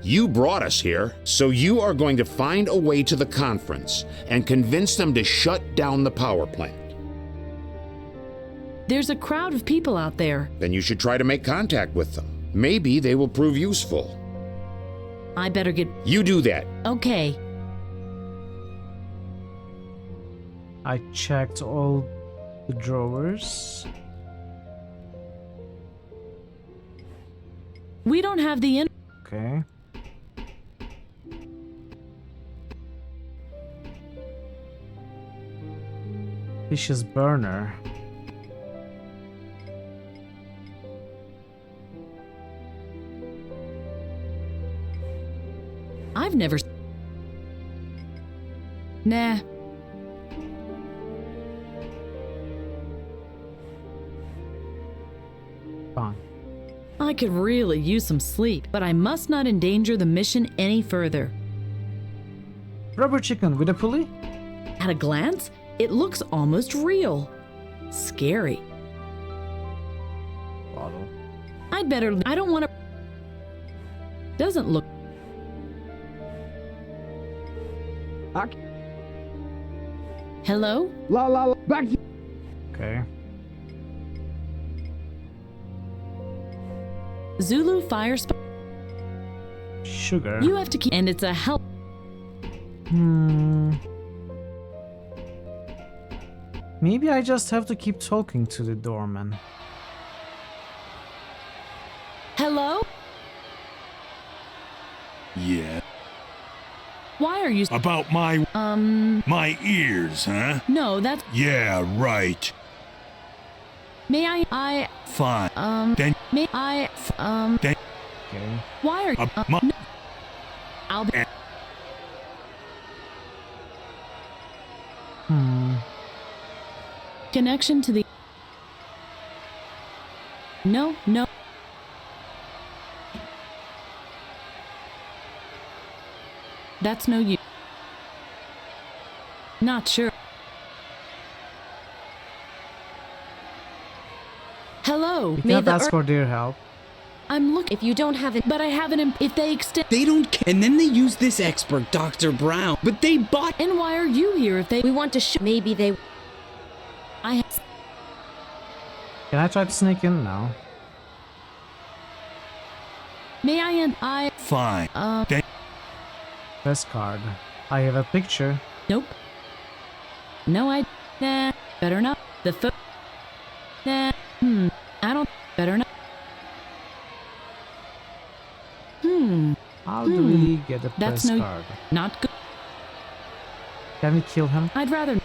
You brought us here, so you are going to find a way to the conference and convince them to shut down the power plant. There's a crowd of people out there. Then you should try to make contact with them. Maybe they will prove useful. I better get... You do that. Okay. I checked all the drawers. We don't have the... Okay. Vicious burner. I've never... Nah. Fine. I could really use some sleep, but I must not endanger the mission any further. Rubber chicken with a pulley? At a glance, it looks almost real. Scary. Bottle. I'd better... I don't want to... Doesn't look... Hello? La, back to... Okay. Zulu fire Sugar. You have to keep... And it's a help... Maybe I just have to keep talking to the doorman. Hello? Yeah. Why are you... About my... My ears, huh? No, that's... Yeah, right. May I... Fine. Then... May I... Then... Okay. Why are you... no. I'll be... Connection to the... No. That's no use. Not sure. Hello. We can't ask for their help. I'm looking. If you don't have it, But I have an if they extend. They don't care. And then they use this expert, Dr. Brown. But they bought. And why are you here if they. we want to show. Maybe they. I. Can I try to sneak in now? May I and I. Fine. Press card. I have a picture. Nope. No, I. Nah. Better not. The Nah. I don't. Better not. How do we get a That's press no. card? Not good. Can we kill him? I'd rather.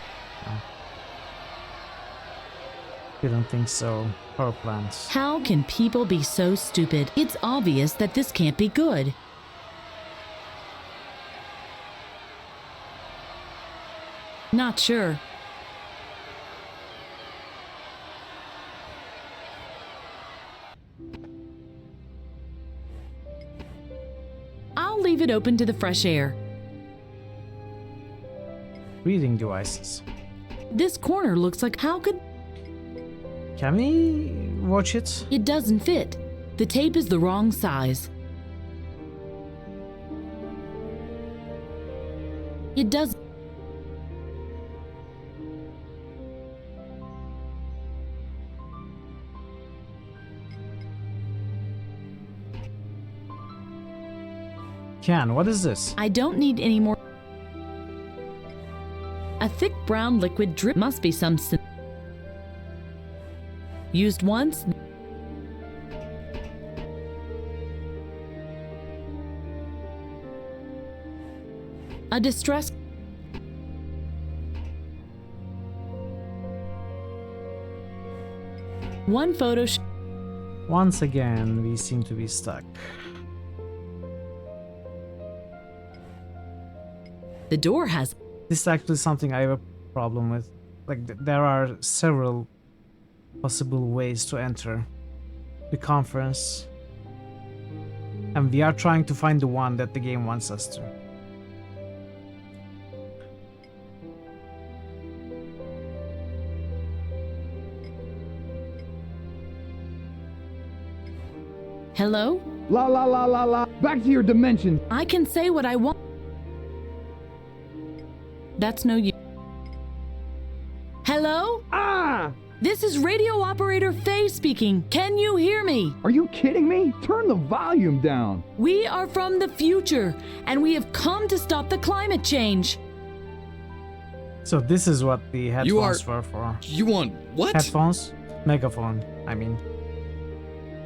I don't think so. Power plants. How can people be so stupid? It's obvious that this can't be good. Not sure. I'll leave it open to the fresh air. Reading devices. This corner looks like how could... Can we watch it? It doesn't fit. The tape is the wrong size. It does... Can, what is this? I don't need any more... A thick brown liquid drip must be some... Used once... A distress... One photo... Once again, we seem to be stuck. The door has... This is actually something I have a problem with. Like, there are several possible ways to enter the conference. And we are trying to find the one that the game wants us to. Hello? La la la la la. Back to your dimension. I can say what I want. That's no use. Hello? Ah! This is radio operator Faye speaking. Can you hear me? Are you kidding me? Turn the volume down. We are from the future, and we have come to stop the climate change. So this is what the headphones were for. You want what? Headphones? Megaphone, I mean.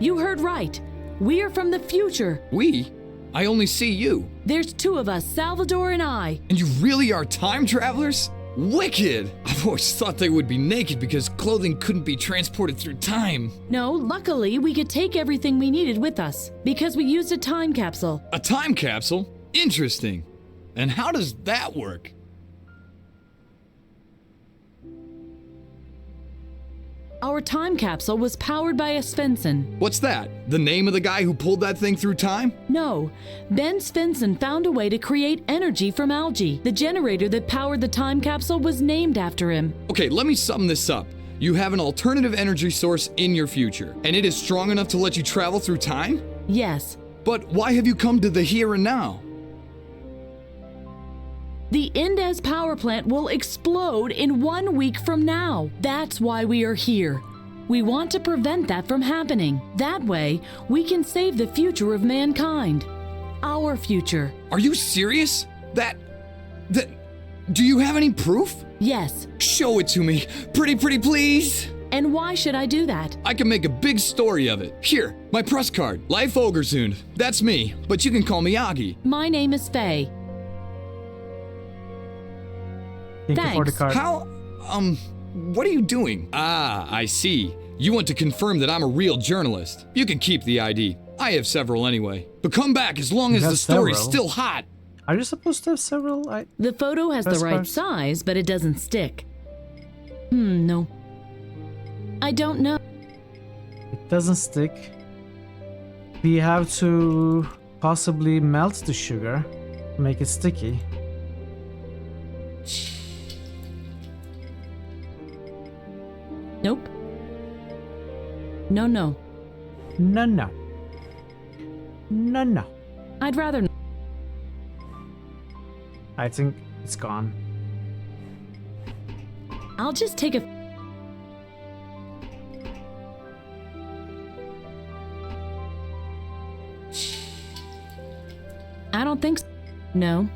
You heard right. We are from the future. We? I only see you. There's two of us, Salvador and I. And you really are time travelers? Wicked! I've always thought they would be naked because clothing couldn't be transported through time. No, luckily we could take everything we needed with us because we used a time capsule. A time capsule? Interesting. And how does that work? Our time capsule was powered by a Svensson. What's that? The name of the guy who pulled that thing through time? No. Ben Svensson found a way to create energy from algae. The generator that powered the time capsule was named after him. Okay, let me sum this up. You have an alternative energy source in your future, and it is strong enough to let you travel through time? Yes. But why have you come to the here and now? The Indez power plant will explode in 1 week from now. That's why we are here. We want to prevent that from happening. That way, we can save the future of mankind. Our future. Are you serious? Do you have any proof? Yes. Show it to me. Pretty please. And why should I do that? I can make a big story of it. Here, my press card. Life Ogersund. That's me, but you can call me Agi. My name is Faye. Thank you for the card. How, what are you doing? Ah, I see. You want to confirm that I'm a real journalist. You can keep the ID. I have several anyway. But come back as long as the story's still hot. Are you supposed to have several? The photo has the right size, but it doesn't stick. No. I don't know. It doesn't stick. We have to possibly melt the sugar, make it sticky. Nope. No. No. No. I'd rather. I think it's gone. I'll just take a. I don't think so. No.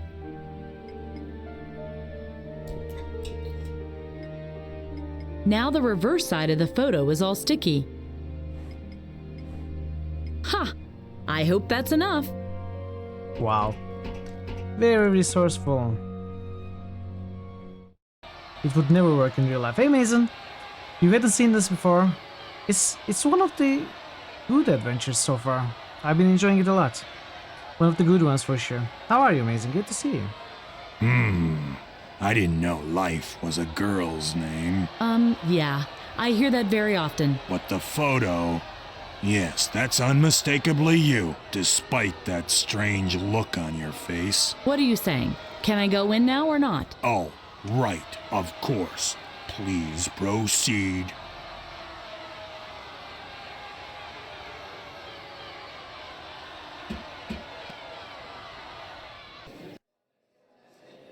Now the reverse side of the photo is all sticky. Ha! I hope that's enough. Wow. Very resourceful. It would never work in real life. Hey Mason, you hadn't seen this before. It's one of the good adventures so far. I've been enjoying it a lot. One of the good ones for sure. How are you, Mason? Good to see you. I didn't know life was a girl's name. Yeah. I hear that very often. But the photo... Yes, that's unmistakably you, despite that strange look on your face. What are you saying? Can I go in now or not? Oh, right, of course. Please proceed.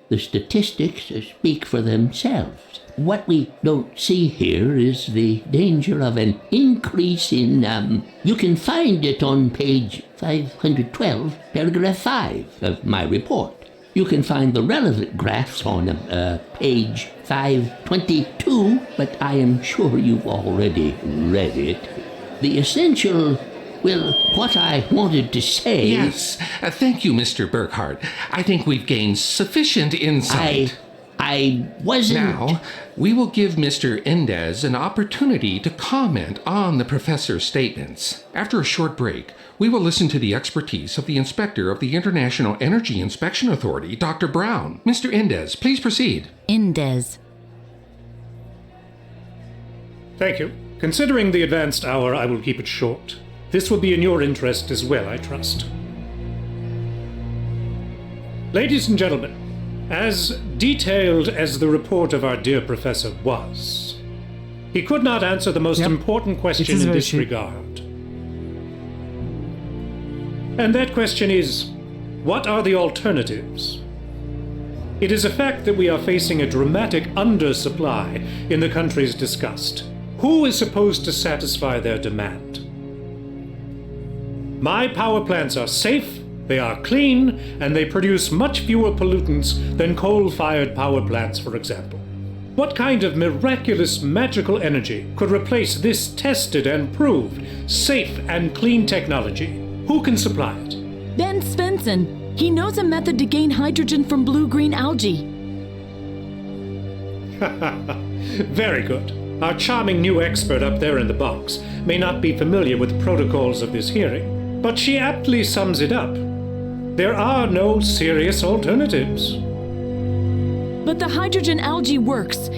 The statistics speak for themselves. What we don't see here is the danger of an increase in, you can find it on page 512, paragraph 5 of my report. You can find the relevant graphs on page 522, but I am sure you've already read it. The essential... Well, what I wanted to say... Yes. Thank you, Mr. Burkhardt. I think we've gained sufficient insight. I wasn't... Now, we will give Mr. Endez an opportunity to comment on the professor's statements. After a short break, we will listen to the expertise of the inspector of the International Energy Inspection Authority, Dr. Brown. Mr. Endez, please proceed. Endez. Thank you. Considering the advanced hour, I will keep it short. This will be in your interest as well, I trust. Ladies and gentlemen, as detailed as the report of our dear professor was, he could not answer the most important question in this regard. And that question is, what are the alternatives? It is a fact that we are facing a dramatic undersupply in the countries discussed. Who is supposed to satisfy their demand? My power plants are safe, they are clean, and they produce much fewer pollutants than coal-fired power plants, for example. What kind of miraculous magical energy could replace this tested and proved safe and clean technology? Who can supply it? Ben Svensson. He knows a method to gain hydrogen from blue-green algae. Very good. Our charming new expert up there in the box may not be familiar with the protocols of this hearing, but she aptly sums it up. There are no serious alternatives. But the hydrogen algae works.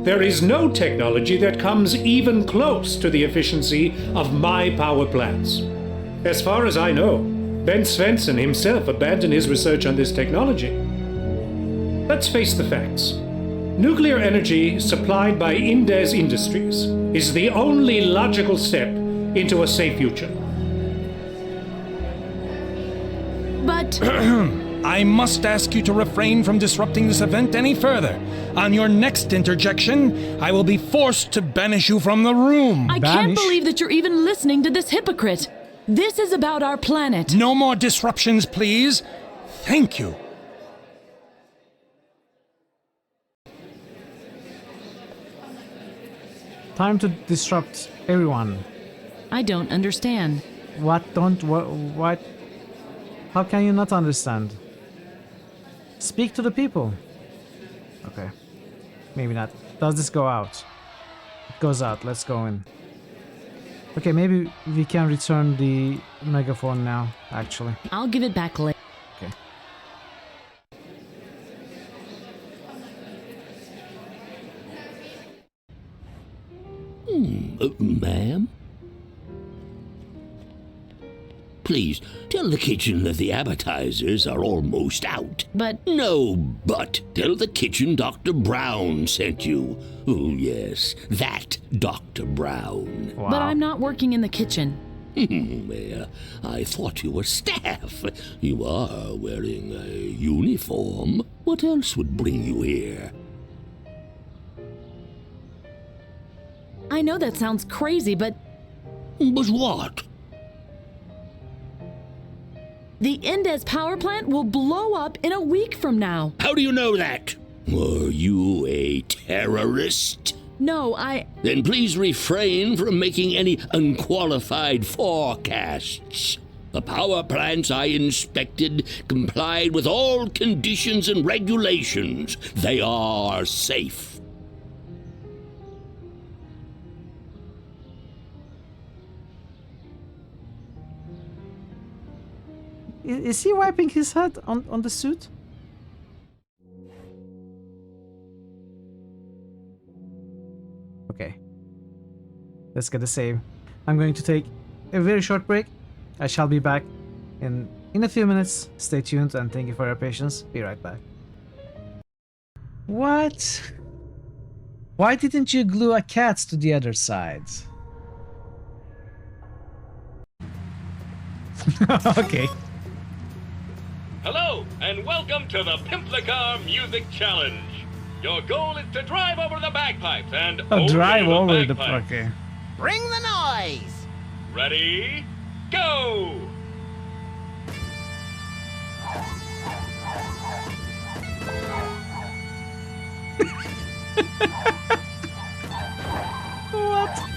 There is no technology that comes even close to the efficiency of my power plants. As far as I know, Ben Svensson himself abandoned his research on this technology. Let's face the facts. Nuclear energy supplied by Indez Industries is the only logical step into a safe future. But... I must ask you to refrain from disrupting this event any further. On your next interjection, I will be forced to banish you from the room. I can't believe that you're even listening to this hypocrite. This is about our planet. No more disruptions, please. Thank you. Time to disrupt everyone. I don't understand. What? How can you not understand? Speak to the people. Okay. Maybe not. Does this go out? It goes out. Let's go in. Okay, maybe we can return the megaphone now, actually. I'll give it back later. Okay. Ma'am? Please, tell the kitchen that the appetizers are almost out. But... No, but. Tell the kitchen Dr. Brown sent you. Oh, yes, that Dr. Brown. Wow. But I'm not working in the kitchen. I thought you were staff. You are wearing a uniform. What else would bring you here? I know that sounds crazy, but... But what? The Indez power plant will blow up in a week from now. How do you know that? Are you a terrorist? No, Then please refrain from making any unqualified forecasts. The power plants I inspected complied with all conditions and regulations. They are safe. Is he wiping his head on the suit? Okay. Let's get a save. I'm going to take a very short break. I shall be back in a few minutes. Stay tuned and thank you for your patience. Be right back. What? Why didn't you glue a cat to the other side? Okay. Hello, and welcome to the Pimplicar Music Challenge. Your goal is to drive over the bagpipes and Drive over the bagpipes. okay. Bring the noise! Ready? Go! What?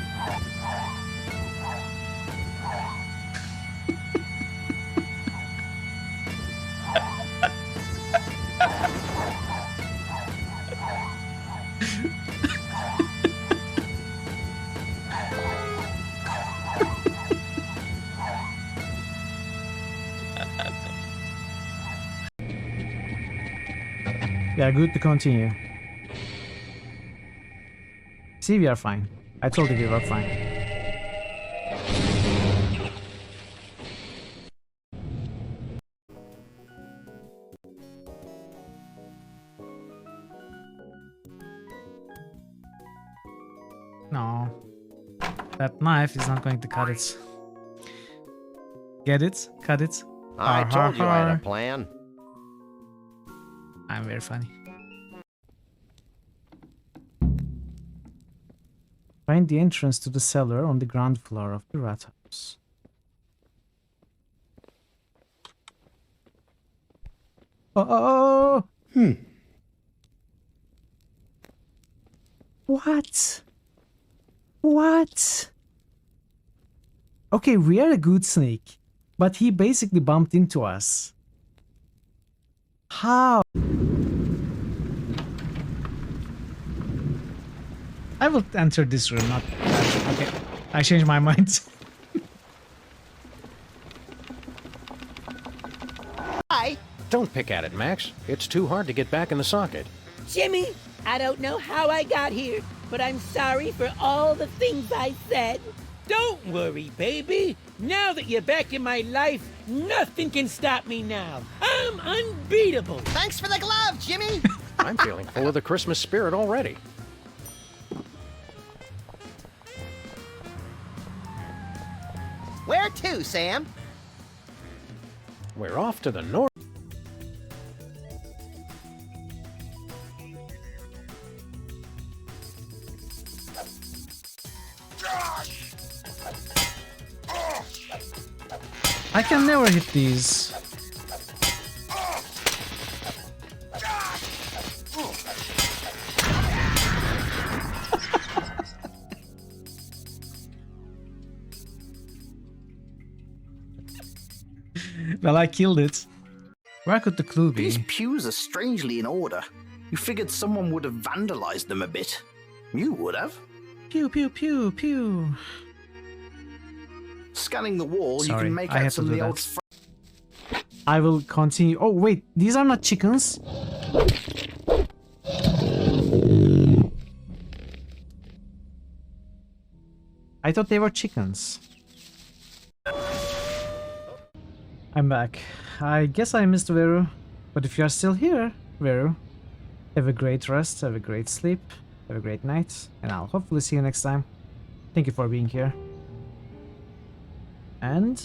Yeah, good to continue. See, we are fine. I told you we were fine. No. That knife is not going to cut it. Get it? Cut it? I told you I had a plan. I'm very funny. Find the entrance to the cellar on the ground floor of the rat house. Oh! What? What? Okay, we are a good snake, but he basically bumped into us. How? I will enter this room, not that. Okay, I changed my mind. Hi. Don't pick at it, Max. It's too hard to get back in the socket. Jimmy, I don't know how I got here, but I'm sorry for all the things I said. Don't worry, baby. Now that you're back in my life, nothing can stop me now. I'm unbeatable. Thanks for the glove, Jimmy. I'm feeling full of the Christmas spirit already. Where to, Sam? We're off to the north. I can never hit these. Well, I killed it. Where could the clue be? These pews are strangely in order. You figured someone would have vandalized them a bit. You would have. Pew, pew, pew, pew. Scanning the wall, Sorry, you can make I out had to some of do the that. old... I will continue. Oh, wait. These are not chickens. I thought they were chickens. I'm back. I guess I missed Veru. But if you are still here, Veru, have a great rest, have a great sleep, have a great night, and I'll hopefully see you next time. Thank you for being here. And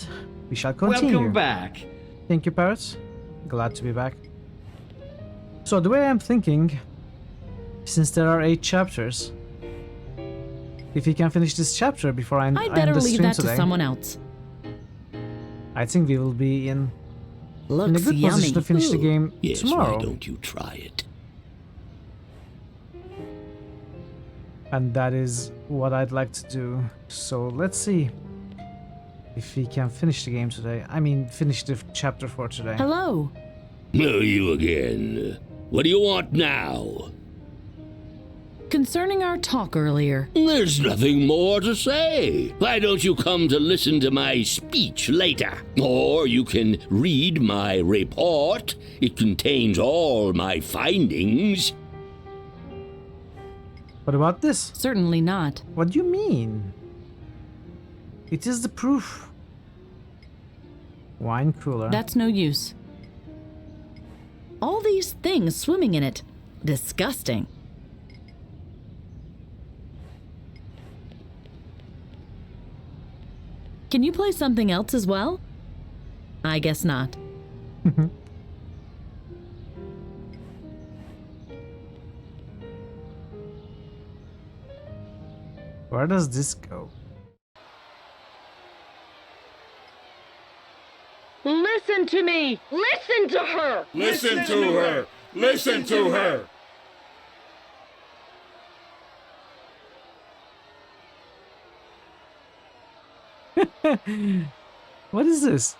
we shall continue. Welcome back. Thank you, Parrot. Glad to be back. So the way I'm thinking, since there are 8 chapters, if we can finish this chapter before I end I'd better the leave stream that today, to someone else. I think we will be in a Looks good yummy. position to finish the game Yes, tomorrow. why don't you try it? And that is what I'd like to do. So let's see if we can finish the game today. I mean, finish the chapter for today. Hello. Oh, you again. What do you want now? Concerning our talk earlier. There's nothing more to say. Why don't you come to listen to my speech later? Or you can read my report. It contains all my findings. What about this? Certainly not. What do you mean? It is the proof. Wine cooler. That's no use. All these things swimming in it. Disgusting. Can you play something else as well? I guess not. Where does this go? Listen to me! Listen to her! Listen to her! Listen to her! What is this?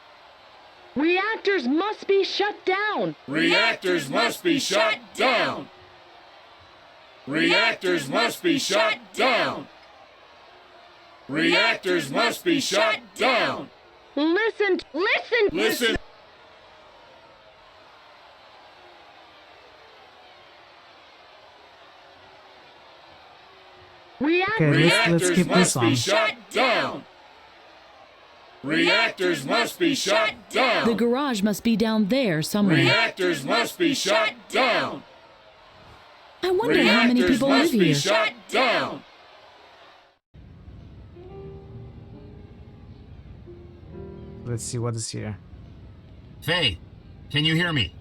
Reactors must be shut down! Reactors must be shut down! Reactors must be shut down! Reactors must be shut down! Listen! Listen! Okay, let's keep this on. Shut down! Reactors must be shut down! The garage must be down there somewhere. Reactors must be shut down! I wonder how many people live here. Shut down! Let's see what is here. Faye, can you hear me?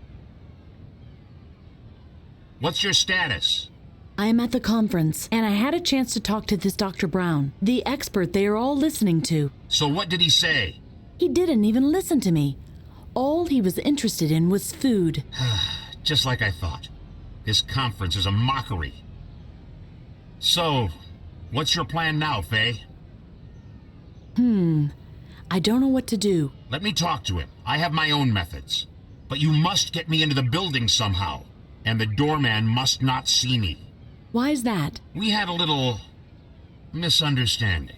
What's your status? I am at the conference, and I had a chance to talk to this Dr. Brown, the expert they are all listening to. So what did he say? He didn't even listen to me. All he was interested in was food. Just like I thought. This conference is a mockery. So, what's your plan now, Faye? I don't know what to do. Let me talk to him. I have my own methods. But you must get me into the building somehow. And the doorman must not see me. Why is that? We had a little misunderstanding.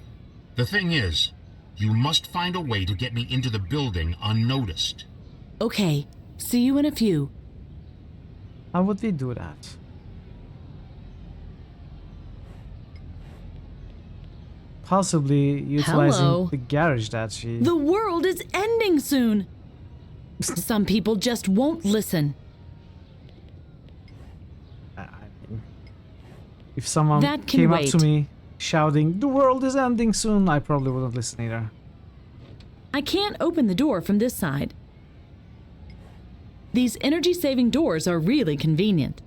The thing is, you must find a way to get me into the building unnoticed. Okay, see you in a few. How would we do that? Possibly utilizing Hello. the garage that she... The world is ending soon. Some people just won't listen. If someone That can came wait. up to me shouting, "The world is ending soon," I probably wouldn't listen either. I can't open the door from this side. These energy-saving doors are really convenient.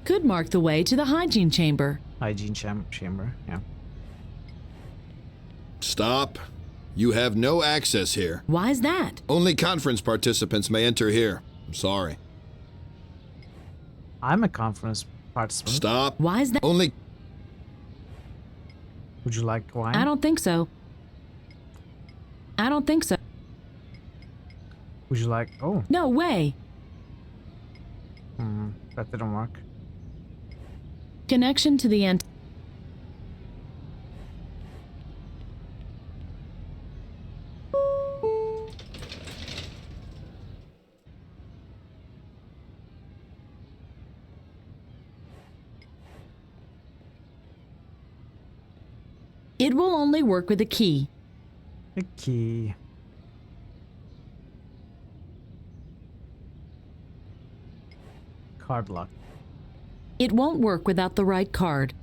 Could mark the way to the hygiene chamber. Hygiene chamber, yeah. Stop. You have no access here. Why is that? Only conference participants may enter here. I'm sorry. I'm a conference participant. Stop. Why is that? Only... Would you like wine? I don't think so. I don't think so. Would you like... Oh. No way. That didn't work. Connection to the end. It will only work with a key. A key. Card lock. It won't work without the right card.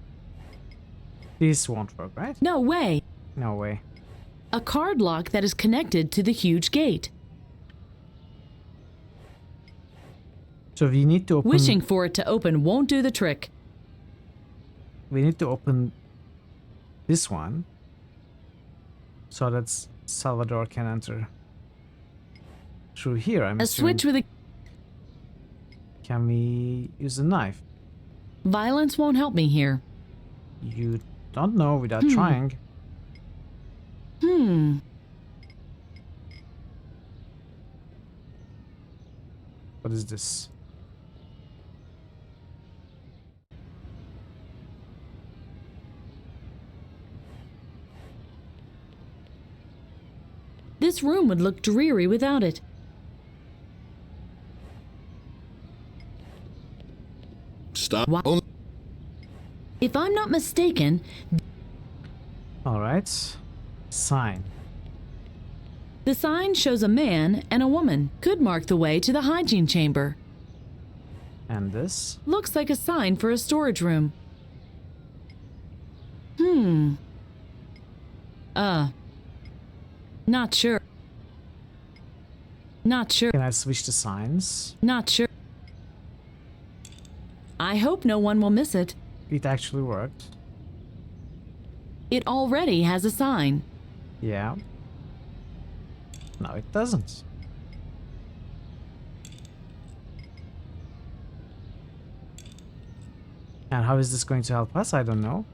This won't work, right? No way. No way. A card lock that is connected to the huge gate. So we need to open... Wishing for it to open won't do the trick. We need to open this one so that Salvador can enter through here. I'm A assuming. switch with a... Can we use a knife? Violence won't help me here. You don't know without trying. What is this? This room would look dreary without it. Stop. If I'm not mistaken... Alright. Sign. The sign shows a man and a woman. Could mark the way to the hygiene chamber. And this? Looks like a sign for a storage room. Not sure. Not sure. Can I switch the signs? Not sure. I hope no one will miss it. It actually worked. It already has a sign. Yeah. No, it doesn't. And how is this going to help us? I don't know.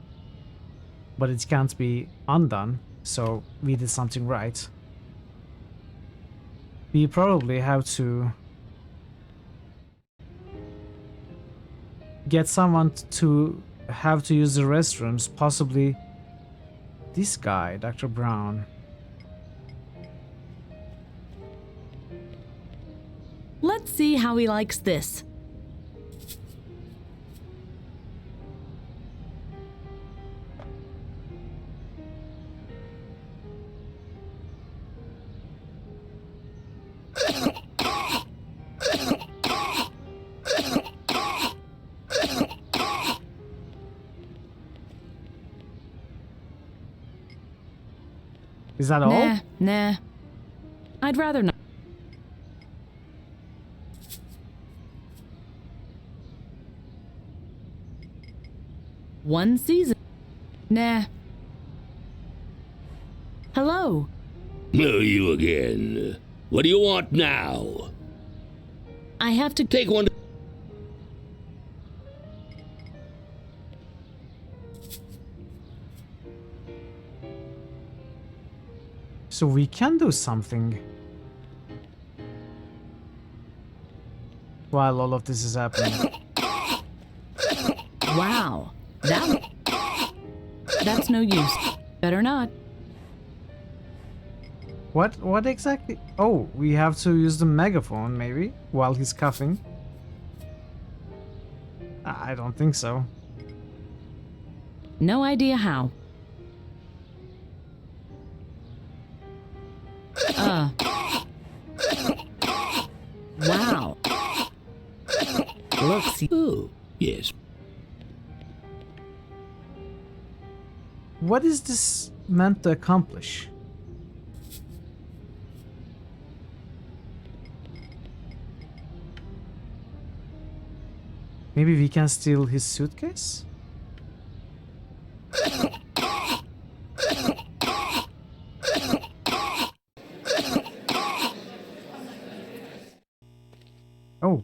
But it can't be undone, so we did something right. We probably have to get someone to have to use the restrooms, possibly this guy, Dr. Brown. Let's see how he likes this. Is that all? Nah. I'd rather not. One season. Nah. Hello. Oh, you again. What do you want now? I have to take one. So we can do something while all of this is happening. Wow. That's no use. Better not. What exactly? Oh, we have to use the megaphone maybe while he's coughing. I don't think so. No idea how. Wow. Looks. Oh, yes. What is this meant to accomplish? Maybe we can steal his suitcase? Oh,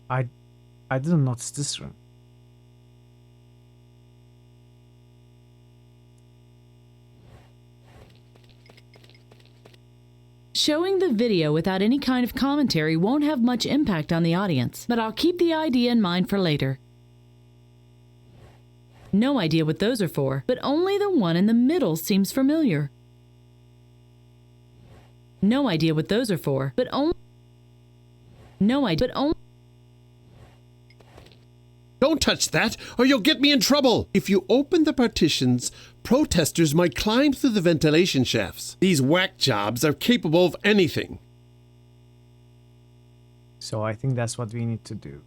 I didn't notice this room. Showing the video without any kind of commentary won't have much impact on the audience, but I'll keep the idea in mind for later. No idea what those are for, but only the one in the middle seems familiar. No idea what those are for, but only... No idea, but only... Don't touch that, or you'll get me in trouble! If you open the partitions, protesters might climb through the ventilation shafts. These whack jobs are capable of anything. So I think that's what we need to do.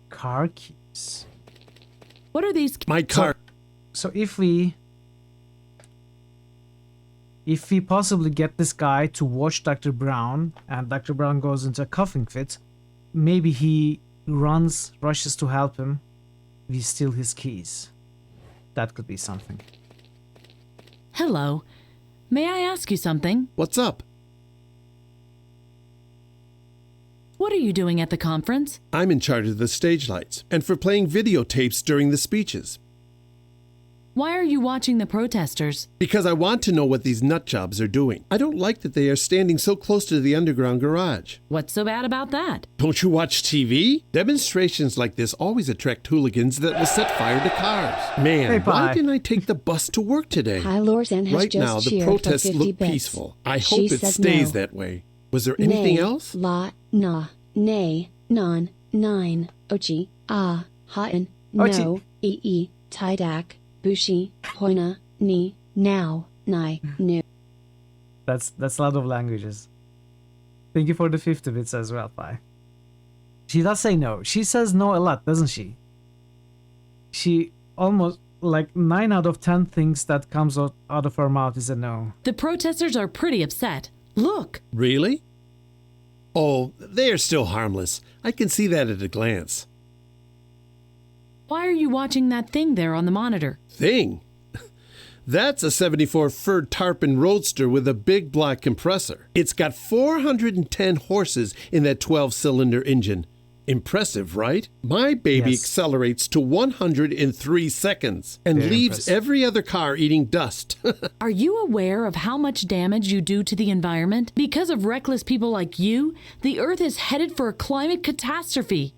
Car keys. What are these? My car. So if we possibly get this guy to watch Dr. Brown, and Dr. Brown goes into a coughing fit, maybe he rushes to help him. We steal his keys. That could be something. Hello. May I ask you something? What's up? What are you doing at the conference? I'm in charge of the stage lights and for playing videotapes during the speeches. Why are you watching the protesters? Because I want to know what these nutjobs are doing. I don't like that they are standing so close to the underground garage. What's so bad about that? Don't you watch TV? Demonstrations like this always attract hooligans that will set fire to cars. Man, Hey, why didn't I take the bus to work today? Hi, Lorsan has Right just now, the cheered protests for 50 look bits. peaceful. I She hope it said stays no. that way. Was there anything Nay, else? La, na, nay, non, nine, ochi, ah, haten, Ochi. no, tidak, bushi, hoina, ni, now, nai, nu. That's a lot of languages. Thank you for the 50 bits as well, Pi. She does say no. She says no a lot, doesn't she? She almost, like 9 out of 10 things that comes out of her mouth is a no. The protesters are pretty upset. Look! Really? Oh, they are still harmless. I can see that at a glance. Why are you watching that thing there on the monitor? Thing? That's a 74 Ford Tarpon Roadster with a big black compressor. It's got 410 horses in that 12-cylinder engine. Impressive, right? My baby Yes. accelerates to 100 in 3 seconds and Very leaves impressive. every other car eating dust. Are you aware of how much damage you do to the environment? Because of reckless people like you, the Earth is headed for a climate catastrophe.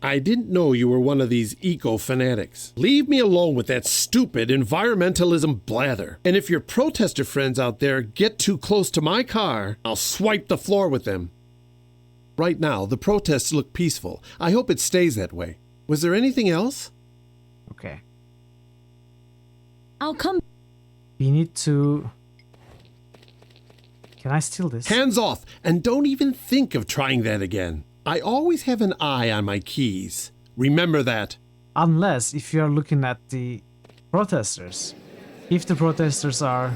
I didn't know you were one of these eco-fanatics. Leave me alone with that stupid environmentalism blather. And if your protester friends out there get too close to my car, I'll swipe the floor with them. Right now, the protests look peaceful. I hope it stays that way. Was there anything else? Okay. I'll come. We need to... Can I steal this? Hands off, and don't even think of trying that again. I always have an eye on my keys. Remember that. Unless if you're looking at the protesters. If the protesters are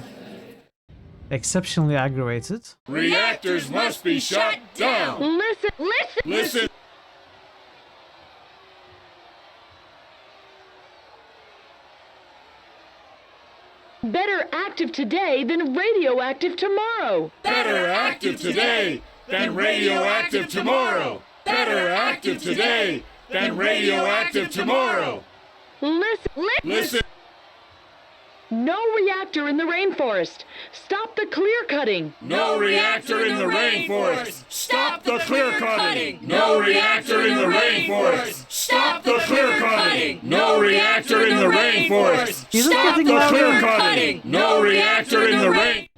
exceptionally aggravated. Reactors must be shut down. Listen. Better active today than radioactive tomorrow. Better active today than radioactive tomorrow. Better active today than radioactive tomorrow. Listen. No reactor in the rainforest. Stop the clear cutting. No reactor in the rainforest. Stop the clear cutting. No reactor in the rainforest. Stop the clear cutting. No reactor in the rainforest. Is it Stop getting the louder? clear cutting. No reactor in the rain.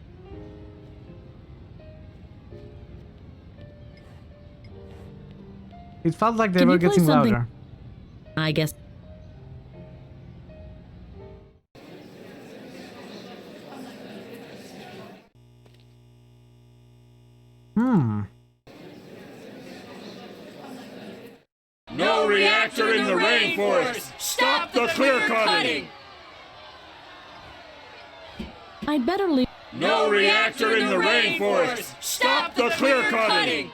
It felt like they Can were you play getting something? louder. I guess. No reactor in the rainforest. Stop the clear cutting. I'd better leave. No reactor in the rainforest. Stop the clear cutting.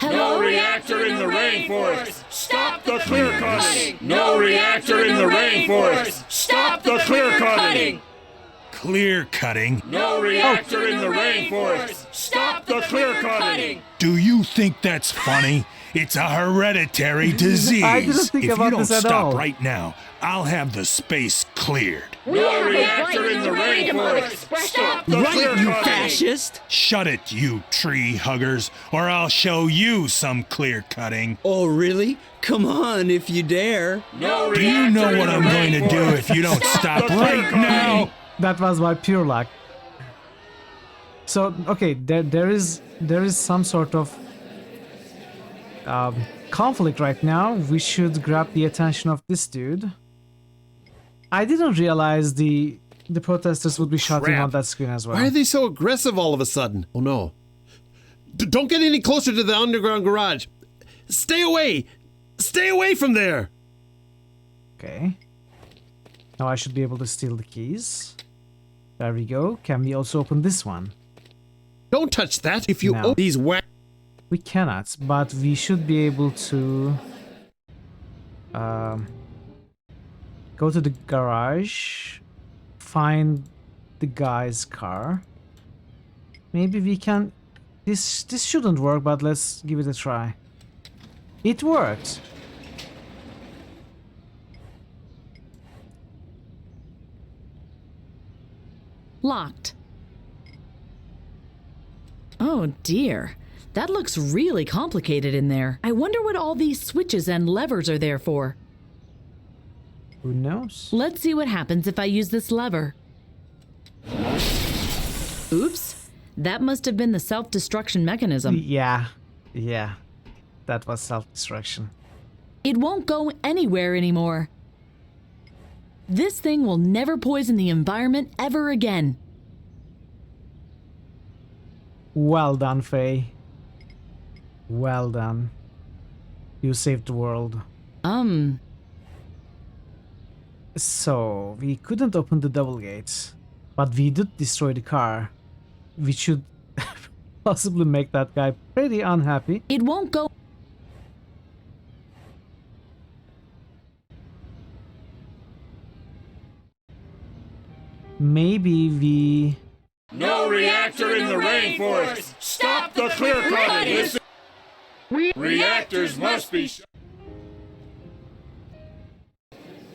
No reactor in the rainforest. Stop the clear cutting. No reactor in the rainforest. Stop the clear cutting. Clear cutting? No reactor in the rainforest. Stop the clear cutting. Do you think that's funny? It's a hereditary disease. I didn't think if about you don't this at stop all. right now, I'll have the space cleared. No reactor in the rainforest. Stop the clear Right, you cutting. fascist! Shut it, you tree huggers, or I'll show you some clear cutting. Oh, really? Come on, if you dare. No Do you know reactor what in I'm the going to do rainforest. if you don't stop the clear right cutting. now? That was by pure luck. So okay, there is some sort of conflict right now. We should grab the attention of this dude. I didn't realize the protesters would be shouting Crap. on that screen as well. Why are they so aggressive all of a sudden? Oh no. Don't get any closer to the underground garage. Stay away! Stay away from there! Okay. Now I should be able to steal the keys. There we go. Can we also open this one? Don't touch that if you No. open these We cannot, but we should be able to go to the garage, find the guy's car. Maybe we can. This shouldn't work, but let's give it a try. It worked. Locked. Oh dear. That looks really complicated in there. I wonder what all these switches and levers are there for. Who knows? Let's see what happens if I use this lever. Oops. That must have been the self-destruction mechanism. Yeah. That was self-destruction. It won't go anywhere anymore. This thing will never poison the environment ever again. Well done, Faye. Well done. You saved the world. So, we couldn't open the double gates, but we did destroy the car. We should possibly make that guy pretty unhappy. It won't go. Maybe we... No reactor in the rainforest! Stop the clear cutting! Listen. Reactors must be shut.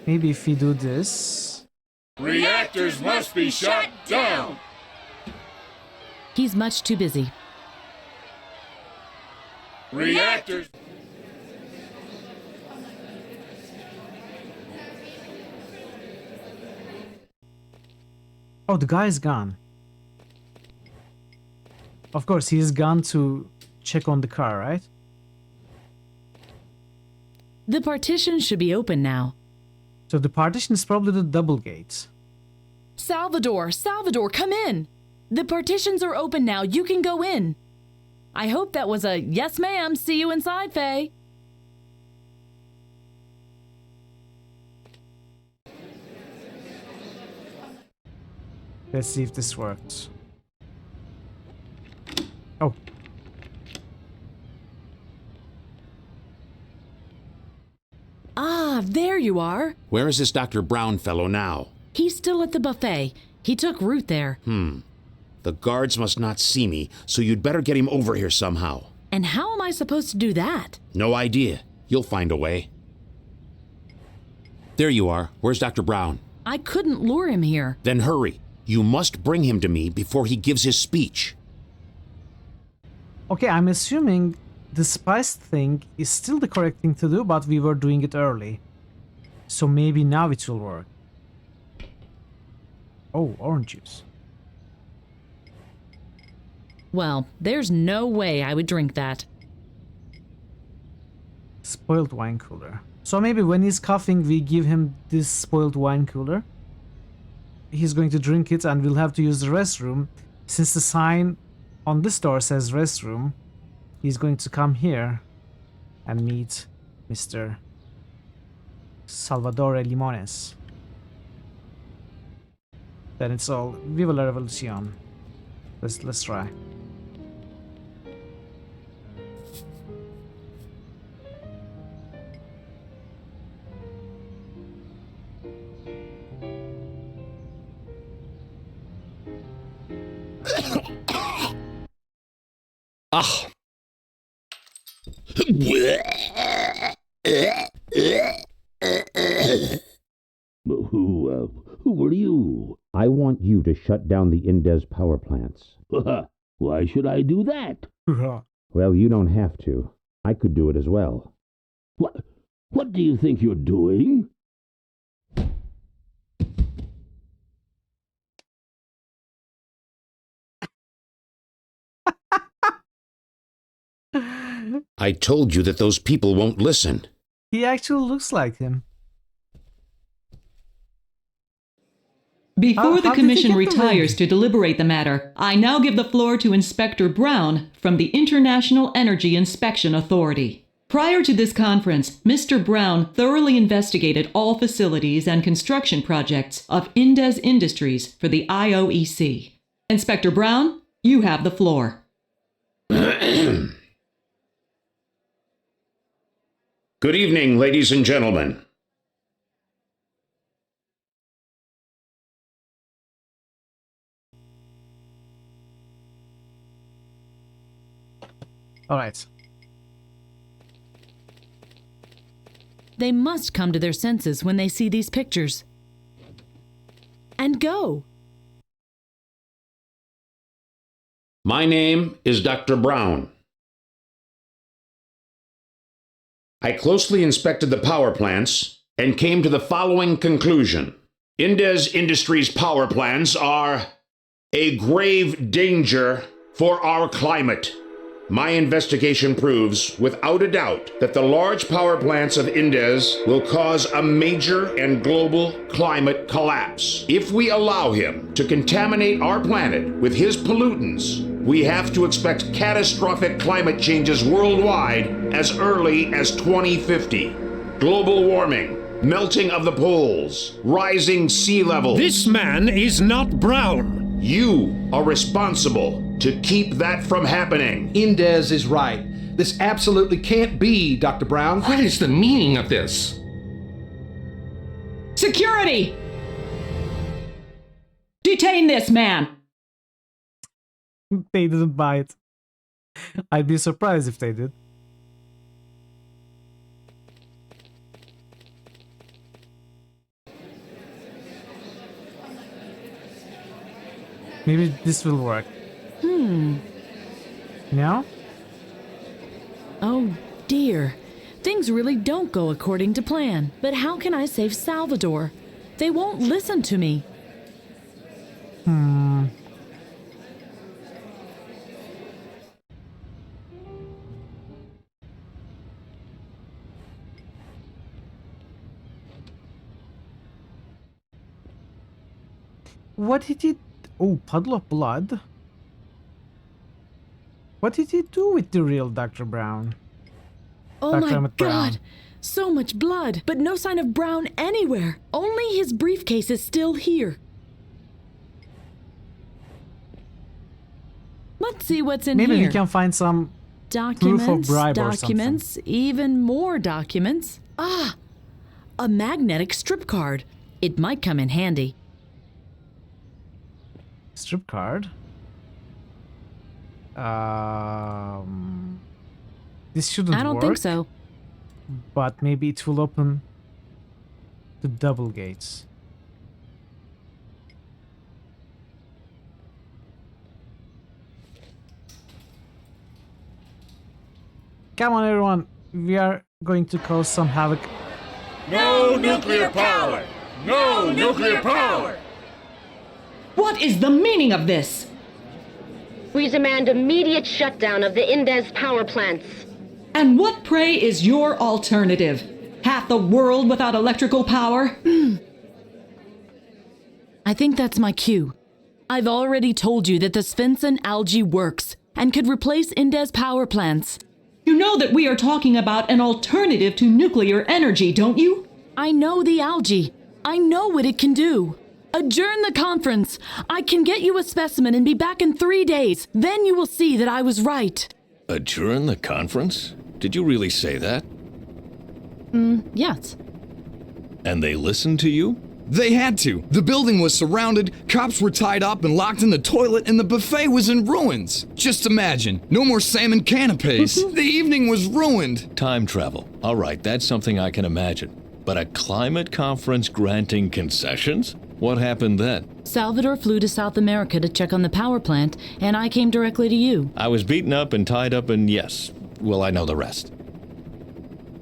Maybe if we do this... Reactors must be shut down! He's much too busy. Reactors... Oh, the guy's gone. Of course, he's gone to check on the car, right? The partition should be open now. So the partition is probably the double gate. Salvador, come in! The partitions are open now. You can go in. I hope that was a yes, ma'am. See you inside, Faye. Let's see if this works. Oh. Ah, there you are. Where is this Dr. Brown fellow now? He's still at the buffet. He took root there. The guards must not see me, so you'd better get him over here somehow. And how am I supposed to do that? No idea. You'll find a way. There you are. Where's Dr. Brown? I couldn't lure him here. Then hurry. You must bring him to me before he gives his speech. Okay, I'm assuming the spice thing is still the correct thing to do, but we were doing it early. So maybe now it will work. Oh, orange juice. Well, there's no way I would drink that. Spoiled wine cooler. So maybe when he's coughing, we give him this spoiled wine cooler. He's going to drink it and we'll have to use the restroom. Since the sign on this door says restroom, he's going to come here and meet Mr. Salvatore Limones. Then it's all Viva la Revolucion. Let's try. Ah. Who are you? I want you to shut down the Indez power plants. Why should I do that? Well, you don't have to. I could do it as well. What do you think you're doing? I told you that those people won't listen. He actually looks like him. Before the how did he Commission get the retires ring? to deliberate the matter, I now give the floor to Inspector Brown from the International Energy Inspection Authority. Prior to this conference, Mr. Brown thoroughly investigated all facilities and construction projects of Indez Industries for the IOEC. Inspector Brown, you have the floor. Good evening, ladies and gentlemen. All right. They must come to their senses when they see these pictures. And go. My name is Dr. Brown. I closely inspected the power plants and came to the following conclusion. Indez Industries power plants are a grave danger for our climate. My investigation proves, without a doubt, that the large power plants of Indez will cause a major and global climate collapse. If we allow him to contaminate our planet with his pollutants, we have to expect catastrophic climate changes worldwide as early as 2050. Global warming, melting of the poles, rising sea levels. This man is not Brown. You are responsible to keep that from happening. Indez is right. This absolutely can't be, Dr. Brown. What is the meaning of this? Security! Detain this man! They didn't buy it. I'd be surprised if they did. Maybe this will work. No? Oh dear. Things really don't go according to plan. But how can I save Salvador? They won't listen to me. What did he... Oh, puddle of blood? What did he do with the real Dr. Brown? Oh Dr. my Emmett Brown. God! So much blood, but no sign of Brown anywhere. Only his briefcase is still here. Let's see what's in Maybe here. we can find some Documents, proof of bribe documents, even more documents. Ah! A magnetic strip card. It might come in handy. Strip card? This shouldn't work. I don't think so. But maybe it will open the double gates. Come on, everyone. We are going to cause some havoc. No nuclear power! No nuclear power! What is the meaning of this? We demand immediate shutdown of the Indez power plants. And what, pray, is your alternative? Half the world without electrical power? I think that's my cue. I've already told you that the Svensson algae works and could replace Indez power plants. You know that we are talking about an alternative to nuclear energy, don't you? I know the algae. I know what it can do. Adjourn the conference. I can get you a specimen and be back in 3 days. Then you will see that I was right. Adjourn the conference? Did you really say that? Yes. And they listened to you? They had to. The building was surrounded, cops were tied up and locked in the toilet, and the buffet was in ruins. Just imagine. No more salmon canapes. The evening was ruined. Time travel. All right, that's something I can imagine. But a climate conference granting concessions? What happened then? Salvador flew to South America to check on the power plant, and I came directly to you. I was beaten up and tied up and yes, well, I know the rest.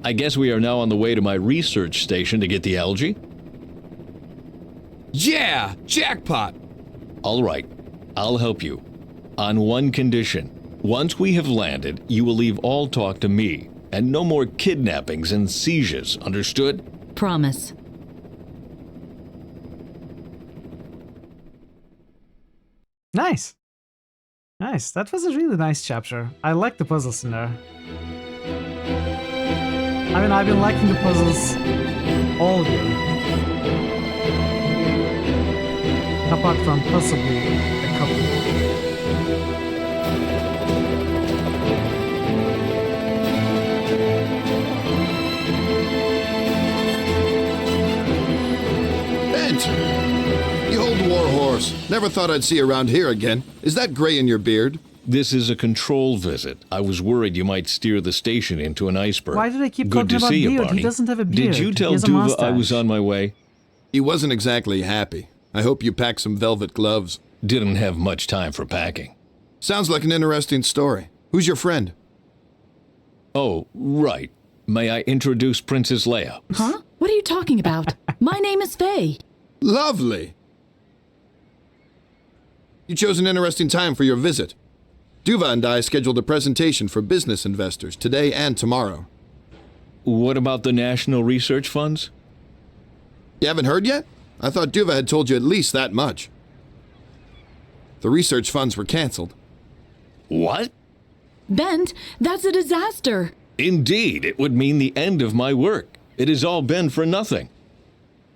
I guess we are now on the way to my research station to get the algae? Yeah, jackpot. All right, I'll help you. On one condition. Once we have landed, you will leave all talk to me, and no more kidnappings and sieges, understood? Promise. Nice. Nice. That was a really nice chapter. I like the puzzles in there. I mean, I've been liking the puzzles all game. Apart from possibly a couple. Bent! You old warhorse. Never thought I'd see you around here again. Is that gray in your beard? This is a control visit. I was worried you might steer the station into an iceberg. Why do they keep Good talking to about see you, beard? Barney. He doesn't have a beard. Did you He tell has a Duva I mustache. was on my way? He wasn't exactly happy. I hope you packed some velvet gloves. Didn't have much time for packing. Sounds like an interesting story. Who's your friend? Oh, right. May I introduce Princess Leia? Huh? What are you talking about? My name is Faye. Lovely! You chose an interesting time for your visit. Duva and I scheduled a presentation for business investors today and tomorrow. What about the National Research Funds? You haven't heard yet? I thought Duva had told you at least that much. The research funds were canceled. What? Bent, that's a disaster. Indeed, it would mean the end of my work. It has all been for nothing.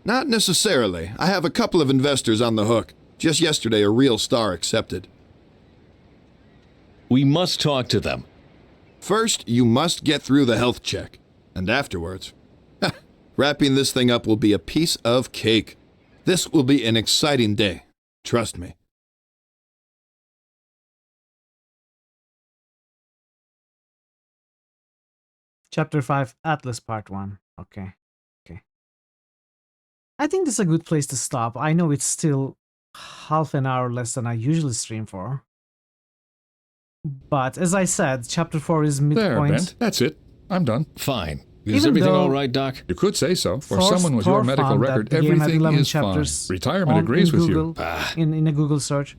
Not necessarily. I have a couple of investors on the hook. Just yesterday, a real star accepted. We must talk to them. First, you must get through the health check. And afterwards, wrapping this thing up will be a piece of cake. This will be an exciting day. Trust me. Chapter 5, Atlas Part 1. Okay. I think this is a good place to stop. I know it's still half an hour less than I usually stream for. But as I said, Chapter 4 is midpoint. There, Bent. That's it. I'm done. Fine. Is Even everything though all right, Doc? You could say so. For Thor- someone with your Thor medical found record, that the game had everything 11 is fine. chapters Retirement on- agrees in with Google, you. In a Google search.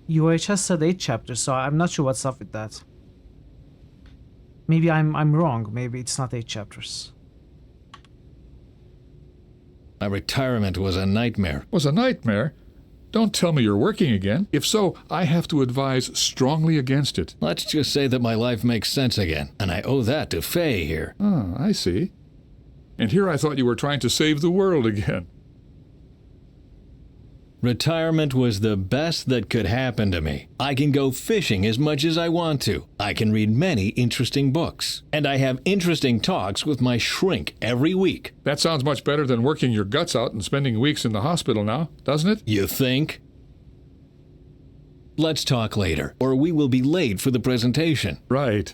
UHS said 8 chapters, so I'm not sure what's up with that. Maybe I'm wrong. Maybe it's not 8 chapters. My retirement was a nightmare. Was a nightmare? Don't tell me you're working again. If so, I have to advise strongly against it. Let's just say that my life makes sense again, and I owe that to Faye here. Ah, I see. And here I thought you were trying to save the world again. Retirement was the best that could happen to me. I can go fishing as much as I want to. I can read many interesting books. And I have interesting talks with my shrink every week. That sounds much better than working your guts out and spending weeks in the hospital now, doesn't it? You think? Let's talk later, or we will be late for the presentation. Right.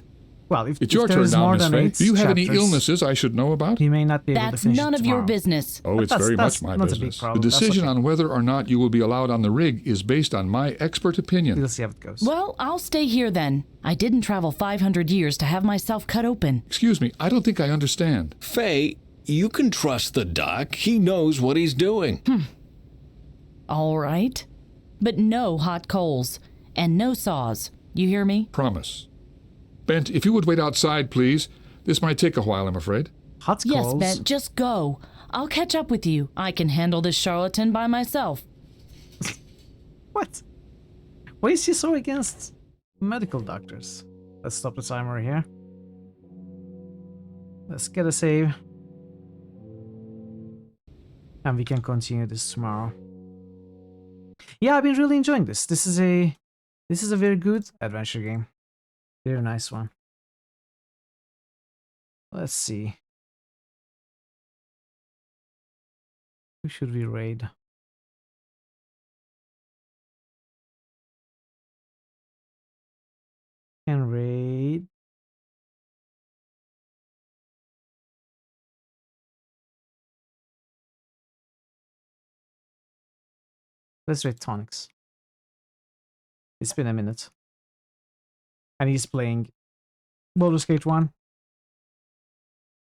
Well, if It's your turn there's now, more Miss than Faye. 8 Do you have any chapters, illnesses I should know about? you may not be able to That's finish none it of your tomorrow. business. Oh, it's That's- very that's much my not a big business. The problem. That's decision okay. on whether or not you will be allowed on the rig is based on my expert opinion. We'll see how it goes. Well, I'll stay here then. I didn't travel 500 years to have myself cut open. Excuse me, I don't think I understand. Faye, you can trust the doc. He knows what he's doing. All right. But no hot coals. And no saws. You hear me? Promise. Bent, if you would wait outside, please. This might take a while, I'm afraid. Hot Yes, coals? Bent, just go. I'll catch up with you. I can handle this charlatan by myself. What? Why is he so against medical doctors? Let's stop the timer here. Let's get a save. And we can continue this tomorrow. Yeah, I've been really enjoying this. This is a very good adventure game. Very nice one. Let's see. Who should we raid? Can raid. Let's raid Tonics. It's been a minute. And he's playing Baldur's Gate 1.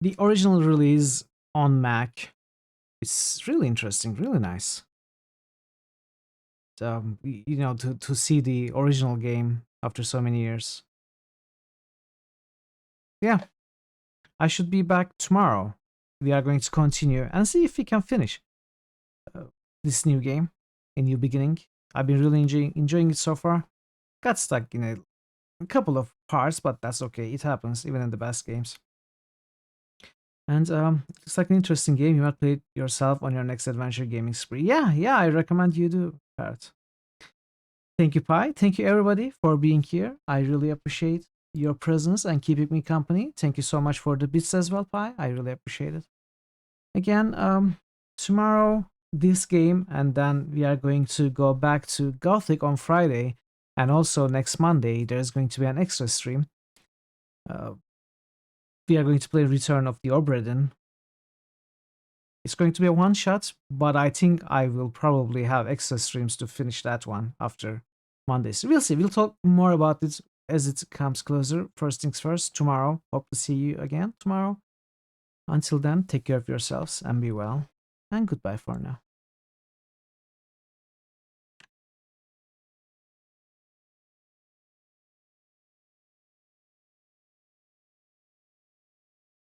The original release on Mac. It's really interesting, really nice. You know, to see the original game after so many years. Yeah. I should be back tomorrow. We are going to continue and see if we can finish this new game, a new beginning. I've been really enjoying it so far. Got stuck in a couple of parts, but that's okay. It happens even in the best games. And it's like an interesting game. You might play it yourself on your next adventure gaming spree. Yeah, I recommend you do, Parrot. Thank you, Pi. Thank you, everybody, for being here. I really appreciate your presence and keeping me company. Thank you so much for the bits as well, Pi. I really appreciate it. Again, tomorrow, this game, and then we are going to go back to Gothic on Friday. And also next Monday, there's going to be an extra stream. We are going to play Return of the Obra Dinn. It's going to be a one-shot, but I think I will probably have extra streams to finish that one after Mondays. We'll see. We'll talk more about it as it comes closer. First things first, tomorrow. Hope to see you again tomorrow. Until then, take care of yourselves and be well. And goodbye for now.